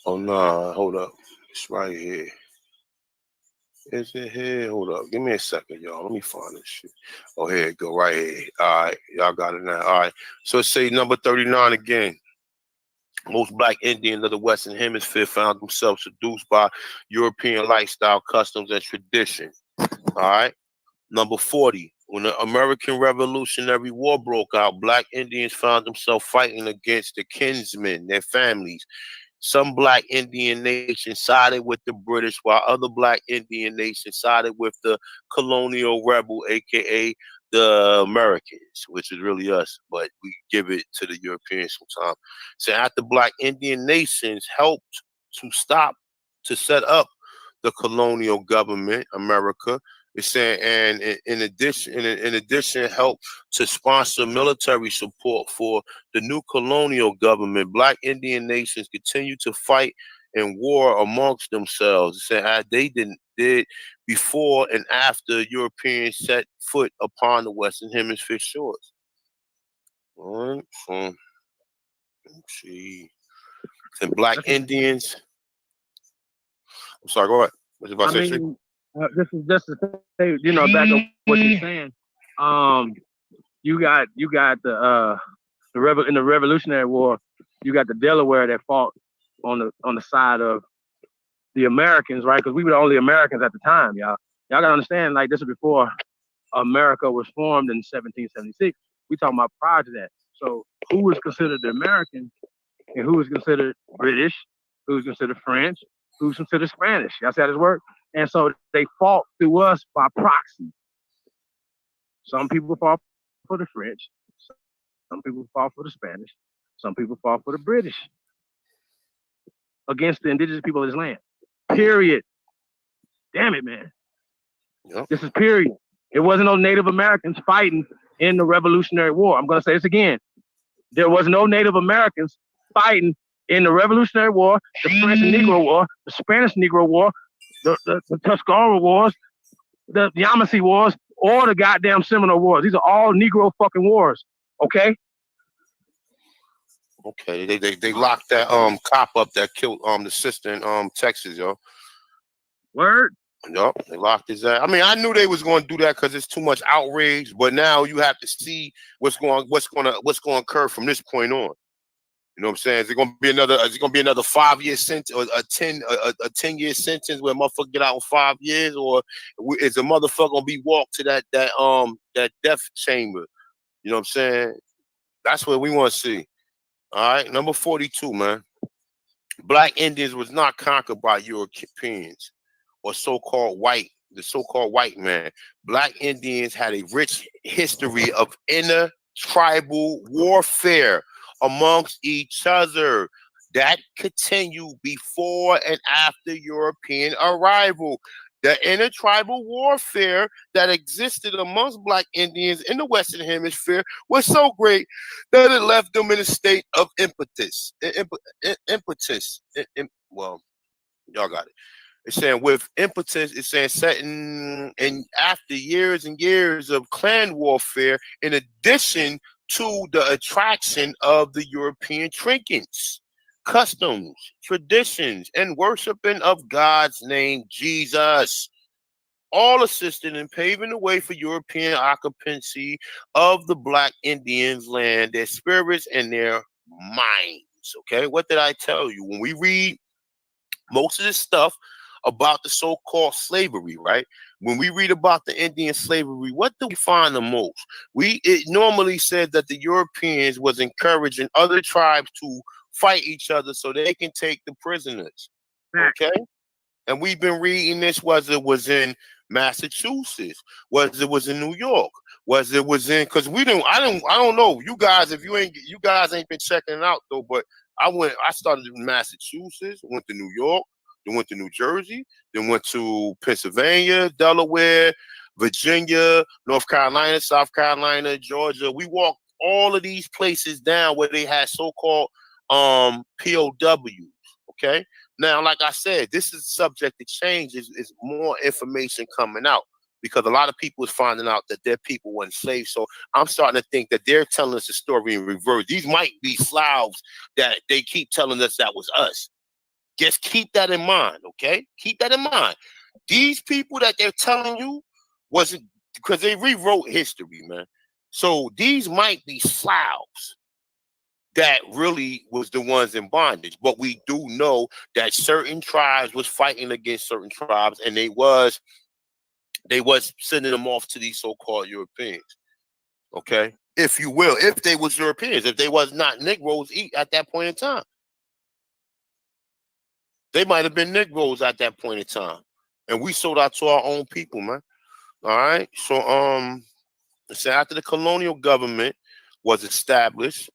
Oh no, hold up. It's right here. Is it here? Hold up. Give me a second, y'all. Let me find this shit. Oh, here it go, right here. All right. Y'all got it now. All right. So say number 39 again. Most Black Indians of the Western Hemisphere found themselves seduced by European lifestyle, customs, and tradition. All right. Number 40. When the American Revolutionary War broke out, Black Indians found themselves fighting against the kinsmen, their families. Some Black Indian nations sided with the British, while other Black Indian nations sided with the colonial rebel, aka the Americans, which is really us, but we give it to the Europeans sometimes. So after Black Indian nations helped to set up the colonial government, America, it's saying, and in addition, help to sponsor military support for the new colonial government. Black Indian nations continue to fight in war amongst themselves. It's saying they did before and after Europeans set foot upon the Western Hemisphere shores. All right, so let's see. And Black Indians. I'm sorry, go ahead. What you about to say? This is just to say, you know, back up what you're saying. You got in the Revolutionary War, you got the Delaware that fought on the side of the Americans, right? Because we were the only Americans at the time, y'all. Y'all gotta understand, like, this is before America was formed in 1776. We talking about prior to that. So who was considered the American and who was considered British, who was considered French, who was considered Spanish. Y'all see how this work? And so they fought through us by proxy. Some people fought for the French, some people fought for the Spanish, some people fought for the British against the indigenous people of this land. Period. Damn it, man. Yep. This is period. It wasn't no Native Americans fighting in the Revolutionary War. I'm going to say this again. There was no Native Americans fighting in the Revolutionary War, the French and Negro War, the Spanish Negro War, the Tuscarora Wars, the Yamasee Wars, or the goddamn Seminole Wars. These are all Negro fucking wars. Okay? Okay. They locked that cop up that killed the sister in Texas, yo. Word? Yup, they locked his ass. I mean, I knew they was going to do that because it's too much outrage. But now you have to see what's going to occur from this point on. You know what I'm saying? Is it going to be another 5-year sentence or a 10-year sentence where a motherfucker get out in 5 years, or is a motherfucker going to be walked to that death chamber? You know what I'm saying? That's what we want to see. All right, number 42, man. Black Indians was not conquered by Europeans or the so-called white man. Black Indians had a rich history of inner tribal warfare amongst each other that continued before and after European arrival. The intertribal warfare that existed amongst Black Indians in the Western Hemisphere was so great that it left them in a state of impetus. Well, y'all got it. It's saying with impetus, it's saying setting and after years and years of clan warfare, in addition to the attraction of the European trinkets, customs, traditions, and worshiping of God's name, Jesus, all assisted in paving the way for European occupancy of the Black Indians' land, their spirits, and their minds. Okay, what did I tell you? When we read most of this stuff about the so-called slavery, right? When we read about the Indian slavery, what do we find the most? It normally said that the Europeans was encouraging other tribes to fight each other so they can take the prisoners. Okay? And we've been reading this, whether it was in Massachusetts, whether it was in New York, whether it was in, because I don't know. You guys ain't been checking it out though, but I started in Massachusetts, went to New York, then went to New Jersey, then went to Pennsylvania, Delaware, Virginia, North Carolina, South Carolina, Georgia. We walked all of these places down where they had so-called POWs. Okay. Now, like I said, this is subject to change. Is more information coming out because a lot of people is finding out that their people were enslaved. So I'm starting to think that they're telling us the story in reverse. These might be Slavs that they keep telling us that was us. Just keep that in mind, okay? Keep that in mind. These people that they're telling you wasn't because they rewrote history, man. So these might be Slavs that really was the ones in bondage. But we do know that certain tribes was fighting against certain tribes, and they was sending them off to these so-called Europeans. Okay? If you will, if they was Europeans, if they was not Negroes at that point in time. They might have been Negroes at that point in time. And we sold out to our own people, man. All right. So after the colonial government was established,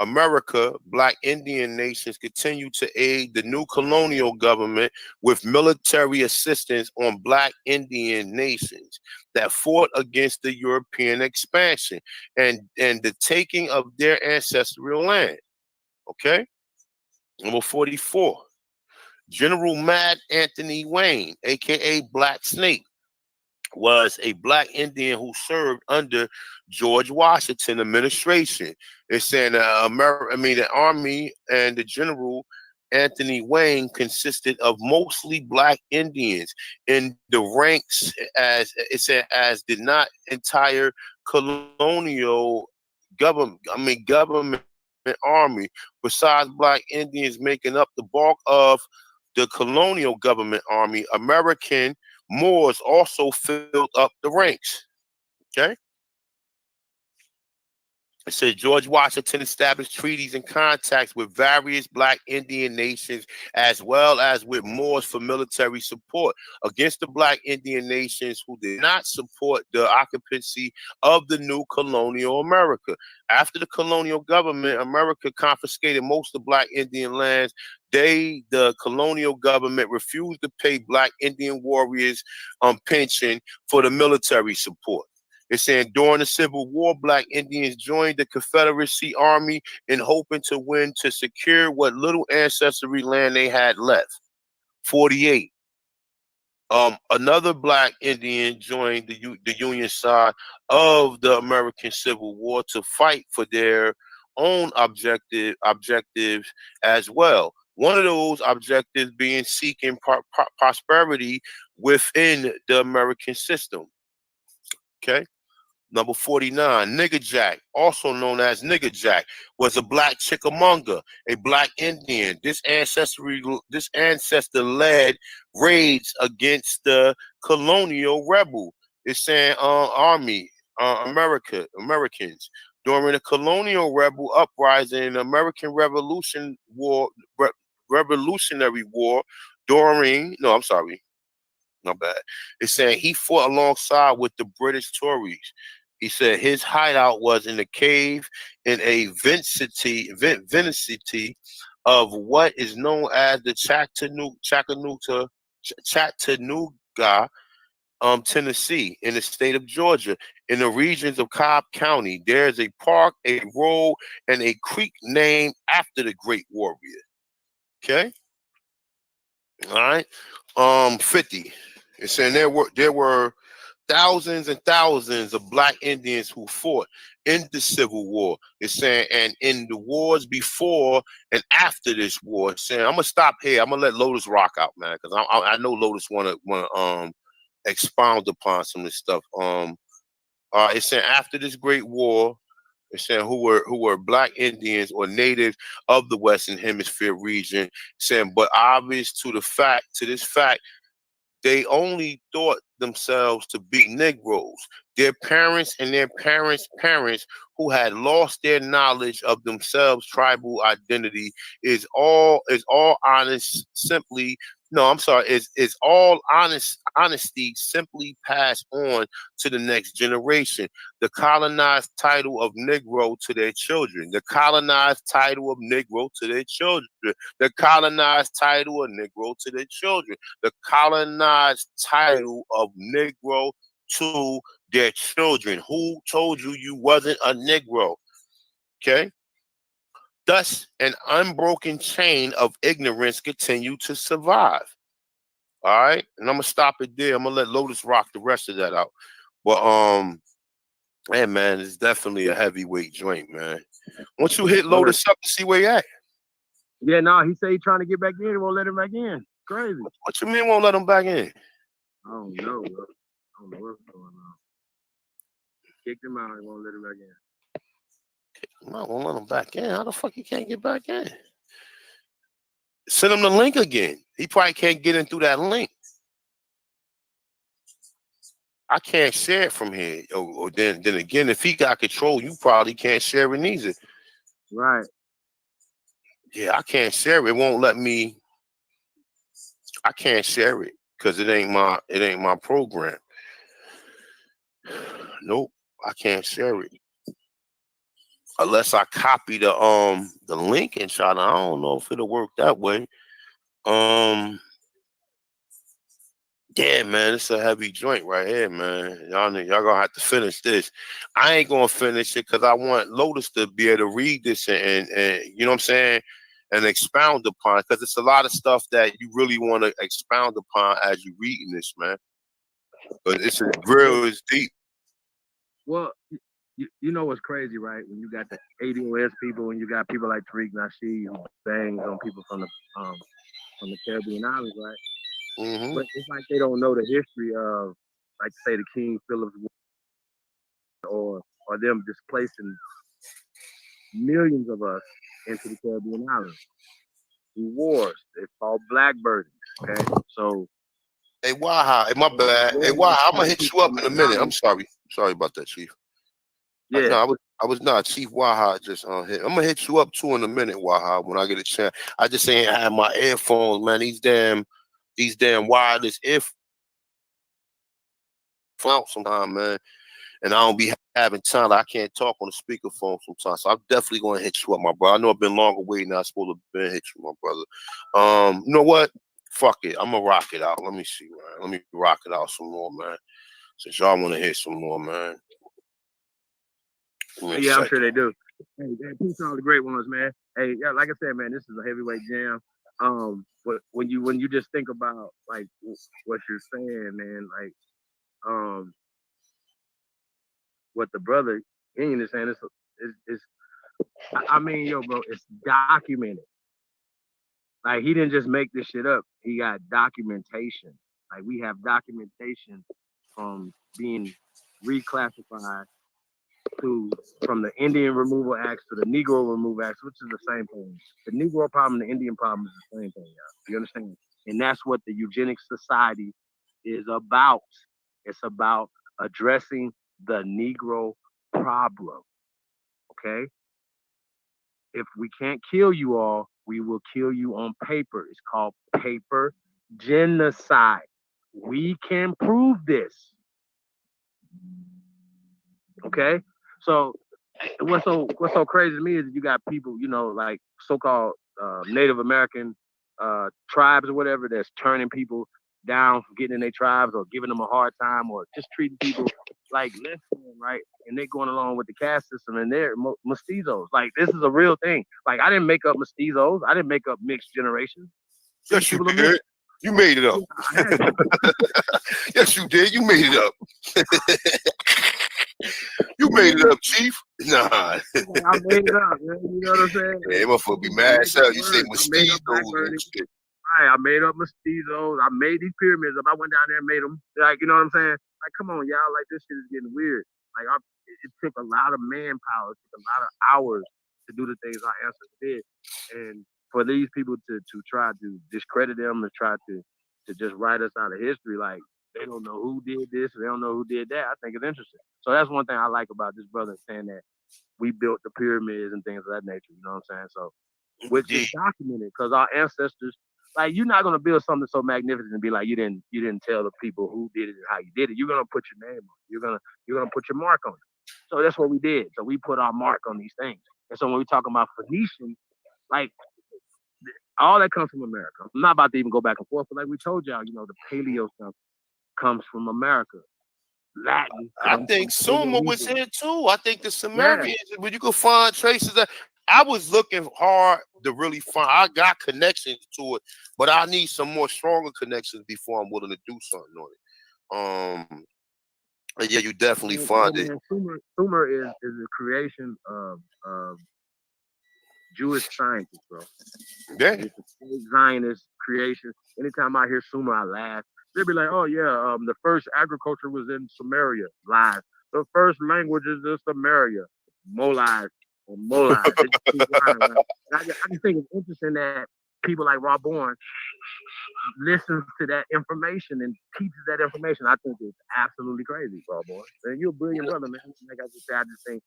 America, Black Indian nations continued to aid the new colonial government with military assistance on Black Indian nations that fought against the European expansion and the taking of their ancestral land. Okay. Number 44. General Mad Anthony Wayne, aka Black Snake, was a Black Indian who served under George Washington administration. It's saying the army and the general Anthony Wayne consisted of mostly black Indians in the ranks, as it said, as did not entire colonial government army. Besides black Indians making up the bulk of the colonial government army, American Moors also filled up the ranks. Okay. It said George Washington established treaties and contacts with various black Indian nations as well as with Moors for military support against the black Indian nations who did not support the occupancy of the new colonial America. After the colonial government, America confiscated most of black Indian lands. The colonial government refused to pay black Indian warriors pension for the military support. It's saying during the Civil War, black Indians joined the Confederacy Army in hoping to win to secure what little ancestry land they had left. 48. Another black Indian joined the Union side of the American Civil War to fight for their own objectives as well. One of those objectives being seeking prosperity within the American system. Okay. Number 49, Nigger Jack, also known as Nigger Jack, was a black Chickamauga, a black Indian. This ancestor led raids against the colonial rebel. It's saying Americans. During the colonial rebel uprising, the American Revolutionary War my bad. It's saying he fought alongside with the British Tories. He said his hideout was in a cave in a vicinity of what is known as the Chattanooga, Tennessee, in the state of Georgia, in the regions of Cobb County. There's a park, a road, and a creek named after the great warrior. Okay. All right. 50. It's saying there were thousands and thousands of black Indians who fought in the Civil War. It's saying, and in the wars before and after this war. It's saying, I'm gonna stop here. I'm gonna let Lotus rock out, man, because I know Lotus wanna expound upon some of this stuff. It's saying after this great war, it's saying who were black Indians or natives of the Western Hemisphere region. Saying, but obvious to this fact, they only thought themselves to be Negroes. Their parents and their parents' parents who had lost their knowledge of themselves' tribal identity is all honest simply. No, I'm sorry. Is all honesty simply passed on to the next generation. The colonized title of Negro to their children. The colonized title of Negro to their children. The colonized title of Negro to their children. The colonized title of Negro to their children. Who told you you wasn't a Negro? Okay. Thus, an unbroken chain of ignorance continued to survive. All right, and I'm gonna stop it there. I'm gonna let Lotus rock the rest of that out. But hey, man, it's definitely a heavyweight joint, man. Once you hit Lotus up to see where you at. Yeah, no, he said he's trying to get back in. He won't let him back in. Crazy. What you mean won't let him back in? I don't know, bro. I don't know what's going on. Kicked him out. He won't let him back in. I won't let him back in. How the fuck he can't get back in? Send him the link again. He probably can't get in through that link. I can't share it from here. Or then again, if he got control, you probably can't share it either. Right. Yeah, I can't share it. It won't let me. I can't share it because it ain't my program. Nope, I can't share it. Unless I copy the link and try to, I don't know if it'll work that way. Yeah, man, it's a heavy joint right here, man. Y'all gonna have to finish this. I ain't gonna finish it because I want Lotus to be able to read this and you know what I'm saying, and expound upon, because it's a lot of stuff that you really want to expound upon as you reading this, man. But it's deep. Well, you know what's crazy, right? When you got the ADOS people, and you got people like Tariq Nasheed who bangs on people from the Caribbean islands, right? Mm-hmm. But it's like they don't know the history of, like, say, the King Philip's War, or them displacing millions of us into the Caribbean islands through wars. It's called blackbirding. Okay, so. Hey, Waha, hey, my bad. Hey, Waha, I'm gonna hit you up in a minute. I'm sorry about that, Chief. Yeah. No, I was not. Chief Waha just hit. I'm gonna hit you up too in a minute, Waha, when I get a chance. I just ain't have my earphones, man. These damn wireless earphones sometimes, man. And I don't be having time. I can't talk on the speakerphone sometimes. So I'm definitely gonna hit you up, my brother. I know I've been longer waiting. I'm supposed to hit you, my brother. You know what? Fuck it. I'm gonna rock it out. Let me see, man. Let me rock it out some more, man. Since y'all wanna hear some more, man. Yeah, I'm sure they do. Hey, peace to all the great ones, man. Hey, yeah, like I said, man, this is a heavyweight jam. But when you just think about like what you're saying, man, like what the brother Ian is saying, is I mean, yo, bro, it's documented. Like, he didn't just make this shit up. He got documentation. Like, we have documentation from being reclassified from the Indian Removal Acts to the Negro Removal Acts, which is the same thing. The Negro problem and the Indian problem is the same thing, y'all. You understand? And that's what the eugenics society is about. It's about addressing the Negro problem. Okay? If we can't kill you all, we will kill you on paper. It's called paper genocide. We can prove this. Okay? So what's so crazy to me is you got people, you know, like so-called Native American tribes or whatever, that's turning people down from getting in their tribes, or giving them a hard time, or just treating people like less than, right? And they're going along with the caste system, and they're mestizos. Like, this is a real thing. Like, I didn't make up mestizos. I didn't make up mixed generations. Yes, you did. You made it up. Yes, you did. You made it up. You made it up, Chief. Nah. I made it up, man. You know what I'm saying? Yeah, motherfucker be mad as hell. You say mestizos. I made up mestizos. I made these pyramids up. I went down there and made them. Like, you know what I'm saying? Like, come on, y'all. Like, this shit is getting weird. Like, it took a lot of manpower. It took a lot of hours to do the things our ancestors did. And for these people to try to discredit them, to try to just write us out of history, like, they don't know who did this, they don't know who did that. I think it's interesting. So that's one thing I like about this brother, saying that we built the pyramids and things of that nature. You know what I'm saying? So, which is documented, because our ancestors, like, you're not gonna build something so magnificent and be like, you didn't tell the people who did it and how you did it. You're gonna put your name on it. You're gonna put your mark on it. So that's what we did. So we put our mark on these things. And so when we talk about Phoenician, like, all that comes from America. I'm not about to even go back and forth, but like we told y'all, you know, the paleo stuff comes from America. Latin. I think Sumer was here too. I think the Sumerians, when you can find traces of, I was looking hard to really find. I got connections to it, but I need some more stronger connections before I'm willing to do something on it. But yeah, you definitely find it. Sumer is a creation of Jewish scientists, bro. Yeah. It's a Zionist creation. Anytime I hear Sumer, I laugh. They'd be like, oh yeah, the first agriculture was in Samaria. Lies. The first language is in Samaria. Lies. I just think it's interesting that people like Rob Bourne listens to that information and teaches that information. I think it's absolutely crazy, Rob Bourne. Man, you're a brilliant brother, man. Like I just said, I just think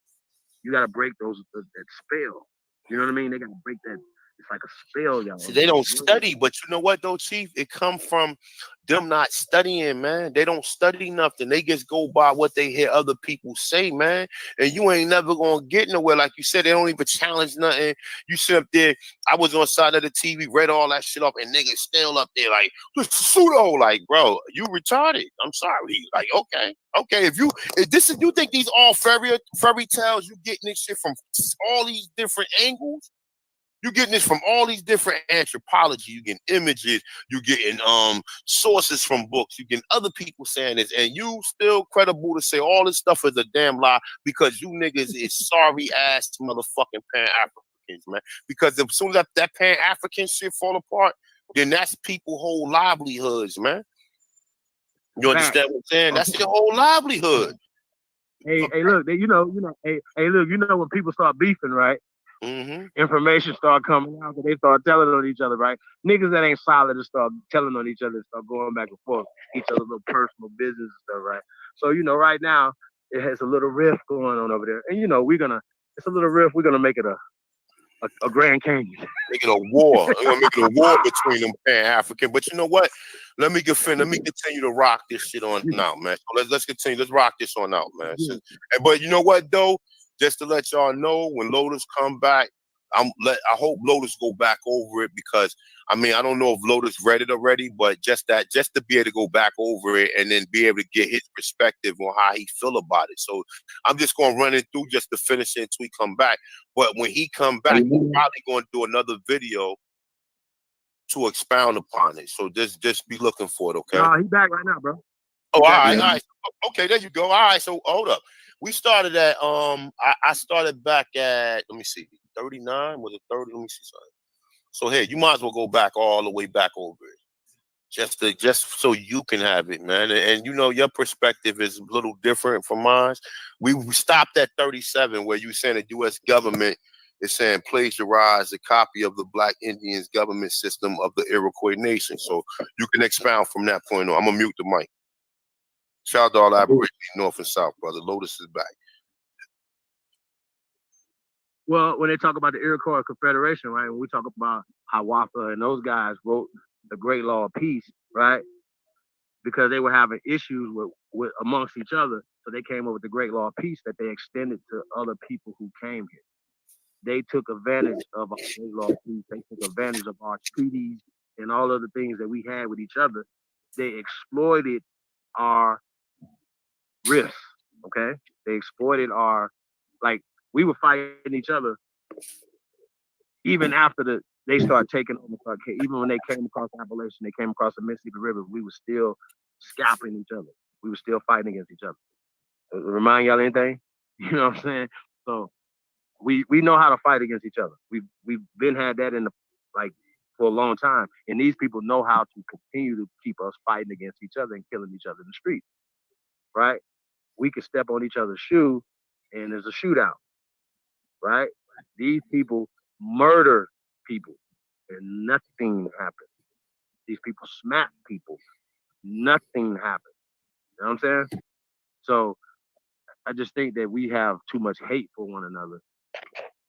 you got to break that spell. You know what I mean? They got to break that. It's like a spell, y'all. See, they don't study, but you know what though, Chief? It come from them not studying, man. They don't study nothing. They just go by what they hear other people say, man. And you ain't never gonna get nowhere. Like you said, they don't even challenge nothing. You sit up there. I was on side of the TV, read all that shit up, and niggas still up there like pseudo. Like, bro, you retarded. I'm sorry. Like, okay. If you think these all fairy tales, you getting this shit from all these different angles. You're getting this from all these different anthropology. You getting images. You getting sources from books. You getting other people saying this, and you still credible to say all this stuff is a damn lie because you niggas is sorry ass motherfucking Pan-Africans, man. Because as soon as that Pan-African shit fall apart, then that's people's whole livelihoods, man. You understand what I'm saying? That's their whole livelihood. Hey, look, hey, look, when people start beefing, right? Information start coming out, so they start telling on each other, right? Niggas that ain't solid to start telling on each other, start going back and forth, each other's little personal business and stuff, right? So, right now it has a little rift going on over there, and it's a little rift. We're gonna make it a Grand Canyon. Make it a war. I'm gonna make it a war between them Pan-African. But you know what? Let me continue to rock this shit on out, man. So let's continue. Let's rock this on out, man. So, but you know what though? Just to let y'all know, when Lotus come back, I hope Lotus go back over it because I don't know if Lotus read it already, but just to be able to go back over it and then be able to get his perspective on how he feel about it. So I'm just gonna run it through just to finish it until he come back. But when he come back, we're probably gonna do another video to expound upon it. So just be looking for it, okay? Nah, he back right now, bro. Oh, all right. Okay, there you go. All right, so hold up. We started at I started back at, let me see, 39, was it 30? Let me see something. So hey, you might as well go back all the way back over it. Just so you can have it, man. And your perspective is a little different from mine. We stopped at 37 where you saying the US government is saying plagiarize a copy of the Black Indians government system of the Iroquois Nation. So you can expound from that point on. I'm gonna mute the mic. Shout out to all Aborigines, North and South, brother. Lotus is back. Well, when they talk about the Iroquois Confederation, right? When we talk about how Wafa and those guys wrote the Great Law of Peace, right? Because they were having issues with amongst each other, so they came up with the Great Law of Peace that they extended to other people who came here. They took advantage of our Great Law of Peace. They took advantage of our treaties and all of the things that we had with each other. They exploited our rifts, okay? They exploited we were fighting each other even after they started taking over. Even when they came across Appalachian, they came across the Mississippi River, we were still scalping each other. We were still fighting against each other. Remind y'all anything? You know what I'm saying? So we know how to fight against each other. We've been had that for a long time. And these people know how to continue to keep us fighting against each other and killing each other in the street. Right? We can step on each other's shoe and there's a shootout. Right? These people murder people and nothing happens. These people smack people. Nothing happens. You know what I'm saying? So I just think that we have too much hate for one another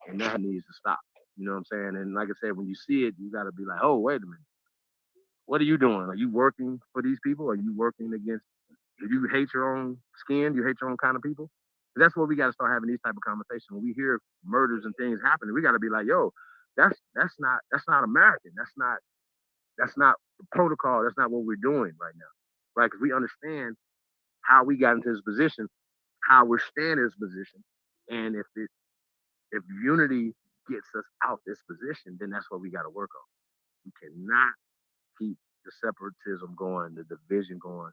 and that needs to stop. You know what I'm saying? And like I said, when you see it, you got to be like, oh, wait a minute. What are you doing? Are you working for these people? Are you working against, do you hate your own skin? Do you hate your own kind of people? That's what we got to start having these type of conversations. When we hear murders and things happening, we got to be like, yo, that's not American. That's not the protocol. That's not what we're doing right now, right? Because we understand how we got into this position, how we're staying in this position, and if unity gets us out this position, then that's what we got to work on. We cannot keep the separatism going, the division going,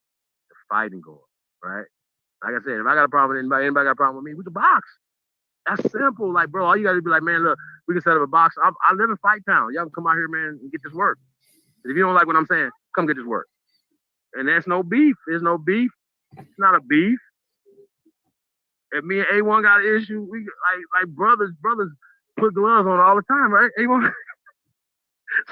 the fighting going, right? Like I said, if I got a problem with anybody got a problem with me, we can box. That's simple. Like, bro, all you got to be like, man, look, we can set up a box. I live in Fight Town. Y'all can come out here, man, and get this work. If you don't like what I'm saying, come get this work. And there's no beef. There's no beef. It's not a beef. If me and A1 got an issue, we like brothers put gloves on all the time, right? A1.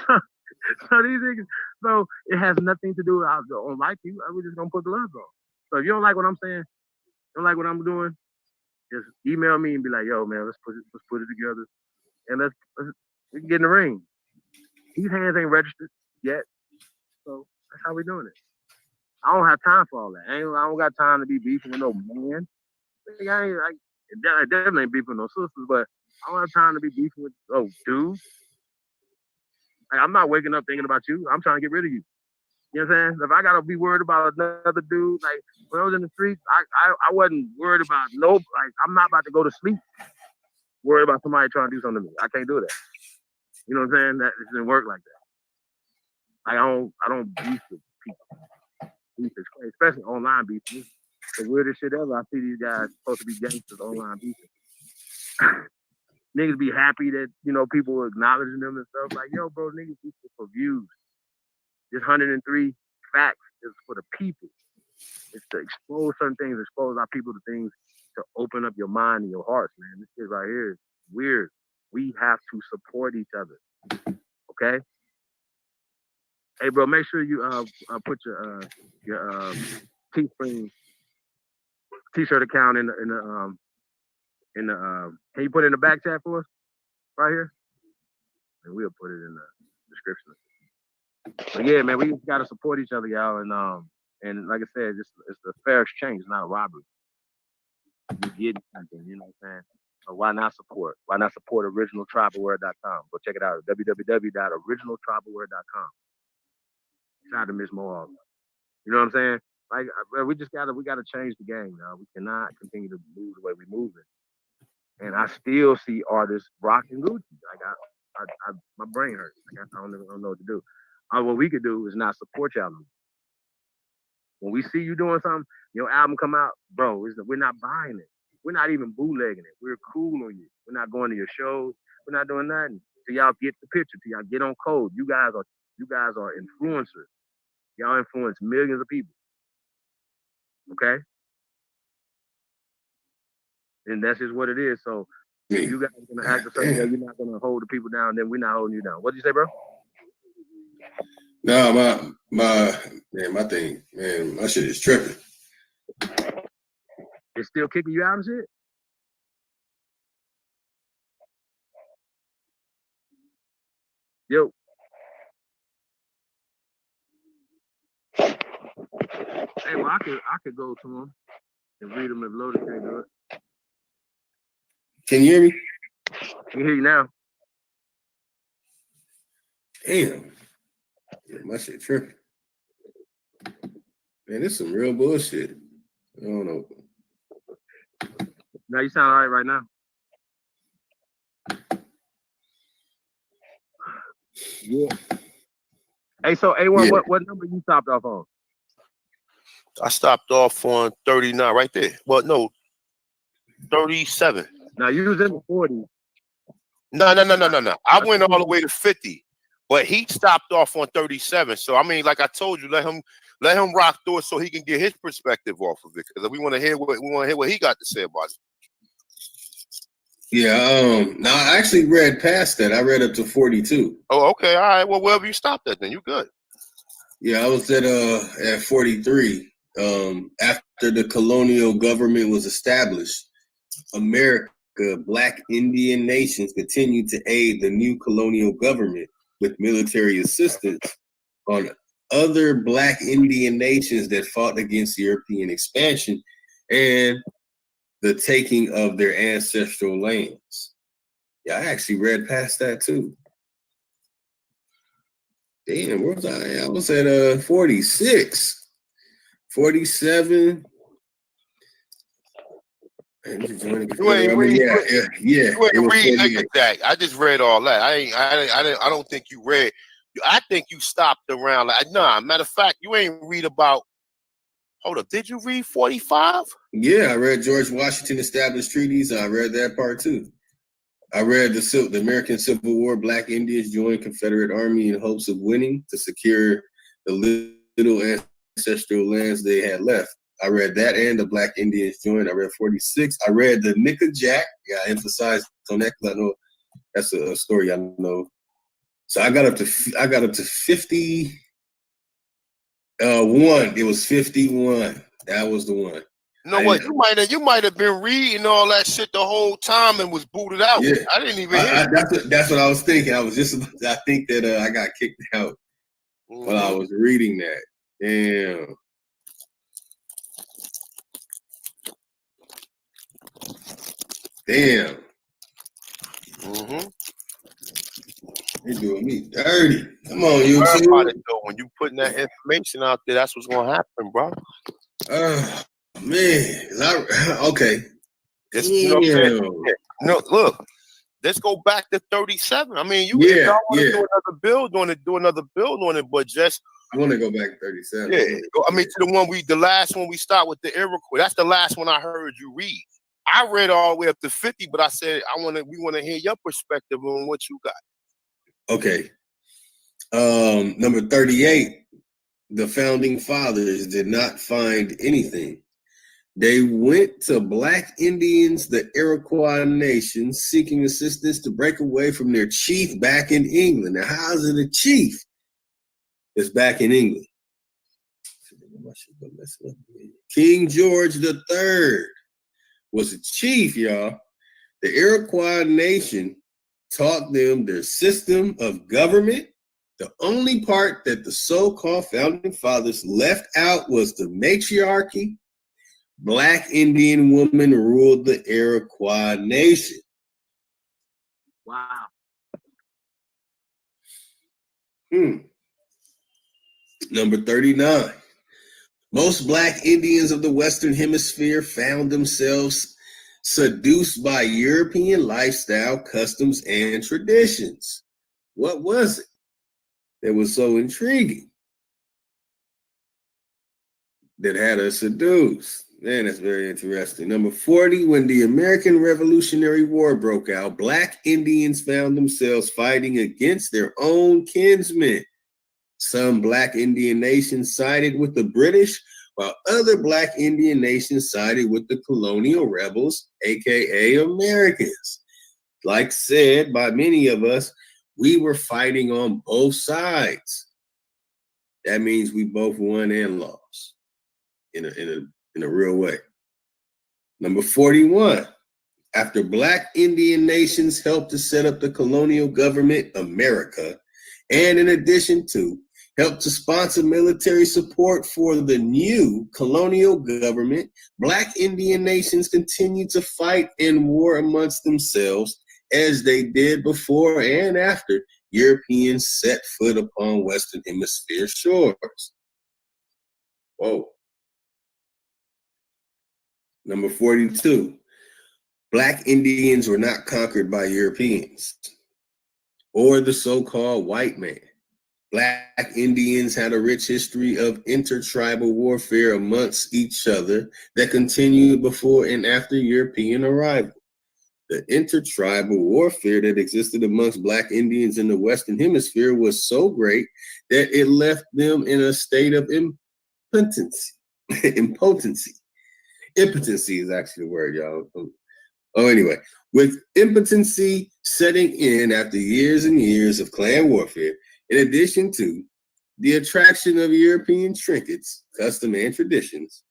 so these niggas, so it has nothing to do with I don't like you. We're just gonna put gloves on. So if you don't like what I'm saying, don't like what I'm doing, just email me and be like, yo, man, let's put it together. And let's we can get in the ring. These hands ain't registered yet. So that's how we doing it. I don't have time for all that. I don't got time to be beefing with no man. I definitely ain't beefing with no sisters, but I don't have time to be beefing with dudes. Like, I'm not waking up thinking about you. I'm trying to get rid of you. You know what I'm saying? If I gotta be worried about another dude, like when I was in the streets, I wasn't worried about I'm not about to go to sleep worried about somebody trying to do something to me. I can't do that. You know what I'm saying? That it doesn't work like that. Like I don't beef with people. Beef is crazy, especially online beef. It's the weirdest shit ever. I see these guys supposed to be gangsters online beefing. Niggas be happy that, you know, people are acknowledging them and stuff. Like, yo, bro, niggas beef for views. This 103 facts is for the people. It's to expose certain things, expose our people to things, to open up your mind and your hearts, man. This shit right here is weird. We have to support each other. Okay? Hey, bro, make sure you put your Teespring t-shirt account in the can you put it in the back chat for us right here? And we'll put it in the description. But yeah, man, we gotta support each other, y'all, and like I said, it's a fair exchange, it's not a robbery. You get something, you know what I'm saying? So why not support? Why not support originaltribalword.com? Go check it out at www.originaltribalword.com. Shout out to Miss Mohawk. You know what I'm saying? Like, we gotta change the game, y'all. We cannot continue to move the way we're moving. And I still see artists rocking Gucci. Like I my brain hurts. Like I don't know what to do. What we could do is not support y'all. When we see you doing something, your album come out, bro, we're not buying it. We're not even bootlegging it. We're cool on you. We're not going to your shows. We're not doing nothing. Till y'all get the picture, till y'all get on code. You guys are influencers. Y'all influence millions of people. Okay? And that's just what it is. So if you guys are gonna act a certain way, you're not gonna hold the people down, then we're not holding you down. What did you say, bro? No, my thing, man, my shit is tripping. It's still kicking you out and shit? Yo. Hey, well, I could go to him and read them if Loaded can't do it. Can you hear me? I can hear you now. Damn. Yeah, my shit tripping. Man, this is some real bullshit. I don't know. Now you sound all right now. Yeah. Hey, so A1, yeah. What number you stopped off on? I stopped off on 39 right there. Well, no, 37. Now you was in the 40s. No. I went all the way to 50, but he stopped off on 37. So I mean, like I told you, let him rock through it so he can get his perspective off of it. Because we want to hear what he got to say about it. Yeah, no, I actually read past that. I read up to 42. Oh, okay, all right. Well, wherever you stopped at, then you good. Yeah, I was at 43. After the colonial government was established, America, Black Indian nations continued to aid the new colonial government with military assistance on other Black Indian nations that fought against European expansion and the taking of their ancestral lands. Yeah, I actually read past that too. Damn, where was I? I was at 46, 47. You ain't read. Yeah. You ain't read that. I just read all that. I don't think you read. I think you stopped around. Like, nah, matter of fact, you ain't read about. Hold up, did you read 45? Yeah, I read George Washington established treaties. I read that part too. I read the American Civil War. Black Indians joined Confederate Army in hopes of winning to secure the little ancestral lands they had left. I read that and the Black Indians joined. I read 46. I read the Nickajack. Yeah, I emphasized on that because I know that's a story I know. So I got up to 50. It was 51. That was the one. No, what you might have been reading all that shit the whole time and was booted out. Yeah. I didn't even hear. That's what I was thinking. I think that I got kicked out while I was reading that. Damn. Damn. You're doing me dirty. Come on, you too. When you putting that information out there, that's what's gonna happen, bro. Man, okay. You know what I'm saying? No, look, let's go back to 37. I mean, if Yeah, y'all want to yeah. do another build on it, do another build on it. But just I want to go back to 37. yeah, I mean, to the last one we start with the Iroquois. That's the last one I heard you read. I read all the way up to 50, but I said we want to hear your perspective on what you got. Okay. Number 38, the founding fathers did not find anything. They went to Black Indians, the Iroquois nation, seeking assistance to break away from their chief back in England. Now, how is it a chief that's back in England? King George III was a chief, y'all. The Iroquois nation taught them their system of government. The only part that the so-called founding fathers left out was the matriarchy. Black Indian women ruled the Iroquois nation. Wow. Number 39. Most Black Indians of the Western Hemisphere found themselves seduced by European lifestyle, customs, and traditions. What was it that was so intriguing that had us seduced? Man, that's very interesting. Number 40, when the American Revolutionary War broke out, Black Indians found themselves fighting against their own kinsmen. Some Black Indian nations sided with the British, while other Black Indian nations sided with the colonial rebels, aka Americans. Like said by many of us, we were fighting on both sides. That means we both won and lost in a real way. Number 41, after Black Indian nations helped to set up the colonial government, America, and in addition to helped to sponsor military support for the new colonial government, Black Indian nations continued to fight in war amongst themselves as they did before and after Europeans set foot upon Western Hemisphere shores. Whoa. Number 42, Black Indians were not conquered by Europeans or the so-called white man. Black Indians had a rich history of intertribal warfare amongst each other that continued before and after European arrival. The intertribal warfare that existed amongst Black Indians in the Western Hemisphere was so great that it left them in a state of impotency. Impotency is actually the word, y'all. Anyway, with impotency setting in after years and years of clan warfare, in addition to the attraction of European trinkets, custom, and traditions,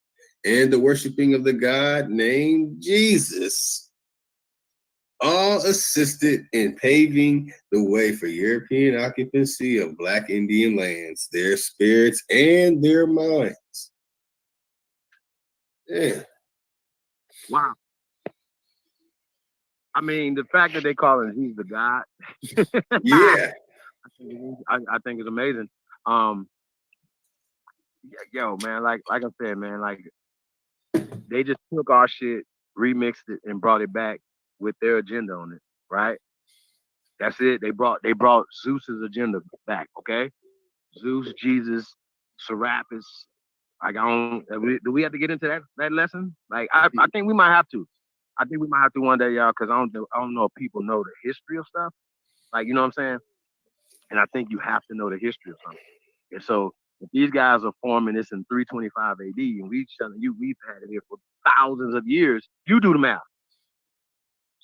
and the worshiping of the god named Jesus, all assisted in paving the way for European occupancy of Black Indian lands, their spirits, and their minds. Yeah. Wow. I mean, the fact that they call him he's the God. Yeah. I think it's amazing. Yo, man, like I said, man, like they just took our shit, remixed it, and brought it back with their agenda on it, right? That's it. They brought Zeus's agenda back, okay? Zeus, Jesus, Serapis. Like do we have to get into that lesson? Like I think we might have to. I think we might have to one day, y'all, because I don't know if people know the history of stuff. Like, you know what I'm saying? And I think you have to know the history of something. And so if these guys are forming this in 325 AD, and we've had it here for thousands of years, you do the math.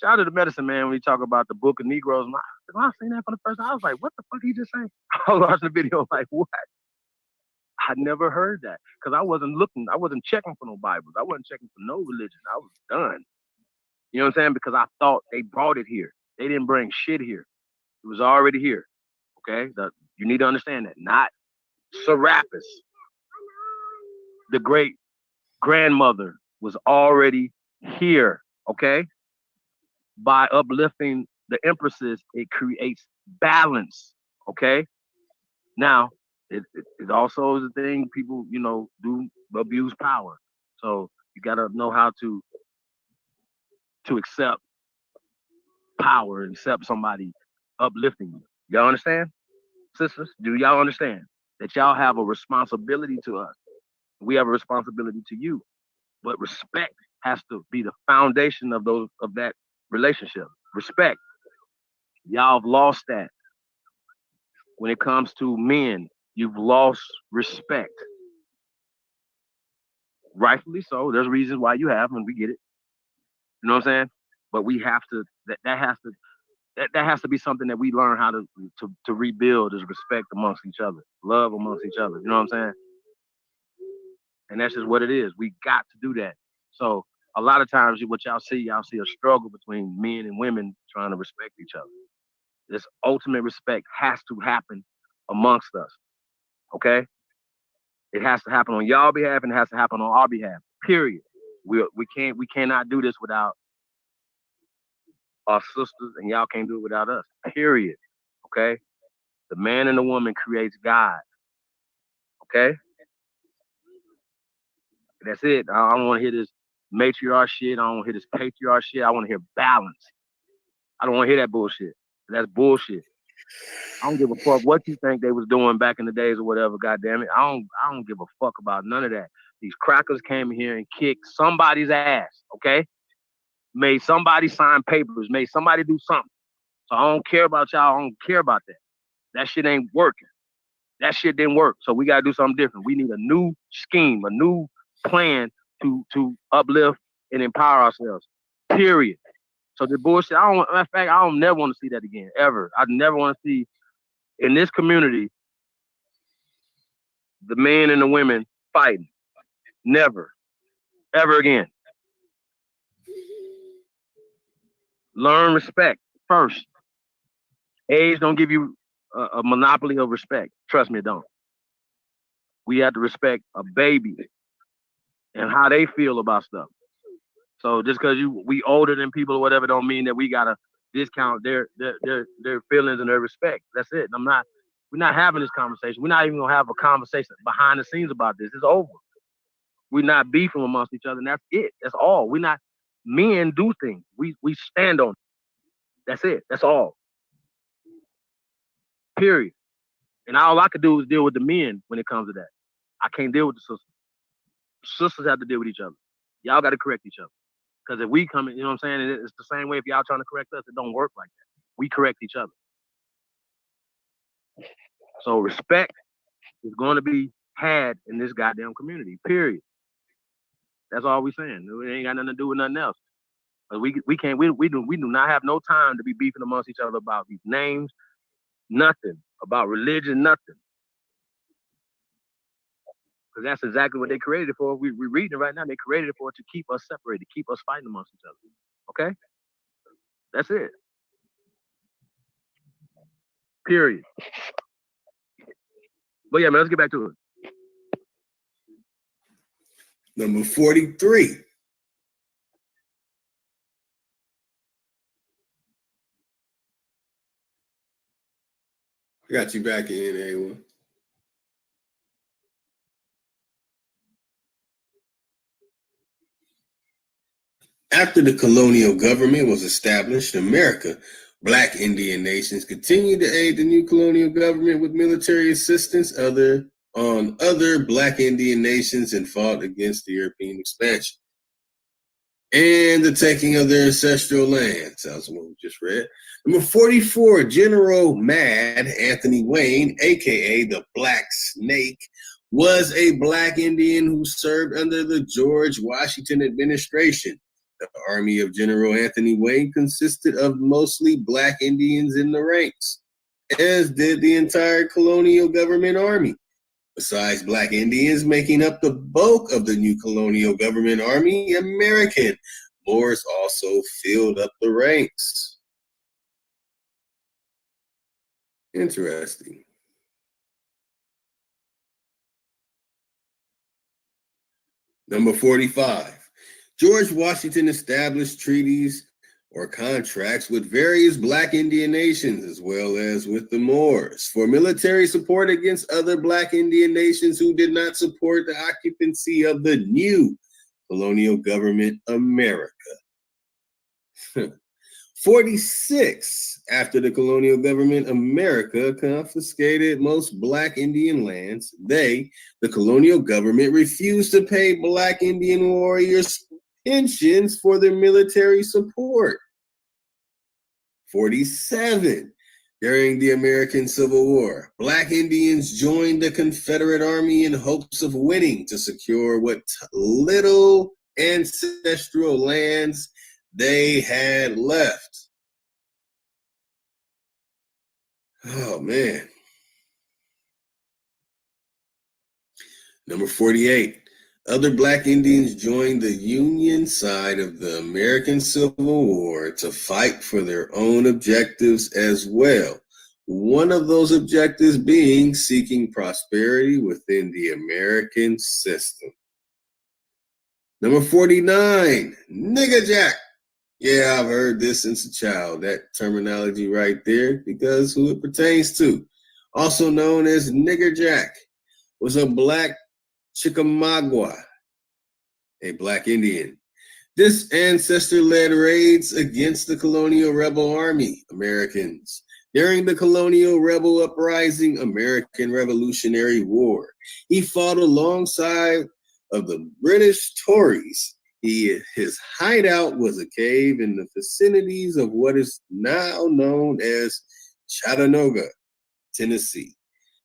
Shout out to the medicine man when he talk about the book of Negroes. When I seen that for the first time, I was like, what the fuck he just saying? I was watching the video like, what? I never heard that because I wasn't checking for no Bibles. I wasn't checking for no religion. I was done. You know what I'm saying? Because I thought they brought it here. They didn't bring shit here. It was already here. Okay? You need to understand that. Not Serapis. The great grandmother was already here. Okay? By uplifting the empresses, it creates balance. Okay? Now, it also is a thing people, do abuse power. So you got to know how to accept power except somebody uplifting you. Y'all understand? Sisters, do y'all understand that y'all have a responsibility to us? We have a responsibility to you. But respect has to be the foundation of that relationship. Respect. Y'all have lost that. When it comes to men, you've lost respect. Rightfully so. There's reasons why you have, and we get it. You know what I'm saying? But we have to. That has to be something that we learn how to rebuild, is respect amongst each other, love amongst each other. You know what I'm saying? And that's just what it is. We got to do that. So a lot of times, what y'all see a struggle between men and women trying to respect each other. This ultimate respect has to happen amongst us. Okay? It has to happen on y'all behalf, and it has to happen on our behalf. Period. We cannot do this without our sisters, and y'all can't do it without us. Period. Okay? The man and the woman creates God. Okay? That's it. I don't want to hear this matriarch shit. I don't want to hear this patriarch shit. I want to hear balance. I don't want to hear that bullshit. That's bullshit. I don't give a fuck what you think they was doing back in the days or whatever. God damn it. I don't give a fuck about none of that. These crackers came here and kicked somebody's ass. Okay? Made somebody sign papers. Made somebody do something. So I don't care about y'all. I don't care about that. That shit ain't working. That shit didn't work. So we gotta do something different. We need a new scheme, a new plan to uplift and empower ourselves. Period. So the bullshit, matter of fact, I don't never want to see that again, ever. I never want to see in this community the men and the women fighting. Never. Ever again. Learn respect first. Age don't give you a monopoly of respect. Trust me, it don't. We have to respect a baby and how they feel about stuff. So just because we older than people or whatever don't mean that we gotta discount their feelings and their respect. That's it. We're not having this conversation. We're not even gonna have a conversation behind the scenes about this. It's over. We're not beefing amongst each other, and that's it. That's all. We're not. Men do things. We stand on it. That's it. That's all. Period. And all I could do is deal with the men when it comes to that. I can't deal with the sisters. Sisters have to deal with each other. Y'all got to correct each other. Because if we come in, you know what I'm saying? It's the same way if y'all trying to correct us, it don't work like that. We correct each other. So respect is going to be had in this goddamn community, period. That's all we're saying. It ain't got nothing to do with nothing else. But we do not have no time to be beefing amongst each other about these names, nothing, about religion, nothing. Because that's exactly what they created it for. We're reading it right now. They created it for to keep us separated, keep us fighting amongst each other. Okay? That's it. Period. But yeah, man, let's get back to it. Number 43. I got you back in, A1. After the colonial government was established in America, Black Indian nations continued to aid the new colonial government with military assistance on other Black Indian nations and fought against the European expansion and the taking of their ancestral lands. That was the one we just read. Number 44, General Mad Anthony Wayne, a.k.a. the Black Snake, was a Black Indian who served under the George Washington administration. The army of General Anthony Wayne consisted of mostly Black Indians in the ranks, as did the entire colonial government army. Besides Black Indians making up the bulk of the new colonial government army, American Moors also filled up the ranks. Interesting. Number 45. George Washington established treaties or contracts with various Black Indian nations, as well as with the Moors, for military support against other Black Indian nations who did not support the occupancy of the new colonial government America. 46, after the colonial government, America confiscated most Black Indian lands. They, the colonial government, refused to pay Black Indian warriors pensions for their military support. 47, during the American Civil War, Black Indians joined the Confederate Army in hopes of winning to secure what little ancestral lands they had left. Oh, man. Number 48. Other Black Indians joined the Union side of the American Civil War to fight for their own objectives as well. One of those objectives being seeking prosperity within the American system. Number 49. Nigger Jack. Yeah, I've heard this since a child, that terminology right there, because who it pertains to, also known as Nigger Jack, was a Black Chickamauga, a Black Indian. This ancestor led raids against the colonial rebel army, Americans, during the colonial rebel uprising, American Revolutionary War. He fought alongside of the British Tories. His hideout was a cave in the vicinities of what is now known as Chattanooga, Tennessee,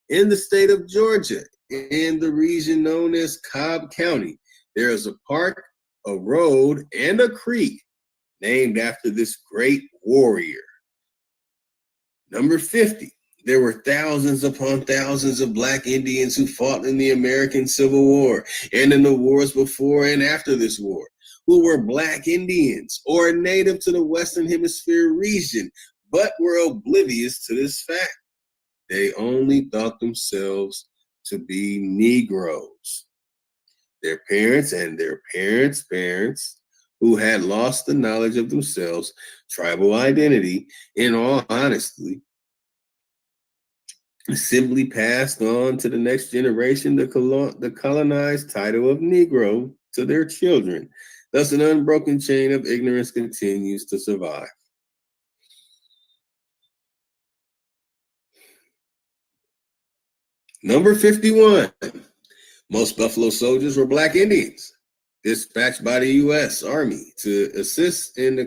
in the state of Georgia, in the region known as Cobb County. There is a park, a road, and a creek named after this great warrior. Number 50. There were thousands upon thousands of Black Indians who fought in the American Civil War and in the wars before and after this war, who were Black Indians or native to the Western Hemisphere region, but were oblivious to this fact. They only thought themselves to be Negroes. Their parents and their parents' parents, who had lost the knowledge of themselves, tribal identity, in all honesty, simply passed on to the next generation the colonized title of Negro to their children. Thus, an unbroken chain of ignorance continues to survive. Number 51. Most Buffalo Soldiers were Black Indians, dispatched by the U.S. Army to assist in the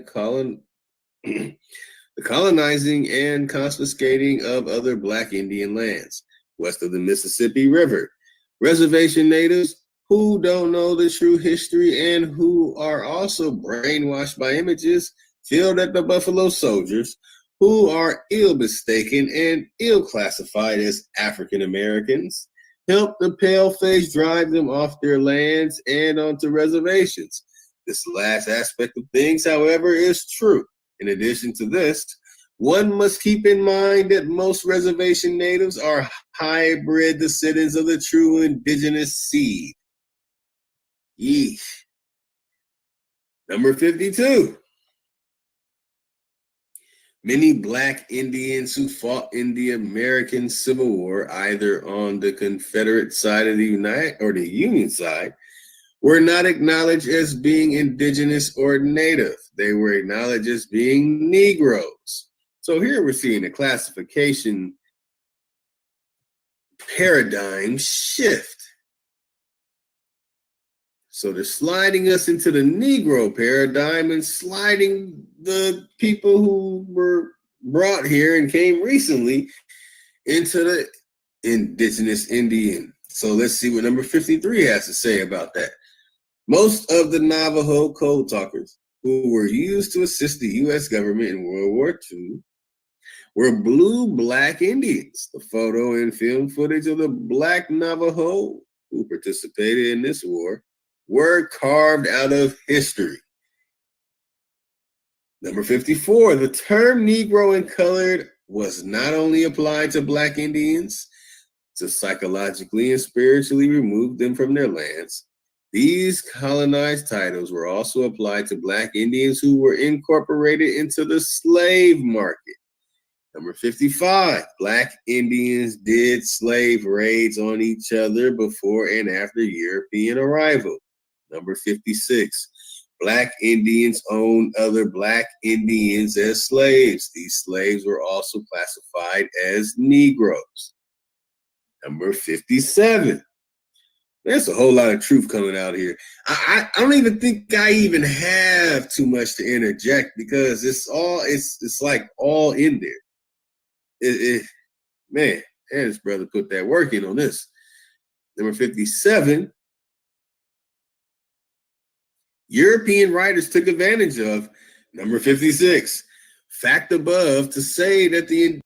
colonizing and confiscating of other Black Indian lands west of the Mississippi River. Reservation natives who don't know the true history and who are also brainwashed by images feel that the Buffalo Soldiers, who are ill mistaken and ill classified as African Americans, helped the paleface drive them off their lands and onto reservations. This last aspect of things, however, is true. In addition to this, one must keep in mind that most reservation natives are hybrid descendants of the true indigenous seed. Yeesh. Number 52. Many Black Indians who fought in the American Civil War, either on the Confederate side of the Union side, were not acknowledged as being indigenous or native. They were acknowledged as being Negroes. So here we're seeing a classification paradigm shift. So they're sliding us into the Negro paradigm and sliding the people who were brought here and came recently into the indigenous Indian. So let's see what number 53 has to say about that. Most of the Navajo code talkers who were used to assist the U.S. government in World War II were blue Black Indians. The photo and film footage of the Black Navajo who participated in this war were carved out of history. Number 54, the term Negro and colored was not only applied to Black Indians to psychologically and spiritually remove them from their lands. These colonized titles were also applied to Black Indians who were incorporated into the slave market. Number 55, Black Indians did slave raids on each other before and after European arrival. Number 56, Black Indians owned other Black Indians as slaves. These slaves were also classified as Negroes. Number 57. There's a whole lot of truth coming out here. I don't even think I even have too much to interject because it's like all in there. Man, this brother put that work in on this. Number 57. European writers took advantage of. Number 56. Fact above to say that the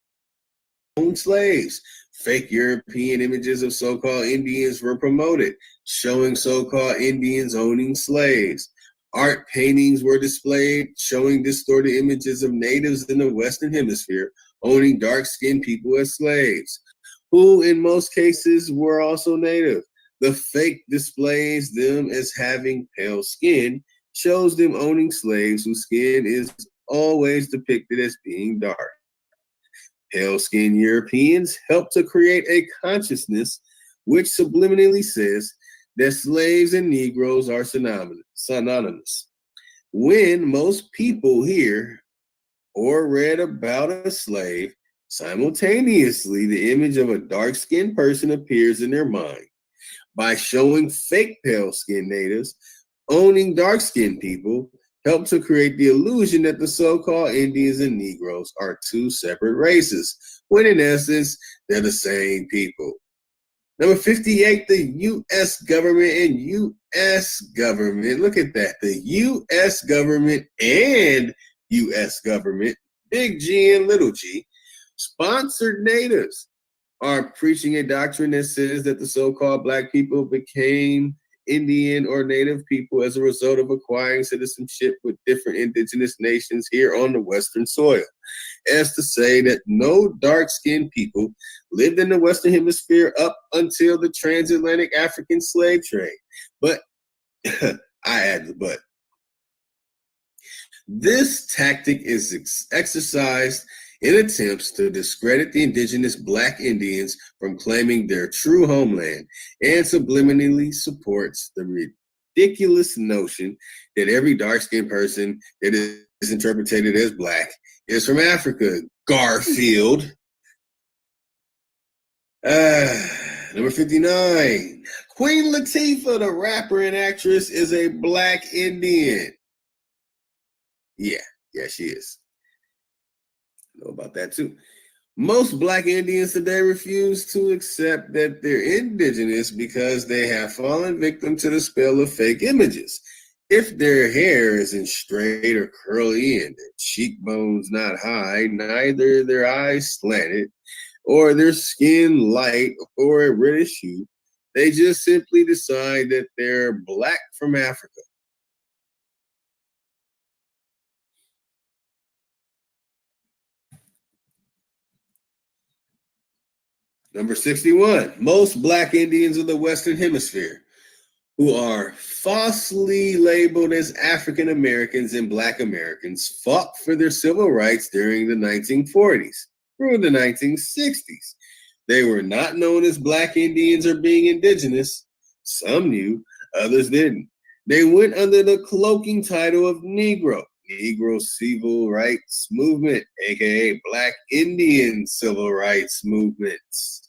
owned slaves. Fake European images of so-called Indians were promoted, showing so-called Indians owning slaves. Art paintings were displayed, showing distorted images of natives in the Western Hemisphere owning dark-skinned people as slaves, who in most cases were also native. The fake displays them as having pale skin, shows them owning slaves whose skin is always depicted as being dark. Pale-skinned Europeans helped to create a consciousness which subliminally says that slaves and Negroes are synonymous. When most people hear or read about a slave, simultaneously the image of a dark-skinned person appears in their mind. By showing fake pale-skinned natives owning dark-skinned people, help to create the illusion that the so-called Indians and Negroes are two separate races, when in essence, they're the same people. Number 58, the U.S. government and U.S. government, look at that, the U.S. government and U.S. government, big G and little g, sponsored natives are preaching a doctrine that says that the so-called Black people became Indian or Native people as a result of acquiring citizenship with different indigenous nations here on the Western soil. As to say that no dark-skinned people lived in the Western Hemisphere up until the transatlantic African slave trade. But, I add the but. This tactic is exercised in attempts to discredit the indigenous Black Indians from claiming their true homeland and subliminally supports the ridiculous notion that every dark-skinned person that is interpreted as Black is from Africa. Garfield. Number 59. Queen Latifah, the rapper and actress, is a Black Indian. Yeah, she is. I know about that too. Most Black Indians today refuse to accept that they're indigenous because they have fallen victim to the spell of fake images. If their hair isn't straight or curly and their cheekbones not high, neither their eyes slanted, or their skin light or a reddish hue, they just simply decide that they're Black from Africa. Number 61, most Black Indians of the Western Hemisphere who are falsely labeled as African Americans and Black Americans fought for their civil rights during the 1940s through the 1960s. They were not known as Black Indians or being indigenous. Some knew, others didn't. They went under the cloaking title of Negro Civil Rights Movement, aka Black Indian Civil Rights Movements.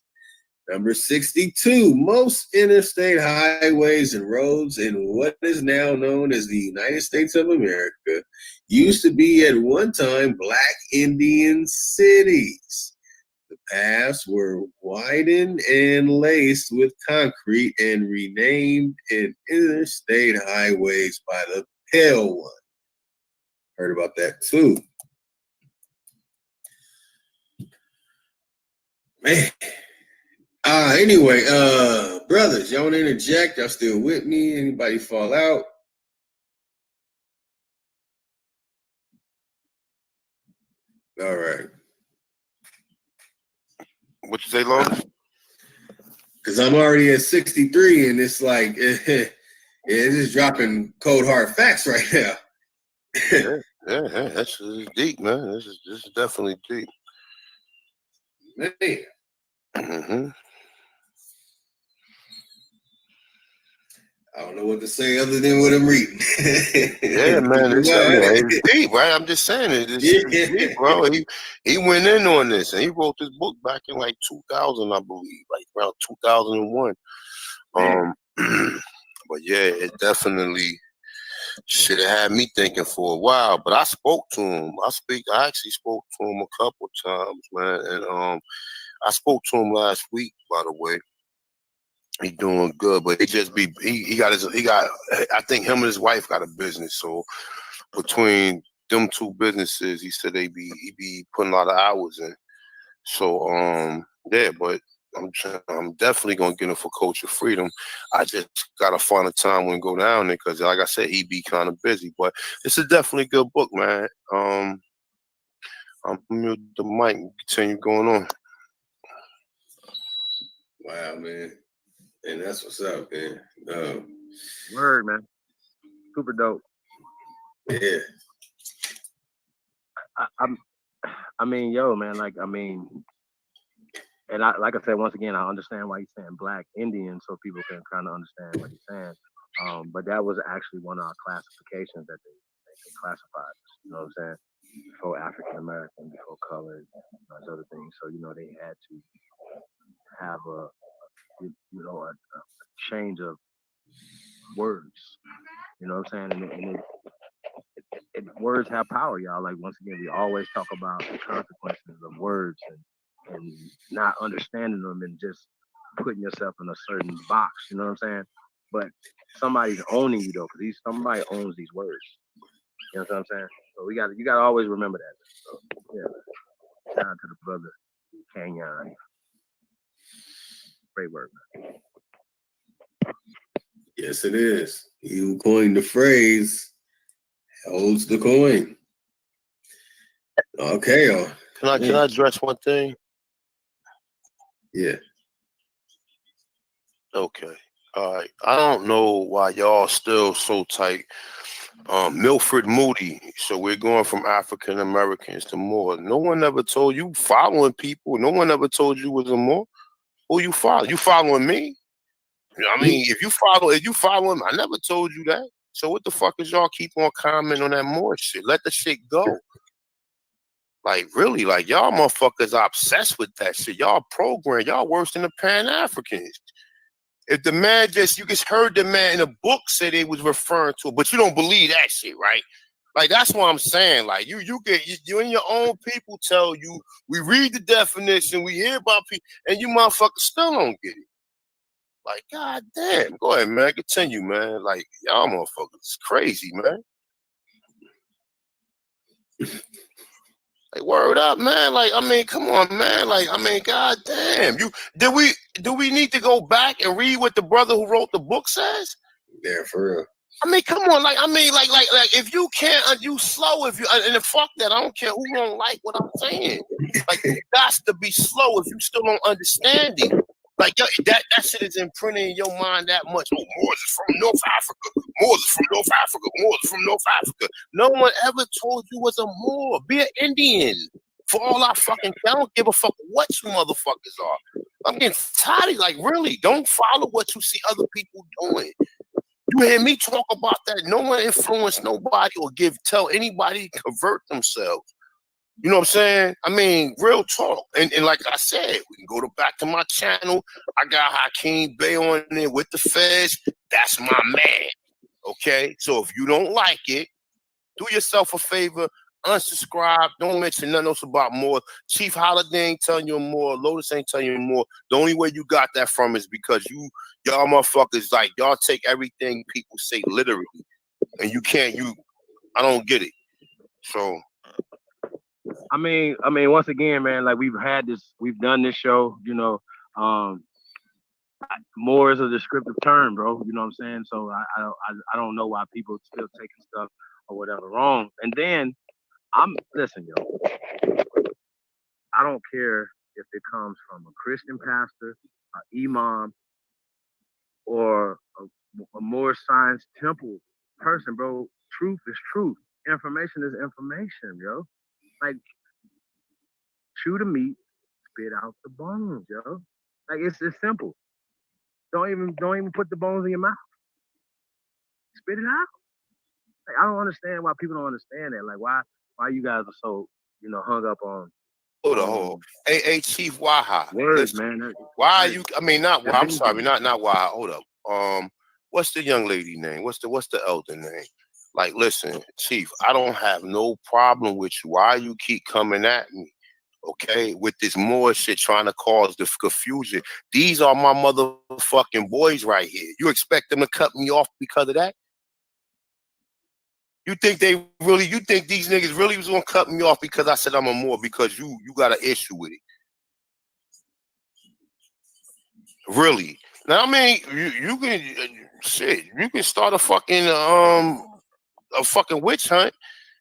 Number 62, most interstate highways and roads in what is now known as the United States of America used to be at one time Black Indian cities. The paths were widened and laced with concrete and renamed in interstate highways by the Pale One. Heard about that too. Man. Anyway, brothers, y'all want to interject? Y'all still with me? Anybody fall out? All right. What you say, Lord? Because I'm already at 63, and it's like it's just dropping cold hard facts right now. yeah, that's deep, man. This is definitely deep. Man. Mm-hmm. I don't know what to say other than what I'm reading. Yeah, man, it's deep, right? I'm just saying it's deep, bro. He went in on this, and he wrote this book back in like 2000, I believe, like around 2001. But yeah, it definitely should have had me thinking for a while. But I spoke to him. I actually spoke to him a couple times, man, and I spoke to him last week, by the way. He doing good, but he got I think him and his wife got a business. So between them two businesses, he said he be putting a lot of hours in. So yeah, but I'm definitely gonna get him for Culture Freedom. I just gotta find a time when go down there because, like I said, he be kind of busy. But this is definitely a good book, man. I'm mute the mic and continue going on. Wow, man. And that's what's up, man. Word, man. Super dope. Yeah. I mean, yo, man, like, I mean, and like I said, once again, I understand why he's saying Black Indian, so people can kind of understand what he's saying. But that was actually one of our classifications that they classified. You know what I'm saying? Before African American, before colored, those other things. So they had to have a change of words. You know what I'm saying? And words have power, y'all. Like, once again, we always talk about the consequences of words and not understanding them and just putting yourself in a certain box. You know what I'm saying? But somebody's owning you though, because somebody owns these words. You know what I'm saying? So you gotta always remember that. So yeah, shout out to the brother Kenyon. Great work, man. Yes, it is. He who coined the phrase holds the coin. Okay. Can I address one thing? Yeah. Okay. All right. I don't know why y'all still so tight. Milford Moody. So we're going from African Americans to Moor. No one ever told you following people. No one ever told you was a Moor. Who you follow? You following me? I mean, if you follow him, I never told you that. So what the fuck is y'all keep on commenting on that Moor shit? Let the shit go. Like, really, like, y'all motherfuckers are obsessed with that shit. Y'all programmed. Y'all worse than the Pan-Africans. If the man you just heard the man in the book say they was referring to it, but you don't believe that shit, right? Like, that's what I'm saying. Like, you and your own people tell you, we read the definition, we hear about people, and you motherfuckers still don't get it. Like, god damn. Go ahead, man. Continue, man. Like, y'all motherfuckers crazy, man. Like, word up, man. Like, I mean, come on, man. Like, I mean, god damn. Do we need to go back and read what the brother who wrote the book says? Yeah, for real. I mean, come on. Like, I mean, like if you can't, you slow. If you and fuck that, I don't care who don't like what I'm saying. Like, you got to be slow if you still don't understand it. Like, that shit is imprinted in your mind that much. Oh, Moors is from North Africa. Moors is from North Africa. Moors is from North Africa. No one ever told you was a Moor. Be an Indian. For all I fucking care, I don't give a fuck what you motherfuckers are. I'm getting tired. Like, really, don't follow what you see other people doing. You hear me talk about that? No one influence nobody or tell anybody to convert themselves. You know what I'm saying? I mean, real talk. And like I said, we can go back to my channel. I got Hakeem Bey on there with the feds. That's my man. Okay? So if you don't like it, do yourself a favor. Unsubscribe. Don't mention nothing else about Moor. Chief Holiday ain't telling you more. Lotus ain't telling you more. The only way you got that from is because y'all motherfuckers, like, y'all take everything people say literally. And I don't get it. So I mean, once again, man, like, we've done this show, more is a descriptive term, bro. You know what I'm saying? So I don't know why people still taking stuff or whatever wrong. And then listen, yo, I don't care if it comes from a Christian pastor, an imam, or a more science temple person, bro. Truth is truth. Information is information, yo. Like, chew the meat, spit out the bones, yo. Like, it's simple. Don't even put the bones in your mouth. spit it out. Like, I don't understand why people don't understand that. Like, why you guys are so, hung up on. Hold on. Hey, Chief Waha. Words, Listen, man. why are you? I mean, not. That I'm big sorry, thing. not Waha. Hold up. What's the young lady name? What's the elder name? Like, listen, Chief, I don't have no problem with you. Why you keep coming at me? Okay, with this more shit trying to cause the confusion. These are my motherfucking boys right here. You expect them to cut me off because of that? You think these niggas really was gonna cut me off because I said I'm a Moor because you got an issue with it? Really? Now, I mean, you can shit. You can start a fucking witch hunt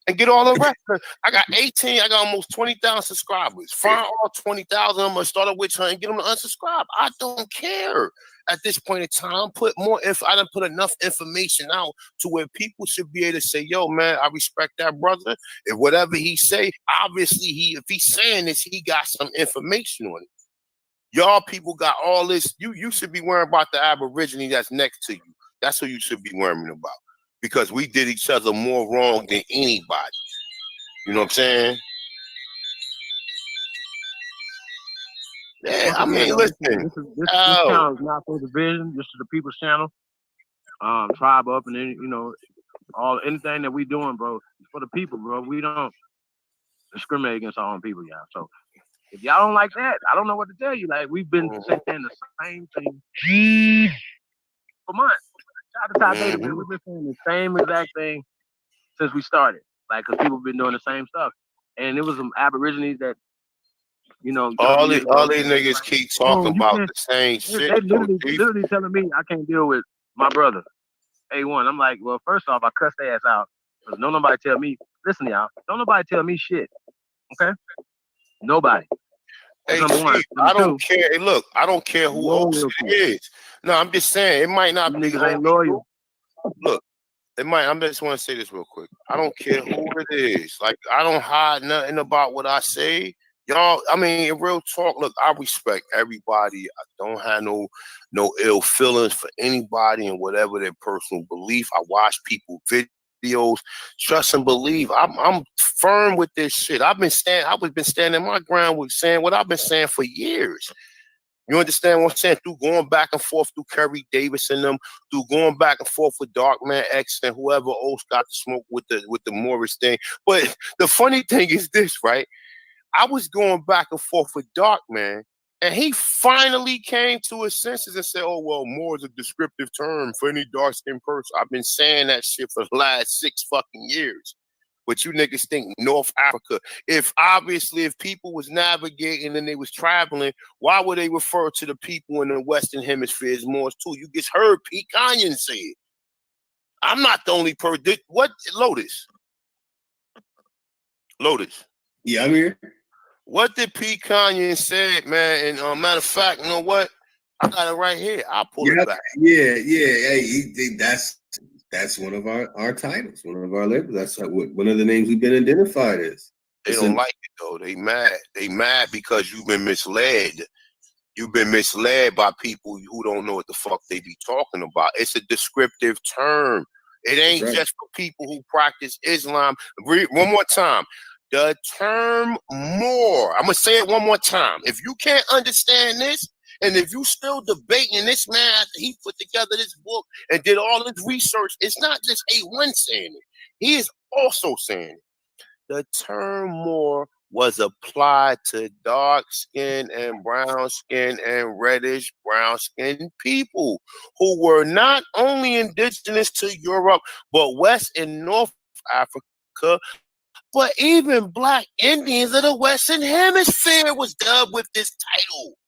and get all the rest. I got 18. I got almost 20,000 subscribers. Find all 20,000. I'm gonna start a witch hunt and get them to unsubscribe. I don't care. At this point in time, I done put enough information out to where people should be able to say, yo, man, I respect that brother. If whatever he say, obviously if he's saying this, he got some information on it. Y'all people got all this. You should be worrying about the Aborigine that's next to you. That's who you should be worrying about. Because we did each other more wrong than anybody. You know what I'm saying? Yeah, I mean, listen. This channel is not for division. This is the people's channel. Tribe up, and then anything that we doing, bro, it's for the people, bro. We don't discriminate against our own people, y'all. So if y'all don't like that, I don't know what to tell you. Like, we've been saying the same thing for months. Shout out to Top Beta, man. We've been saying the same exact thing since we started. Like, because people have been doing the same stuff. And it was some Aborigines that, all these niggas keep talking about the same shit. They literally telling me I can't deal with my brother, A1. I'm like, well, first off, I cuss their ass out. Because don't nobody tell me, listen, y'all, don't nobody tell me shit. Okay? Nobody. Hey, Chief, I don't care. Hey, look, I don't care who else it is. No, I'm just saying it might not be. Niggas ain't loyal. Look, I just want to say this real quick. I don't care who it is. Like, I don't hide nothing about what I say. Y'all, I mean, in real talk, look, I respect everybody. I don't have no ill feelings for anybody and whatever their personal belief. I watch people videos, trust and believe. I'm firm with this shit. I've been standing my ground with saying what I've been saying for years. You understand what I'm saying? Through going back and forth through Kerry Davis and them, through going back and forth with Darkman X and whoever else got to smoke with the Morris thing. But the funny thing is this, right? I was going back and forth with Darkman, and he finally came to his senses and said, oh, well, Moor is a descriptive term for any dark-skinned person. I've been saying that shit for the last 6 fucking years. But you niggas think North Africa. If people was navigating and they was traveling, why would they refer to the people in the Western Hemisphere as Moors too? You just heard Pete Kanyon say it. I'm not the only person. What, Lotus? Yeah, I'm here. What did Pete Kanyon say, man? And matter of fact, you know what? I got it right here. I'll pull it back. Yeah. Hey, that's one of our titles, one of our labels. That's one of the names we've been identified as. They don't like it though. They mad. They mad because you've been misled. You've been misled by people who don't know what the fuck they be talking about. It's a descriptive term. It ain't just for people who practice Islam. Read one more time. The term Moor. I'm gonna say it one more time. If you can't understand this, and if you still debating this man after he put together this book and did all his research, it's not just A1 saying it. He is also saying it. The term Moor was applied to dark skin and brown skin and reddish brown skin people who were not only indigenous to Europe, but West and North Africa, but even Black Indians of the Western Hemisphere was dubbed with this title.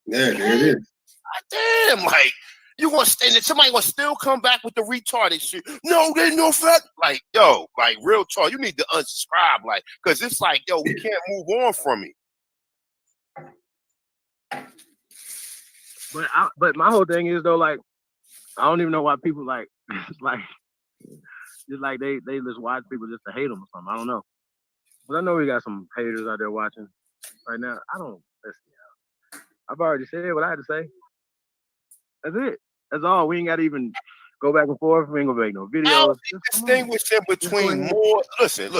Yeah, there it is. Damn, like, you gonna stand there, somebody gonna still come back with the retarded shit. No, there's no fact. Like, yo, like, real talk, you need to unsubscribe, like, because it's like, yo, we can't move on from it. But my whole thing is, though, like, I don't even know why people, like, like, just like they just watch people just to hate them or something. I don't know. But I know we got some haters out there watching right now. Listen, y'all. I've already said what I had to say. That's it. That's all. We ain't got to even go back and forth. We ain't gonna make no videos. How is he distinguishing between more? Listen.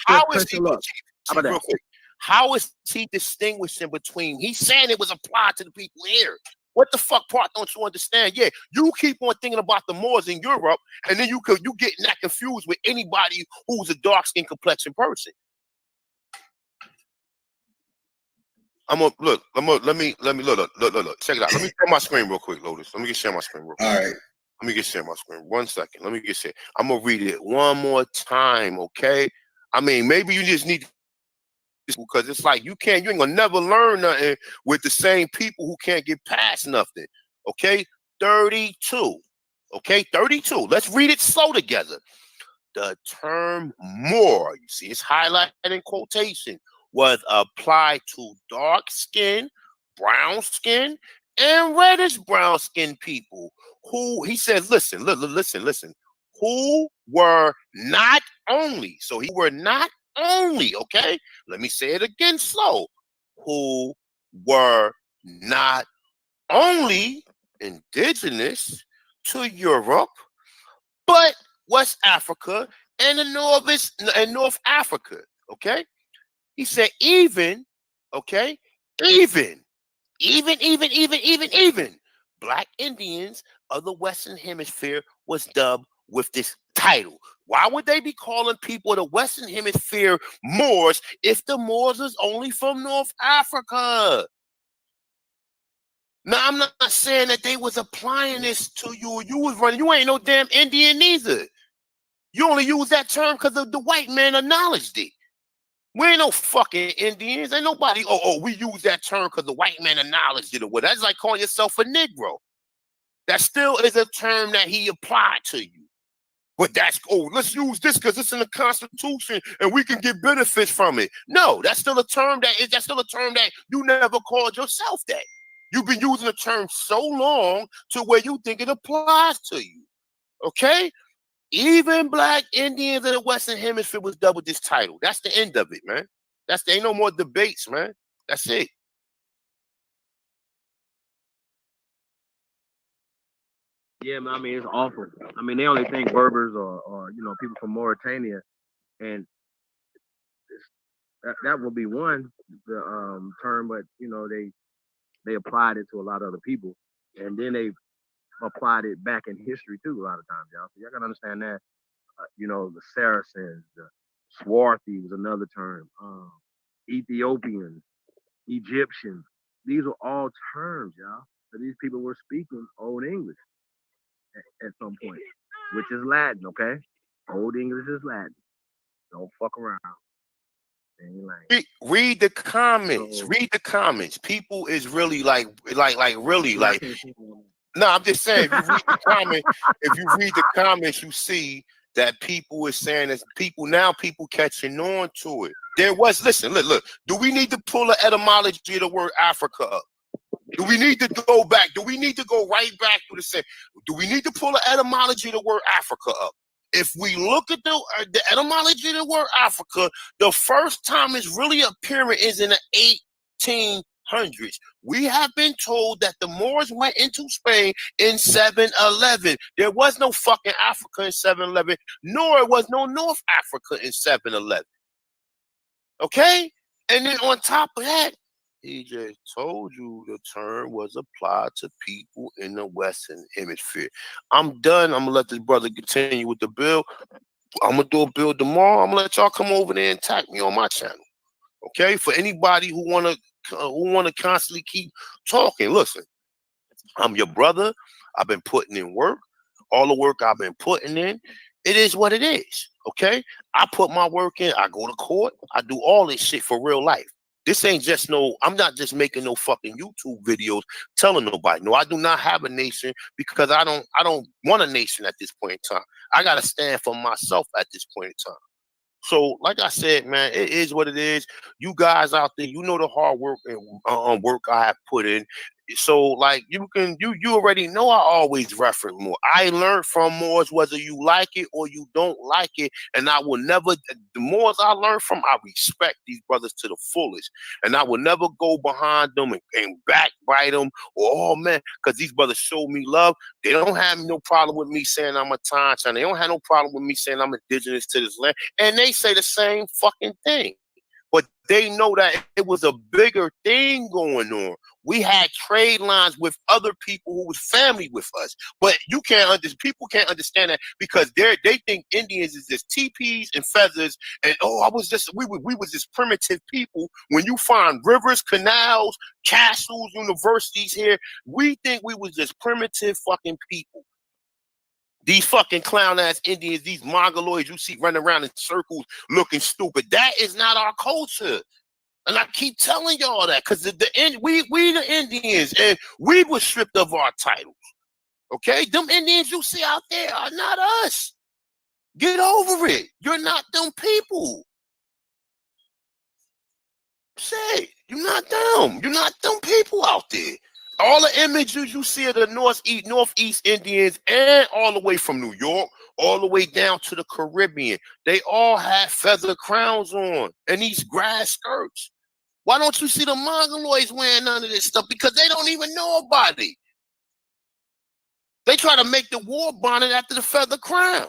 How is he? Real quick. How is he distinguishing between? He's saying it was applied to the people here. What the fuck part don't you understand? Yeah, you keep on thinking about the Moors in Europe, and then you getting that confused with anybody who's a dark skin complexion person. Let me look. Check it out. Let me share my screen real quick, Lotus. Let me just share my screen real quick. All right. Let me just share my screen. 1 second. Let me just say. I'm gonna read it one more time, okay? I mean, maybe you just need this because it's like you ain't gonna never learn nothing with the same people who can't get past nothing. Okay, 32. Okay, 32. Let's read it slow together. The term Moor, you see, it's highlighted in quotation, was applied to dark skin, brown skin, and reddish brown skin people who, he says, listen, who were not only, okay? Let me say it again slow. Who were not only indigenous to Europe, but West Africa and North Africa, okay? He said even Black Indians of the Western Hemisphere was dubbed with this title. Why would they be calling people of the Western Hemisphere Moors if the Moors was only from North Africa? Now, I'm not saying that they was applying this to you. You ain't no damn Indian neither. You only use that term because of the white man acknowledged it. We ain't no fucking Indians. Ain't nobody, we use that term because the white man acknowledged it or what. That's like calling yourself a Negro. That still is a term that he applied to you. But let's use this because it's in the Constitution and we can get benefits from it. No, that's still a term that you never called yourself that. You've been using the term so long to where you think it applies to you. Okay? Even Black Indians in the Western Hemisphere was dubbed with this title. That's the end of it, man. Ain't no more debates, man. That's it. Yeah, man. I mean, it's awful. I mean, they only think Berbers or people from Mauritania, and that will be one term, but they applied it to a lot of other people, and then they applied it back in history too a lot of times, y'all. So y'all gotta understand that. The Saracens, the Swarthy was another term. Ethiopians, Egyptians. These are all terms, y'all. So these people were speaking Old English at some point, which is Latin, okay? Old English is Latin. Don't fuck around. Read the comments. Read the comments. People is really like. No, I'm just saying. If you read the comments, you see that people is saying that people catching on to it. There was, look. Do we need to pull the etymology of the word Africa up? Do we need to go back? Do we need to go right back to the same? Do we need to pull the etymology of the word Africa up? If we look at the etymology of the word Africa, the first time it's really appearing is in the 1800s. We have been told that the Moors went into Spain in 711. There was no fucking Africa in 711, nor was no North Africa in 711. Okay? And then on top of that, he just told you the term was applied to people in the Western Hemisphere. I'm done. I'm going to let this brother continue with the bill. I'm going to do a bill tomorrow. I'm going to let y'all come over there and tag me on my channel. Okay? For anybody who want to constantly keep talking, listen, I'm your brother. I've been putting in work. All the work I've been putting in, it is what it is. Okay? I put my work in. I go to court. I do all this shit for real life. This ain't just I'm not just making no fucking YouTube videos telling nobody. No, I do not have a nation because I don't want a nation at this point in time. I got to stand for myself at this point in time. So, like I said, man, it is what it is. You guys out there, you know the hard work and work I have put in. So like you already know I always reference Moors. I learned from Moors whether you like it or you don't like it, and I will never. The Moors I learned from, I respect these brothers to the fullest, and I will never go behind them and backbite them or oh man, because these brothers show me love. They don't have no problem with me saying I'm a Tonsan. They don't have no problem with me saying I'm indigenous to this land, and they say the same fucking thing. But they know that it was a bigger thing going on. We had trade lines with other people who was family with us. But people can't understand that because they think Indians is just teepees and feathers. And we was just primitive people. When you find rivers, canals, castles, universities here, we think we was just primitive fucking people. These fucking clown ass Indians, these mongoloids you see running around in circles looking stupid. That is not our culture. And I keep telling y'all that because we the Indians and we were stripped of our titles. Okay? Them Indians you see out there are not us. Get over it. You're not them people. Say, you're not them. You're not them people out there. All the images you see of the Northeast Indians and all the way from New York, all the way down to the Caribbean, they all had feather crowns on and these grass skirts. Why don't you see the Mongoloids wearing none of this stuff? Because they don't even know about it. They try to make the war bonnet after the feather crown.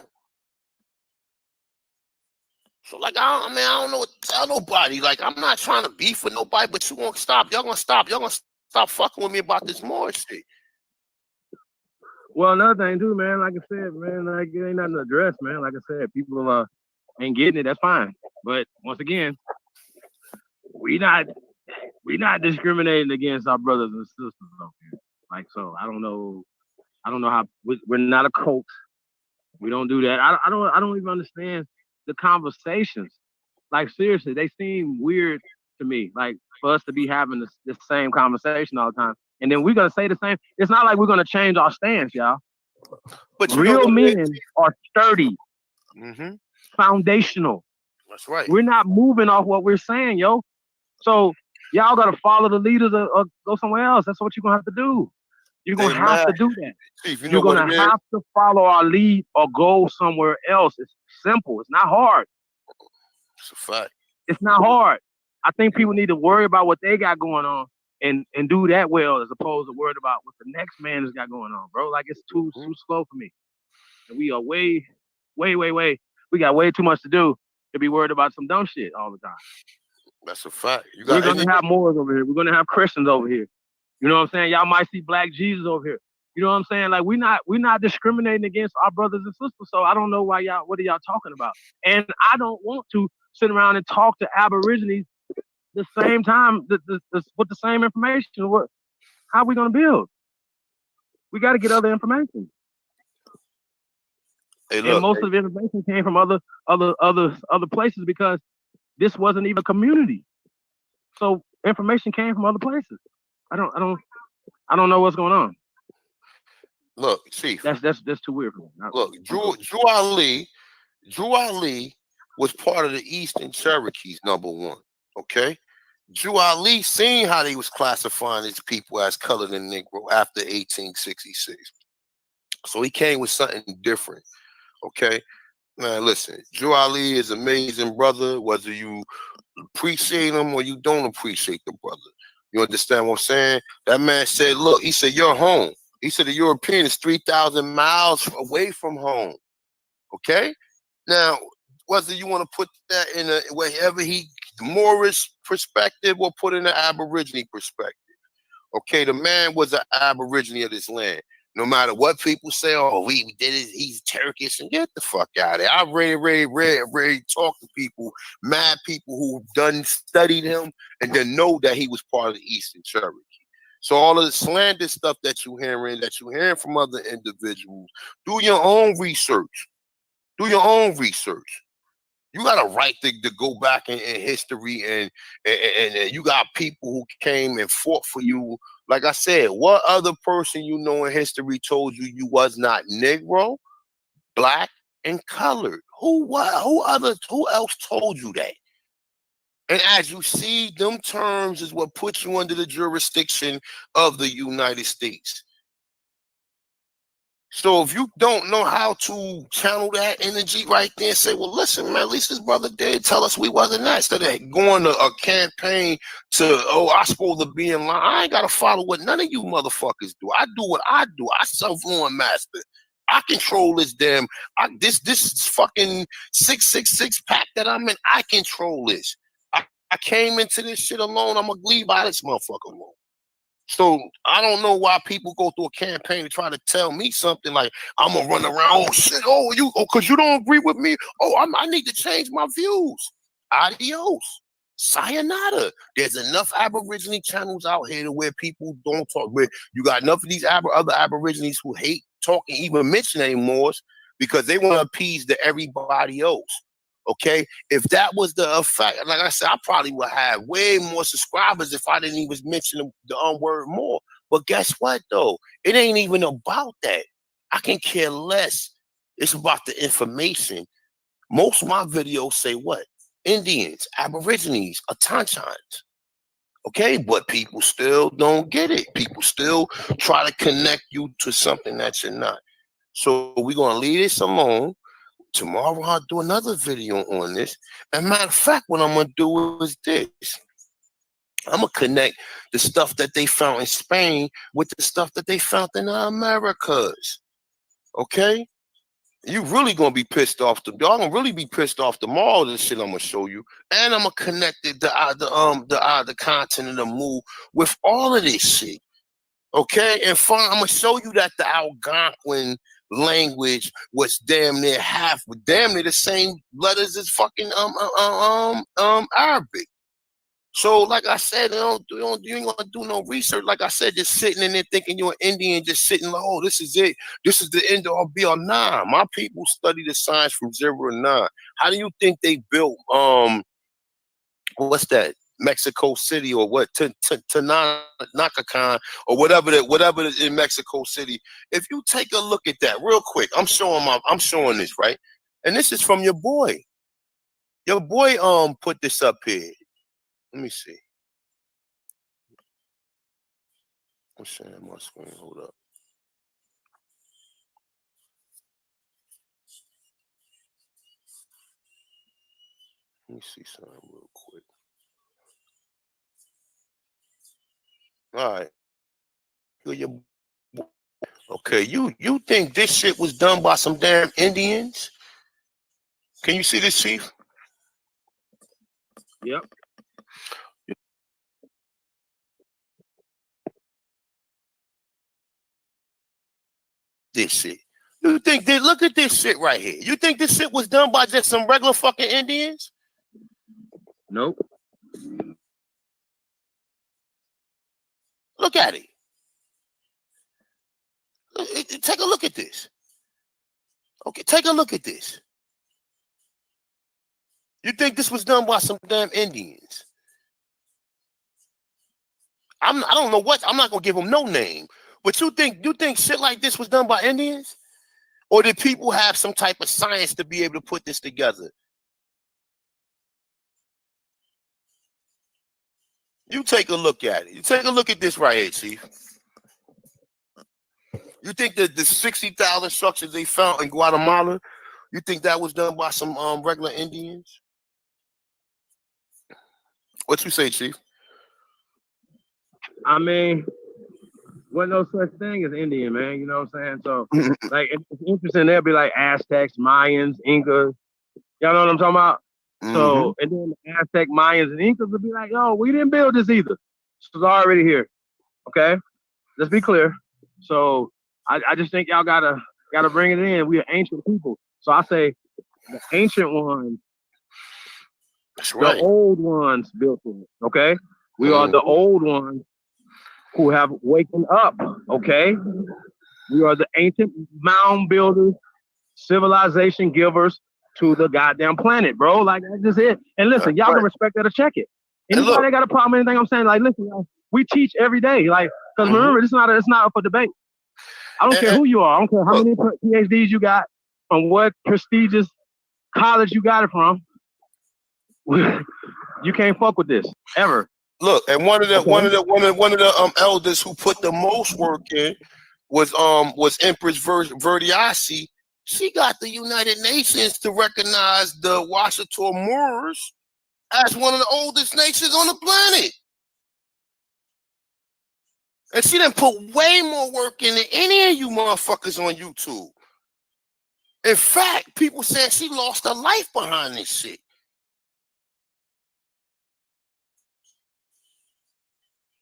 So like, I don't know what to tell nobody. Like, I'm not trying to beef with nobody, but you won't stop. Y'all gonna stop. Y'all gonna stop fucking with me about this more shit. Well, another thing too, man, like I said, man, like it ain't nothing to address, man. Like I said, people ain't getting it, that's fine. But once again, we not discriminating against our brothers and sisters over here. Like, so I don't know how we're not a cult. We don't do that. I don't even understand the conversations. Like seriously, they seem weird to me. Like for us to be having this same conversation all the time. And then we're gonna say the same. It's not like we're gonna change our stance, y'all. But real men are sturdy, foundational. That's right. We're not moving off what we're saying, yo. So y'all gotta follow the leaders or go somewhere else. That's what you're gonna have to do. You're gonna have to do that. Chief, you're gonna have to follow our lead or go somewhere else. It's simple. It's not hard. It's a fact. It's not hard. I think people need to worry about what they got going on and do that well as opposed to worried about what the next man has got going on, bro. Like it's too slow for me. And we are way. We got way too much to do to be worried about some dumb shit all the time. That's a fact. We're gonna have Moors over here. We're gonna have Christians over here. You know what I'm saying? Y'all might see Black Jesus over here. You know what I'm saying? Like we're not discriminating against our brothers and sisters. So I don't know what are y'all talking about? And I don't want to sit around and talk to Aborigines the same time with the same information. How are we gonna build? We got to get other information. Hey, and most of the information came from other places because this wasn't even community. So information came from other places. I don't know what's going on. Look, Chief. That's too weird for me. Look, Drew Ali was part of the Eastern Cherokees, number one. Okay? Drew Ali seen how they was classifying his people as colored and Negro after 1866. So he came with something different. Okay? Man, listen, Drew Ali is an amazing brother, whether you appreciate him or you don't appreciate the brother. You understand what I'm saying? That man said, look, he said, you're home. He said the European is 3,000 miles away from home. Okay? Now, whether you want to put that in wherever the Moorish perspective or put in the Aborigine perspective. Okay, the man was an Aborigine of this land. No matter what people say, oh, we did it, he's Turkish, and get the fuck out of there. I've already talked to people, mad people who've studied him and then know that he was part of the Eastern Cherokee. So all of the slander stuff that you're hearing from other individuals, do your own research. Do your own research. You got a right to go back in history and you got people who came and fought for you. Like I said, what other person you know in history told you was not Negro, Black, and colored? Who else told you that? And as you see, them terms is what puts you under the jurisdiction of the United States. So if you don't know how to channel that energy right there and say, well, listen, man, at least this brother did tell us we wasn't that. Instead of going to a campaign to, oh, I'm supposed to be in line. I ain't got to follow what none of you motherfuckers do. I do what I do. I self-ruin master. I control this damn, this fucking 666 pack that I'm in. I control this. I came into this shit alone. I'm going to leave out this motherfucker alone. So I don't know why people go through a campaign to try to tell me something like I'm gonna run around. Oh shit! Because you don't agree with me. I need to change my views. Adios, sayonara. There's enough Aborigine channels out here to where people don't talk. Where you got enough of these other Aborigines who hate talking, even mention anymore, because they want to appease to everybody else. Okay, if that was the effect, like I said, I probably would have way more subscribers if I didn't even mention the word more. But guess what, though? It ain't even about that. I can care less. It's about the information. Most of my videos say what? Indians, Aborigines, Atanchans. Okay, but people still don't get it. People still try to connect you to something that you're not. So we're going to leave this alone. Tomorrow I'll do another video on this. And matter of fact, what I'm gonna do is this. I'm gonna connect the stuff that they found in Spain with the stuff that they found in the Americas. Okay? You really gonna be pissed off. Y'all gonna really be pissed off tomorrow. This shit I'm gonna show you, and I'm gonna connect the content of the move with all of this shit. Okay, and I'm gonna show you that the Algonquin language was damn near the same letters as fucking Arabic. So, like I said, you ain't gonna do no research. Like I said, just sitting in there thinking you're an Indian, just sitting like, oh, this is it. This is the end all be all. Nah, my people study the science from 0 to 9. How do you think they built what's that? Mexico City or what? Tanacacan or whatever in Mexico City. If you take a look at that real quick, I'm showing this, right? And this is from your boy. Your boy put this up here. Let me see. I'm sharing my screen. Hold up. Let me see something real quick. All right. Okay, you think this shit was done by some damn Indians? Can you see this, Chief? Yep. This shit. You think look at this shit right here. You think this shit was done by just some regular fucking Indians? Nope. Look at it. Take a look at this. Okay, take a look at this. You think this was done by some damn Indians? I don't know what. I'm not gonna give them no name. But you think shit like this was done by Indians? Or did people have some type of science to be able to put this together? You take a look at it. You take a look at this right here, Chief. You think that the 60,000 structures they found in Guatemala, you think that was done by some regular Indians? What you say, Chief? I mean, wasn't no such thing as Indian, man. You know what I'm saying? So, like, it's interesting. There'll be like Aztecs, Mayans, Incas. Y'all know what I'm talking about? Mm-hmm. So, and then the Aztec, Mayans, and Incas will be like, "Oh, we didn't build this either. This was already here." Okay, let's be clear. So, I just think y'all gotta bring it in. We are ancient people. So I say the ancient ones, that's right. The old ones built it. Okay, we are the old ones who have waken up. Okay, we are the ancient mound builders, civilization givers to the goddamn planet, bro. Like that's just it. And listen, y'all can respect that or check it. Anybody got a problem with anything I'm saying? Like, listen, we teach every day. Like, because remember, it's not up for debate. I don't care who you are. I don't care how many PhDs you got, from what prestigious college you got it from. You can't fuck with this ever. Look, and one of the elders who put the most work in was Empress Verdiasi. She got the United Nations to recognize the Washington Moors as one of the oldest nations on the planet. And she done put way more work in than any of you motherfuckers on YouTube. In fact, people said she lost her life behind this shit.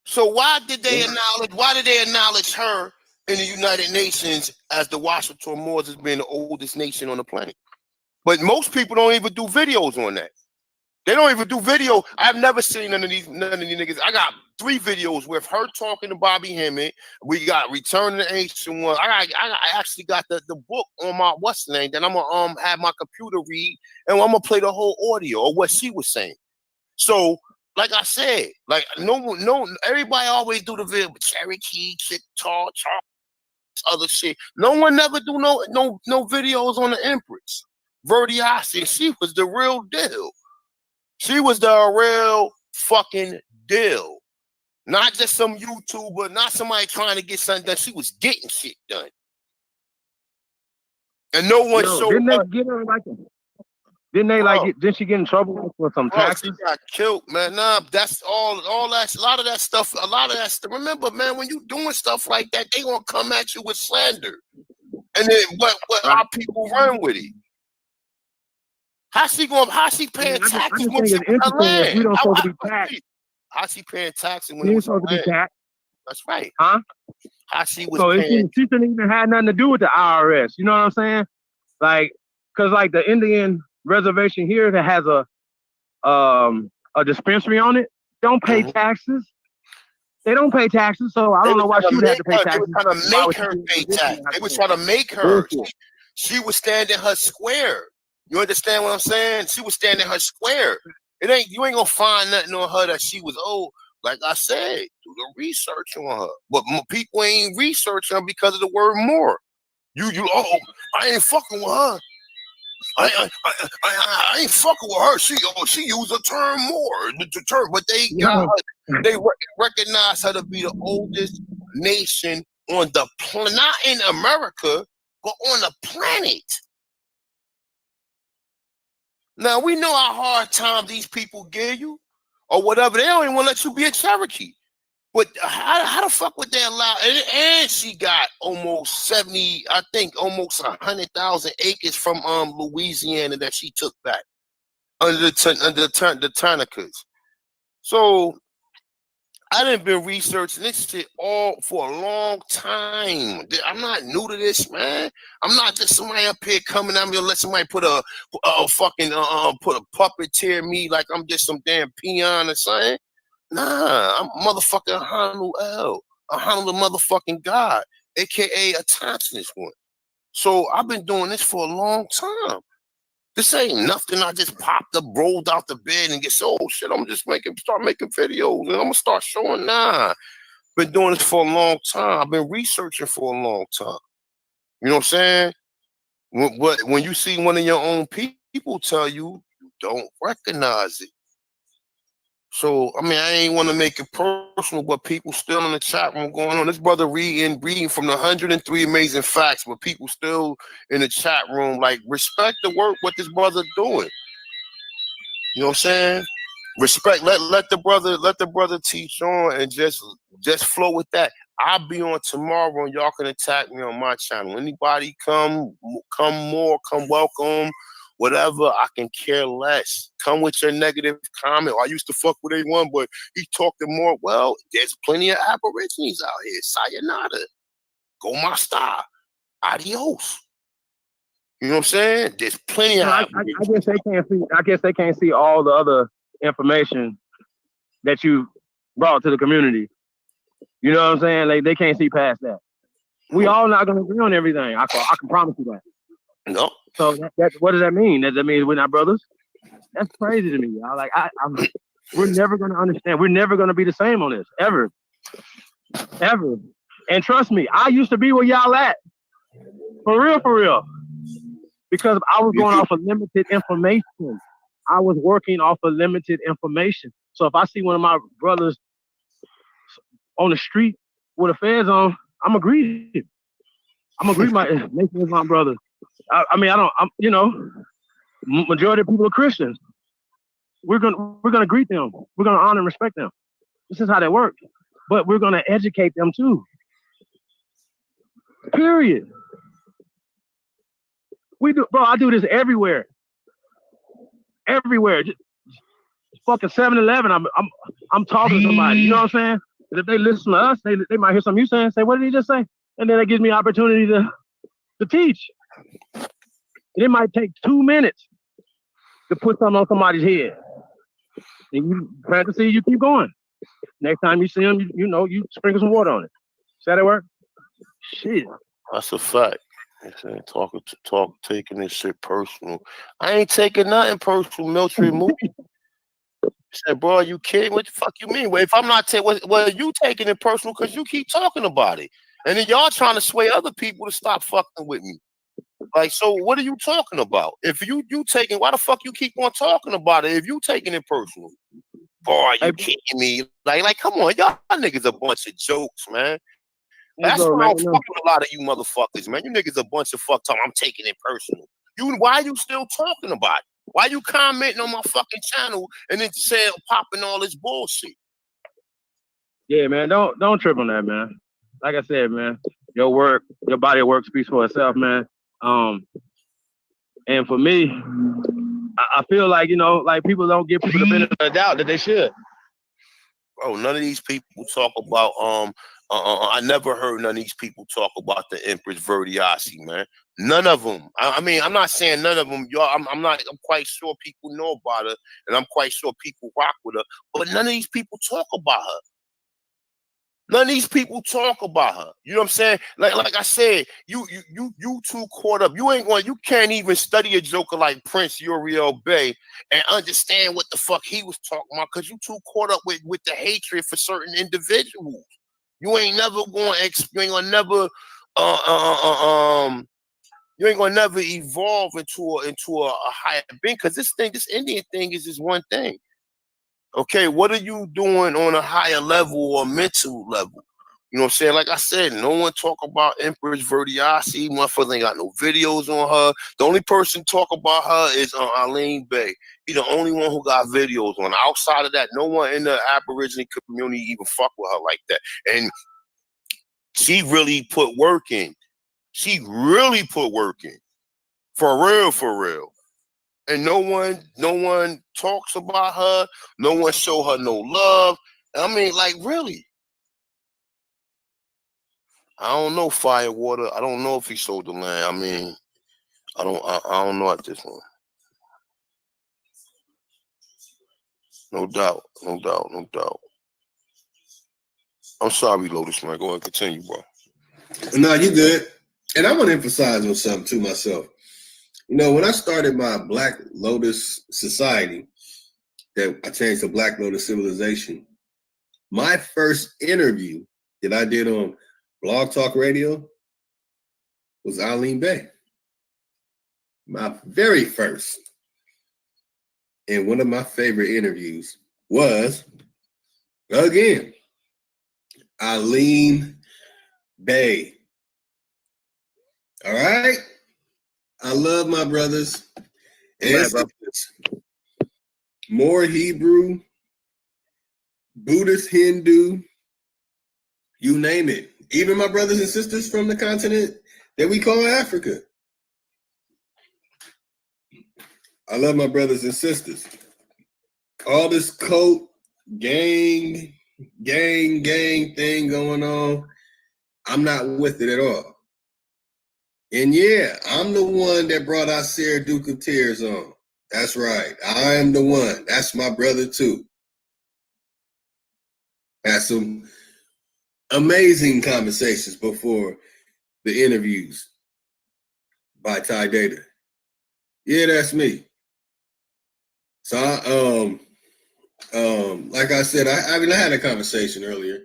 So why did they acknowledge her in the United Nations as the Washington Moors as being the oldest nation on the planet? But most people don't even do videos on that. They don't even do video. I've never seen none of these niggas. I got 3 videos with her talking to Bobby Hemmett. We got Return to the Ancient One. I actually got the book on my what's the name that I'm gonna have my computer read, and I'm gonna play the whole audio of what she was saying. So, like I said, like no, everybody always do the video, Cherokee, Chickasaw, other shit. No one never do no videos on the Empress Verdiasi. She was the real deal. She was the real fucking deal. Not just some YouTuber, not somebody trying to get something done. She was getting shit done. And no one showed didn't up. They get her like didn't she get in trouble for some taxes? She got killed, man. Nah, that's all that, a lot of that stuff. Remember, man, when you doing stuff like that, they gonna come at you with slander. And then what our people run with it. How she paying taxes when she on her land? You don't supposed to be taxed. How she paying taxes when You it ain't was supposed to be taxed. That's right. Huh? How she was So paying. she shouldn't even have nothing to do with the IRS. You know what I'm saying? Like, cause like the Indian reservation here that has a dispensary on it, don't pay taxes. They don't pay taxes, so I don't know why she would have to pay taxes. They were trying to make her pay taxes. They were trying to make her. She was standing her square. You understand what I'm saying? She was standing her square. You ain't gonna find nothing on her that she was old. Like I said, do the research on her. But people ain't researching her because of the word more. I ain't fucking with her. I ain't fucking with her. She used the term more. The term, but they got her, they recognize her to be the oldest nation on the planet, not in America, but on the planet. Now, we know how hard time these people give you or whatever. They don't even want to let you be a Cherokee. But how the fuck would they allow? And she got almost 100,000 acres from Louisiana that she took back under the Tanakers. So I done been researching this shit all for a long time. I'm not new to this, man. I'm not just somebody up here coming at me and let somebody put a puppeteer me like I'm just some damn peon or something. Nah, I'm motherfucking Hanu the motherfucking God, aka a Thompsonist one. So I've been doing this for a long time. This ain't nothing. I just popped up, rolled out the bed, and get oh shit. I'm just start making videos, and I'm gonna start showing. Nah, been doing this for a long time. I've been researching for a long time. You know what I'm saying? But when you see one of your own people tell you, you don't recognize it. So I mean, I ain't want to make it personal, but people still in the chat room going on. This brother reading from the 103 Amazing Facts, but people still in the chat room like respect the work what this brother doing. You know what I'm saying? Respect. Let the brother teach on and just flow with that. I'll be on tomorrow and y'all can attack me on my channel. Anybody come more, come welcome. Whatever, I can care less. Come with your negative comment. I used to fuck with A1, but he talked more. Well, there's plenty of Aborigines out here. Sayonara. Go my star. Adios. You know what I'm saying? There's plenty of Aborigines. I guess they can't see all the other information that you brought to the community. You know what I'm saying? Like they can't see past that. We all not gonna agree on everything. I can promise you that. No. So that what does that mean? Does that mean we're not brothers? That's crazy to me, y'all. Like we're never gonna understand. We're never gonna be the same on this ever. And trust me, I used to be where y'all at. For real. Because I was going off of limited information. I was working off of limited information. So if I see one of my brothers on the street with a fez on, I'm gonna greet him. I'm gonna greet make him my brother. I mean, majority of people are Christians. We're gonna greet them. We're gonna honor and respect them. This is how that works. But we're gonna educate them too. Period. We do, bro. I do this everywhere. Everywhere. Just fucking 7-Eleven. I'm talking to somebody. You know what I'm saying? And if they listen to us, they might hear something you saying. Say, what did he just say? And then it gives me opportunity to teach. And it might take 2 minutes to put something on somebody's head. And you plant the seed, you keep going. Next time you see them, you sprinkle some water on it. See how that work? Shit. That's a fact. Taking this shit personal. I ain't taking nothing personal, military move. Said, bro, you kidding? What the fuck you mean? Well, if I'm not you taking it personal because you keep talking about it. And then y'all trying to sway other people to stop fucking with me. Like, so what are you talking about? If you taking, why the fuck you keep on talking about it if you taking it personal? Boy, you kidding me? Like, come on, y'all niggas a bunch of jokes, man. That's why I don't fuck with a lot of you motherfuckers, man. You niggas a bunch of fuck talk. I'm taking it personal. Why are you still talking about it? Why you commenting on my fucking channel and then popping all this bullshit? Yeah, man, don't trip on that, man. Like I said, man, your body of work speaks for itself, man. And for me, I feel like, like people don't give people the benefit of the doubt that they should. Bro, none of these people talk about I never heard none of these people talk about the Empress Verdiasi, man. None of them. I mean, I'm not saying none of them, y'all. I'm quite sure people know about her, and I'm quite sure people rock with her. But none of these people talk about her. None of these people talk about her. You know what I'm saying? Like I said, you too caught up. You can't even study a joker like Prince Uriel Bay and understand what the fuck he was talking about because you too caught up with the hatred for certain individuals. You ain't never evolve into a higher being because this Indian thing is just one thing. Okay, what are you doing on a higher level or mental level? You know what I'm saying? Like I said, no one talk about Empress Verdiasi. Motherfuckers ain't got no videos on her. The only person talk about her is Aline Bay. He's the only one who got videos on her. Outside of that, no one in the Aborigine community even fuck with her like that. And she really put work in. She really put work in. For real, for real. And no one talks about her. No one show her no love. I mean, like, really. I don't know Firewater. I don't know if he sold the land. I mean, I don't know at this point. No doubt. I'm sorry, Lotus, man. Go ahead and continue, bro. No, you good. And I want to emphasize on something too myself. When I started my Black Lotus Society, that I changed to Black Lotus Civilization, my first interview that I did on Blog Talk Radio was Aline Bay. My very first. And one of my favorite interviews was, again, Aline Bay. All right? I love my brothers. And sisters. More Hebrew, Buddhist, Hindu, you name it. Even my brothers and sisters from the continent that we call Africa. I love my brothers and sisters. All this cult, gang thing going on, I'm not with it at all. And yeah, I'm the one that brought our Sarah Duke of Tears on. That's right. I am the one. That's my brother too. Had some amazing conversations before the interviews by Ty Data. Yeah, that's me. So like I said, I had a conversation earlier,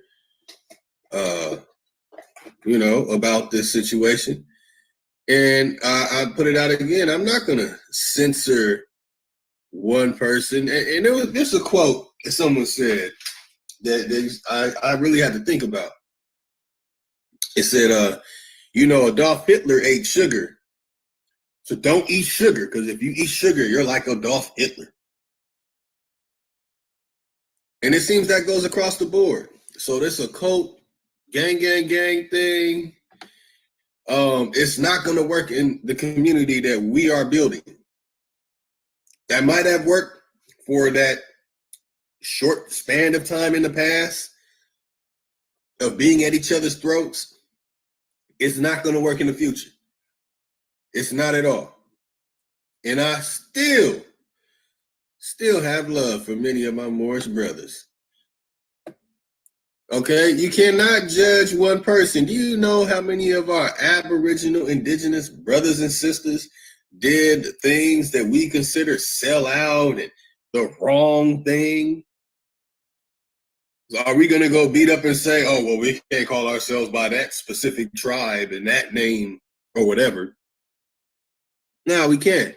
about this situation. And I put it out again. I'm not going to censor one person, and there's a quote that someone said that I really had to think about. It said, Adolf Hitler ate sugar, so don't eat sugar, because if you eat sugar, you're like Adolf Hitler. And it seems that goes across the board. So this a cult, gang thing. It's not going to work in the community that we are building. That might have worked for that short span of time in the past of being at each other's throats. It's not going to work in the future. It's not at all. And I still have love for many of my Moorish brothers. Okay, you cannot judge one person. Do you know how many of our Aboriginal, indigenous brothers and sisters did things that we consider sell out and the wrong thing? So are we going to go beat up and say, oh, well, we can't call ourselves by that specific tribe and that name or whatever? No, we can't.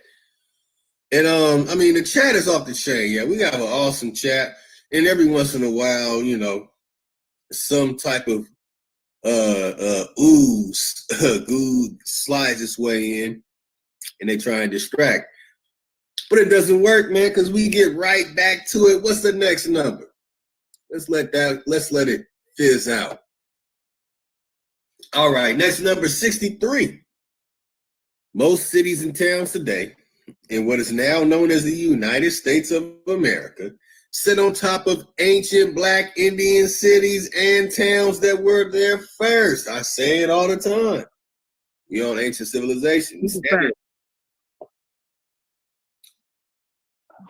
And the chat is off the chain. Yeah, we got an awesome chat. And every once in a while, some type of ooze slides its way in and they try and distract. But it doesn't work, man, because we get right back to it. What's the next number? Let's let it fizz out. All right, next number 63. Most cities and towns today in what is now known as the United States of America sit on top of ancient Black Indian cities and towns that were there first. I say it all the time. You're on ancient civilizations.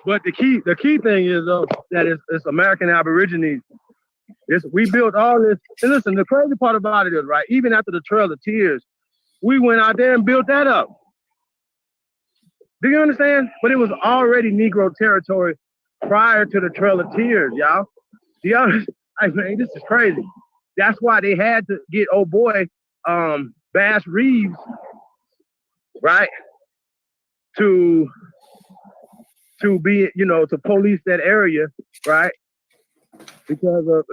But the key thing is though that it's American Aborigines. We built all this. And listen, the crazy part about it is, right, even after the Trail of Tears, we went out there and built that up. Do you understand? But it was already Negro territory prior to the Trail of Tears, y'all. This is crazy. That's why they had to get old boy Bass Reeves, right, to be, to police that area, right? Because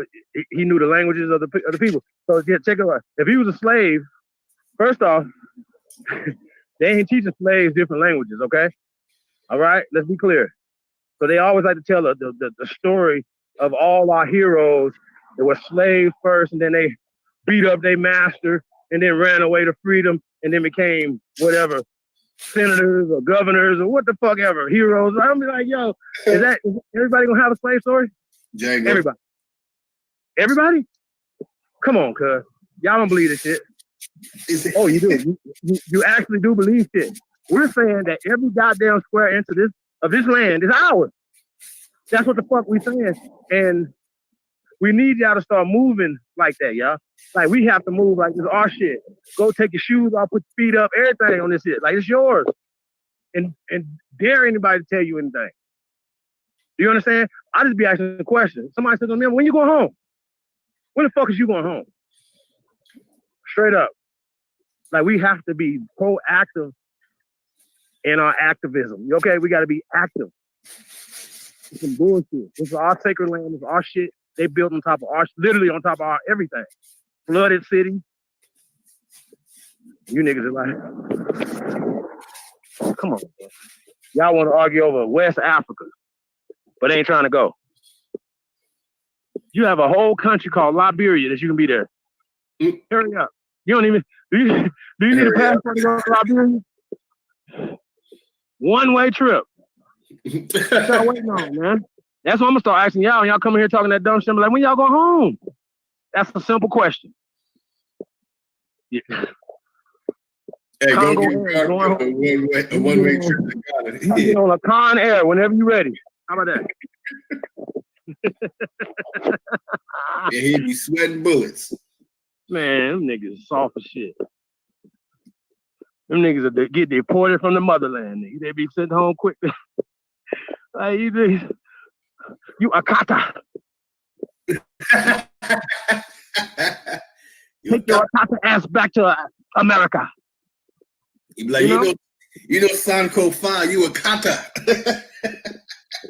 he knew the languages of the people. So check it out. If he was a slave, first off, they ain't teaching slaves different languages, okay? All right, let's be clear. So they always like to tell the story of all our heroes that were slaves first, and then they beat up their master, and then ran away to freedom, and then became whatever, senators or governors or what the fuck ever, heroes. I'm like, yo, is everybody gonna have a slave story? Django. Everybody? Come on, cuz. Y'all don't believe this shit. Oh, you do. You actually do believe shit. We're saying that every goddamn square inch of this land is ours. That's what the fuck we saying. And we need y'all to start moving like that, y'all. Like, we have to move like it's our shit. Go take your shoes off, put your feet up, everything on this shit. Like, it's yours. And dare anybody to tell you anything. Do you understand? I just be asking the question. Somebody says to me, when you going home? When the fuck is you going home? Straight up. Like, we have to be proactive in our activism. Okay, we got to be active. It's some bullshit. This is our sacred land. It's our shit. They built on top of literally on top of our everything. Flooded city. You niggas are like, come on, man. Y'all want to argue over West Africa, but they ain't trying to go. You have a whole country called Liberia that you can be there. Hurry up. You don't even, do you need a passport to go to Liberia? One-way trip. That's all waiting on, man. That's what I'm gonna start asking y'all. Y'all coming here talking that dumb shit. Like, when y'all go home? That's a simple question. Yeah. Hey, Congo go Air, a one-way trip to Ghana. Get on a Con Air whenever you're ready. How about that? Yeah, he'd be sweating bullets. Man, them niggas is soft as shit. Them niggas are get deported from the motherland. Nigga. They be sent home quick. Like, you Akata. Take your Akata ass back to America. You be like, you know, Sanko Fa, you Akata.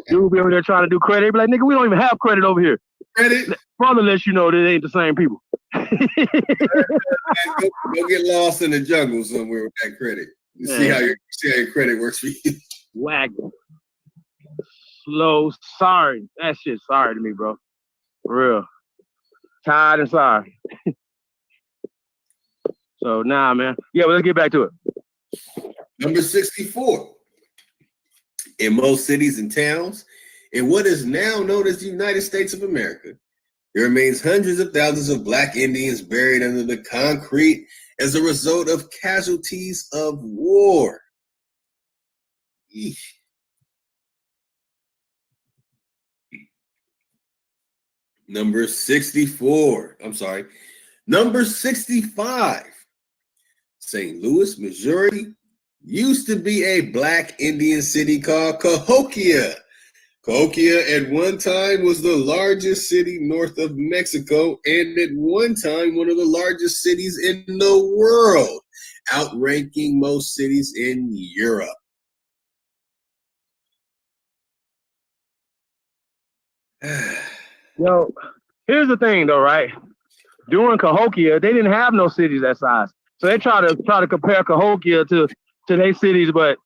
Dude be over there trying to do credit. They be like, nigga, we don't even have credit over here. Credit? Brother lets you know that ain't the same people. Go get lost in the jungle somewhere with that credit. You see how your credit works for you. Wagon. Slow. Sorry. That shit's sorry to me, bro. For real. Tired and sorry. So, nah, man. Yeah, but let's get back to it. Number 64. In most cities and towns, in what is now known as the United States of America, there remains hundreds of thousands of Black Indians buried under the concrete as a result of casualties of war. Eesh. Number 64. I'm sorry. Number 65. St. Louis, Missouri used to be a Black Indian city called Cahokia. Cahokia at one time was the largest city north of Mexico and at one time one of the largest cities in the world, outranking most cities in Europe. Yo, here's the thing though, right? During Cahokia, they didn't have no cities that size. So they try to compare Cahokia to their cities, but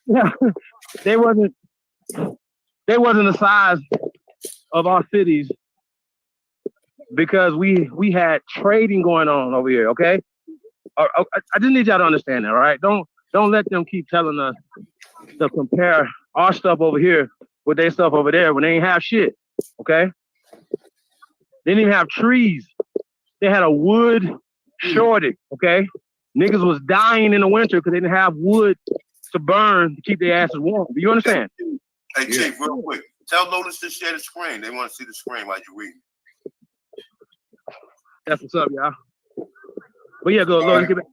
yeah, they wasn't the size of our cities because we had trading going on over here, okay? I just need y'all to understand that, all right? Don't let them keep telling us to compare our stuff over here with their stuff over there when they ain't have shit, okay? They didn't even have trees. They had a wood shortage, okay? Niggas was dying in the winter because they didn't have wood to burn to keep their asses warm. Do you understand? Hey, Chief, real quick. Tell Lotus to share the screen. They want to see the screen while you read. That's what's up, y'all. But yeah, go, Lotus, get back.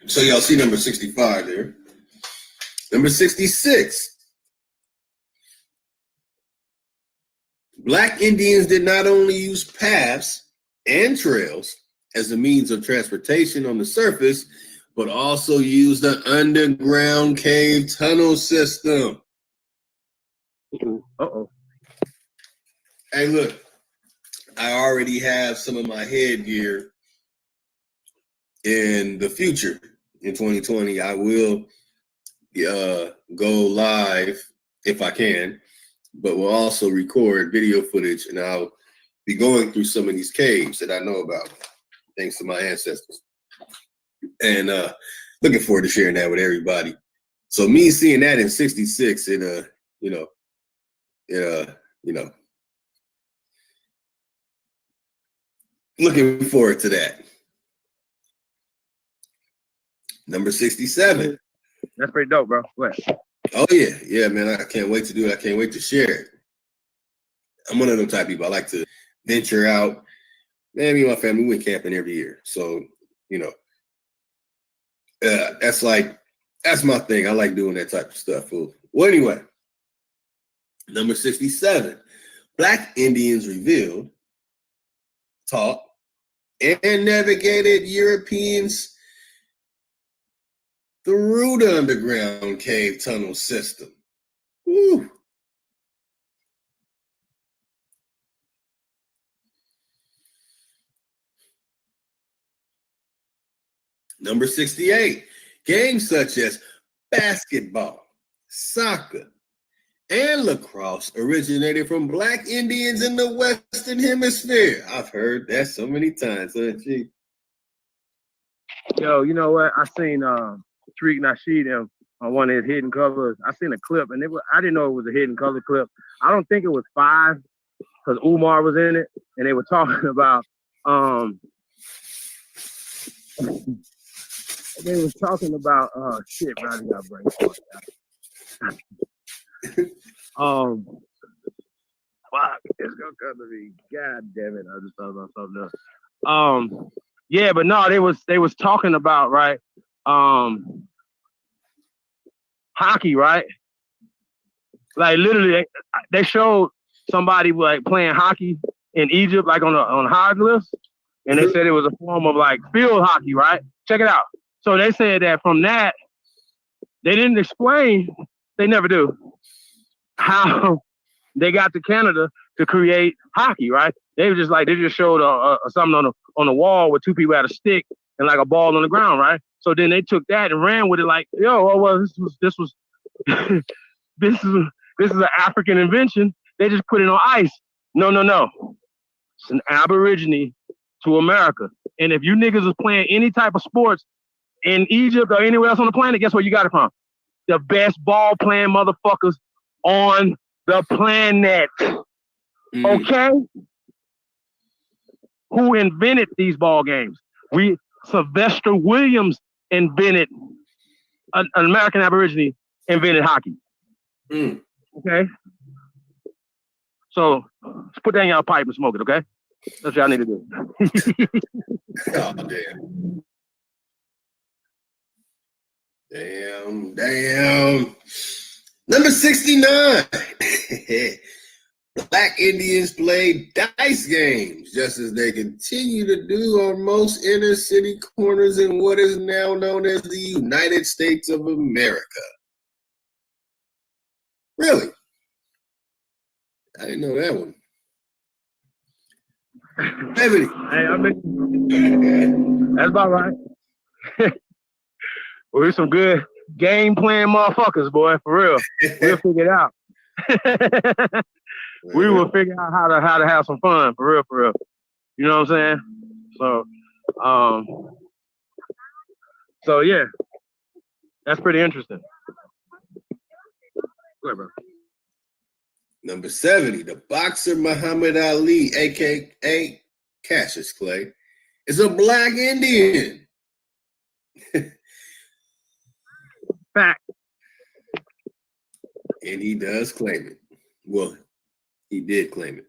So y'all see number 65 there. Number 66. Black Indians did not only use paths and trails as a means of transportation on the surface, but also used the underground cave tunnel system. Uh-oh. Hey, look, I already have some of my headgear in the future. In 2020, I will go live if I can, but we'll also record video footage, and I'll be going through some of these caves that I know about, thanks to my ancestors. And looking forward to sharing that with everybody. So me seeing that in 66, looking forward to that. Number 67. That's pretty dope, bro. What? Oh yeah, man. I can't wait to do it. I can't wait to share it. I'm one of them type of people. I like to venture out. Man, me and my family went camping every year. So, that's my thing. I like doing that type of stuff. Well, anyway, number 67. Black Indians revealed, taught, and navigated Europeans through the underground cave tunnel system. Woo. Number 68, games such as basketball, soccer, and lacrosse originated from Black Indians in the Western Hemisphere. I've heard that so many times, huh, Chief? Yo, you know what? I seen Tariq Nasheed on one of his hidden colors. I seen a clip, and I didn't know it was a hidden color clip. I don't think it was 5, because Umar was in it, and they were talking about shit, bro, I got brain fart. Fuck, it's gonna come to me. God damn it, I just thought about something else. Yeah, but no, they was talking about, right, hockey, right? Like literally, they showed somebody like playing hockey in Egypt, like on hieroglyphs, and they said it was a form of like field hockey, right? Check it out. So they said that from that, they didn't explain, they never do, how they got to Canada to create hockey, right? They were just like, they just showed something on the wall where two people had a stick and like a ball on the ground, right? So then they took that and ran with it like, yo, oh, well, this was this is an African invention. They just put it on ice. No. It's an Aborigine to America. And if you niggas is playing any type of sports in Egypt or anywhere else on the planet, guess where you got it from? The best ball playing motherfuckers on the planet. Okay? Who invented these ball games? Sylvester Williams invented, an American Aborigine invented hockey. Okay? So let's put that in y'all pipe and smoke it, okay? That's what y'all need to do. Oh, damn. Number 69. Black Indians play dice games, just as they continue to do on most inner city corners in what is now known as the United States of America. Really? I didn't know that one. Ebony. Hey, I mean, that's about right. We're some good game playing motherfuckers, boy, for real. We'll figure it out. We will figure out how to have some fun, for real. You know what I'm saying? So yeah, that's pretty interesting. Go ahead, bro. Number 70, the boxer Muhammad Ali, aka Cassius Clay, is a Black Indian. Fact. And he does claim it. Well, he did claim it.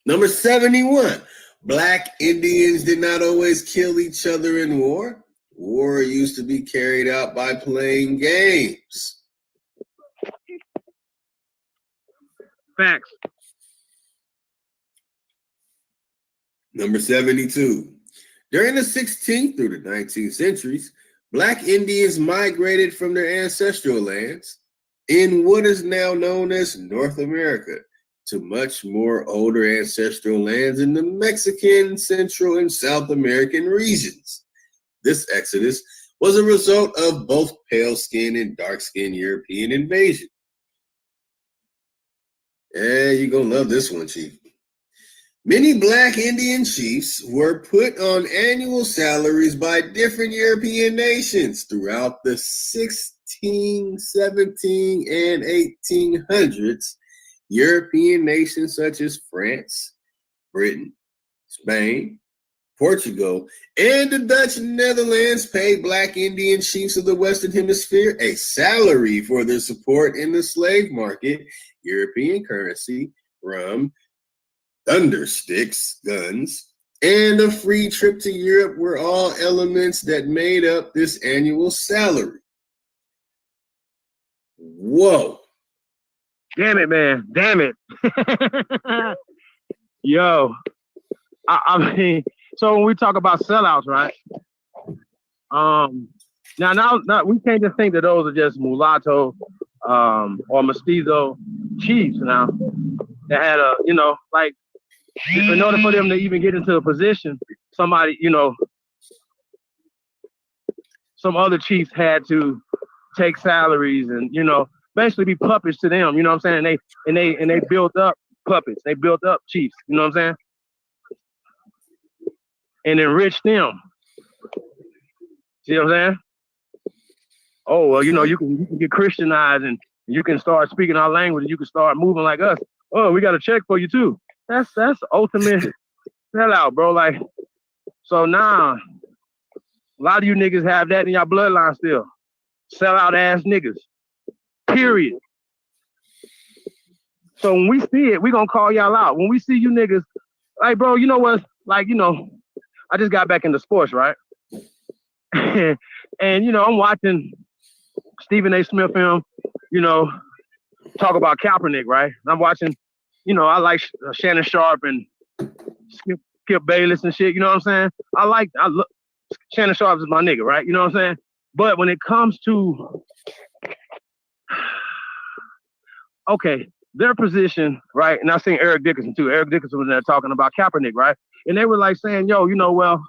Number 71, Black Indians did not always kill each other in war. War used to be carried out by playing games. Facts. Number 72. During the 16th through the 19th centuries, Black Indians migrated from their ancestral lands in what is now known as North America to much more older ancestral lands in the Mexican, Central, and South American regions. This exodus was a result of both pale-skinned and dark-skinned European invasion. Yeah, you're going to love this one, Chief. Many Black Indian chiefs were put on annual salaries by different European nations throughout the 16, 17, and 1800s. European nations such as France, Britain, Spain, Portugal, and the Dutch Netherlands paid Black Indian chiefs of the Western Hemisphere a salary for their support in the slave market. European currency, rum, thunder sticks, guns, and a free trip to Europe were all elements that made up this annual salary. Whoa. Damn it, man. Damn it. Yo. I mean, so when we talk about sellouts, right? Now we can't just think that those are just mulatto or mestizo chiefs now that had a, like, in order for them to even get into a position, somebody, some other chiefs had to take salaries and, basically be puppets to them, you know what I'm saying? And they built up puppets, they built up chiefs, you know what I'm saying? And enriched them. See what I'm saying? Oh, well, you can get Christianized and you can start speaking our language and you can start moving like us. Oh, we got a check for you too. That's ultimate sellout, bro. Like, so now a lot of you niggas have that in your bloodline still. Sellout ass niggas. Period. So when we see it, we gonna call y'all out. When we see you niggas, like, bro, you know what? Like, I just got back into sports, right? And I'm watching Stephen A. Smith film, you know, talk about Kaepernick, right? And I'm watching, you know, I like Shannon Sharp and Skip Bayless and shit, you know what I'm saying? I look, Shannon Sharp is my nigga, right? You know what I'm saying? But when it comes to, okay, their position, right? And I seen Eric Dickerson too. Eric Dickerson was there talking about Kaepernick, right? And they were like saying, yo, you know, well,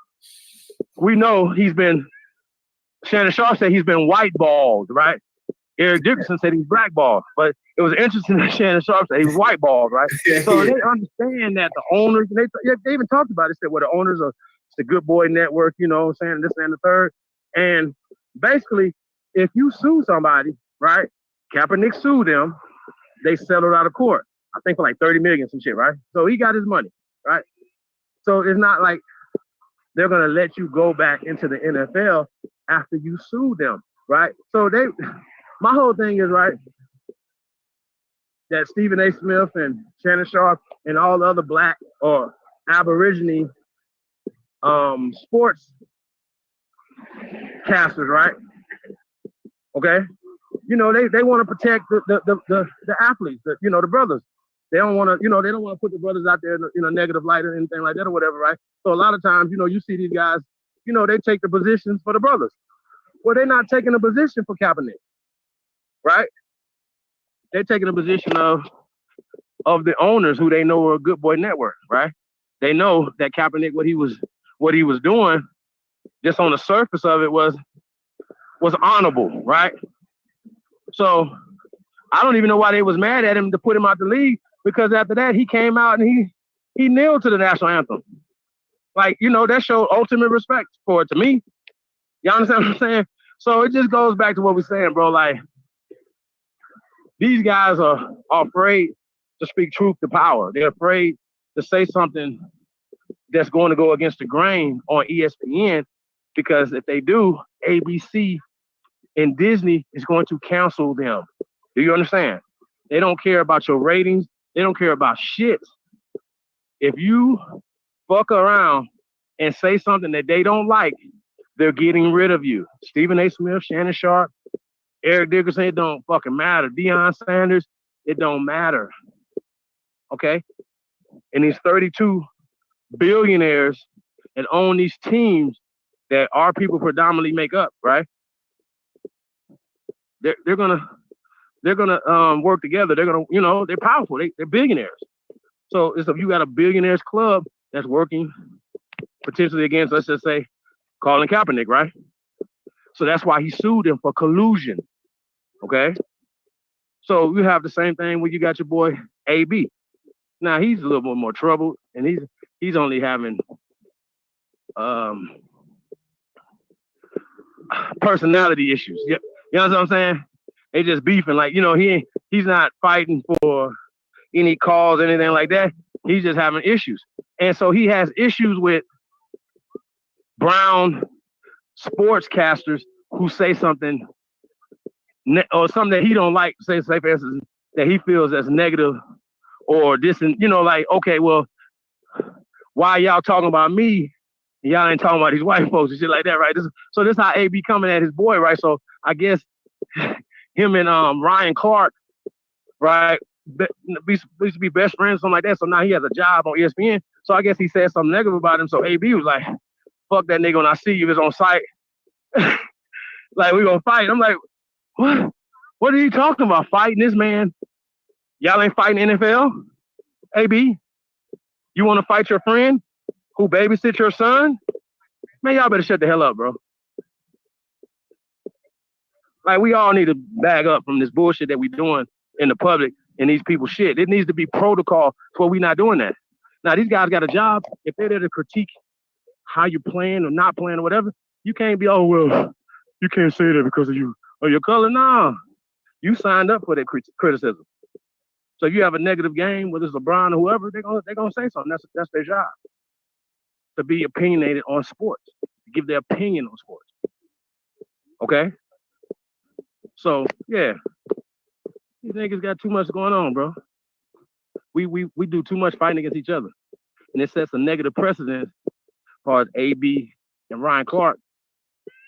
we know Shannon Sharp said he's been white-balled, right? Eric Dickerson said he's blackballed. But it was interesting that Shannon Sharp said he was white-balled, right? So they understand that the owners, they even talked about it, said, well, the owners are the Good Boy Network, you know what I'm saying, this and the third. And basically, if you sue somebody, right? Kaepernick sued them, they settled out of court. I think for like 30 million, some shit, right? So he got his money, right? So it's not like they're gonna let you go back into the NFL after you sue them, right? So my whole thing is, right, that Stephen A. Smith and Shannon Sharp and all the other black or Aborigine sports casters, right? Okay, you know they want to protect the athletes, the brothers. They don't want to, put the brothers out there in a negative light or anything like that or whatever, right? So a lot of times, you see these guys, they take the positions for the brothers. Well, they're not taking a position for Kaepernick, right? They're taking a position of the owners who they know are a Good Boy Network, right? They know that Kaepernick, what he was doing, just on the surface of it was honorable, right? So I don't even know why they was mad at him to put him out the league, because after that he came out and he kneeled to the national anthem. Like, that showed ultimate respect for it to me. You understand what I'm saying? So it just goes back to what we're saying, bro. Like, these guys are afraid to speak truth to power. They're afraid to say something that's going to go against the grain on ESPN, because if they do, ABC and Disney is going to cancel them. Do you understand? They don't care about your ratings. They don't care about shit. If you fuck around and say something that they don't like, they're getting rid of you. Stephen A. Smith, Shannon Sharp, Eric Dickerson, it don't fucking matter. Deion Sanders, it don't matter. Okay? And these 32 billionaires that own these teams that our people predominantly make up, right? They're gonna work together. They're gonna, they're powerful. They're billionaires. So if you got a billionaires club that's working potentially against, let's just say, Colin Kaepernick, right? So that's why he sued him for collusion. Okay. So you have the same thing when you got your boy AB. Now he's a little bit more troubled, and he's only having personality issues. You know what I'm saying? They just beefing, like, he's not fighting for any cause or anything like that. He's just having issues. And so he has issues with brown sportscasters who say something or something that he don't like, say for instance, that he feels as negative or distant, like, okay, well, why y'all talking about me? Y'all ain't talking about these white folks and shit like that, right? So this how AB coming at his boy, right? So I guess him and Ryan Clark, right, used to be best friends, something like that. So now he has a job on ESPN. So I guess he said something negative about him. So AB was like, fuck that nigga when I see you, it's on site. Like, we gonna fight. I'm like, what? What are you talking about? Fighting this man? Y'all ain't fighting NFL? AB, you want to fight your friend who babysits your son? Man, y'all better shut the hell up, bro. Like, we all need to bag up from this bullshit that we doing in the public and these people shit. It needs to be protocol for we not doing that. Now, these guys got a job. If they're there to critique how you playing or not playing or whatever, you can't be, oh, well, you can't say that because of you or your color. Nah, you signed up for that criticism. So if you have a negative game, whether it's LeBron or whoever, they're gonna say something. That's their job, to be opinionated on sports, to give their opinion on sports. Okay. So yeah, these niggas got too much going on, bro. We do too much fighting against each other, and it sets a negative precedent as far as AB and Ryan Clark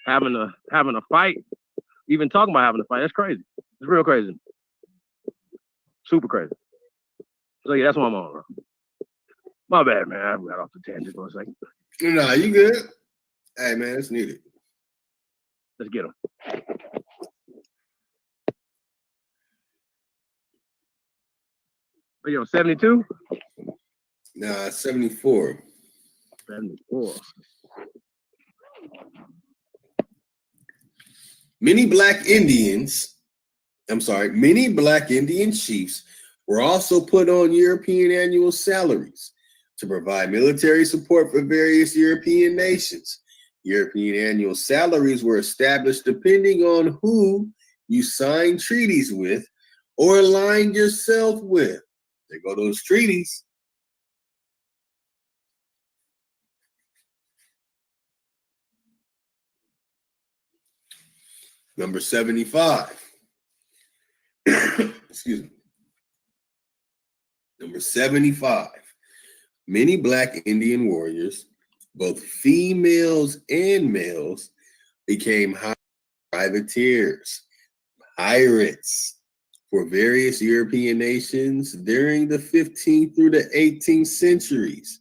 having a fight even talking about having a fight. That's crazy. It's real crazy. Super crazy. So yeah, that's what I'm on, bro. My bad, man. I got off the tangent for a second. Nah, you good. Hey, man, it's needed. Let's get him. Are you on 72? Nah, 74. 74. Many black Indian chiefs were also put on European annual salaries to provide military support for various European nations. European annual salaries were established depending on who you signed treaties with or aligned yourself with. There go those treaties. Number 75. Excuse me. Number 75. Many black Indian warriors, both females and males, became privateers, pirates for various European nations during the 15th through the 18th centuries,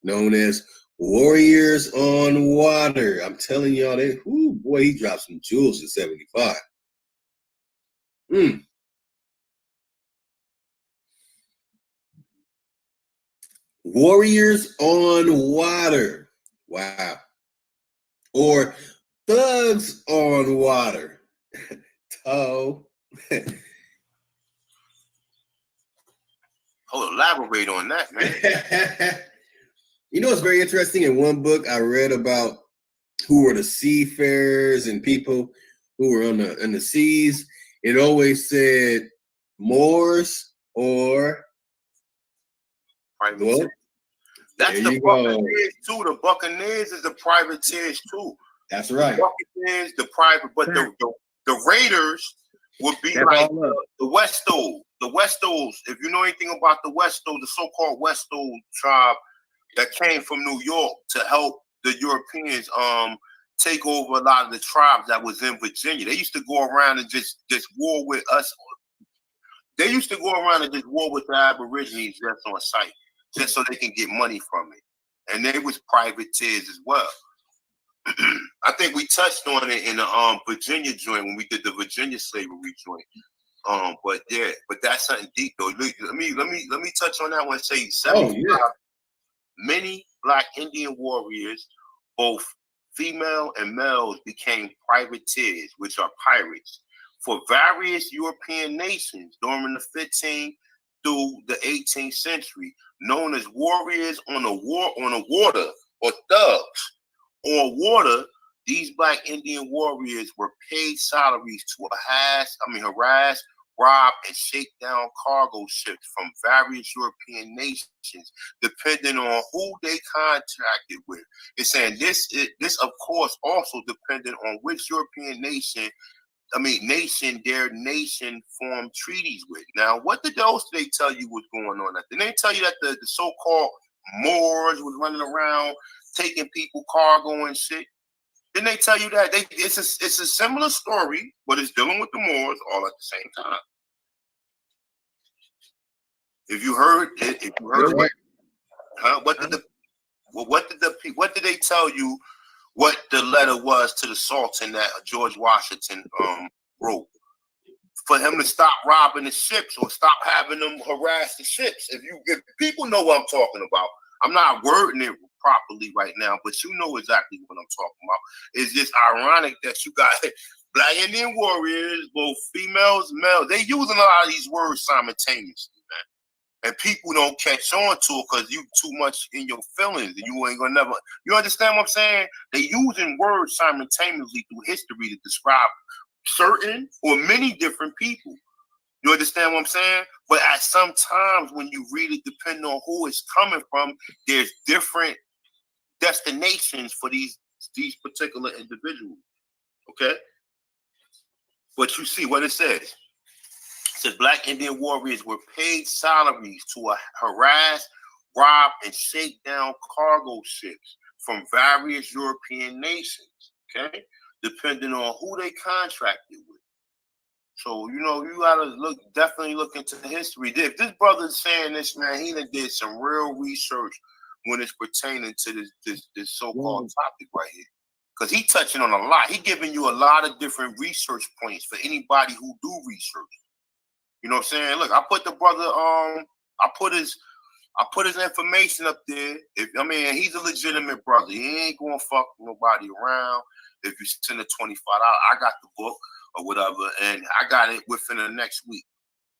known as warriors on water. I'm telling y'all, boy, he dropped some jewels in 75. Warriors on water. Wow. Or thugs on water. Oh. Elaborate on that, man. You know, it's very interesting. In one book, I read about who were the seafarers and people who were on the seas. It always said Moors or privateers. That's the Buccaneers too. The Buccaneers is the privateers too. That's right. The Buccaneers, the private, but the Raiders would be like the Westos. The Westos, if you know anything about the Westos, the so-called Westo tribe that came from New York to help the Europeans take over a lot of the tribes that was in Virginia. They used to go around and just war with us. They used to go around and just war with the Aborigines just on sight, just so they can get money from it. And they was privateers as well. I think we touched on it in the Virginia joint when we did the Virginia slavery joint. But that's something deep though. Let me touch on that one. Say 75 many black Indian warriors, both female and males, became privateers, which are pirates, for various European nations during the 15th through the 18th century, known as warriors on the water or thugs. On water, these black Indian warriors were paid salaries to harass, rob, and shake down cargo ships from various European nations, depending on who they contracted with. It's saying this of course also depended on which European nation their nation formed treaties with. Now, what else did they tell you was going on? Didn't they tell you that the so-called Moors was running around taking people cargo and shit? Didn't they tell you that? It's a similar story, but it's dealing with the Moors all at the same time. If you heard it, what did they tell you? What the letter was to the Sultan that George Washington wrote for him to stop robbing the ships or stop having them harass the ships. If people know what I'm talking about, I'm not wording it properly right now, but you know exactly what I'm talking about. It's just ironic that you got black Indian warriors, both females, males. They using a lot of these words simultaneously, man. And people don't catch on to it because you too much in your feelings and you ain't gonna never. You understand what I'm saying? They using words simultaneously through history to describe certain or many different people. You understand what I'm saying? But at some times when you read it, depending on who it's coming from, there's different destinations for these particular individuals. Okay? But you see what it says. It says black Indian warriors were paid salaries to harass, rob, and shake down cargo ships from various European nations. Okay? depending on who they contracted with. So, you know, you gotta definitely look into the history. If this brother's saying this, man, he done did some real research when it's pertaining to this so-called topic right here. Because he touching on a lot. He giving you a lot of different research points for anybody who do research. You know what I'm saying? Look, I put the brother, I put his information up there. He's a legitimate brother. He ain't gonna fuck nobody around. If you send a $25, I got the book or whatever, and I got it within the next week.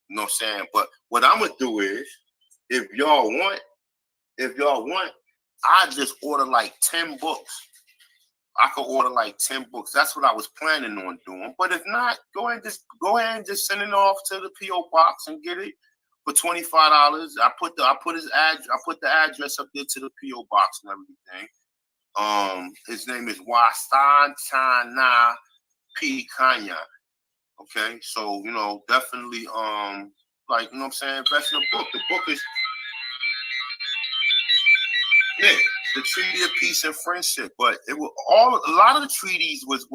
You know what I'm saying? But what I'm gonna do is, if y'all want, I just order like 10 books. I could order like 10 books. That's what I was planning on doing. But if not, go ahead and just send it off to the P.O. box and get it for $25. I put the address up there to the P.O. box and everything. His name is Wasan Chana P. Kanya. Okay, so you know, definitely you know what I'm saying, invest in the book. The book is the Treaty of Peace and Friendship, but a lot of the treaties was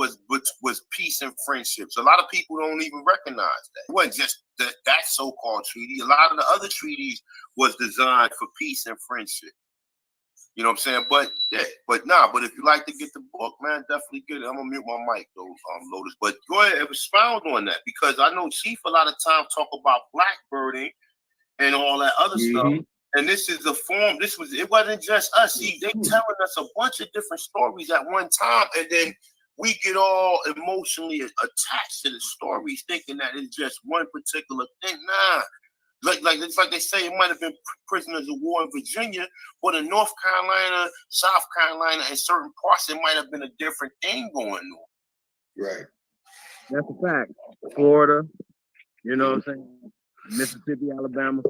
peace and friendships. A lot of people don't even recognize that. It wasn't just that so-called treaty. A lot of the other treaties was designed for peace and friendship. You know what I'm saying? But if you like to get the book, man, definitely get it. I'm gonna mute my mic though, Lotus. But go ahead and expound on that, because I know Chief a lot of times talk about blackbirding and all that other stuff. And this is the form. It wasn't just us. See, they telling us a bunch of different stories at one time, and then we get all emotionally attached to the stories, thinking that it's just one particular thing. Nah. It's like they say it might have been prisoners of war in Virginia, but in North Carolina, South Carolina, and certain parts, it might have been a different thing going on. Right. That's a fact. Florida, you know what I'm saying? Mississippi, Alabama,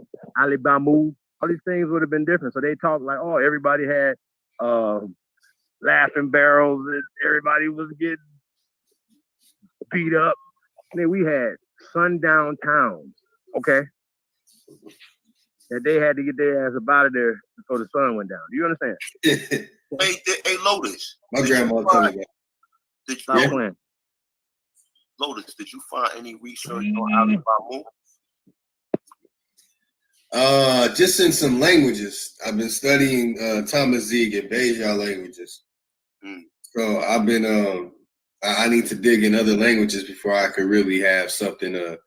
all these things would have been different. So they talk like, oh, everybody had laughing barrels, and everybody was getting beat up. And then we had sundown towns, okay? That they had to get their ass up out of there before the sun went down. Do you understand? Hey, Lotus. My grandma told me that. Lotus, did you find any research on Ali Bamu? Just in some languages. I've been studying Tamazight and Beja languages. So I've been I need to dig in other languages before I could really have something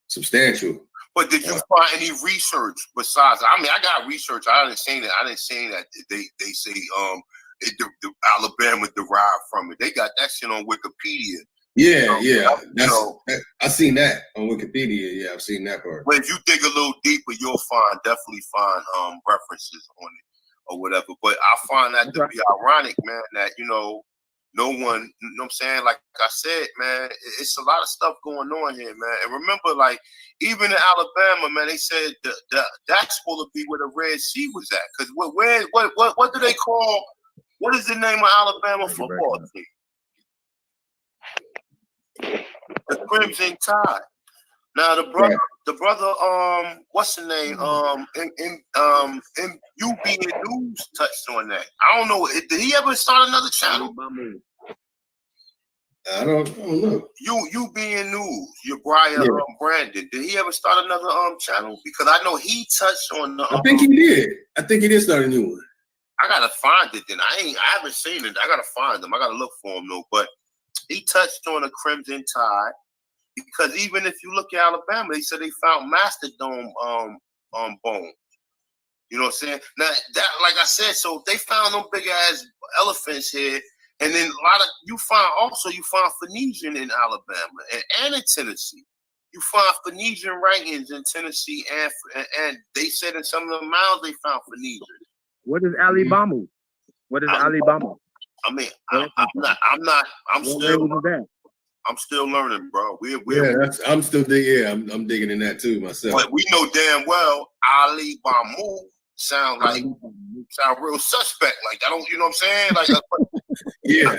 substantial. But did you find any research besides? I got research. I didn't say that they say the Alabama derived from it. They got that shit on Wikipedia. Yeah. I seen that on Wikipedia. Yeah, I've seen that part. But if you dig a little deeper, you'll definitely find references on it or whatever. But I find that to be ironic, man, that no one, you know what I'm saying? Like I said, man, it's a lot of stuff going on here, man. And remember, like, even in Alabama, man, they said that's supposed to be where the Red Sea was at. Because what do they call, what is the name of Alabama football team? The Crimson Tide. Now the brother, what's the name? UB News touched on that. I don't know. Did he ever start another channel? I don't know. UB News, your Brian Brandon. Did he ever start another channel? Because I know he touched on the. I think he did. I think he did start a new one. I gotta find it. Then I haven't seen it. I gotta find them. I gotta look for him though. But he touched on the Crimson Tide. Because even if you look at Alabama, they said they found mastodon bones. You know what I'm saying? Now that, like I said, so they found them big ass elephants here, and then you find Phoenician in Alabama and in Tennessee. You find Phoenician writings in Tennessee, and they said in some of the mounds they found Phoenician. What is Alabama? What is Alabama? I'm still learning, bro. I'm still digging. Yeah, I'm digging in that too myself. But we know damn well Ali Bamu sound real suspect. Like I don't, you know what I'm saying? Like, yeah.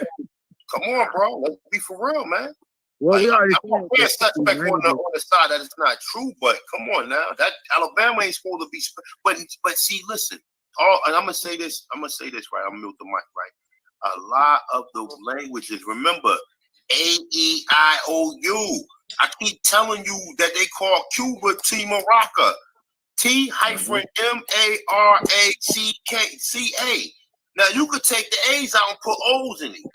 Come on, bro. Let's be for real, man. Well, we already we're suspect on the side that it's not true, but come on now. That Alabama ain't supposed to be. But see, listen. And I'm gonna say this. Right. I'm gonna mute the mic. Right. a lot of the languages. Remember, A-E-I-O-U. I keep telling you that they call Cuba T Maraca. T-M-A-R-A-C-K-C-A. Now you could take the A's out and put O's in it.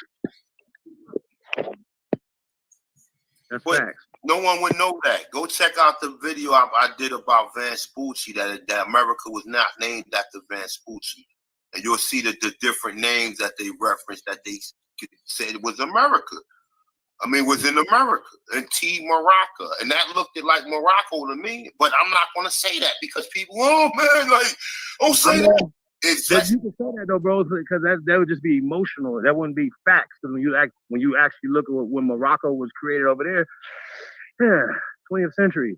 That's but facts. No one would know that. Go check out the video I did about Vespucci, that America was not named after Vespucci. And you'll see the different names that they referenced that they said it was America. I mean, was in America, and T Maraca, and that looked like Morocco to me. But I'm not going to say that because people, oh man, like, don't say that. It's just, you can say that though, bro, because that would just be emotional. That wouldn't be facts. Because when you actually look at when Morocco was created over there, yeah, 20th century.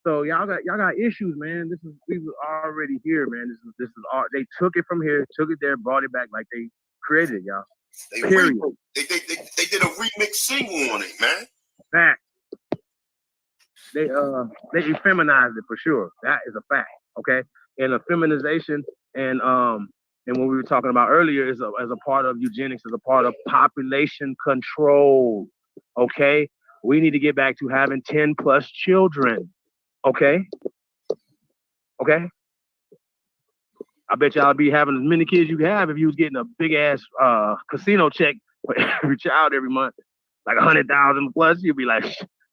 So y'all got issues, man. We were already here, man. This is all they took it from here, took it there, brought it back like they created it, y'all. They Period. They did a remix single on it, man. Fact. They effeminized it for sure. That is a fact. Okay, and the feminization and when we were talking about earlier is a part of eugenics, is a part of population control. Okay, we need to get back to having 10 plus children. Okay. I bet y'all be having as many kids you can have if you was getting a big ass casino check for every child every month, like 100,000 plus. You'd be like,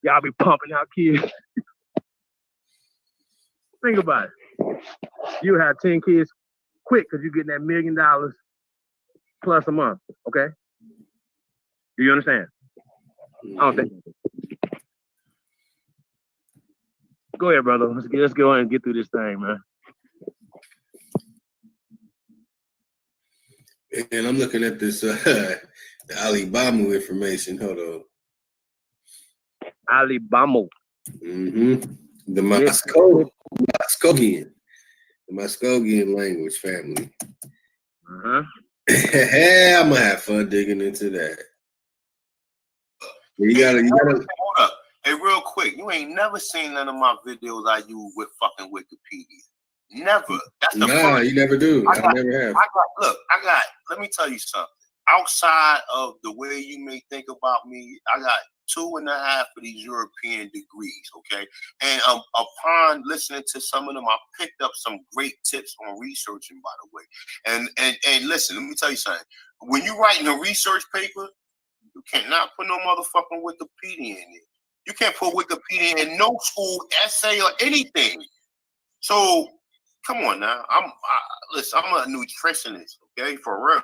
y'all be pumping out kids. Think about it. You have 10 kids quick because you're getting that $1 million plus a month. Okay. Do you understand? I don't think. Go ahead, brother. Let's go ahead and get through this thing, man. And I'm looking at this the Alibama information. Hold on. Alibama. Mm-hmm. The Muskogean language family. Uh-huh. I'm gonna have fun digging into that. You gotta hold up. Hey, real quick, you ain't never seen none of my videos I use with fucking Wikipedia. Never. That's the first. You never do. I never have. Let me tell you something. Outside of the way you may think about me, I got 2.5 of these European degrees, okay? And upon listening to some of them, I picked up some great tips on researching, by the way. And listen, let me tell you something. When you're writing a research paper, you cannot put no motherfucking Wikipedia in it. You can't put Wikipedia in no school essay or anything. So come on now. Listen, I'm a nutritionist, okay, for real.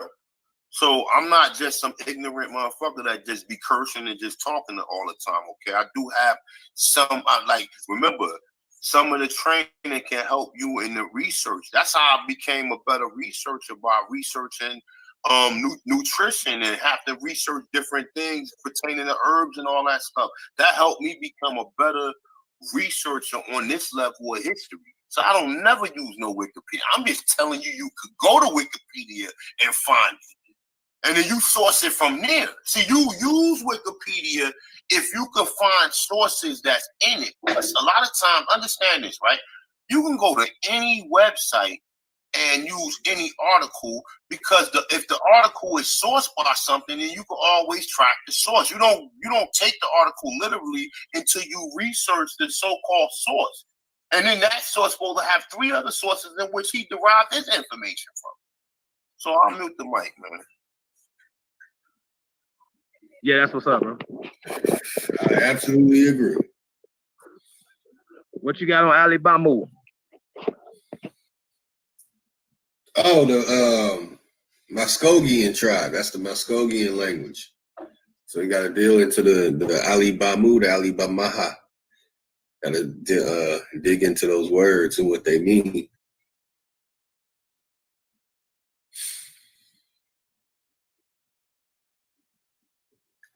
So I'm not just some ignorant motherfucker that just be cursing and just talking all the time, okay? I do have some, remember, some of the training can help you in the research. That's how I became a better researcher, by researching nutrition and have to research different things pertaining to herbs and all that stuff. That helped me become a better researcher on this level of history. So I don't never use no Wikipedia. I'm just telling you, you could go to Wikipedia and find it. And then you source it from there. See, you use Wikipedia if you can find sources that's in it. Because a lot of times, understand this, right? You can go to any website and use any article, because if the article is sourced by something, then you can always track the source. You don't take the article literally until you research the so-called source. And then that source supposed to have 3 other sources in which he derived his information from. So I'll mute the mic, man. Yeah, that's what's up, bro. I absolutely agree. What you got on Alibama? Oh, the Muskogean tribe. That's the Muskogean language. So you got to deal into the Alibama, the Alibamaha. Got to dig into those words and what they mean.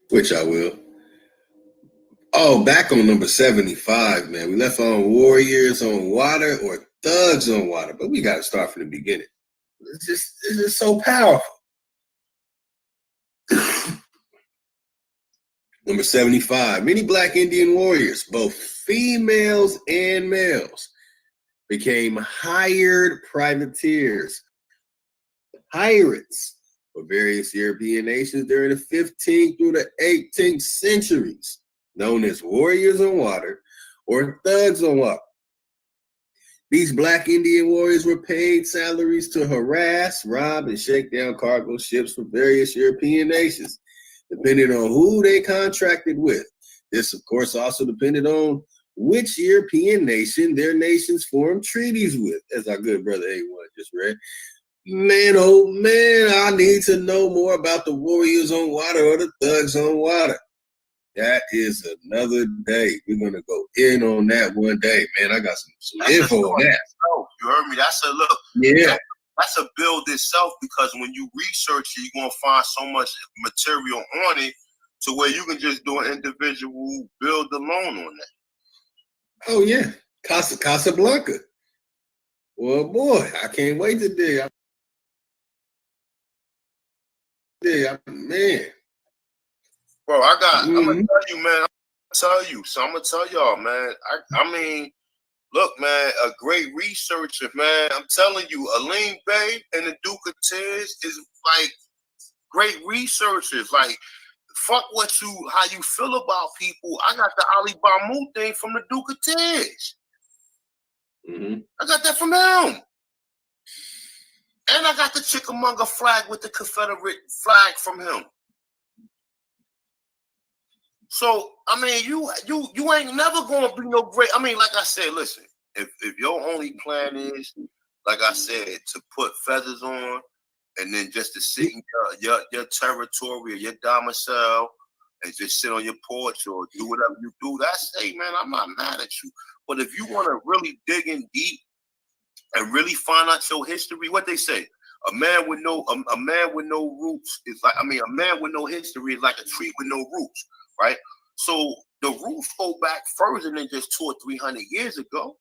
Which I will. Oh, back on number 75, man. We left on warriors on water or thugs on water, but we got to start from the beginning. It's just so powerful. Number 75, many Black Indian warriors, both females and males, became hired privateers, pirates, for various European nations during the 15th through the 18th centuries, known as warriors on water or thugs on water. These black Indian warriors were paid salaries to harass, rob, and shake down cargo ships for various European nations, depending on who they contracted with. This, of course, also depended on which European nation their nations formed treaties with, as our good brother A1 just read. Man, oh man, I need to know more about the warriors on water or the thugs on water. That is another day. We're going to go in on that one day. Man, I got some info on that. You heard me? That's a look. Yeah. That's a build itself, because when you research it, you're going to find so much material on it to where you can just do an individual build alone on that. Oh, yeah. Casablanca. Well, boy, I can't wait to dig. Man. Bro, I'm gonna tell you, man. I'm gonna tell y'all, man. I mean, look, man, a great researcher, man. I'm telling you, Aline Bay and the Duke of Tears is like great researchers. Like, fuck how you feel about people. I got the Ali Bamu thing from the Duke of Tears. Mm-hmm. I got that from him. And I got the Chickamauga flag with the Confederate flag from him. So, I mean, you ain't never gonna be no great. I mean, like I said, listen, if your only plan is, like I said, to put feathers on and then just to sit in your territory or your domicile and just sit on your porch or do whatever you do, that's, hey man, I'm not mad at you. But if you want to really dig in deep and really find out your history, what they say, a man with no roots is like, I mean, a man with no history is like a tree with no roots, right? So the roots go back further than just 200 or 300 years ago,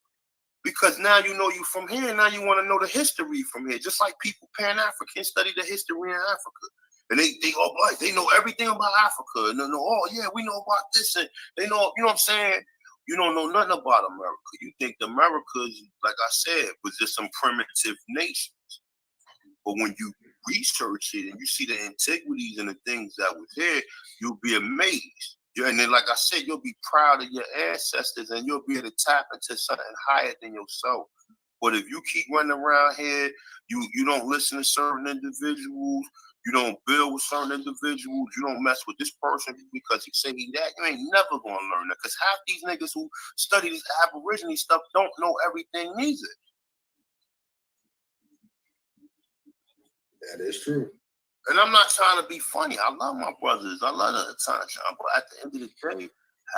because now you know you from here. Now you want to know the history from here, just like people Pan-Africans study the history in Africa, and they all like they know everything about Africa, and they know, oh yeah, we know about this, and they know, you know what I'm saying. You don't know nothing about America. You think the Americas, like I said, was just some primitive nations. But when you research it and you see the antiquities and the things that was there, you'll be amazed. And then, like I said, you'll be proud of your ancestors and you'll be able to tap into something higher than yourself. But if you keep running around here, you don't listen to certain individuals, you don't build with certain individuals, you don't mess with this person because he say he that, you ain't never gonna learn that. Because half these niggas who study this Aborigine stuff don't know everything neither. That is true. And I'm not trying to be funny. I love my brothers. I love the sunshine. But at the end of the day,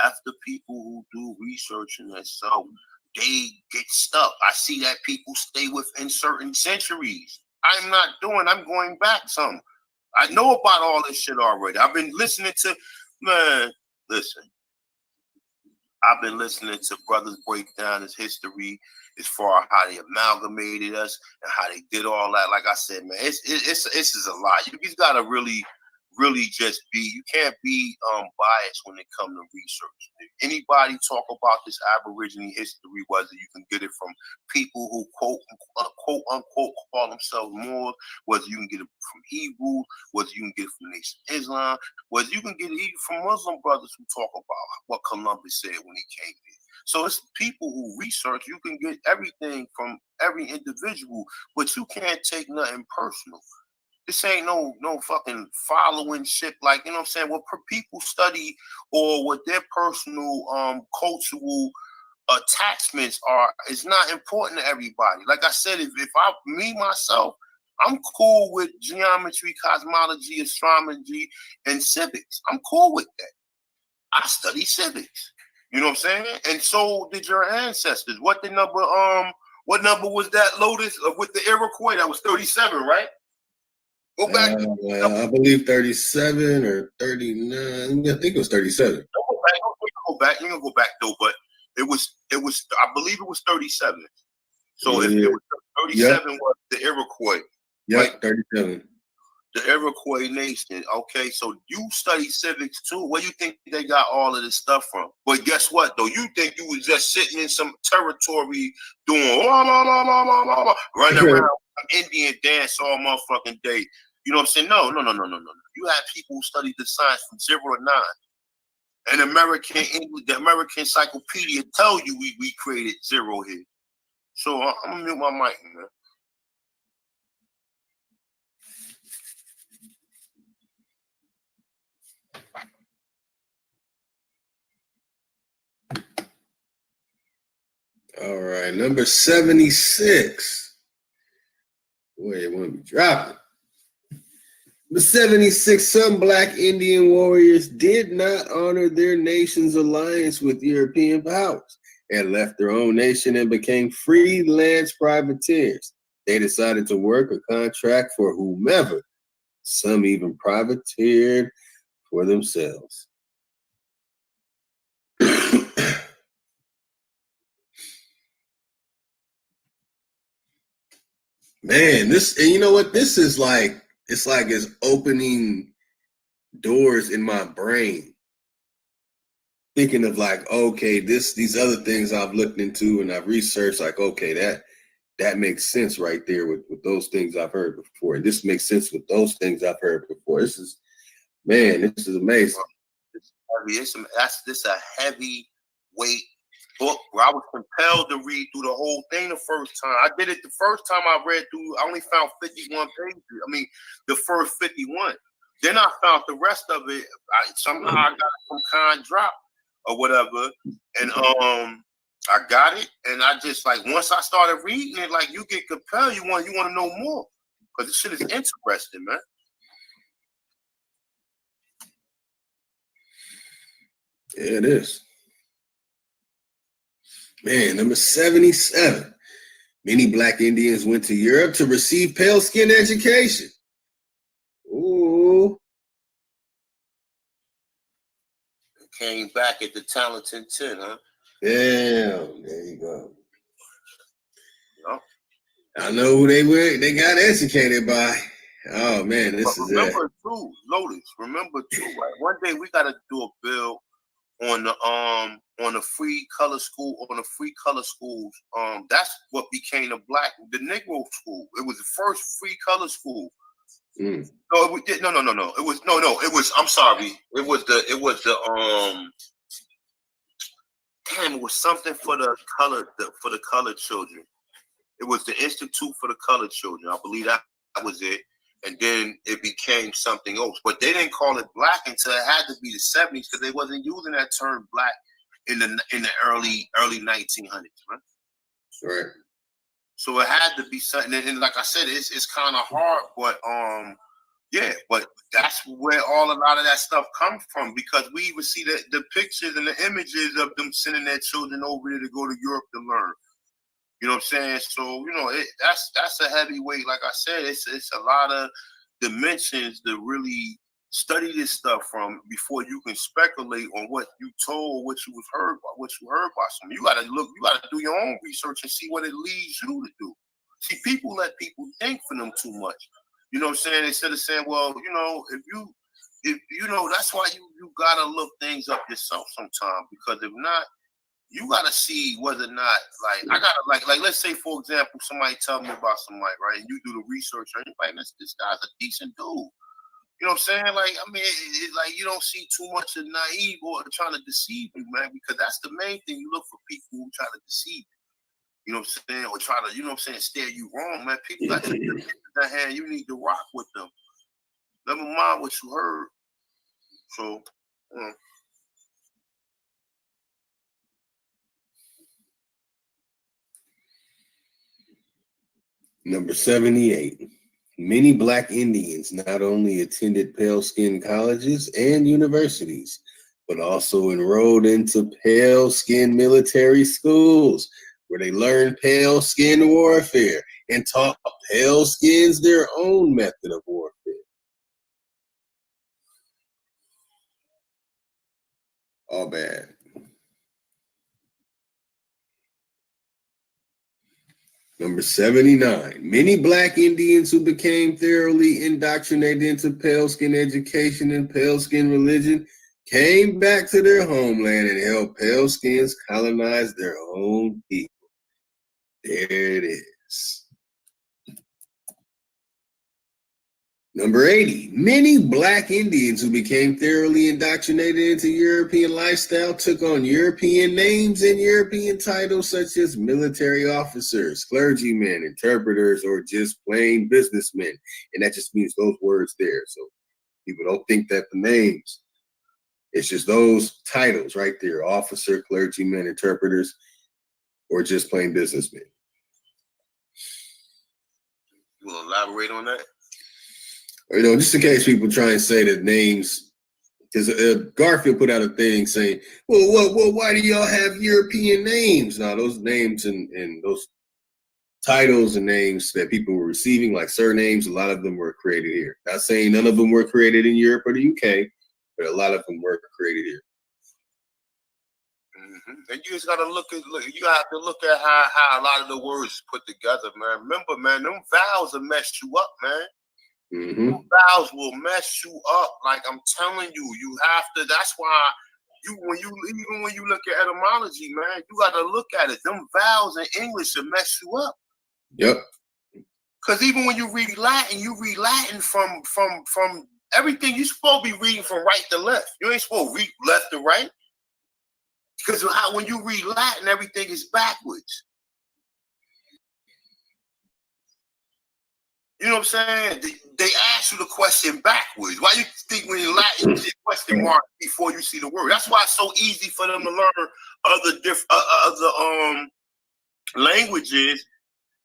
half the people who do research in themselves, they get stuck. I see that people stay within certain centuries. I'm going back some. I know about all this shit already. I've been listening to, I've been listening to brothers break down his history as far as how they amalgamated us and how they did all that. Like I said, man, it's is a lot. You just gotta really just be. You can't be biased when it comes to research. If anybody talk about this Aborigine history, whether you can get it from people who quote unquote call themselves Moors, whether you can get it from Hebrew, whether you can get it from Nation Islam, whether you can get it even from Muslim brothers who talk about what Columbus said when he came here. So it's people who research. You can get everything from every individual, but you can't take nothing personal. This ain't no fucking following shit. Like, you know what I'm saying? What people study or what their personal cultural attachments are is not important to everybody. Like I said, if myself, I'm cool with geometry, cosmology, astronomy, and civics. I'm cool with that. I study civics. You know what I'm saying? And so did your ancestors. What number was that Lotus with the Iroquois? That was 37, right? Go back. I believe 37 or 39. I think it was 37. Go back. You can go back though, but it was. I believe it was 37. So if it was 37 was the Iroquois. Yeah, right? 37. The Iroquois nation. Okay, so you study civics too. Where you think they got all of this stuff from? But guess what though? You think you was just sitting in some territory doing running around Indian dance all motherfucking day. You know what I'm saying? No. You had people who studied the science from 0 to 9. And the American Encyclopedia tell you we created 0 here. So I'm gonna mute my mic, man. All right, number 76. Wait, it won't be dropping. The 76, some Black Indian warriors did not honor their nation's alliance with European powers and left their own nation and became freelance privateers. They decided to work a contract for whomever. Some even privateered for themselves. Man, and you know what? This is like, it's opening doors in my brain. Thinking of like, okay, these other things I've looked into and I've researched, like, okay, that makes sense right there with those things I've heard before. And this makes sense with those things I've heard before. This is amazing. This is a heavy weight book where I was compelled to read through the whole thing the first time. I did it the first time I read through, I only found 51 pages. I mean, the first 51. Then I found the rest of it. Somehow I got it from Con Drop or whatever. And I got it. And I just like, once I started reading it, like you get compelled, you want to know more. Because this shit is interesting, man. Yeah, it is. Man, number 77. Many Black Indians went to Europe to receive pale skin education. Ooh. Came back at the talented 10, huh? Damn, there you go. Yep. I know who they were. They got educated by. Oh man, this is it. Remember too, Lotus. Remember too, right? One day we gotta do a bill on the free color school, on the free color schools. That's what became the Negro school. It was the first free color school. Mm. No, no. It was. I'm sorry. It was the damn. It was something for the colored children. It was the Institute for the Colored Children. I believe that was it. And then it became something else. But they didn't call it black until it had to be the 70s because they wasn't using that term black in the early 1900s, right? Right. So it had to be something. And like I said, it's kind of hard, but yeah, but that's where a lot of that stuff comes from because we even see the pictures and the images of them sending their children over there to go to Europe to learn. You know what I'm saying? So, that's a heavy weight. Like I said, it's a lot of dimensions to really study this stuff from before you can speculate on what you told, what you heard by someone. You gotta do your own research and see what it leads you to do. See, people let people think for them too much. You know what I'm saying? Instead of saying, well, if that's why you gotta look things up yourself sometime because if not, you gotta see whether or not, like, I gotta like let's say for example, somebody tell me about somebody, right? And you do the research, right? You're like, this guy's a decent dude. You know what I'm saying? Like, I mean, like you don't see too much of naive or trying to deceive you, man, because that's the main thing. You look for people who try to deceive you. You know what I'm saying? Or try to, you know what I'm saying, steer you wrong, man. People got to that hand, you need to rock with them. Never mind what you heard. So, Number 78. Many Black Indians not only attended pale-skinned colleges and universities, but also enrolled into pale-skinned military schools where they learned pale-skin warfare and taught pale-skins their own method of warfare. All bad. Number 79. Many Black Indians who became thoroughly indoctrinated into pale-skin education and pale-skin religion came back to their homeland and helped pale-skins colonize their own people. There it is. Number 80, many Black Indians who became thoroughly indoctrinated into European lifestyle took on European names and European titles such as military officers, clergymen, interpreters, or just plain businessmen. And that just means those words there. So people don't think that the names, it's just those titles right there, officer, clergymen, interpreters, or just plain businessmen. You want to elaborate on that? You know, just in case people try and say that names, because Garfield put out a thing saying, well, why do y'all have European names? Now, those names and those titles and names that people were receiving, like surnames, a lot of them were created here. Not saying none of them were created in Europe or the UK, but a lot of them were created here. Mm-hmm. And you just gotta you have to look at how a lot of the words put together, man. Remember, man, them vowels will mess you up, man. Mm-hmm. Vowels will mess you up. Like I'm telling you, you have to. That's why even when you look at etymology, man, you gotta look at it. Them vowels in English will mess you up. Yep. Because even when you read Latin from everything. You're supposed to be reading from right to left. You ain't supposed to read left to right. Because when you read Latin, everything is backwards. You know what I'm saying? They ask you the question backwards. Why you think when in Latin you see a question mark before you see the word? That's why it's so easy for them to learn other languages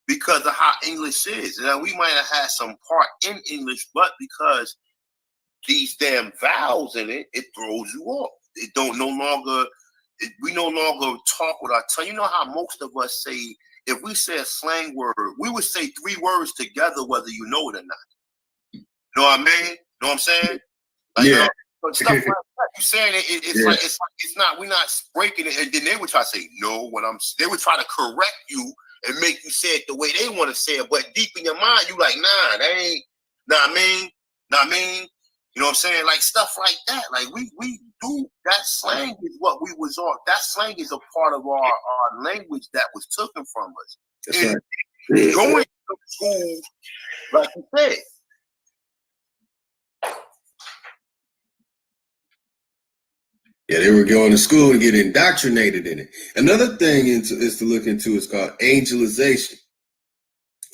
because of how English is. Now we might have had some part in English, but because these damn vowels in it, it throws you off. It don't no longer. We no longer talk with our tongue. You know how most of us say. If we say a slang word, we would say 3 words together, whether you know it or not. Know what I mean? Know what I'm saying? Like, yeah. You know, stuff like that. You saying it's not. We're not breaking it, and then they would try to say no. They would try to correct you and make you say it the way they want to say it, but deep in your mind, you like, nah, that ain't. Know what I mean? You know what I'm saying? Like stuff like that. Like we do that. Slang is what we was on. That slang is a part of our language that was taken from us. That's and right. Going to school, like you said. Yeah, they were going to school and get indoctrinated in it. Another thing is to look into is called angelization.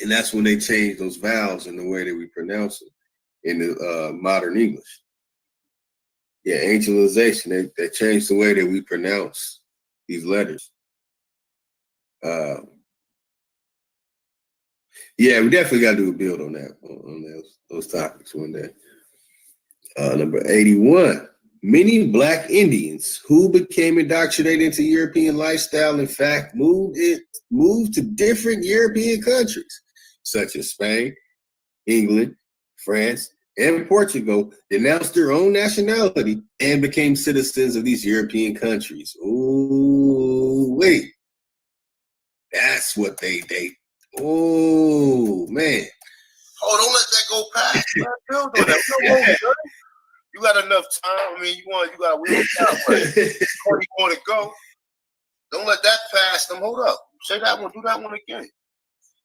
And that's when they change those vowels in the way that we pronounce them in the modern English. Yeah, angelization. They changed the way that we pronounce these letters. Yeah, we definitely got to do a build on that, on those topics one day. Number 81. Many Black Indians who became indoctrinated into European lifestyle, in fact, moved to different European countries, such as Spain, England, France, and Portugal, denounced their own nationality and became citizens of these European countries. Ooh, wait. That's what they oh, man. Oh, don't let that go past. Build on that. You got enough time. I mean, you got to wheel it out. Where you want to go? Don't let that pass them. Hold up. Say that one. Do that one again.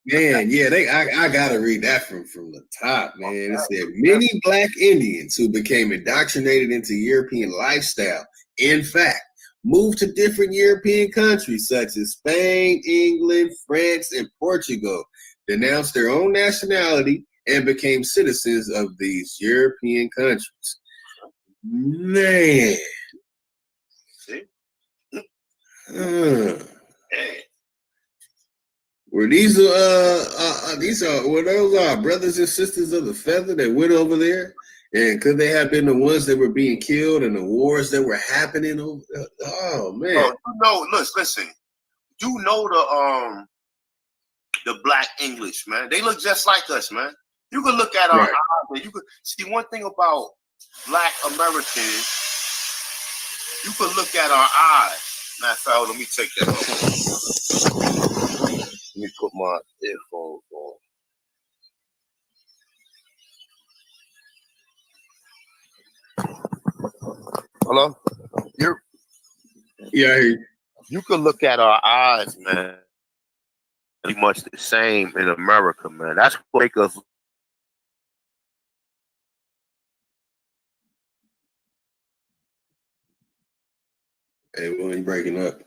Man, yeah, I gotta read that from the top, man. It said many Black Indians who became indoctrinated into European lifestyle, in fact, moved to different European countries such as Spain, England, France, and Portugal, denounced their own nationality, and became citizens of these European countries. Man. See? Were were those our brothers and sisters of the feather that went over there? And could they have been the ones that were being killed in the wars that were happening over there? Oh man. Listen. You know the Black English, man. They look just like us, man. You can look at our eyes, and you could see one thing about Black Americans. You can look at our eyes. Matter of fact, let me take that off. Let me put my earphones on. Hello? Yeah, I hear you. You can look at our eyes, man. Pretty much the same in America, man. That's what makes us Hey, when you breaking up?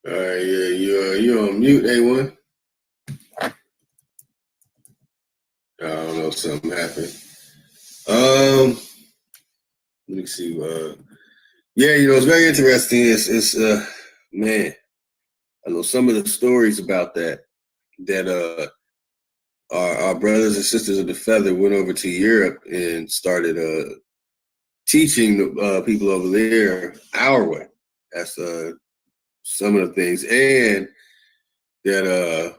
All right, yeah, you're on mute, A1. I don't know, something happened. Let me see. Yeah, it's very interesting. It's man, I know some of the stories about that our brothers and sisters of the feather went over to Europe and started teaching the people over there our way. That's some of the things, and that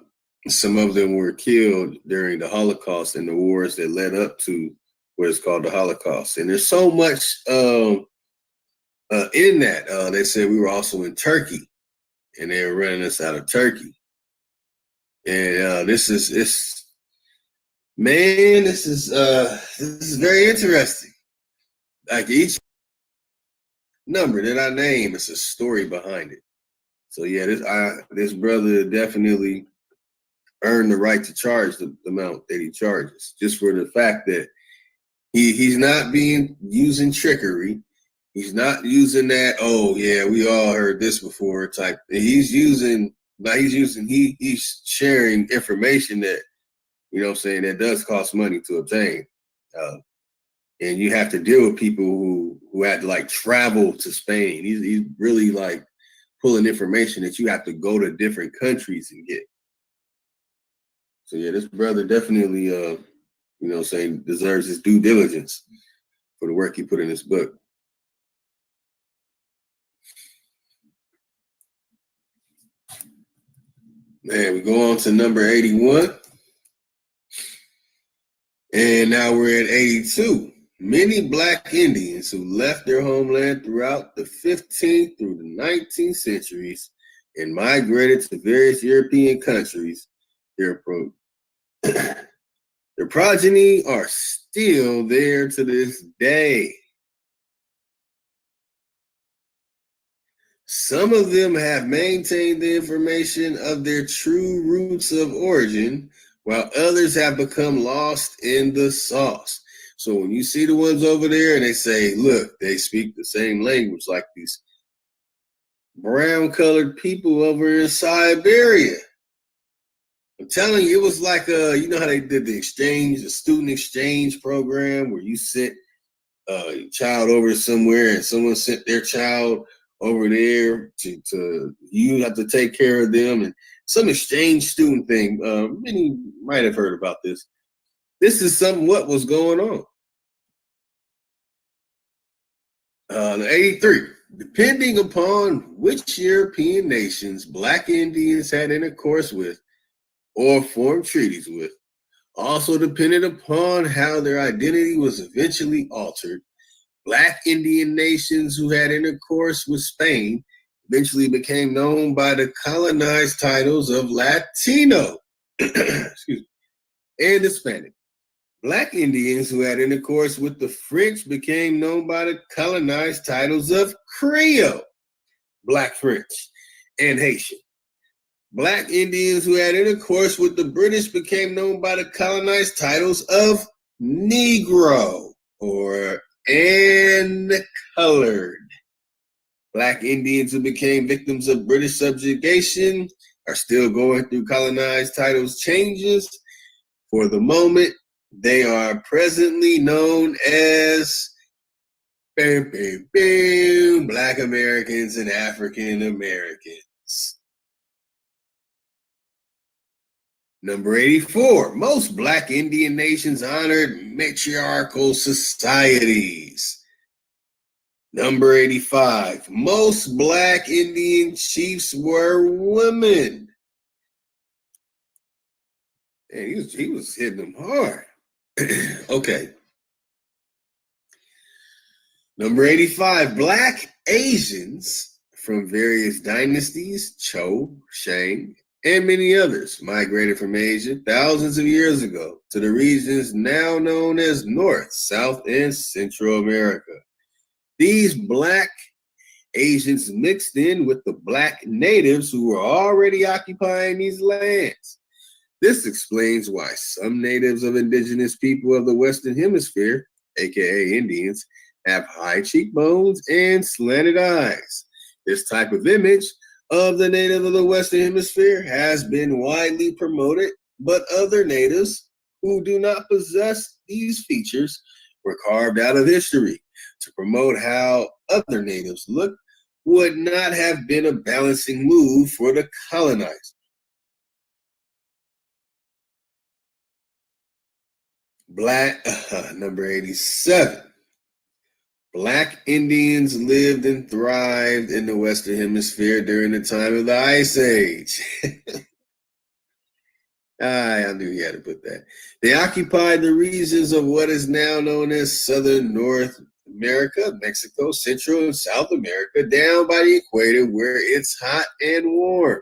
some of them were killed during the Holocaust and the wars that led up to what is called the Holocaust. And there's so much in that. They said we were also in Turkey, and they were running us out of Turkey. And this is very interesting. Like each number that I name, it's a story behind it. So yeah, this brother definitely earned the right to charge the amount that he charges, just for the fact that he's not using trickery. He's not using that, oh yeah, we all heard this before type. He's sharing information that, that does cost money to obtain. And you have to deal with people who had to like travel to Spain. He's really like pulling information that you have to go to different countries and get. So yeah, this brother definitely deserves his due diligence for the work he put in this book. Man, we go on to number 81. And now we're at 82. Many Black Indians who left their homeland throughout the 15th through the 19th centuries and migrated to various European countries, their progeny are still there to this day. Some of them have maintained the information of their true roots of origin, while others have become lost in the sauce. So when you see the ones over there and they say, look, they speak the same language like these brown-colored people over in Siberia. I'm telling you, it was like, you know how they did the student exchange program where you sent your child over somewhere and someone sent their child over there to you have to take care of them, and some exchange student thing. Many might have heard about this. This is what was going on. 83. Depending upon which European nations Black Indians had intercourse with or formed treaties with, also depended upon how their identity was eventually altered, Black Indian nations who had intercourse with Spain eventually became known by the colonized titles of Latino excuse me, and Hispanic. Black Indians who had intercourse with the French became known by the colonized titles of Creole, Black French, and Haitian. Black Indians who had intercourse with the British became known by the colonized titles of Negro and colored. Black Indians who became victims of British subjugation are still going through colonized titles changes. For the moment, they are presently known as Black Americans and African Americans. Number 84, most Black Indian nations honored matriarchal societies. Number 85, most Black Indian chiefs were women. And he was hitting them hard. Okay. Number 85, Black Asians from various dynasties, Cho, Shang, and many others migrated from Asia thousands of years ago to the regions now known as North, South, and Central America. These black Asians mixed in with the black natives who were already occupying these lands. This explains why some natives of indigenous people of the Western Hemisphere, aka Indians, have high cheekbones and slanted eyes. This type of image of the native of the Western Hemisphere has been widely promoted, but other natives who do not possess these features were carved out of history. To promote how other natives look would not have been a balancing move for the colonizer. Number 87. Black Indians lived and thrived in the Western Hemisphere during the time of the Ice Age. I knew you had to put that. They occupied the regions of what is now known as Southern North America, Mexico, Central and South America, down by the equator where it's hot and warm.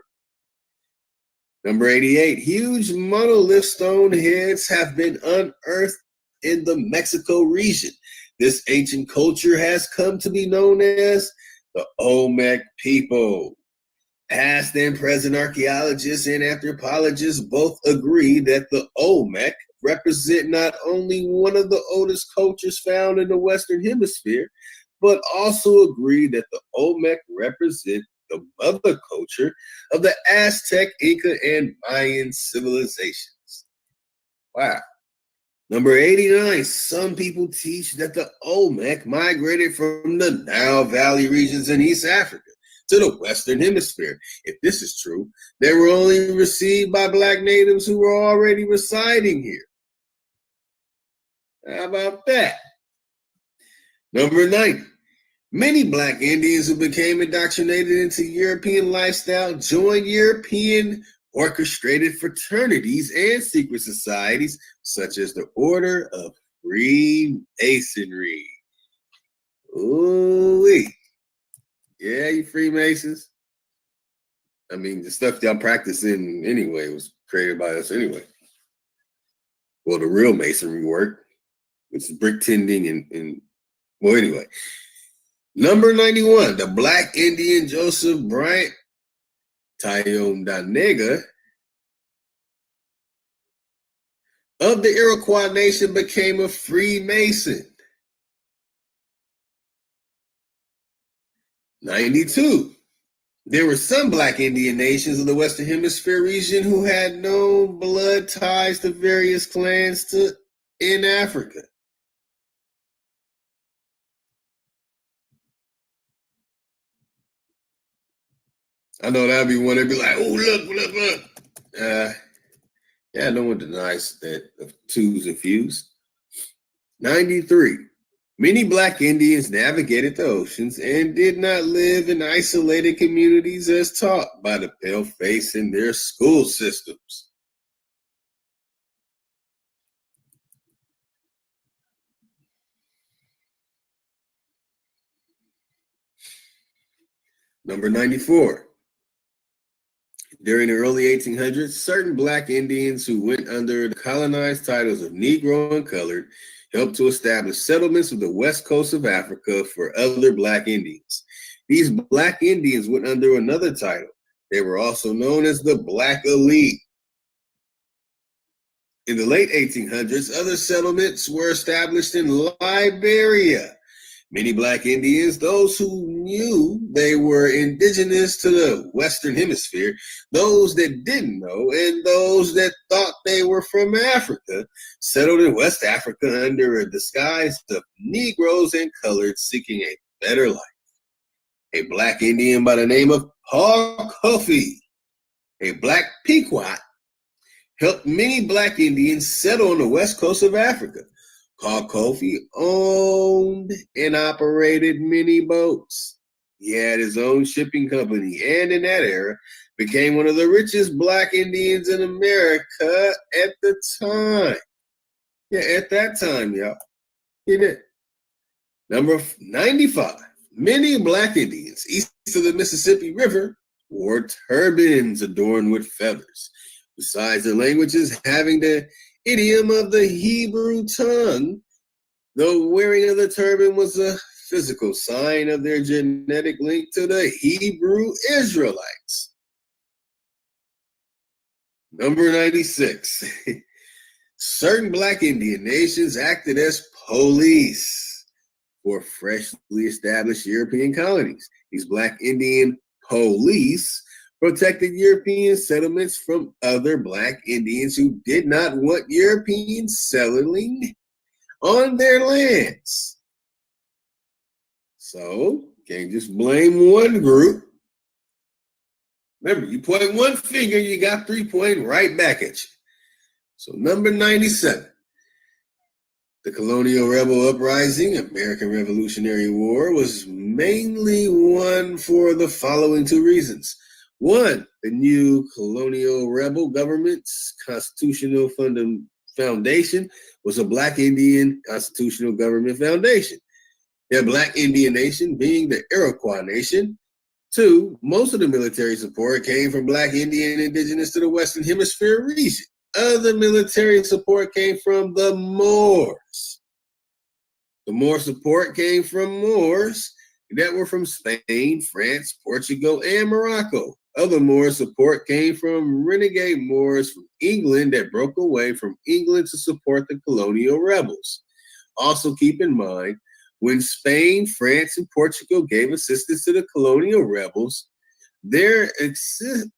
Number 88, huge monolith stone heads have been unearthed in the Mexico region. This ancient culture has come to be known as the Olmec people. Past and present archaeologists and anthropologists both agree that the Olmec represent not only one of the oldest cultures found in the Western Hemisphere, but also agree that the Olmec represent the mother culture of the Aztec, Inca, and Mayan civilizations. Wow. Number 89, some people teach that the Olmec migrated from the Nile Valley regions in East Africa to the Western Hemisphere. If this is true, they were only received by black natives who were already residing here. How about that? Number 90. Many black Indians who became indoctrinated into European lifestyle joined European orchestrated fraternities and secret societies, such as the Order of Freemasonry. Ooh-wee. Yeah, you Freemasons. I mean, the stuff y'all practicing anyway was created by us anyway. Well, the real masonry work, which is brick tending and well, anyway. Number 91, the Black Indian Joseph Bryant Tyondanega of the Iroquois Nation became a Freemason. 92, there were some Black Indian nations of the Western Hemisphere region who had no blood ties to various clans in Africa. I know that'd be one that'd be like, oh, look. Yeah, no one denies that of twos and fews. 93. Many Black Indians navigated the oceans and did not live in isolated communities as taught by the paleface in their school systems. Number 94. During the early 1800s, certain Black Indians who went under the colonized titles of Negro and Colored helped to establish settlements of the west coast of Africa for other Black Indians. These Black Indians went under another title. They were also known as the Black Elite. In the late 1800s, other settlements were established in Liberia. Many Black Indians, those who knew they were indigenous to the Western Hemisphere, those that didn't know, and those that thought they were from Africa, settled in West Africa under a disguise of Negroes and Coloreds seeking a better life. A Black Indian by the name of Paul Kofi, a Black Pequot, helped many Black Indians settle on the west coast of Africa. Paul Kofi owned and operated many boats. He had his own shipping company, and in that era, became one of the richest Black Indians in America at the time. Yeah, at that time, y'all. He did. Number 95. Many Black Indians east of the Mississippi River wore turbans adorned with feathers. Besides the languages having the idiom of the Hebrew tongue, the wearing of the turban was a physical sign of their genetic link to the Hebrew Israelites. Number 96. Certain Black Indian nations acted as police for freshly established European colonies. These Black Indian police protected European settlements from other Black Indians who did not want Europeans settling on their lands. So, can't just blame one group. Remember, you point one finger, you got 3 pointing right back at you. So, number 97. The colonial rebel uprising, American Revolutionary War, was mainly won for the following 2 reasons. 1, the new colonial rebel government's constitutional foundation was a Black Indian constitutional government foundation. The Black Indian nation being the Iroquois nation. 2, most of the military support came from Black Indian indigenous to the Western Hemisphere region. Other military support came from the Moors. The more support came from Moors that were from Spain, France, Portugal, and Morocco. Other Moor support came from renegade Moors from England that broke away from England to support the colonial rebels. Also keep in mind, when Spain, France, and Portugal gave assistance to the colonial rebels, there existed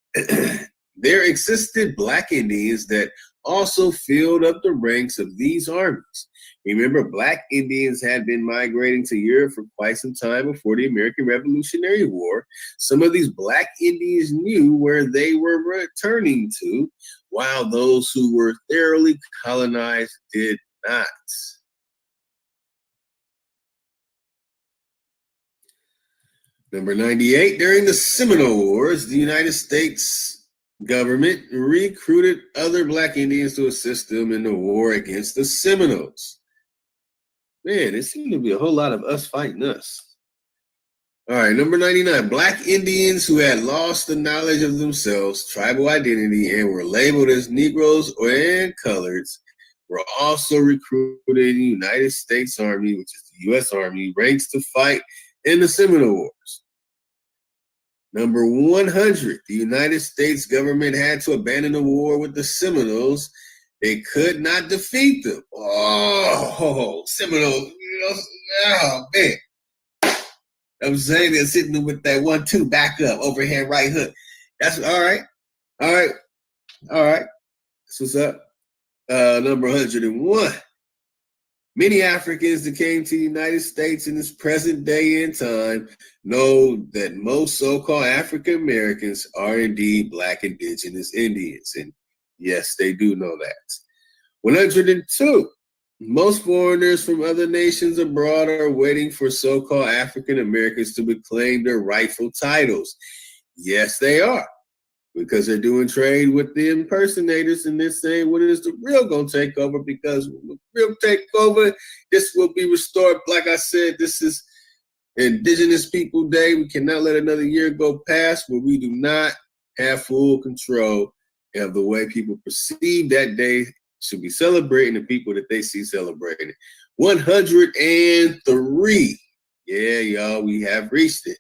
Black Indians that also filled up the ranks of these armies. Remember, Black Indians had been migrating to Europe for quite some time before the American Revolutionary War. Some of these Black Indians knew where they were returning to, while those who were thoroughly colonized did not. Number 98, during the Seminole Wars, the United States government recruited other Black Indians to assist them in the war against the Seminoles. Man, it seemed to be a whole lot of us fighting us. All right, number 99, Black Indians who had lost the knowledge of themselves, tribal identity, and were labeled as Negroes and Coloreds were also recruited in the United States Army, which is the U.S. Army, ranks to fight in the Seminole Wars. Number 100, the United States government had to abandon the war with the Seminoles. They could not defeat them. Oh, Seminoles. Oh, man. I'm saying they're sitting with that 1-2 back up, overhead right hook. That's all right. All right. All right. That's what's up. Number 101. Many Africans that came to the United States in this present day and time know that most so-called African Americans are indeed Black indigenous Indians. And yes, they do know that. 102. Most foreigners from other nations abroad are waiting for so-called African Americans to reclaim their rightful titles. Yes, they are. Because they're doing trade with the impersonators and they're saying, when is the real going to take over? Because when the real take over, this will be restored. Like I said, this is Indigenous People Day. We cannot let another year go past where we do not have full control of the way people perceive that day should be celebrating the people that they see celebrating. 103. Yeah, y'all, we have reached it.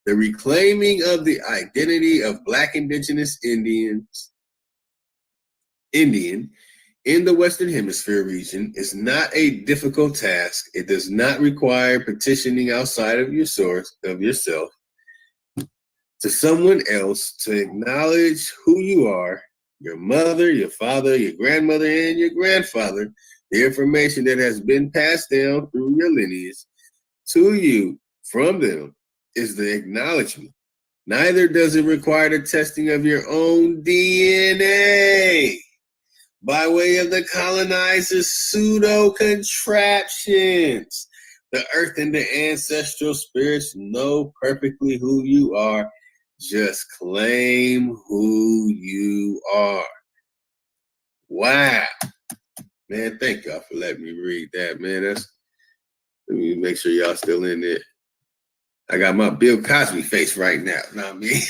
The reclaiming of the identity of Black indigenous Indian in the Western Hemisphere region is not a difficult task. It does not require petitioning outside of yourself to someone else to acknowledge who you are, your mother, your father, your grandmother, and your grandfather, the information that has been passed down through your lineage to you from them is the acknowledgement. Neither does it require the testing of your own DNA by way of the colonizers' pseudo contraptions. The earth and the ancestral spirits know perfectly who you are. Just claim who you are. Wow. Man, thank y'all for letting me read that, man. Let me make sure y'all still in there. I got my Bill Cosby face right now. Know what I mean?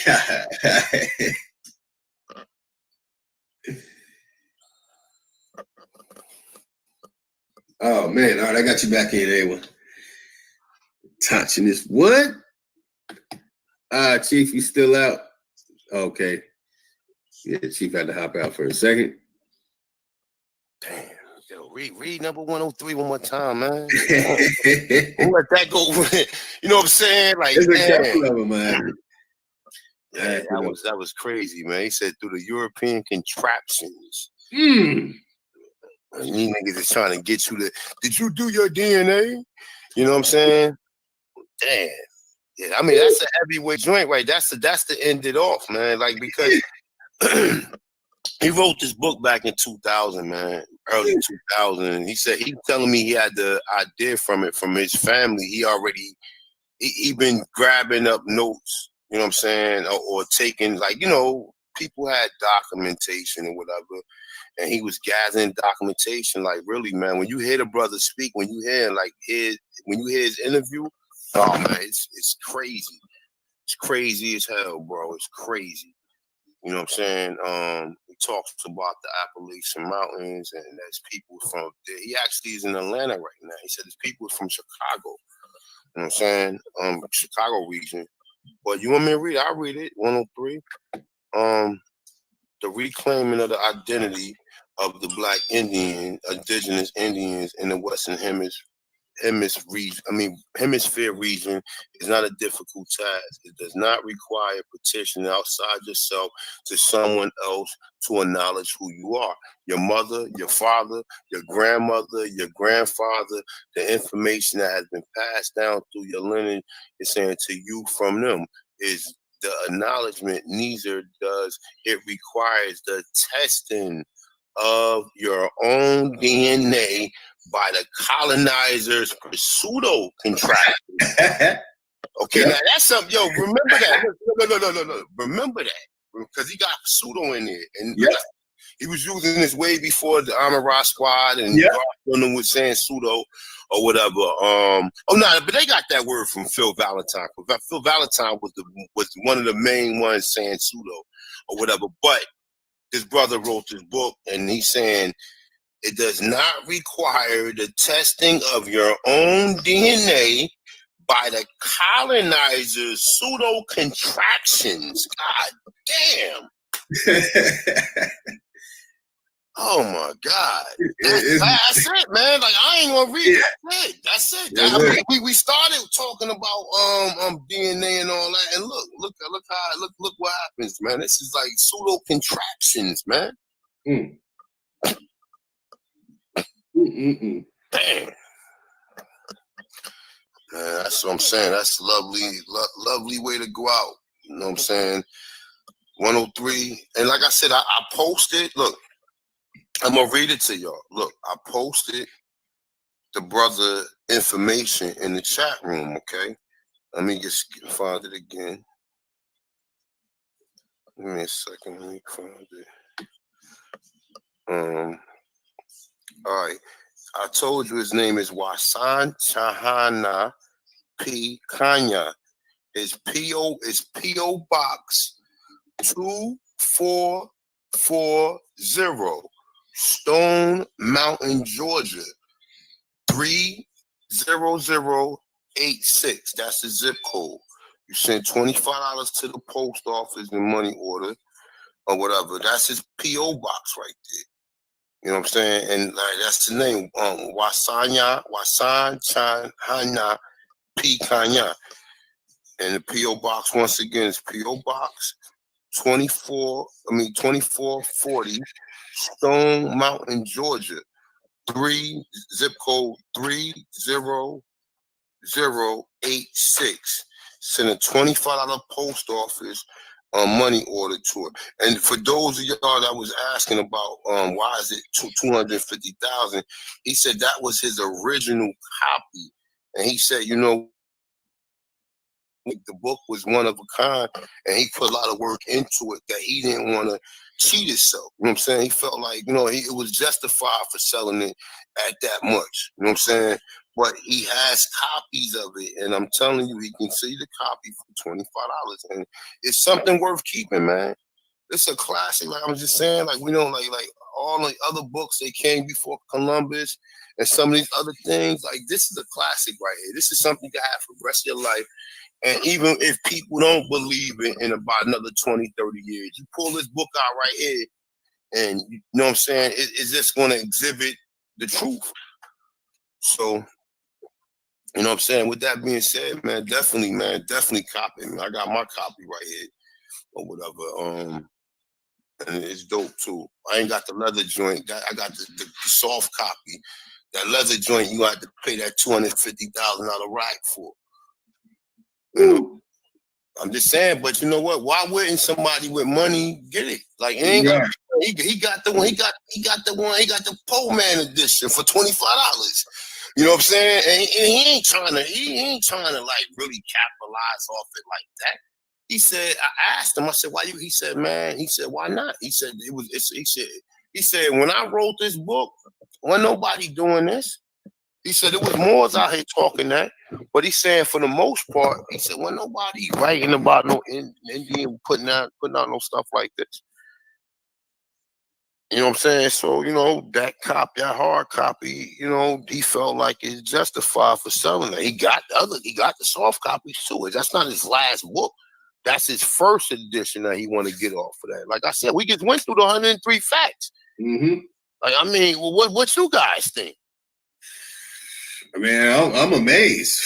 Oh, man. All right, I got you back in there. touching this. What? Chief, you still out? Okay. Yeah, Chief had to hop out for a second. Damn. Yo, read number 103 one more time, man. Don't let that go. You know what I'm saying? Like, there's a couple of them, man. Yeah, that was crazy, man. He said through the European contraptions. Mm. These niggas is trying to get you to. Did you do your DNA? You know what I'm saying? Damn. Yeah, I mean that's a heavyweight joint, right? That's the end it off, man. Like because he wrote this book back in 2000, man, early 2000. He said he telling me he had the idea from his family. He been grabbing up notes, you know what I'm saying, or taking like people had documentation or whatever, and he was gathering documentation. Like really, man, when you hear the brother speak, when you hear his interview, oh man, it's crazy. It's crazy as hell, bro. It's crazy. You know what I'm saying? He talks about the Appalachian Mountains, and there's people from there. He actually is in Atlanta right now. He said there's people from Chicago. You know what I'm saying? Chicago region. But you want me to read it? I'll read it. 103. The reclaiming of the identity of the Black indigenous Indians in the Western Hemisphere region is not a difficult task. It does not require petition outside yourself to someone else to acknowledge who you are. Your mother, your father, your grandmother, your grandfather, the information that has been passed down through your lineage is saying to you from them is the acknowledgement. Neither does it requires the testing of your own DNA by the colonizers' pseudo contraction. Okay, now that's something. Yo, remember that. No. Remember that because he got pseudo in there, and he was using this way before the Amara Squad and them was saying pseudo or whatever. But they got that word from Phil Valentine. Phil Valentine was one of the main ones saying pseudo or whatever. But this brother wrote this book, and he's saying it does not require the testing of your own DNA by the colonizers' pseudo contractions. God damn. Oh my God. That's it, man. Like I ain't gonna read it. That's it. I mean, we started talking about DNA and all that, and look what happens, man. This is like pseudo contractions, man. Damn. Man, that's what I'm saying. That's lovely way to go out. You know what I'm saying? 103. And like I said, I posted, look, I'm gonna read it to y'all. Look, I posted the brother information in the chat room, okay? Let me just find it again. Give me a second, let me find it. All right. I told you his name is Wasan Chahana P. Kanya. His PO is PO Box 2440, Stone Mountain, Georgia 30086. That's the zip code. You send $25 to the post office in money order or whatever. That's his PO Box right there. You know what I'm saying? And that's the name. Wasan Chahana P. Kanya. And the P.O. Box, once again, is P.O. Box 2440, Stone Mountain, Georgia, zip code 30086. Send a $25 post office money order to it. And for those of y'all that was asking about why is it $250,000, he said that was his original copy. And he said, the book was one of a kind, and he put a lot of work into it that he didn't want to cheat himself. You know what I'm saying? He felt like, it was justified for selling it at that much. You know what I'm saying? But he has copies of it, and I'm telling you, he can see the copy for $25, and it's something worth keeping, man. It's a classic. Like I was just saying, like we don't like all the other books that came before Columbus and some of these other things. Like this is a classic right here. This is something you can have for the rest of your life. And even if people don't believe it in about another 20, 30 years, you pull this book out right here, and you know what I'm saying, it's just going to exhibit the truth. So, you know what I'm saying? With that being said, man, definitely copy. Man. I got my copy right here or whatever. And it's dope too. I ain't got the leather joint. I got the soft copy. That leather joint, you have to pay that $250,000 rack for. You know, I'm just saying. But you know what? Why wouldn't somebody with money get it? Like it ain't gonna, he got the one. He got the Pole Man edition for $25. You know what I'm saying? And he ain't trying to like really capitalize off it like that. He said, I asked him, I said, why you? He said, man, why not? He said, he said, when I wrote this book, wasn't nobody doing this. He said, it was Moors out here talking that. But he's saying for the most part, he said, well, nobody writing about no Indian putting out no stuff like this. You know what I'm saying? So, you know, that hard copy, you know, he felt like it's justified for selling it. He got the soft copies too. That's not his last book. That's his first edition that he want to get off of that. Like I said, we just went through the 103 facts. Mm-hmm. Like, I mean, what you guys think? I mean, I'm amazed.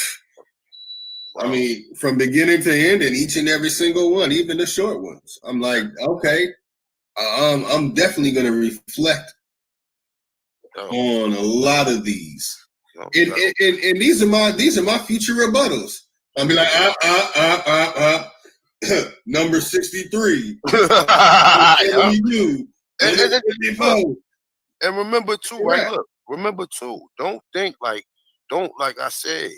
Wow. I mean, from beginning to end, and each and every single one, even the short ones. I'm like, okay, I'm definitely going to reflect on a lot of these, and these are my future rebuttals. I'll be like, number 63. And remember too, right? Look, remember too. Don't like I said,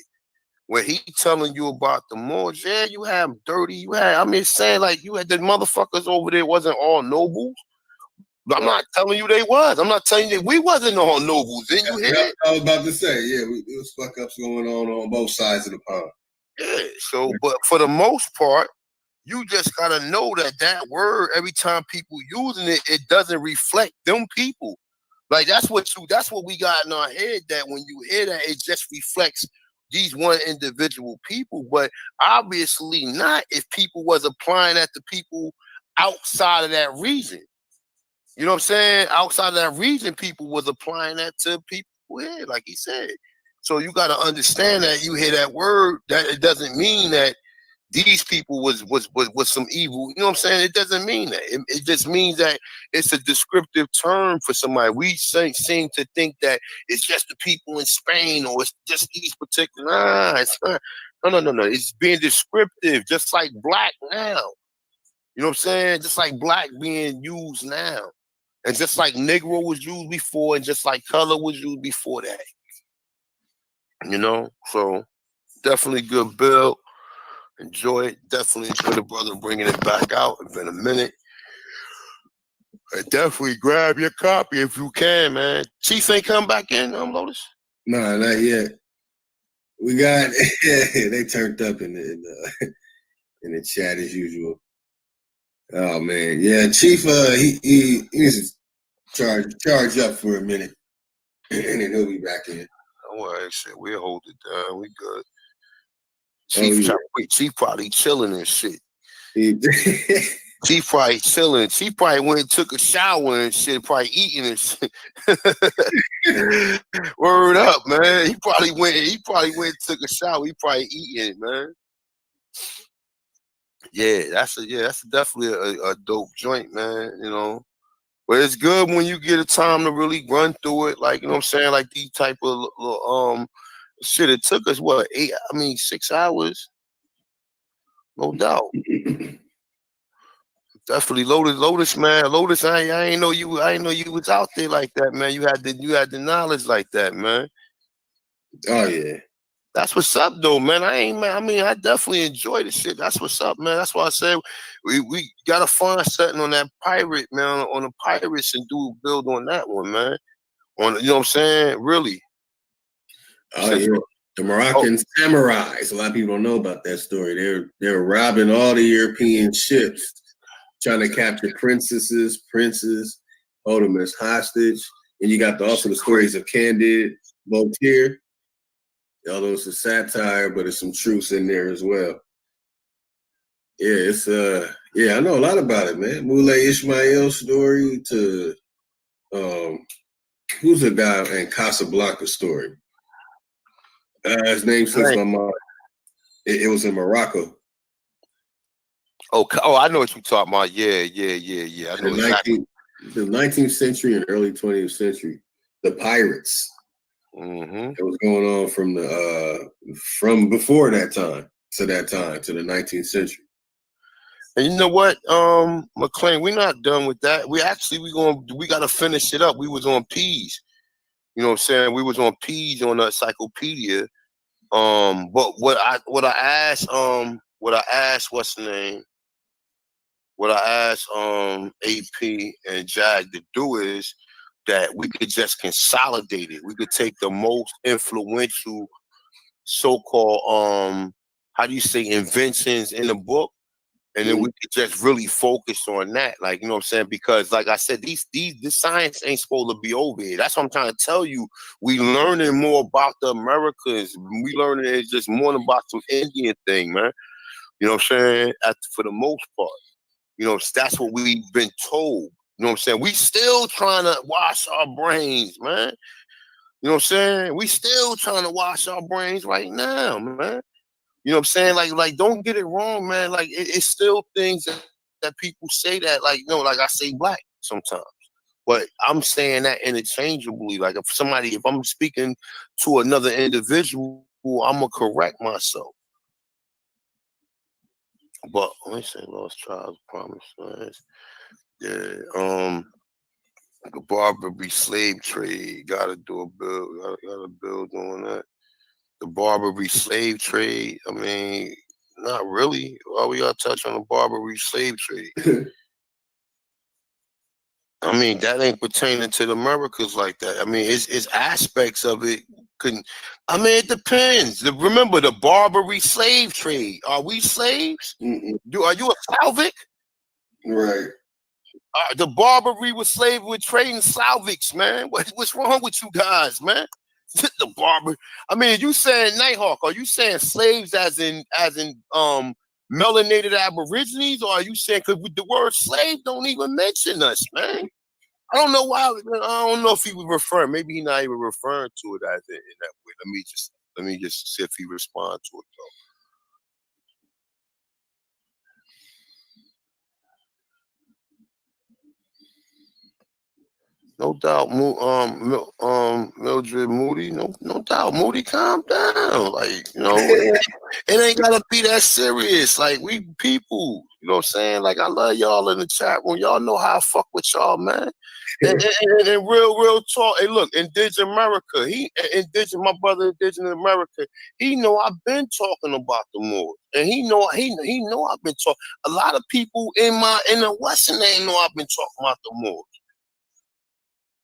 when he telling you about the Moors, yeah, you have dirty, I mean, saying like you had the motherfuckers over there wasn't all nobles. I'm not telling you they was. I'm not telling you that we wasn't all nobles. Didn't you hear it? I was about to say, yeah, there was fuck ups going on both sides of the pond. Yeah, so, but for the most part, you just gotta know that word, every time people using it, it doesn't reflect them people. Like that's what we got in our head, that when you hear that, it just reflects these one individual people, but obviously not if people was applying that to people outside of that region. You know what I'm saying? Outside of that region, people was applying that to people here, like he said. So you got to understand that you hear that word, that it doesn't mean that these people was some evil. You know what I'm saying? It doesn't mean that. It just means that it's a descriptive term for somebody. We seem to think that it's just the people in Spain or it's just these particular. Nah, it's not. No. It's being descriptive, just like black now. You know what I'm saying? Just like black being used now. And just like Negro was used before, and just like color was used before that. You know? So definitely good bill. Enjoy it. Definitely enjoy the brother bringing it back out. It's been a minute. Definitely grab your copy if you can, man. Chief ain't come back in, Lotus? Nah, not yet. We got they turned up in the chat as usual. Oh man, yeah, Chief. He needs to charge up for a minute, and then he'll be back in. Don't worry, shit. We'll hold it down. We good. Chief probably chilling and shit. Chief probably chilling. Chief probably went and took a shower and shit. Probably eating and shit. Word up, man. He probably went and took a shower. He probably eating it, man. Yeah, that's definitely a dope joint, man. You know, but it's good when you get a time to really run through it. Like, you know what I'm saying? Like these type of shit. It took us 6 hours, no doubt. Definitely Lotus, man. Lotus, I ain't know you was out there like that, man. You had the knowledge like that, man. Oh yeah. That's what's up, though, man. I definitely enjoy the shit. That's what's up, man. That's why I said we gotta find something on that pirate, man, on the pirates and build on that one, man. You know what I'm saying? Really. Oh yeah. The Moroccan samurais. A lot of people don't know about that story. They're robbing all the European ships, trying to capture princes, hold them as hostage. And you got also the stories of Candide, Voltaire. Although it's a satire, but there's some truth in there as well. Yeah, it's I know a lot about it, man. Moulay Ismail story to who's a guy in Casablanca story. His name slips my mind. It was in Morocco. Oh, I know what you're talking about. Yeah. I know the 19th century and early 20th century. The pirates. Mm-hmm. It was going on from before that time to the 19th century. And you know what, McLean, we're not done with that. We gotta finish it up. We was on P's. You know what I'm saying? We was on P's on the encyclopedia. But what I asked, what's the name? What I asked AP and Jag to do is that we could just consolidate it. We could take the most influential so-called how do you say inventions in the book, and then we could just really focus on that. Like, you know what I'm saying? Because like I said, this science ain't supposed to be over here. That's what I'm trying to tell you. We learning more about the Americas. We learning it's just more about some Indian thing, man. You know what I'm saying? For the most part. You know, that's what we've been told. You know what I'm saying? We still trying to wash our brains, man. You know what I'm saying? We still trying to wash our brains right now, man. You know what I'm saying? Like don't get it wrong, man. Like it's still things that people say that, like, you know, like I say black sometimes. But I'm saying that interchangeably. Like if I'm speaking to another individual, I'm gonna correct myself. But let me say lost tribes, promised lands. Yeah, the Barbary slave trade. Gotta do a bill. Gotta build on that. The Barbary slave trade. I mean, not really. Why we gotta touch on the Barbary slave trade? I mean, that ain't pertaining to the Americas like that. I mean, it's aspects of it. I mean, it depends. Remember the Barbary slave trade. Are we slaves? Are you a Slavic? Right. The Barbary was slave with trading Slavics, man. What's wrong with you guys, man? The Barbary. I mean, you saying Nighthawk? Are you saying slaves as in melanated Aborigines, or are you saying because the word slave don't even mention us, man? I don't know why. I don't know if he was referring. Maybe he's not even referring to it as in that way. Let me just see if he responds to it though. No doubt, Mildred Moody. No doubt, Moody. Calm down. Like, you know, it ain't gotta be that serious. Like, we people. You know what I'm saying? Like, I love y'all in the chat room. Y'all know how I fuck with y'all, man. And real talk. Hey, look, Indigenous America. My brother, Indigenous America. He know I've been talking about the Moors, and he know I've been talking. A lot of people in the Western they know I've been talking about the Moors.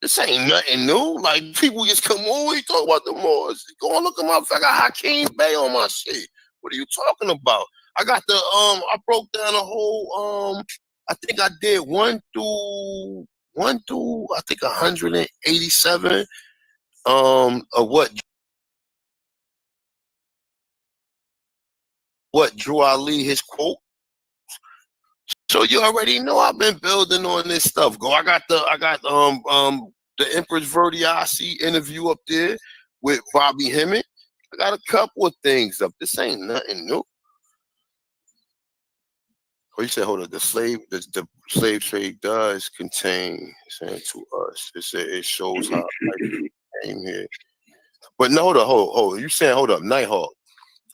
This ain't nothing new. Like, people just come on, we talk about the Moors. Go and look at my I got Hakeem Bey on my shit. What are you talking about? I got I broke down a whole I think I did 1 through I think 187 of what Drew Ali his quote. So you already know I've been building on this stuff. I got the Empress Verdiasi interview up there with Bobby Hemmett. I got a couple of things up. This ain't nothing new. Oh, you said, hold on. The slave trade does contain saying to us. It shows how it came here. But no, hold. You saying, hold up, Nighthawk.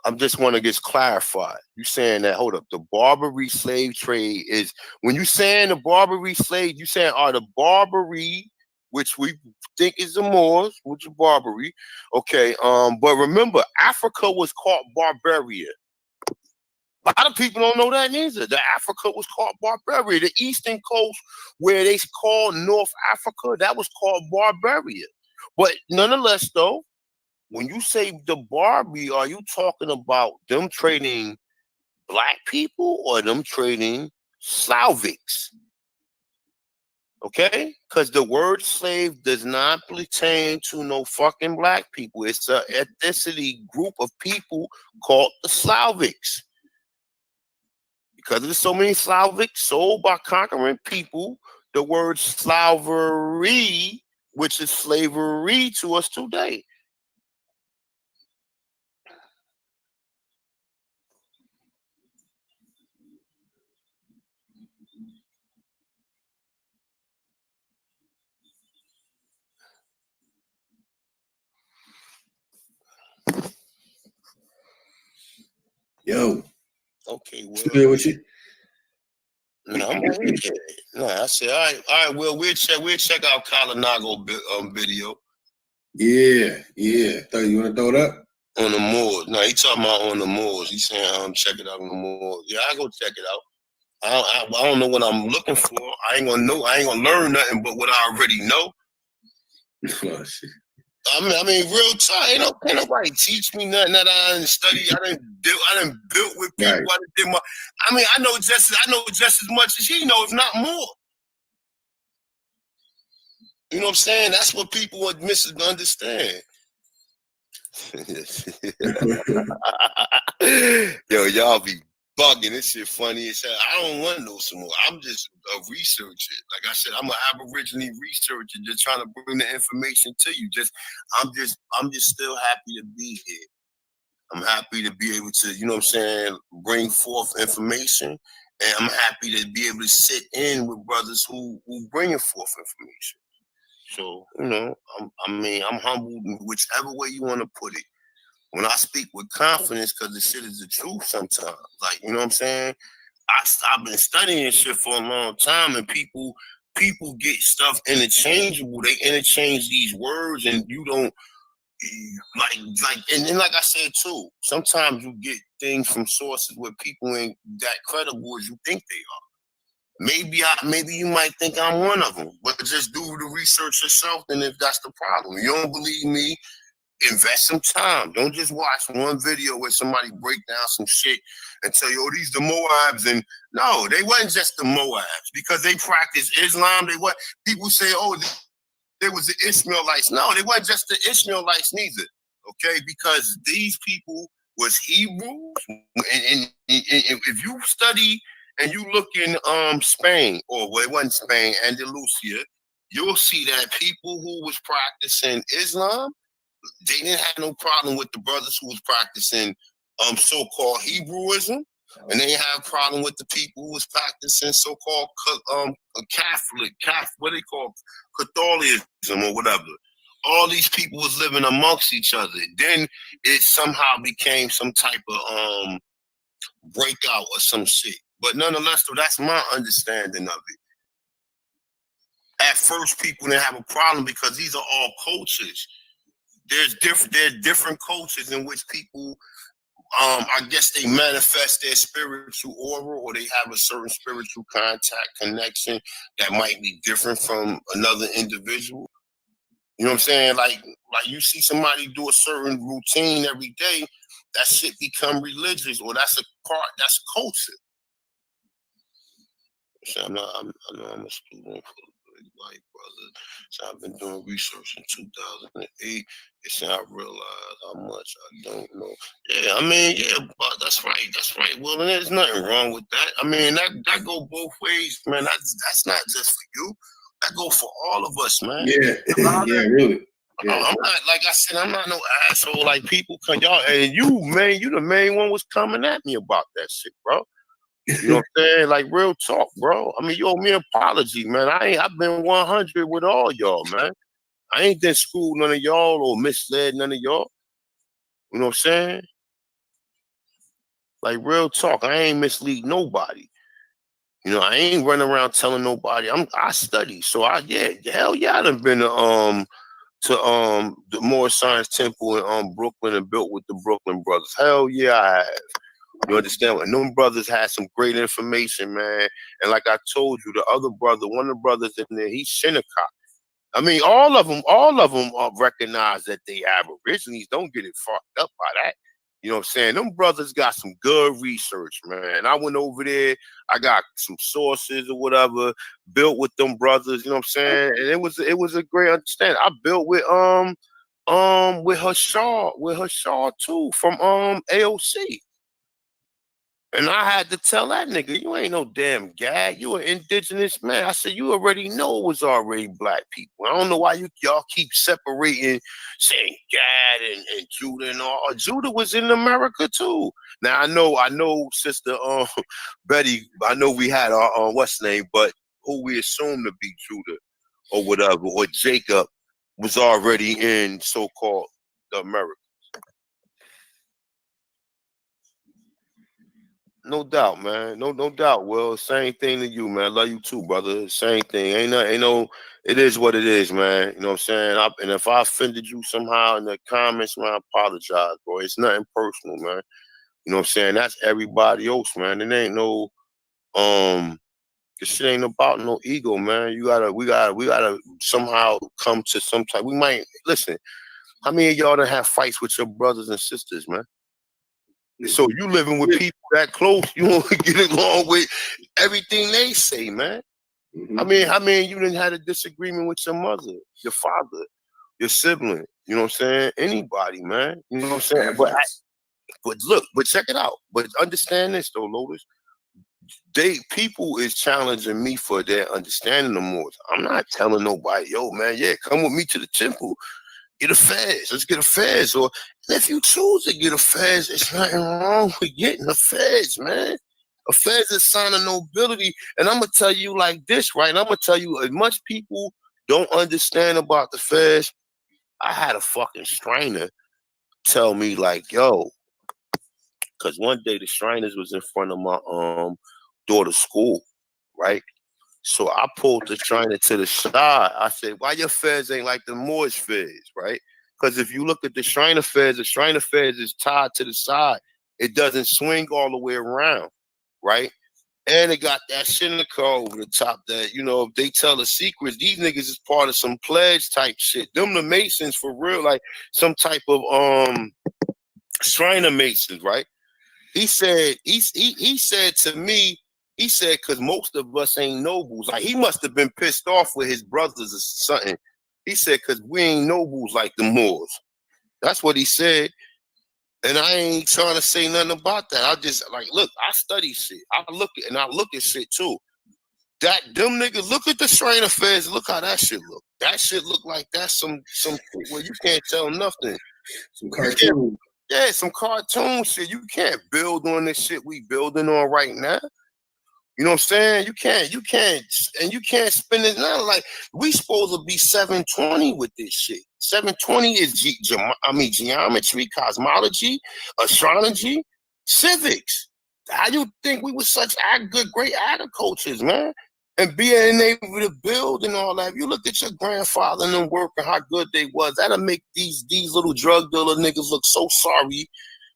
I just want to get clarified. You saying that, hold up, the Barbary slave trade is, when you saying the Barbary slave, you saying are the Barbary, which we think is the Moors, which is Barbary. Okay, but remember, Africa was called Barbaria. A lot of people don't know that neither. The Africa was called Barbaria. The eastern coast, where they call North Africa, that was called Barbaria. But nonetheless, though, when you say the Barbary, are you talking about them trading black people or them trading Slavics. Okay? Because the word slave does not pertain to no fucking black people. It's an ethnicity group of people called the Slavics. Because there's so many Slavics sold by conquering people, the word slavery, which is slavery to us today. Yo. Okay, well. Still with you? No, I'm over here. No, I said, all right, well, we'll check out Kalanago video. Yeah. You want to throw it up? On the moors. No, he talking about on the moors. He's saying, check it out on the moors. Yeah, I go check it out. I don't know what I'm looking for. I ain't gonna learn nothing but what I already know. Oh, shit. I mean, real time. Ain't nobody teach me nothing that I didn't study. I didn't build with people. Right. I know just as much as he know, if not more. You know what I'm saying? That's what people would misunderstand. Yo, y'all be bugging. This shit funny as hell. I don't want to know some more. I'm just a researcher. Like I said, I'm an Aborigine researcher, just trying to bring the information to you. I'm just still happy to be here. I'm happy to be able to, you know what I'm saying, bring forth information, and I'm happy to be able to sit in with brothers who bringing forth information. So, you know, I'm humbled in whichever way you want to put it. When I speak with confidence, because the shit is the truth sometimes. Like, you know what I'm saying? I've been studying shit for a long time, and people get stuff interchangeable. They interchange these words, and you don't and like I said too, sometimes you get things from sources where people ain't that credible as you think they are. Maybe you might think I'm one of them, but just do the research yourself. And if that's the problem, you don't believe me, invest some time. Don't just watch one video where somebody break down some shit and tell you, oh, these the Moabs. And no, they wasn't just the Moabs because they practice Islam. People say, oh, there was the Ishmaelites. No, they wasn't just the Ishmaelites neither. Okay, because these people was Hebrews, and if you study and you look in Spain, or well, it wasn't Spain, Andalusia, you'll see that people who was practicing Islam, they didn't have no problem with the brothers who was practicing so-called Hebrewism, and they didn't have a problem with the people who was practicing so-called Catholic, what they call Catholicism or whatever. All these people was living amongst each other. Then it somehow became some type of breakout or some shit. But nonetheless, though, that's my understanding of it. At first, people didn't have a problem because these are all cultures. There are different cultures in which people, I guess they manifest their spiritual aura, or they have a certain spiritual contact connection that might be different from another individual. You know what I'm saying? Like you see somebody do a certain routine every day, that shit become religious, or that's culture. So I know I'm a student for the white brother. So I've been doing research in 2008. And I realized how much I don't know. Yeah, I mean, yeah, but that's right. Well, there's nothing wrong with that. I mean, that go both ways, man. That's not just for you. That go for all of us, man. Yeah, really. Yeah. I'm not, like I said, I'm not no asshole. Like people come, y'all, and you, man, you the main one was coming at me about that shit, bro. You know what I'm saying? Like real talk, bro. I mean, you owe me an apology, man. I've been 100 with all y'all, man. I ain't been schooled none of y'all or misled none of y'all. You know what I'm saying? Like real talk, I ain't mislead nobody. You know, I ain't running around telling nobody. I study, so hell yeah, I done been to the Moore Science Temple in Brooklyn and built with the Brooklyn brothers. Hell yeah, I have. You understand? And them brothers had some great information, man. And like I told you, the other brother, one of the brothers in there, he's Shinnecock. I mean, all of them recognize that they Aborigines. Don't get it fucked up by that. You know what I'm saying? Them brothers got some good research, man. I went over there. I got some sources or whatever, built with them brothers, you know what I'm saying? And it was a great understanding. I built with Hashar too, from AOC. And I had to tell that nigga, you ain't no damn gag. You an indigenous man. I said, you already know it was already black people. I don't know why y'all keep separating, saying Gad and Judah and all. Judah was in America too. Now I know, Sister Betty. I know we had our what's name, but who we assume to be Judah or whatever, or Jacob was already in so-called the America. No doubt, man. No doubt. Well, same thing to you, man. Love you too, brother. Same thing. Ain't no. It is what it is, man. You know what I'm saying? And if I offended you somehow in the comments, man, I apologize, bro. It's nothing personal, man. You know what I'm saying? That's everybody else, man. It ain't no. This shit ain't about no ego, man. We gotta somehow come to some type. We might listen. How many of y'all done have fights with your brothers and sisters, man? So you living with people that close, you don't get along with everything they say, man. I mean, you didn't have a disagreement with your mother, your father, your sibling. You know what I'm saying? Anybody, man. You know what I'm saying? But check it out. But understand this though, Lotus. People is challenging me for their understanding of more. I'm not telling nobody, yo, man, yeah, come with me to the temple. Get a fez. Let's get a fez. Or if you choose to get a fez, it's nothing wrong with getting a fez, man. A fez is a sign of nobility. And I'm going to tell you like this, right? And I'm going to tell you, as much people don't understand about the fez, I had a fucking Shriner tell me like, yo, because one day the Shriners was in front of my daughter's school, right? So I pulled the Shriner to the side. I said, why your fez ain't like the Moorish fez, right? Because if you look at the Shriner fez is tied to the side. It doesn't swing all the way around, right? And it got that shit in the car over the top that, you know, if they tell the secrets, these niggas is part of some pledge type shit. Them the Masons for real, like some type of Shriner Masons, right? He said to me, he said, because most of us ain't nobles. Like, he must have been pissed off with his brothers or something. He said, because we ain't nobles like the Moors. That's what he said. And I ain't trying to say nothing about that. I just, like, look, I study shit. I look at shit, too. Them niggas, look at the Strain Affairs. Look how that shit look. That shit look like that's some well, you can't tell nothing. Some cartoon. Yeah, some cartoon shit. You can't build on this shit we building on right now. You know what I'm saying? You can't spend it now. Like, we supposed to be 720 with this shit. 720 is geometry, cosmology, astrology, civics. How you think we were such great agricultures, man? And being able to build and all that. If you look at your grandfather and them work and how good they was, that'll make these little drug dealer niggas look so sorry.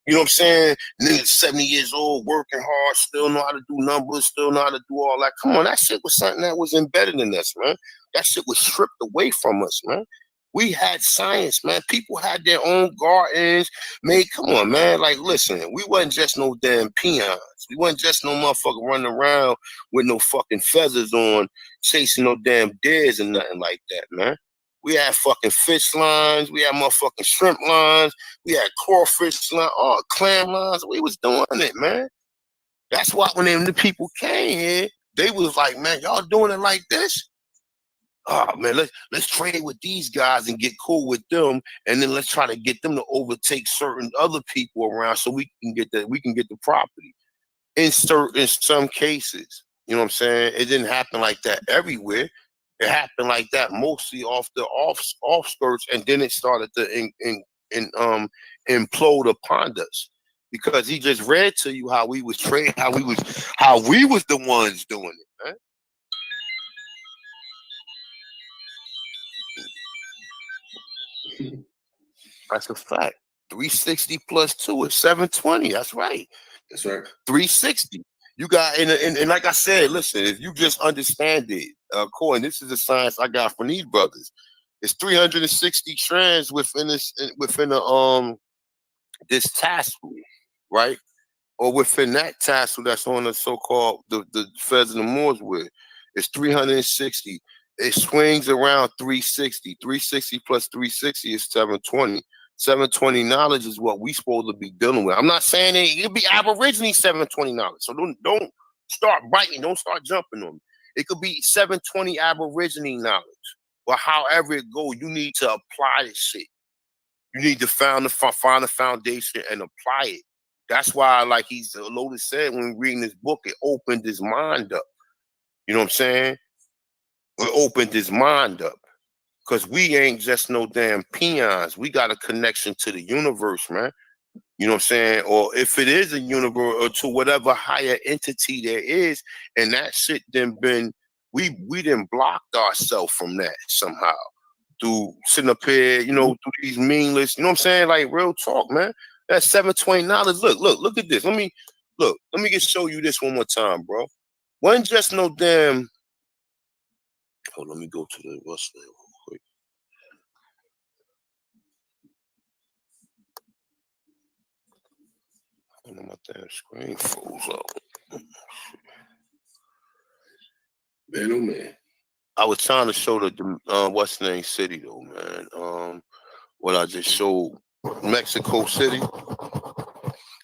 You know what I'm saying? Niggas 70 years old, working hard, still know how to do numbers, still know how to do all that. Come on, that shit was something that was embedded in us, man. That shit was stripped away from us, man. We had science, man. People had their own gardens. Man, come on, man. Like, listen, we wasn't just no damn peons. We wasn't just no motherfucker running around with no fucking feathers on, chasing no damn deers and nothing like that, man. We had fucking fish lines. We had motherfucking shrimp lines. We had crawfish lines, clam lines. We was doing it, man. That's why when the people came here, they was like, man, y'all doing it like this? Oh man, let's trade with these guys and get cool with them, and then let's try to get them to overtake certain other people around so we can get the property. In some cases, you know what I'm saying? It didn't happen like that everywhere. It happened like that mostly off the offskirts, and then it started to implode upon us because he just read to you how we was trading, how we was the ones doing it, man. That's a fact. 360 plus 2 is 720. That's right. That's right. 360. You got and like I said, listen, if you just understand it, Corey, this is the science I got from these brothers. It's 360 strands within the this tassel, right? Or within that tassel that's on the so-called the Feds and the Moors with, it's 360. It swings around 360. 360 plus 360 is 720. 720 knowledge is what we supposed to be dealing with. I'm not saying it could be Aborigine 720 knowledge. So don't start biting, don't start jumping on me. It could be 720 Aborigine knowledge. But however it goes, you need to apply this shit. You need to find the foundation and apply it. That's why, like Lotus said when reading this book, it opened his mind up. You know what I'm saying? It opened his mind up. Because we ain't just no damn peons. We got a connection to the universe, man. You know what I'm saying? Or if it is a universe or to whatever higher entity there is, and that shit then been, we done blocked ourselves from that somehow. Through sitting up here, you know, through these meaningless, you know what I'm saying? Like real talk, man. That's 720 knowledge. Look at this. Let me just show you this one more time, bro. Wasn't just no damn. Oh, let me go to the what's that real quick. I know my damn screen froze up. Man, oh man. I was trying to show the what's the name city though, man. What I just showed, Mexico City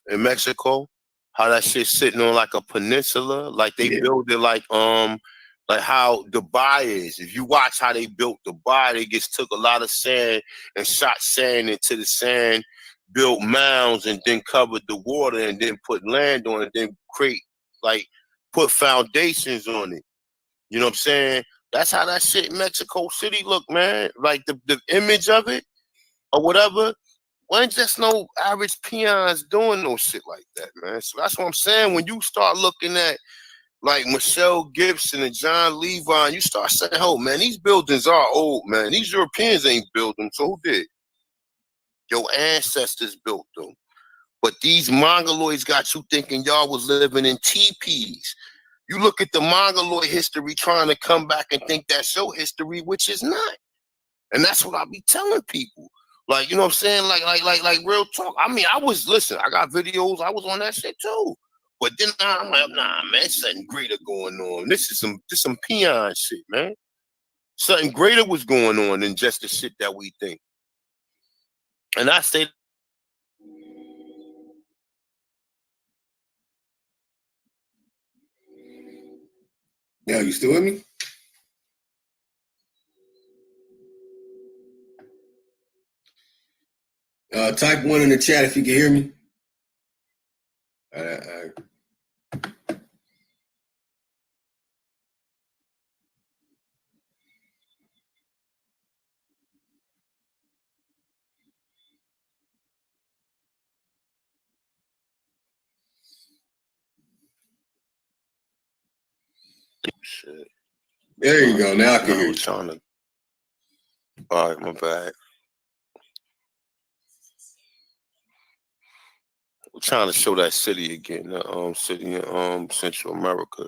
in Mexico, how that shit's sitting on like a peninsula, like they build it like how Dubai is. If you watch how they built Dubai, they just took a lot of sand and shot sand into the sand, built mounds, and then covered the water, and then put land on it, then put foundations on it. You know what I'm saying? That's how that shit in Mexico City look, man. Like the image of it or whatever. Wasn't just no average peons doing no shit like that, man. So that's what I'm saying. When you start looking at like Michelle Gibson and John Levi, you start saying, oh man, these buildings are old, man. These Europeans ain't built them. So who did? Your ancestors built them. But these Mongoloids got you thinking y'all was living in teepees. You look at the Mongoloid history trying to come back and think that's your history, which is not. And that's what I be telling people. Like, you know what I'm saying? Like real talk. I mean, I got videos. I was on that shit too. But then I'm like, nah, man, something greater going on. This is some peon shit, man. Something greater was going on than just the shit that we think. And I say, Now, you still with me? Type 1 in the chat if you can hear me. shit. There you go. Now I can hear you. All right, my bad. We're trying to show that city again, the city in Central America.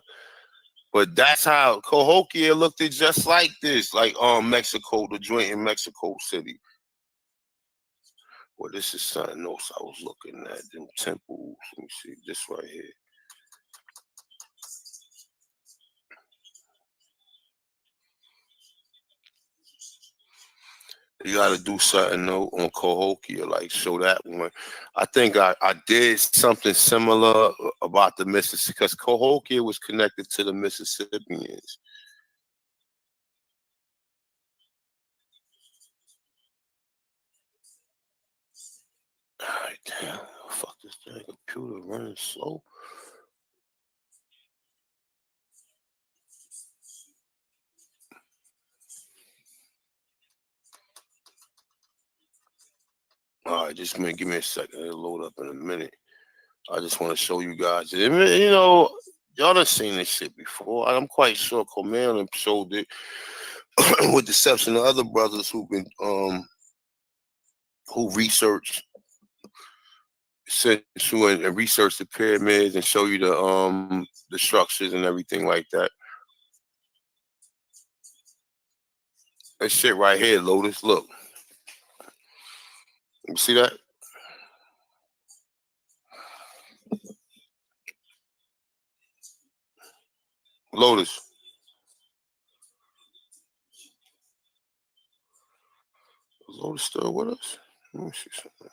But that's how Cahokia looked at just like this, like Mexico, the joint in Mexico City. Well, this is something else I was looking at, them temples. Let me see this right here. You got to do something though on Cahokia, like show that one. I think I did something similar about the Mississippi, because Cahokia was connected to the Mississippians. All right, damn, fuck this damn computer running slow. All right, just give me a second. It'll load up in a minute. I just want to show you guys. You know, y'all done seen this shit before. I'm quite sure Command showed it, with the exception of other brothers who've been who researched and research the pyramids and show you the structures and everything like that. That shit right here, Lotus. Look. You see that? Lotus. Is Lotus still with us? Let me see something.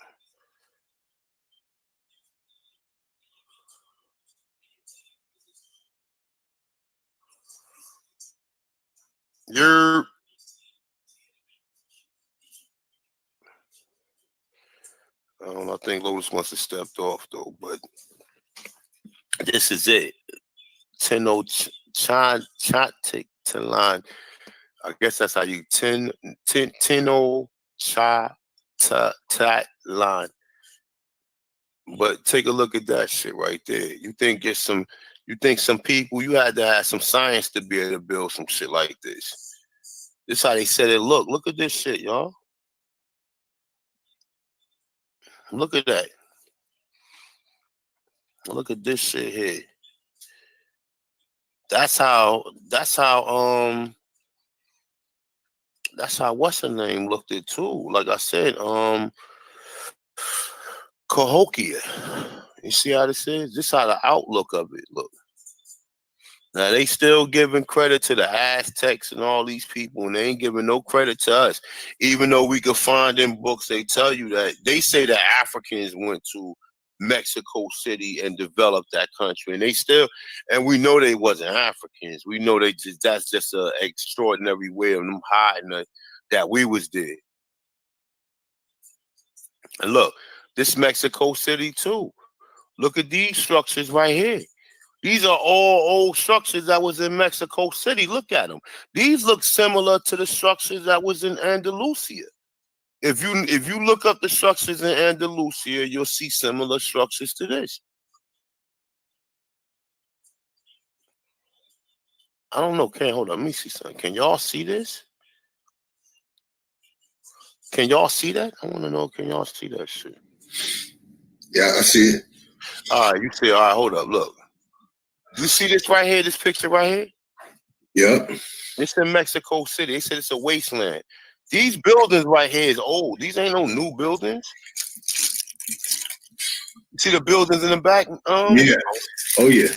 I think Lotus must have stepped off though, but this is it. 10 Chan line. I guess that's how you 10 cha line. But take a look at that shit right there. You think some people, you had to have some science to be able to build some shit like this. This how they said it look. Look at this shit, y'all. Look at that. Look at this shit here. That's how what's her name looked at too. Like I said, Cahokia. You see how this is? This how the outlook of it look. Now they still giving credit to the Aztecs and all these people, and they ain't giving no credit to us. Even though we could find in books, they tell you that they say that Africans went to Mexico City and developed that country, and we know they wasn't Africans. We know that's just an extraordinary way of them hiding that we was there. And look, this Mexico City too. Look at these structures right here. These are all old structures that was in Mexico City. Look at them. These look similar to the structures that was in Andalusia. If you look up the structures in Andalusia, you'll see similar structures to this. I don't know. Hold on. Let me see something. Can y'all see this? Can y'all see that? I want to know. Can y'all see that shit? Yeah, I see it. All right, you see. All right, hold up. Look. You see this right here? This picture right here? Yep. It's in Mexico City. They said it's a wasteland. These buildings right here is old. These ain't no new buildings. You see the buildings in the back? Yeah. Oh, yeah.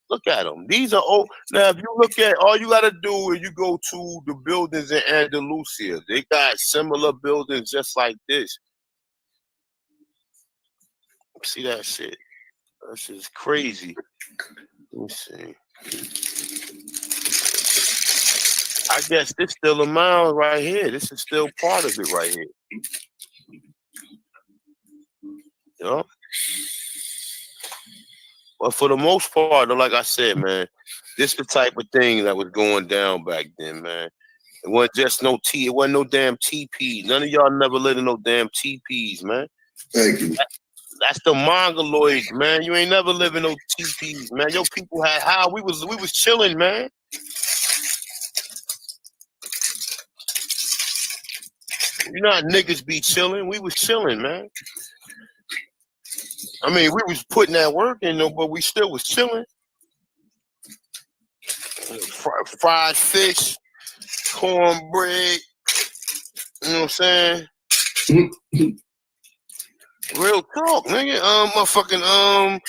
Look at them. These are old. Now, if you look at, all you got to do is you go to the buildings in Andalusia. They got similar buildings just like this. See that shit? That shit's crazy. Let me see. I guess this still a mound right here. This is still part of it right here. You know? But for the most part, like I said, man, this the type of thing that was going down back then, man. It wasn't just it wasn't no damn teepees. None of y'all never lived in no damn teepees, man. Thank you. That's the Mongoloids, man. You ain't never lived in no teepees, man. Your people had how we was chilling, man. You know how niggas be chilling? We was chilling, man. I mean, we was putting that work in, though, but we still was chilling. Fried fish, cornbread. You know what I'm saying? Real talk, nigga. Motherfucking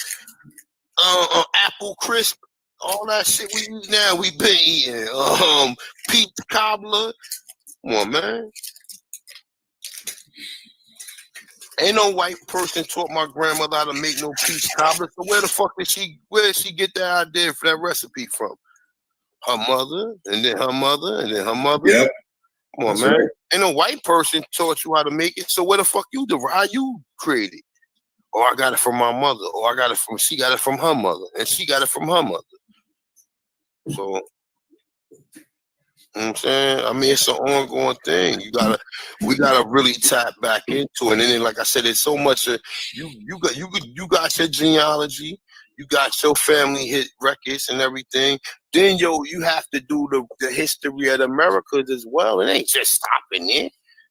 apple crisp, all that shit we eat now. We been eating. Peach cobbler. Come on, man. Ain't no white person taught my grandmother how to make no peach cobbler. So where the fuck where did she get that idea for that recipe from? Her mother, and then her mother, and then her mother. Yep. Come on, man. Right. Ain't no white person taught you how to make it. So where the fuck how you created? Or I got it from my mother. Or she got it from her mother. And she got it from her mother. So, you know what I'm saying? I mean, it's an ongoing thing. We gotta really tap back into it. And then, like I said, there's so much. You got your genealogy, you got your family hit records and everything. Then you have to do the history of the Americas as well. It ain't just stopping there.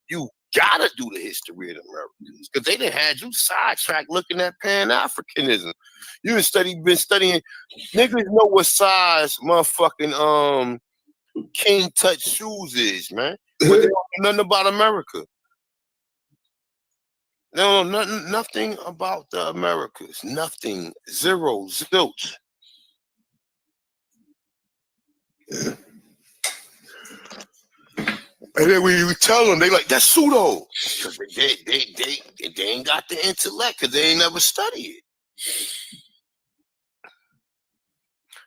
You gotta do the history of the Americans because they done had you sidetracked looking at Pan-Africanism. You been studying. Niggas know what size motherfucking King Tut shoes is, man. But they don't know nothing about America. They don't know nothing about the Americas. Nothing. Zero. Zilch. And then we tell them, they like, that's pseudo. Because they ain't got the intellect because they ain't never studied it.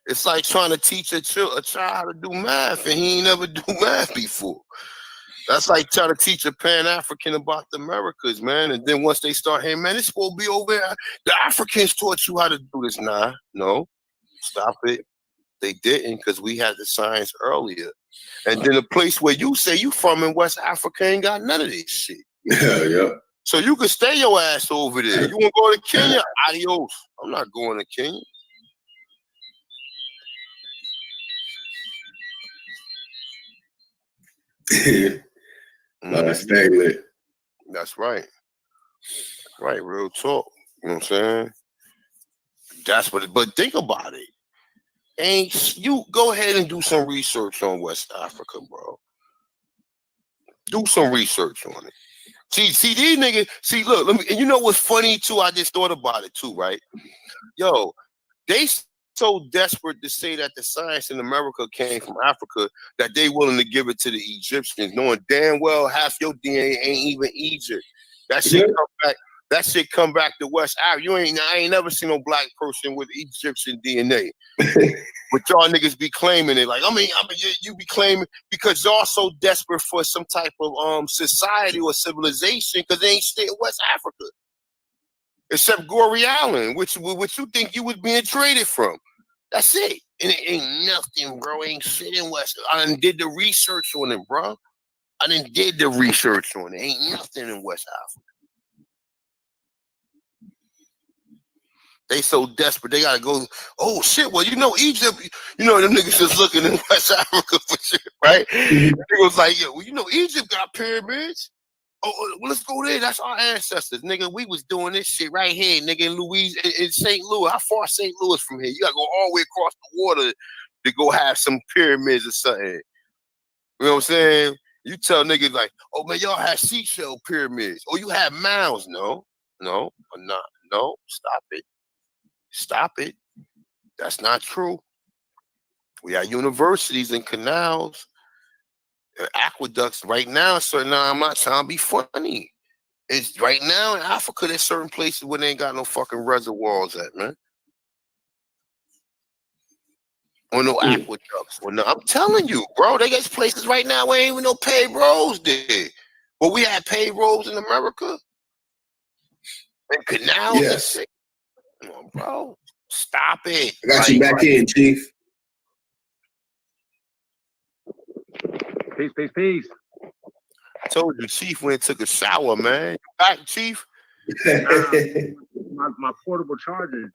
It's like trying to teach a child how to do math and he ain't never do math before. That's like trying to teach a Pan-African about the Americas, man. And then once they start, hey, man, it's supposed to be over there. The Africans taught you how to do this. Nah, no, stop it. They didn't because we had the science earlier. And then the place where you say you from in West Africa ain't got none of this shit. Yeah. So you can stay your ass over there. You want to go to Kenya? Adios. I'm not going to Kenya. Stay lit. That's right. Right, real talk. You know what I'm saying? That's what. But think about it. And you go ahead and do some research on West Africa, bro. Do some research on it. See these niggas. See, look. Let me. And you know what's funny too? I just thought about it too. Right? Yo, they so desperate to say that the science in America came from Africa that they willing to give it to the Egyptians, knowing damn well half your DNA ain't even Egypt. That shit come back. That shit come back to West Africa. I ain't never seen no black person with Egyptian DNA. But y'all niggas be claiming it. Like, I mean, you be claiming because y'all so desperate for some type of society or civilization because they ain't stay in West Africa. Except Goree Island, which you think you was being traded from. That's it. And it ain't nothing, bro. Ain't shit in West. I done did the research on it, bro. I done did the research on it. Ain't nothing in West Africa. They so desperate, they gotta go, oh shit, well, you know, Egypt, you know, them niggas just looking in West Africa for shit, right? It was like, yo, well, you know, Egypt got pyramids. Oh, well, let's go there. That's our ancestors, nigga. We was doing this shit right here, nigga, in in St. Louis. How far is St. Louis from here? You gotta go all the way across the water to go have some pyramids or something. You know what I'm saying? You tell niggas like, oh man, y'all have seashell pyramids. Oh, you have mounds. No, not. No, stop it. Stop it. That's not true. We have universities and canals and aqueducts right now. So now I'm not trying to be funny. It's right now in Africa, there's certain places where they ain't got no fucking reservoirs at, man. Or no aqueducts. Or no, I'm telling you, bro, they got places right now where ain't even no paved roads there. But we had paved roads in America. And canals and shit. Come on, bro. Stop it. I got you back in, Chief. Peace. I told you, Chief went and took a shower, man. You back, Chief? My portable charger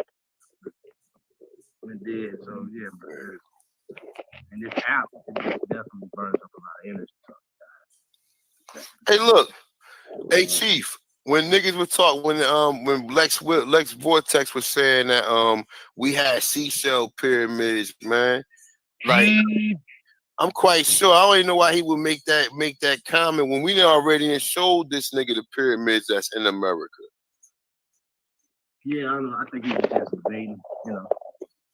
went dead, so yeah, man. And this app definitely burns up a lot of energy. Hey, look. Hey, Chief. When niggas were talking, when Lex Vortex was saying that we had seashell pyramids, man, like I'm quite sure. I don't even know why he would make that comment when we already showed this nigga the pyramids that's in America. Yeah, I don't know. I think he was just debating, you know,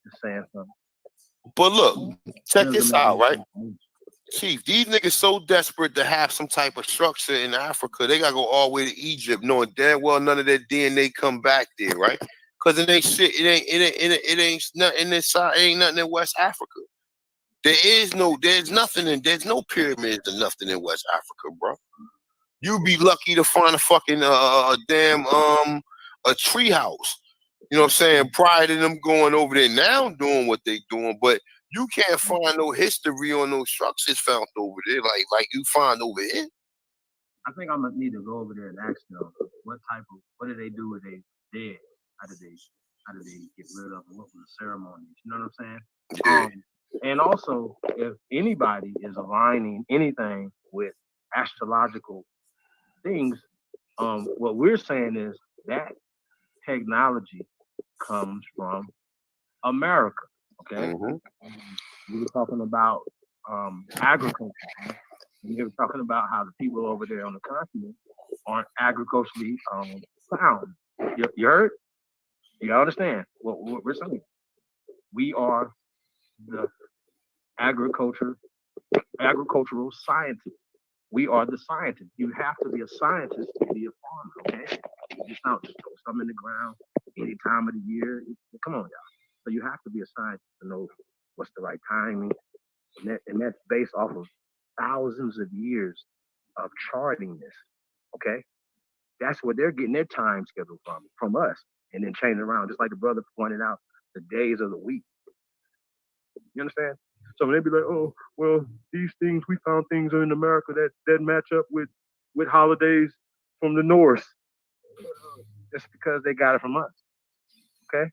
just saying something. But look, check this out, right? Chief, these niggas so desperate to have some type of structure in Africa, they gotta go all the way to Egypt, knowing damn well none of their DNA come back there, right? Because it ain't shit. It ain't nothing inside. Ain't nothing in West Africa. There's no pyramids or nothing in West Africa, bro. You'd be lucky to find a fucking damn a tree house. You know what I'm saying? Prior to them going over there now doing what they doing, but you can't find no history on those structures found over there, like you find over here. I think I'm gonna need to go over there and ask them what do they do with they dead? How do they get rid of them? What was the ceremonies? You know what I'm saying? Yeah. And also, if anybody is aligning anything with astrological things, what we're saying is that technology comes from America. Okay, we were talking about agriculture. We were talking about how the people over there on the continent aren't agriculturally sound. You heard? You gotta understand what we're saying. We are the agricultural scientists. We are the scientists. You have to be a scientist to be a farmer, okay? You just not just throw something in the ground any time of the year. Come on, y'all. So you have to be a scientist to know what's the right timing. And that's based off of thousands of years of charting this, okay? That's where they're getting their time schedule from us, and then changing around, just like the brother pointed out, the days of the week. You understand? So when they be like, oh, well, these things, we found things in America that match up with holidays from the North. That's because they got it from us. Okay?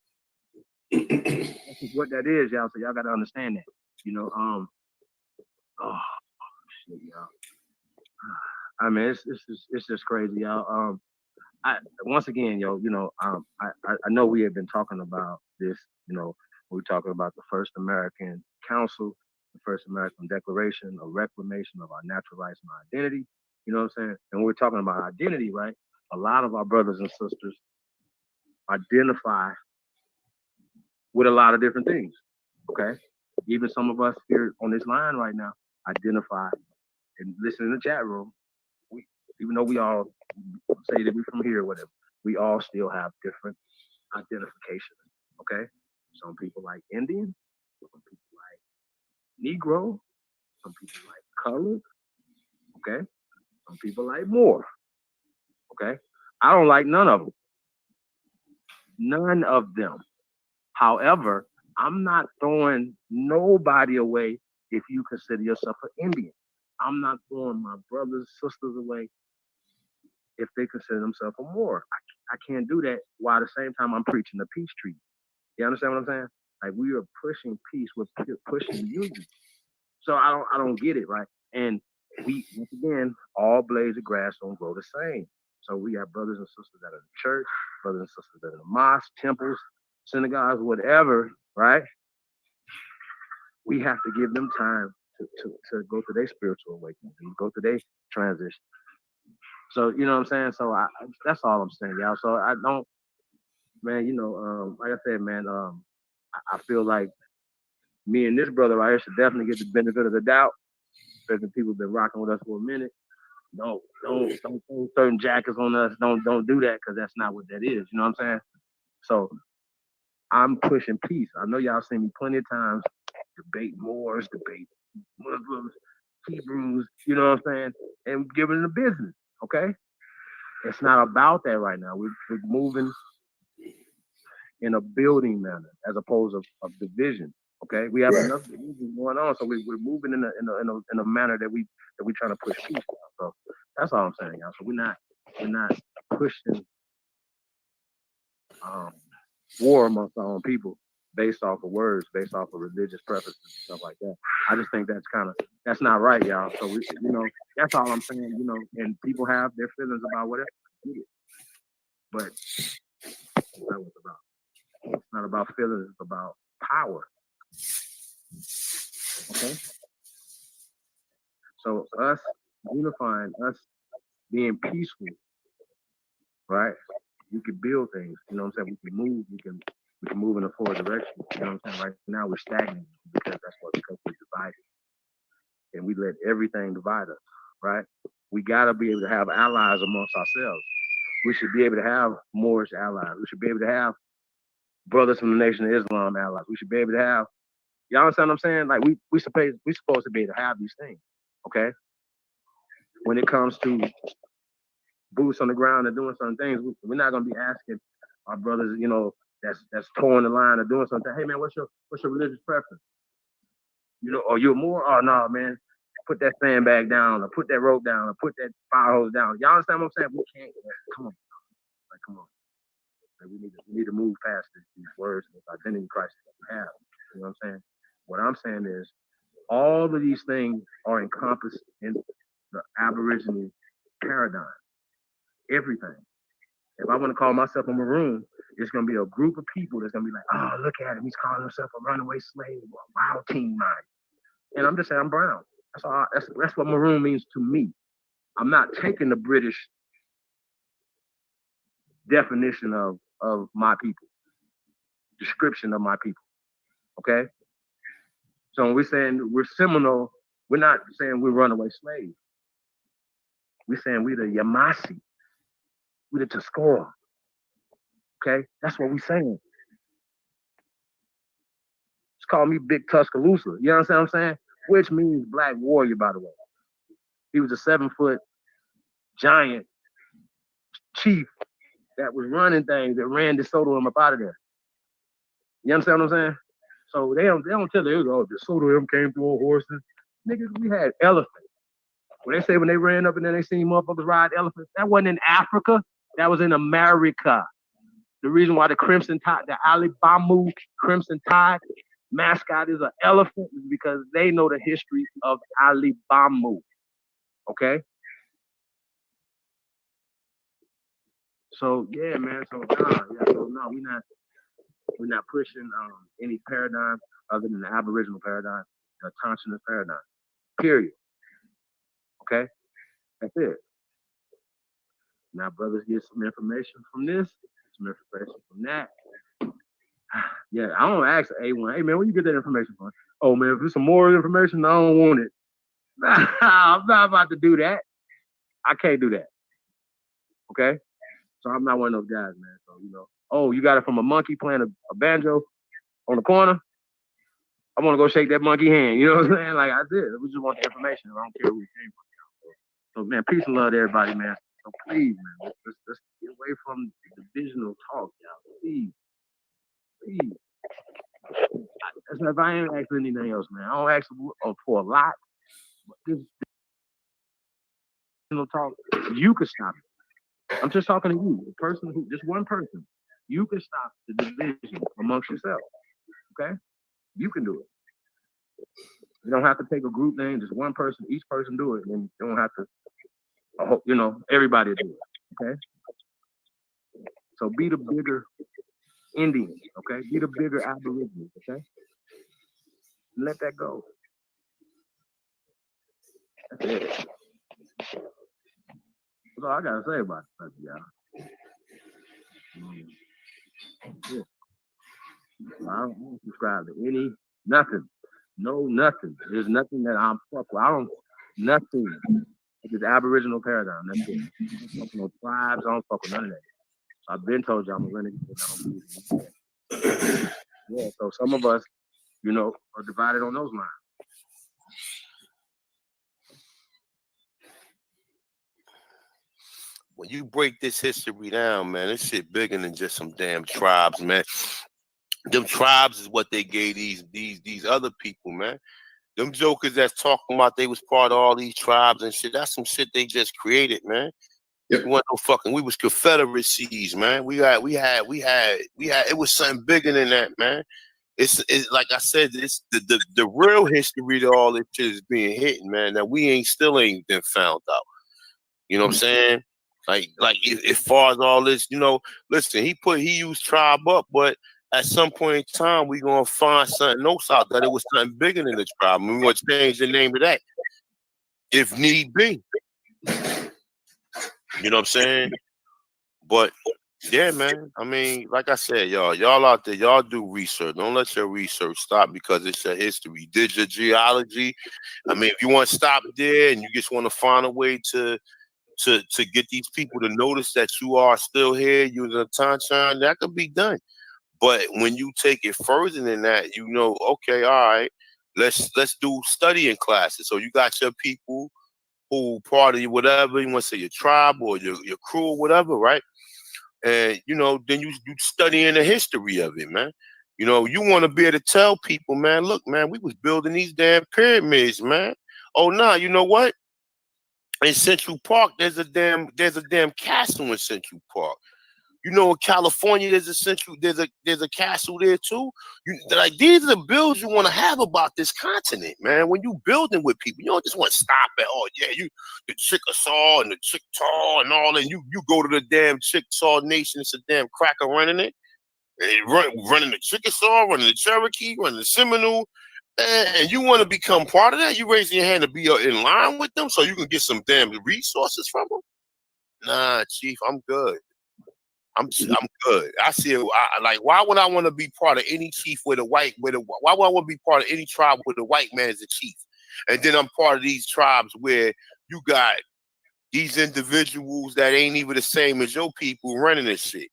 That's what that is, y'all. So y'all got to understand that. You know, oh shit, y'all. I mean, it's just crazy, y'all. Once again, yo, you know, I know we have been talking about this, you know, we're talking about the First American Council, the First American Declaration of Reclamation of our Natural Rights and our Identity. You know what I'm saying? And we're talking about identity, right? A lot of our brothers and sisters identify with a lot of different things. Okay? Even some of us here on this line right now identify and listen in the chat room. Even though we all say that we're from here or whatever, we all still have different identifications. Okay? Some people like Indian, some people like Negro, some people like colored, okay? Some people like Moor, okay? I don't like none of them. None of them. However, I'm not throwing nobody away if you consider yourself an Indian. I'm not throwing my brothers, sisters away if they consider themselves a Moor. I can't do that while at the same time I'm preaching the peace treaty. You understand what I'm saying? Like, we are pushing peace, we're pushing unity. So I don't get it, right? And we, once again, all blades of grass don't grow the same. So we have brothers and sisters that are in the church, brothers and sisters that are in the mosque, temples, synagogues, whatever, right? We have to give them time to go through their spiritual awakening and go through their transition. So, you know what I'm saying? So that's all I'm saying, y'all. So I don't, man, you know, like I said, man, I feel like me and this brother right here should definitely get the benefit of the doubt. Especially people been rocking with us for a minute. Don't throw certain jackets on us. Don't do that, because that's not what that is. You know what I'm saying? So I'm pushing peace. I know y'all seen me plenty of times debate Moors, debate Muslims, Hebrews, you know what I'm saying? And giving the business, okay? It's not about that right now. We're moving in a building manner as opposed of division. Okay, we have enough division going on, so we're moving in a manner that we trying to push peace. So that's all I'm saying, y'all. So we're not pushing war amongst our own people based off of words, based off of religious preferences and stuff like that. I just think that's not right, y'all. So we, you know, that's all I'm saying. You know, and people have their feelings about whatever, but that's not what it's about. It's not about feelings, it's about power. Okay? So us unifying, us being peaceful, right? We can build things, you know what I'm saying? We can move in a forward direction. You know what I'm saying? Right now we're stagnant because we're divided. And we let everything divide us, right? We gotta be able to have allies amongst ourselves. We should be able to have Moorish allies. We should be able to have brothers from the Nation of Islam allies. We should be able to have, y'all understand what I'm saying? Like we supposed to be able to have these things, okay? When it comes to boots on the ground and doing some things, we're not gonna be asking our brothers, you know, that's towing the line or doing something. Hey man, what's your religious preference? You know, or you're more? Oh no, man, put that sandbag down, or put that rope down, or put that fire hose down. Y'all understand what I'm saying? We can't. Come on, like come on. Like, we need to move past these words and this identity crisis that we have. You know what I'm saying? What I'm saying is, all of these things are encompassed in the Aborigine paradigm. Everything. If I want to call myself a Maroon, it's going to be a group of people that's going to be like, oh, look at him. He's calling himself a runaway slave or a wild teen mind. And I'm just saying I'm brown. That's what Maroon means to me. I'm not taking the British definition of my people, description of my people. Okay? So when we're saying we're Seminole, we're not saying we're runaway slaves. We're saying we're the Yamasi. We're the Tuscarora. Okay? That's what we're saying. It's called me Big Tuscaloosa. You understand what I'm saying? Which means black warrior, by the way. He was a 7-foot giant chief that was running things that ran DeSoto up out of there. You understand what I'm saying? So they don't tell you, oh, DeSoto came through on horses. Niggas, we had elephants. When they say when they ran up and then they seen motherfuckers ride elephants, that wasn't in Africa. That was in America. The reason why the Crimson Tide, the Alabama Crimson Tide mascot is an elephant is because they know the history of Alabama. Okay? So yeah, man. So no, we're not pushing any paradigm other than the Aboriginal paradigm, the Tonsinist paradigm. Period. Okay? That's it. Now, brothers get some information from this, some information from that. Yeah, I don't ask A1, hey man, where you get that information from? Oh man, if there's some more information, I don't want it. I'm not about to do that. I can't do that. Okay? So I'm not one of those guys, man. So, oh, you got it from a monkey playing a banjo on the corner? I want to go shake that monkey hand. You know what I'm saying? Like I did. We just want the information. I don't care who it came from. So man, peace and love to everybody, man. So please, man, let's get away from the divisional talk, y'all. Please. If I ain't asking anything else, man, I don't ask for a lot. But this divisional talk, you could stop it. I'm just talking to you, just one person. You can stop the division amongst yourself. Okay? You can do it. You don't have to take a group name, just one person, each person do it, and you don't have to, everybody do it. Okay? So be the bigger Indians, okay? Be the bigger Aborigines, okay? Let that go. That's it. That's all I gotta say about it, y'all. Yeah. I don't subscribe to nothing. No, nothing. There's nothing that I'm fuck with. Nothing. It's Aboriginal paradigm. That's it. I don't fuck with no tribes. I don't fuck with none of that. So I've been told you I'm a renegade. I don't believe in that. Yeah, so some of us, are divided on those lines. When you break this history down, man, this shit bigger than just some damn tribes, man. Them tribes is what they gave these other people, man. Them jokers that's talking about they was part of all these tribes and shit. That's some shit they just created, man. Yep. We was Confederacies, man. We had. It was something bigger than that, man. It's like I said, it's the real history to all this shit is being hidden, man. That we still ain't been found out. You know what I'm saying? Like as far as all this, listen, he used tribe up, but at some point in time, we gonna find something else out that it was something bigger than the tribe. And we want to change the name of that, if need be. You know what I'm saying? But yeah, man. I mean, like I said, y'all out there, y'all do research. Don't let your research stop because it's your history. Did your geology. I mean, if you want to stop there and you just want to find a way to get these people to notice that you are still here using a Tanchan, that could be done. But when you take it further than that, okay, all right, let's do studying classes. So you got your people who part of whatever, you want to say your tribe or your crew or whatever, right? And, then you studying the history of it, man. You want to be able to tell people, man, look, man, we was building these damn pyramids, man. Oh, nah, you know what? In Central Park, there's a damn castle in Central Park. In California, there's a castle there too. These are the builds you want to have about this continent, man. When you building with people, you don't just want to stop at, oh yeah, the Chickasaw and the Chickasaw and all, and you go to the damn Chickasaw Nation. It's a damn cracker running it. Running the Chickasaw, running the Cherokee, running the Seminole. And you want to become part of that? You raising your hand to be in line with them so you can get some damn resources from them? Nah, Chief, I'm good. I'm good. I see it. Like, why would I want to be part of any chief why would I want to be part of any tribe where the white man is the chief? And then I'm part of these tribes where you got these individuals that ain't even the same as your people running this shit.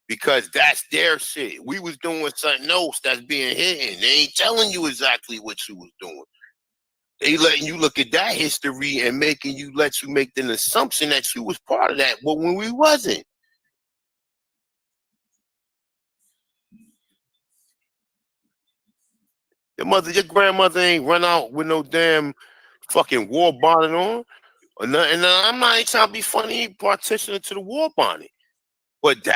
Because that's their shit. We was doing something else that's being hidden. They ain't telling you exactly what you was doing. They letting you look at that history and let you make the assumption that you was part of that, but when we wasn't. Your grandmother ain't run out with no damn fucking war bonnet on. Or nothing. And I'm not even trying to be funny, partitioning to the war bonnet. But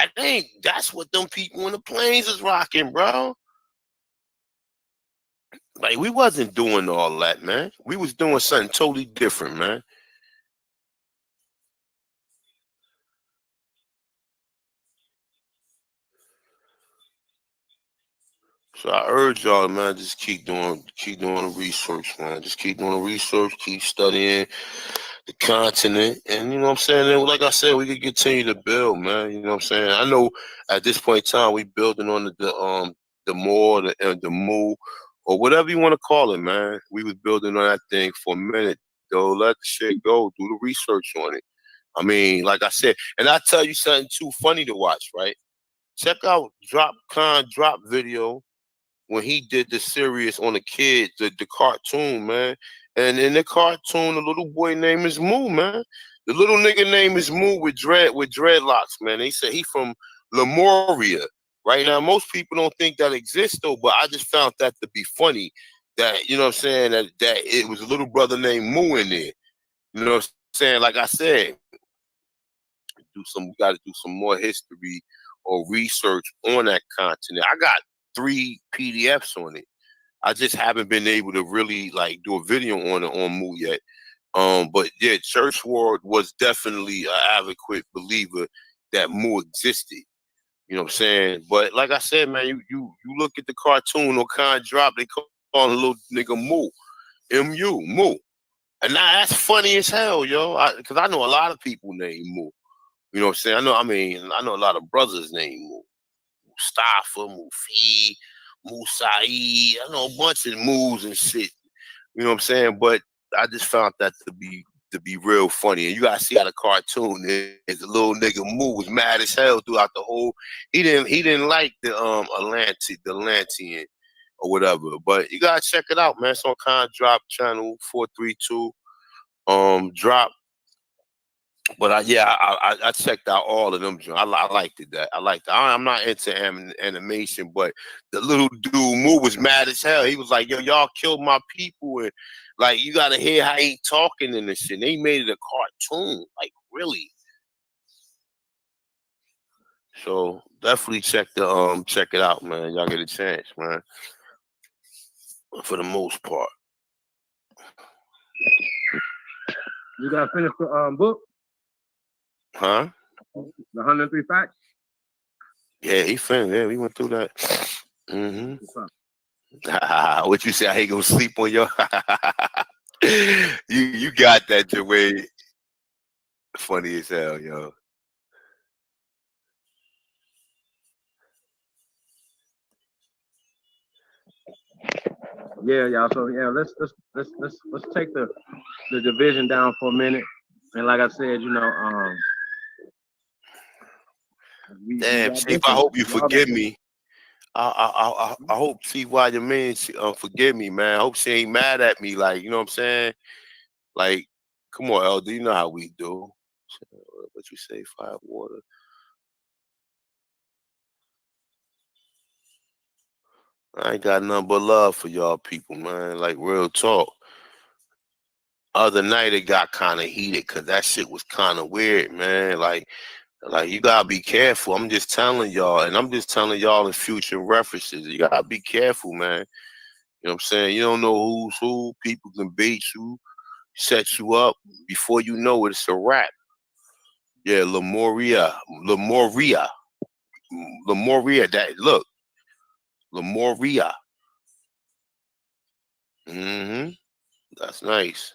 that's what them people in the plains is rocking, bro. Like, we wasn't doing all that, man. We was doing something totally different, man. So I urge y'all, man, just keep doing the research, man. Just keep doing the research, keep studying the continent. And you know what I'm saying? And like I said, we can continue to build, man. You know what I'm saying? I know at this point in time we building on the more, the moo, or whatever you want to call it, man. We was building on that thing for a minute, though. Let the shit go. Do the research on it. I mean, like I said, and I tell you something too funny to watch, right? Check out Drop video when he did the series on the kids, the cartoon, man. And in the cartoon, the little boy name is Moo, man. The little nigga name is Moo with dreadlocks, man. They say he from Lemuria. Right now, most people don't think that exists though, but I just found that to be funny. That, you know what I'm saying, that it was a little brother named Moo in there. You know what I'm saying? Like I said, we got to do some more history or research on that continent. I got 3 PDFs on it. I just haven't been able to really like do a video on it on Moo yet. But yeah, Church Ward was definitely an advocate believer that Moo existed. You know what I'm saying? But like I said, man, you look at the cartoon or Drop, they call the little nigga Moo, M-U, Moo. And now that's funny as hell, yo. Because I know a lot of people named Moo. You know what I'm saying? I know a lot of brothers named Moo. Mustafa, Mufi, Musaid. I know a bunch of moves and shit. You know what I'm saying? But I just found that to be real funny. And you gotta see how the cartoon is. The little nigga Moo was mad as hell throughout the whole. He didn't like the Atlantean or whatever. But you gotta check it out, man. It's on Drop channel 432. Drop. But I checked out all of them. I liked it. I liked it. I'm not into animation, but the little dude Moo was mad as hell. He was like, "Yo, y'all killed my people," and like you gotta hear how he talking and this shit. They made it a cartoon, like really. So definitely check it out, man. Y'all get a chance, man. For the most part. You gotta finish the book. Huh? The 103 Facts? Yeah, he finished. Yeah, we went through that. Mm-hmm. What you say? I ain't gonna sleep on your. you got that, Jaway. Funny as hell, yo. Yeah, y'all. So yeah, let's take the division down for a minute. And like I said, you know, damn, Chief, I hope you forgive me. I hope Chief, why your man forgive me, man. I hope she ain't mad at me. Like, you know what I'm saying? Like, come on, Elder, you know how we do. What you say, fire, water. I ain't got nothing but love for y'all people, man. Like, real talk. Other night it got kind of heated because that shit was kind of weird, man. Like you gotta be careful. I'm just telling y'all, and I'm just telling y'all in future references. You gotta be careful, man. You know what I'm saying? You don't know who's who. People can bait you, set you up. Before you know it, it's a wrap. Yeah, Lemuria. That look, Lemuria. Mm-hmm. That's nice.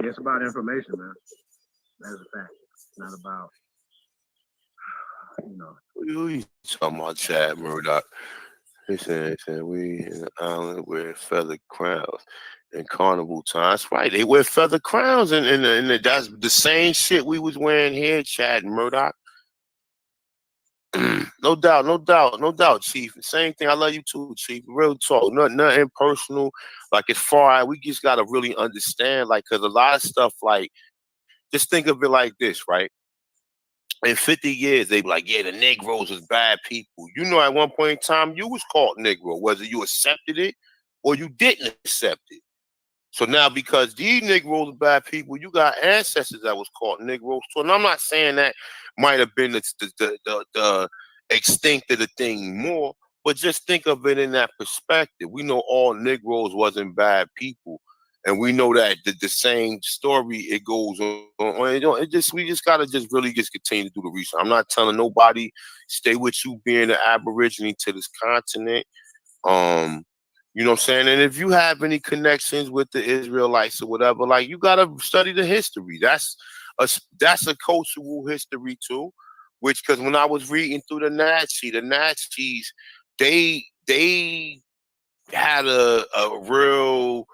It's about information, man. That's a fact. It's not about, you know. Who you talking about, Chad Murdoch? He said we in the island wear feather crowns in carnival time. That's right. They wear feather crowns, and that's the same shit we was wearing here, Chad Murdoch. No doubt, Chief. Same thing. I love you too, Chief. Real talk. Nothing personal. Like as far as we just gotta really understand, like, cause a lot of stuff, like, just think of it like this, right? In 50 years, they be like, yeah, the Negroes was bad people. You know, at one point in time, you was called Negro, whether you accepted it or you didn't accept it. So now, because these Negroes are bad people, you got ancestors that was called Negroes. So, and I'm not saying that might have been the extinct of the thing more, but just think of it in that perspective. We know all Negroes wasn't bad people, and we know that the same story it goes on. We just gotta just really just continue to do the research. I'm not telling nobody stay with you being an Aborigine to this continent. You know what I'm saying? And if you have any connections with the Israelites or whatever, like, you gotta study the history. That's a cultural history too. Which, because when I was reading through the Nazis, they had a real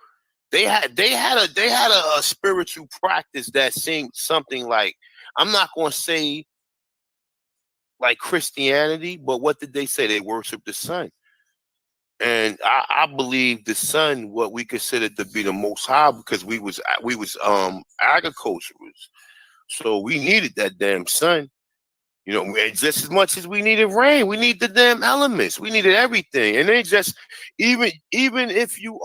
they had a spiritual practice that seemed something like, I'm not gonna say like Christianity, but what did they say? They worship the sun. And I believe the sun, what we considered to be the most high, because we was agriculturalists. So we needed that damn sun. You know, just as much as we needed rain, we need the damn elements. We needed everything. And then just even if you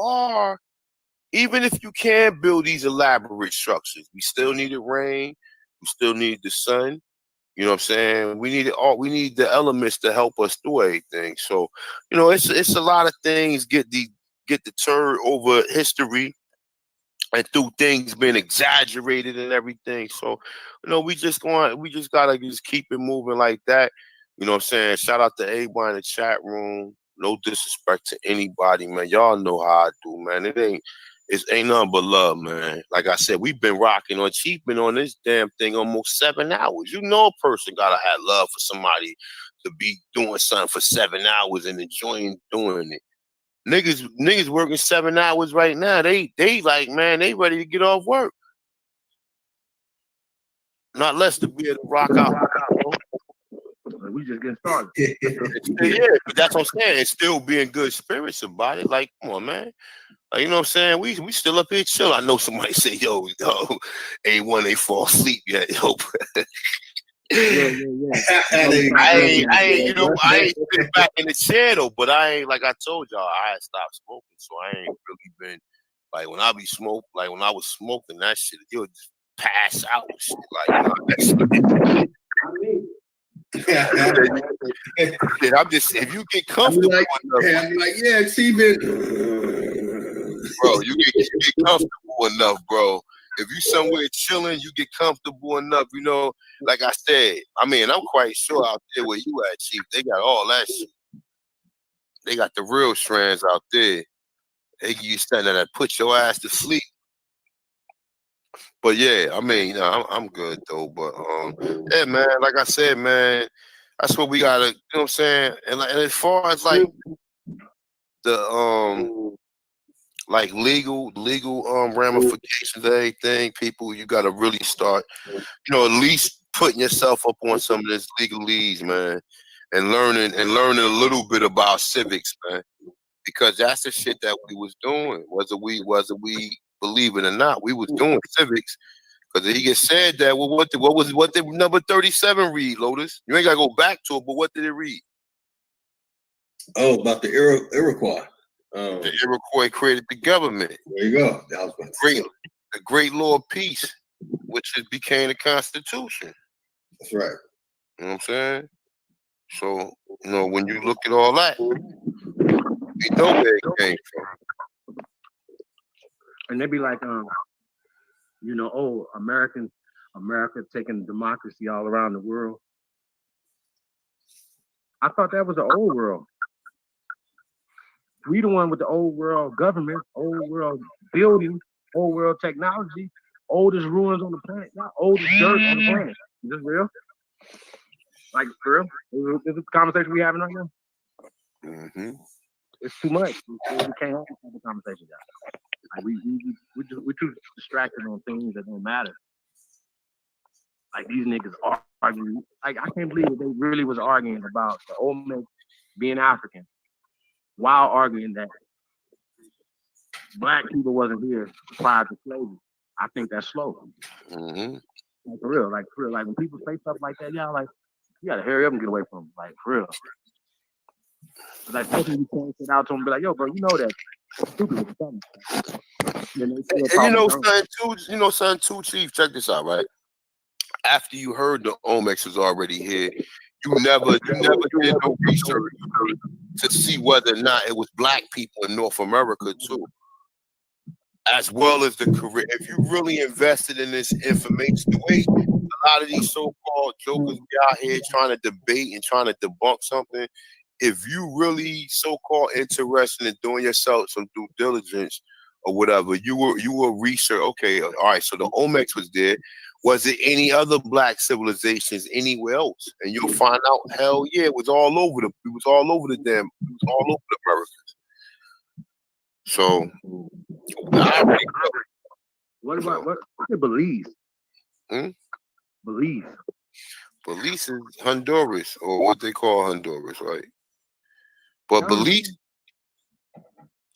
can build these elaborate structures, we still needed rain. We still need the sun. You know what I'm saying? We need the elements to help us do everything. So, you know, it's a lot of things get deterred over history and through things being exaggerated and everything. So, you know, we just gotta just keep it moving like that. You know what I'm saying? Shout out to everybody in the chat room. No disrespect to anybody, man. Y'all know how I do, man. It ain't nothing but love, man. Like I said, we've been rocking on Chief, been on this damn thing almost 7 hours. You know, a person gotta have love for somebody to be doing something for 7 hours and enjoying doing it. Niggas working 7 hours right now. They like, man, they ready to get off work. Not less to be able to rock out. We just getting started. Yeah, but that's what I'm saying. It's still being good spirits about it. Like, come on, man. Like, you know what I'm saying? We still up here chill. I know somebody say, yo, ain't fall asleep yet, yo. Yeah. I ain't been back in the chair though, but I ain't, like I told y'all, I had stopped smoking, so I ain't really been like, when I was smoking that shit, you'll just pass out and shit. Like, I'm just, if you get comfortable enough, I'm like, yeah, Chief, bro, you get comfortable enough, bro. If you somewhere chilling, you get comfortable enough, you know. Like I said, I mean, I'm quite sure out there where you at, Chief, they got all that shit. They got the real strands out there. They give you something that put your ass to sleep. But yeah, I mean, you know, I'm good though. But yeah, man, like I said, man, that's what we gotta, you know what I'm saying? And as far as like the like legal ramifications of everything, people, you gotta really start, you know, at least putting yourself up on some of this legalese, man, and learning a little bit about civics, man, because that's the shit that we was doing, whether we believe it or not. We was doing civics, because he gets said that. Well, what did number 37 read, Lotus? You ain't gotta go back to it, but what did it read? Oh, about the Iroquois. The Iroquois created the government. There you go. That was the great law of peace, which became the Constitution. That's right. You know what I'm saying? So, you know, when you look at all that, we know where it came from. And they be like, you know, oh, America taking democracy all around the world. I thought that was the old world. We the one with the old world government, old world building, old world technology. oldest ruins on the planet. Y'all oldest dirt on the planet. Is this real? Like, for real? Is this the conversation we having right now? Mm-hmm. It's too much. We can't have this type of conversation, guys. Like, we're too distracted on things that don't matter. Like, these niggas are arguing. Like, I can't believe that they really was arguing about the Olmecs being African while arguing that black people wasn't here prior to slavery. I think that's slow. Mm-hmm. Like, for real. Like, when people say stuff like that, y'all like, you gotta hurry up and get away from them. Like, for real. Like, something you can't sit out to them and be like, yo, bro, you know that. Stupid. And something too, Chief, check this out, right? After you heard the Olmecs was already here, you never did no research to see whether or not it was black people in North America too, as well as the career. If you really invested in this information, the way a lot of these so-called jokers be out here trying to debate and trying to debunk something, if you really so-called interested in doing yourself some due diligence or whatever, you will research. Okay, all right. So the Olmecs was there. Was it any other black civilizations anywhere else? And you'll find out. Hell yeah, it was all over the. It was all over the damn. It was all over the Americas. So, what about Belize? Belize. Belize is Honduras, or what they call Honduras, right? But Belize,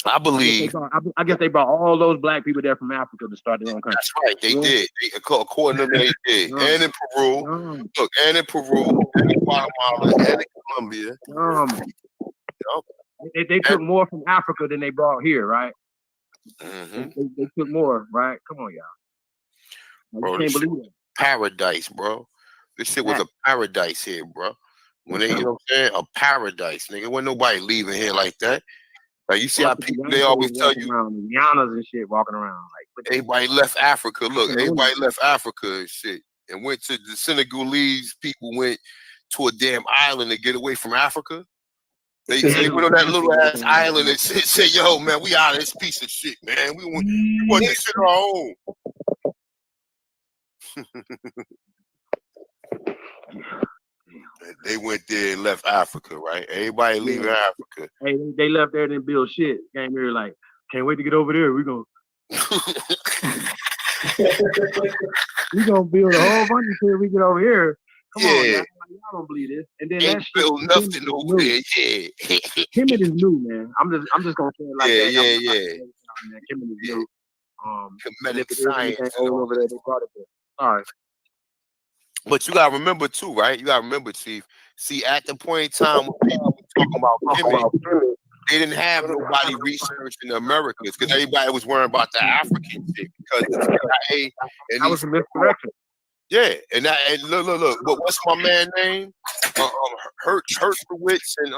I believe. I guess they brought all those black people there from Africa to start their own country. That's right. They did. According to them, they did. And in Peru. Look, and in Peru, and in Guatemala, and in Colombia. They took more from Africa than they brought here, right? Mm-hmm. They took more, right? Come on, y'all. Bro, can't believe it. Paradise, bro. This shit was a paradise here, bro. When they, you know what I'm saying? A paradise, nigga. Wasn't nobody leaving here like that. Like, you see how people, they always tell you. Yanas and shit walking around. Like, everybody left Africa. Look, everybody left Africa and shit. And went to the Senegalese people went to a damn island to get away from Africa. They went on that little ass island and said, yo, man, we out of this piece of shit, man. We want this shit on our own. They went there and left Africa, right? Everybody leaving Africa. Hey, they left there and didn't build shit. Came here like, can't wait to get over there. We gonna build a whole bunch of shit. We get over here. Come on, y'all don't believe this. And then ain't that shit build nothing over there. Yeah. Kemet is new, man. I'm just gonna say it like that. Man, Kemet is new. Comedic science over there. They brought it there. All right. But you gotta remember too, right? You gotta remember, Chief. See, at the point in time when people were talking about Kemet, they didn't have nobody researching the Americas because everybody was worrying about the African shit because the CIA and that was a misdirection. Yeah, and look. What's my man name? Hertzowitz and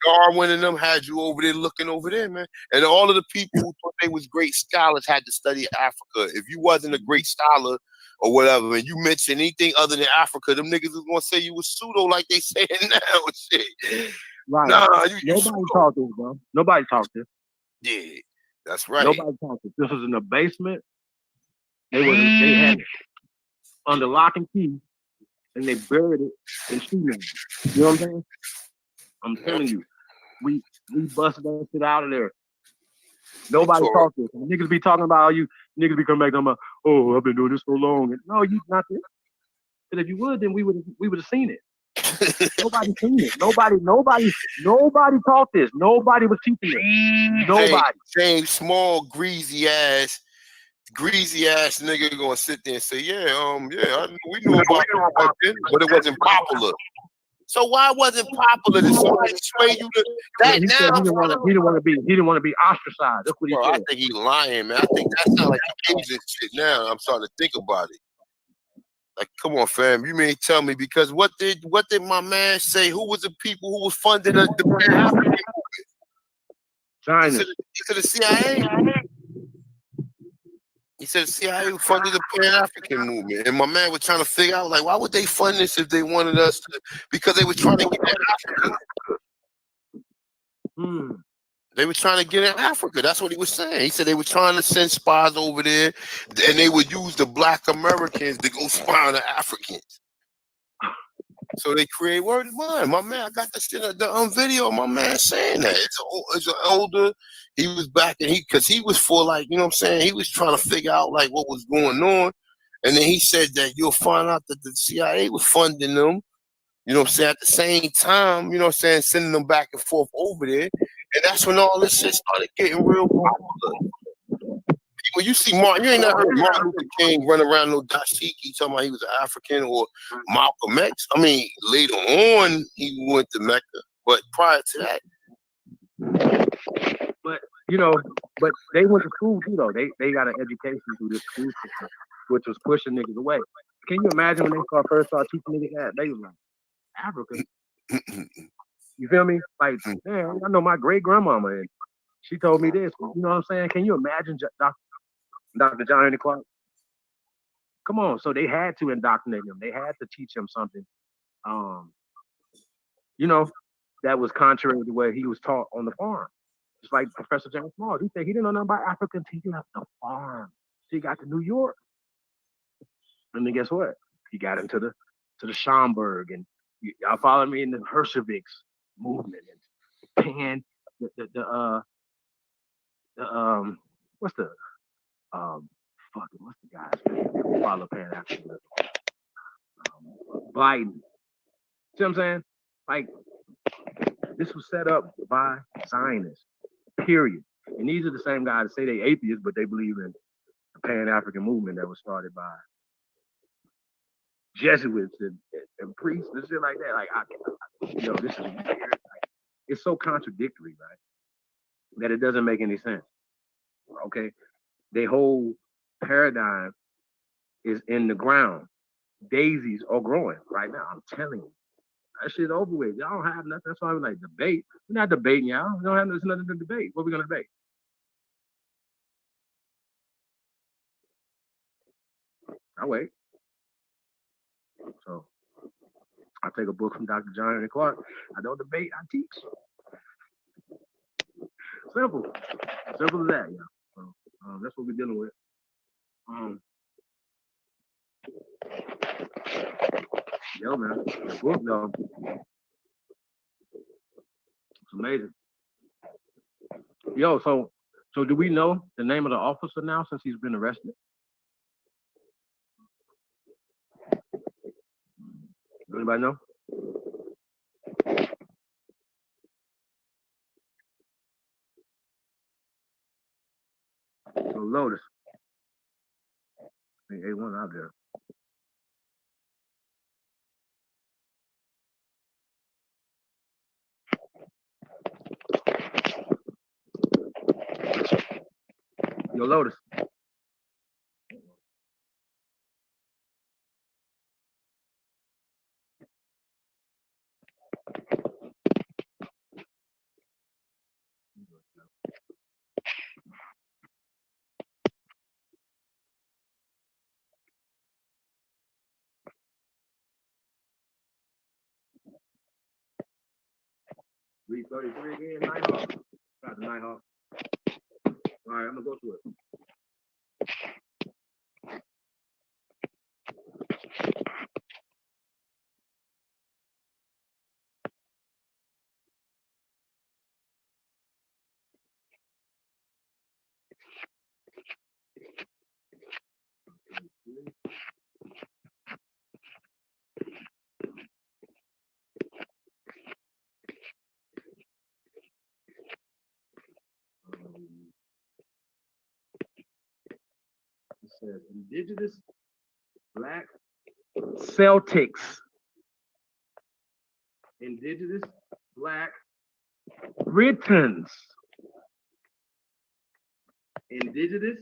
Darwin and them had you over there looking over there, man. And all of the people who thought they was great scholars had to study Africa. If you wasn't a great scholar or whatever, and you mentioned anything other than Africa, them niggas was gonna say you was pseudo like they saying now and shit. Right. Nah, nobody talked this, bro. Nobody talked this. Yeah, that's right. Nobody talked this. This was in the basement. They had it under lock and key, and they buried it in cement. You know what I'm saying? I'm telling you, we busted that shit out of there. Nobody talked this. And niggas be talking about how you niggas be coming back talking about, oh, I've been doing this so long. And no, you not this. But if you would, then we would have seen it. Nobody seen it. Nobody taught this. Nobody was teaching it. Nobody. Same small greasy ass nigga gonna sit there and say, we knew about it back then, but it wasn't popular. So why wasn't popular? Did somebody sway you to that now? He didn't want to be ostracized. That's what he said. I think he's lying, man. I think that sounds like Asian shit now. I'm starting to think about it. Like, come on, fam. You may tell me because what did my man say? Who was the people who was funding the Pan-African movement? China. He said the CIA. He said the CIA funded the Pan-African movement. And my man was trying to figure out, like, why would they fund this if they wanted us to? Because they were trying to get Africa. They were trying to get in Africa. That's what he was saying. He said they were trying to send spies over there, and they would use the Black Americans to go spy on the Africans. So they create word of mine. My man, I got the shit the video of my man saying that. It's an older. He was back and because he was for like, you know what I'm saying? He was trying to figure out like what was going on. And then he said that you'll find out that the CIA was funding them, you know what I'm saying, at the same time, you know what I'm saying, sending them back and forth over there. And that's when all this shit started getting real popular. When you see Martin, you ain't never heard Martin Luther King run around no dashiki talking about he was an African, or Malcolm X. I mean, later on he went to Mecca, but prior to that. But but they went to school too though. They got an education through this school system, which was pushing niggas away. Can you imagine when they first started teaching niggas that? They was like, Africa. You feel me? Like, man, I know my great grandmama, and she told me this. You know what I'm saying? Can you imagine Dr. John Henry Clark? Come on. So they had to indoctrinate him. They had to teach him something, that was contrary to where he was taught on the farm. Just like Professor James Small. He said he didn't know nothing about Africa until he left the farm. So he got to New York. And then guess what? He got into the Schomburg, and y'all follow me in the Hershevix movement and Pan what's the guy's name? Follow Pan Africanism. Biden. See what I'm saying? Like, this was set up by Zionists, period. And these are the same guys that say they atheists, but they believe in the Pan-African movement that was started by Jesuits and priests and shit like that. Like, this is weird. Like, it's so contradictory, right? That it doesn't make any sense. Okay? Their whole paradigm is in the ground. Daisies are growing right now. I'm telling you. That shit over with. Y'all don't have nothing. That's why I'm like, debate. We're not debating, y'all. We don't have nothing to debate. What are we gonna debate? I wait. So I take a book from Dr. John Henry Clark. I don't debate, I teach. Simple as that, yeah. So that's what we're dealing with. Yo, man, the book though, it's amazing. Yo, so do we know the name of the officer now since he's been arrested? Anybody know? So Lotus. I think A1 out there. Yo, Lotus. Read 33 again, Nighthawk. Got the Nighthawk. All right, I'm gonna go to it. It says Indigenous Black Celtics. Indigenous Black Britons. Indigenous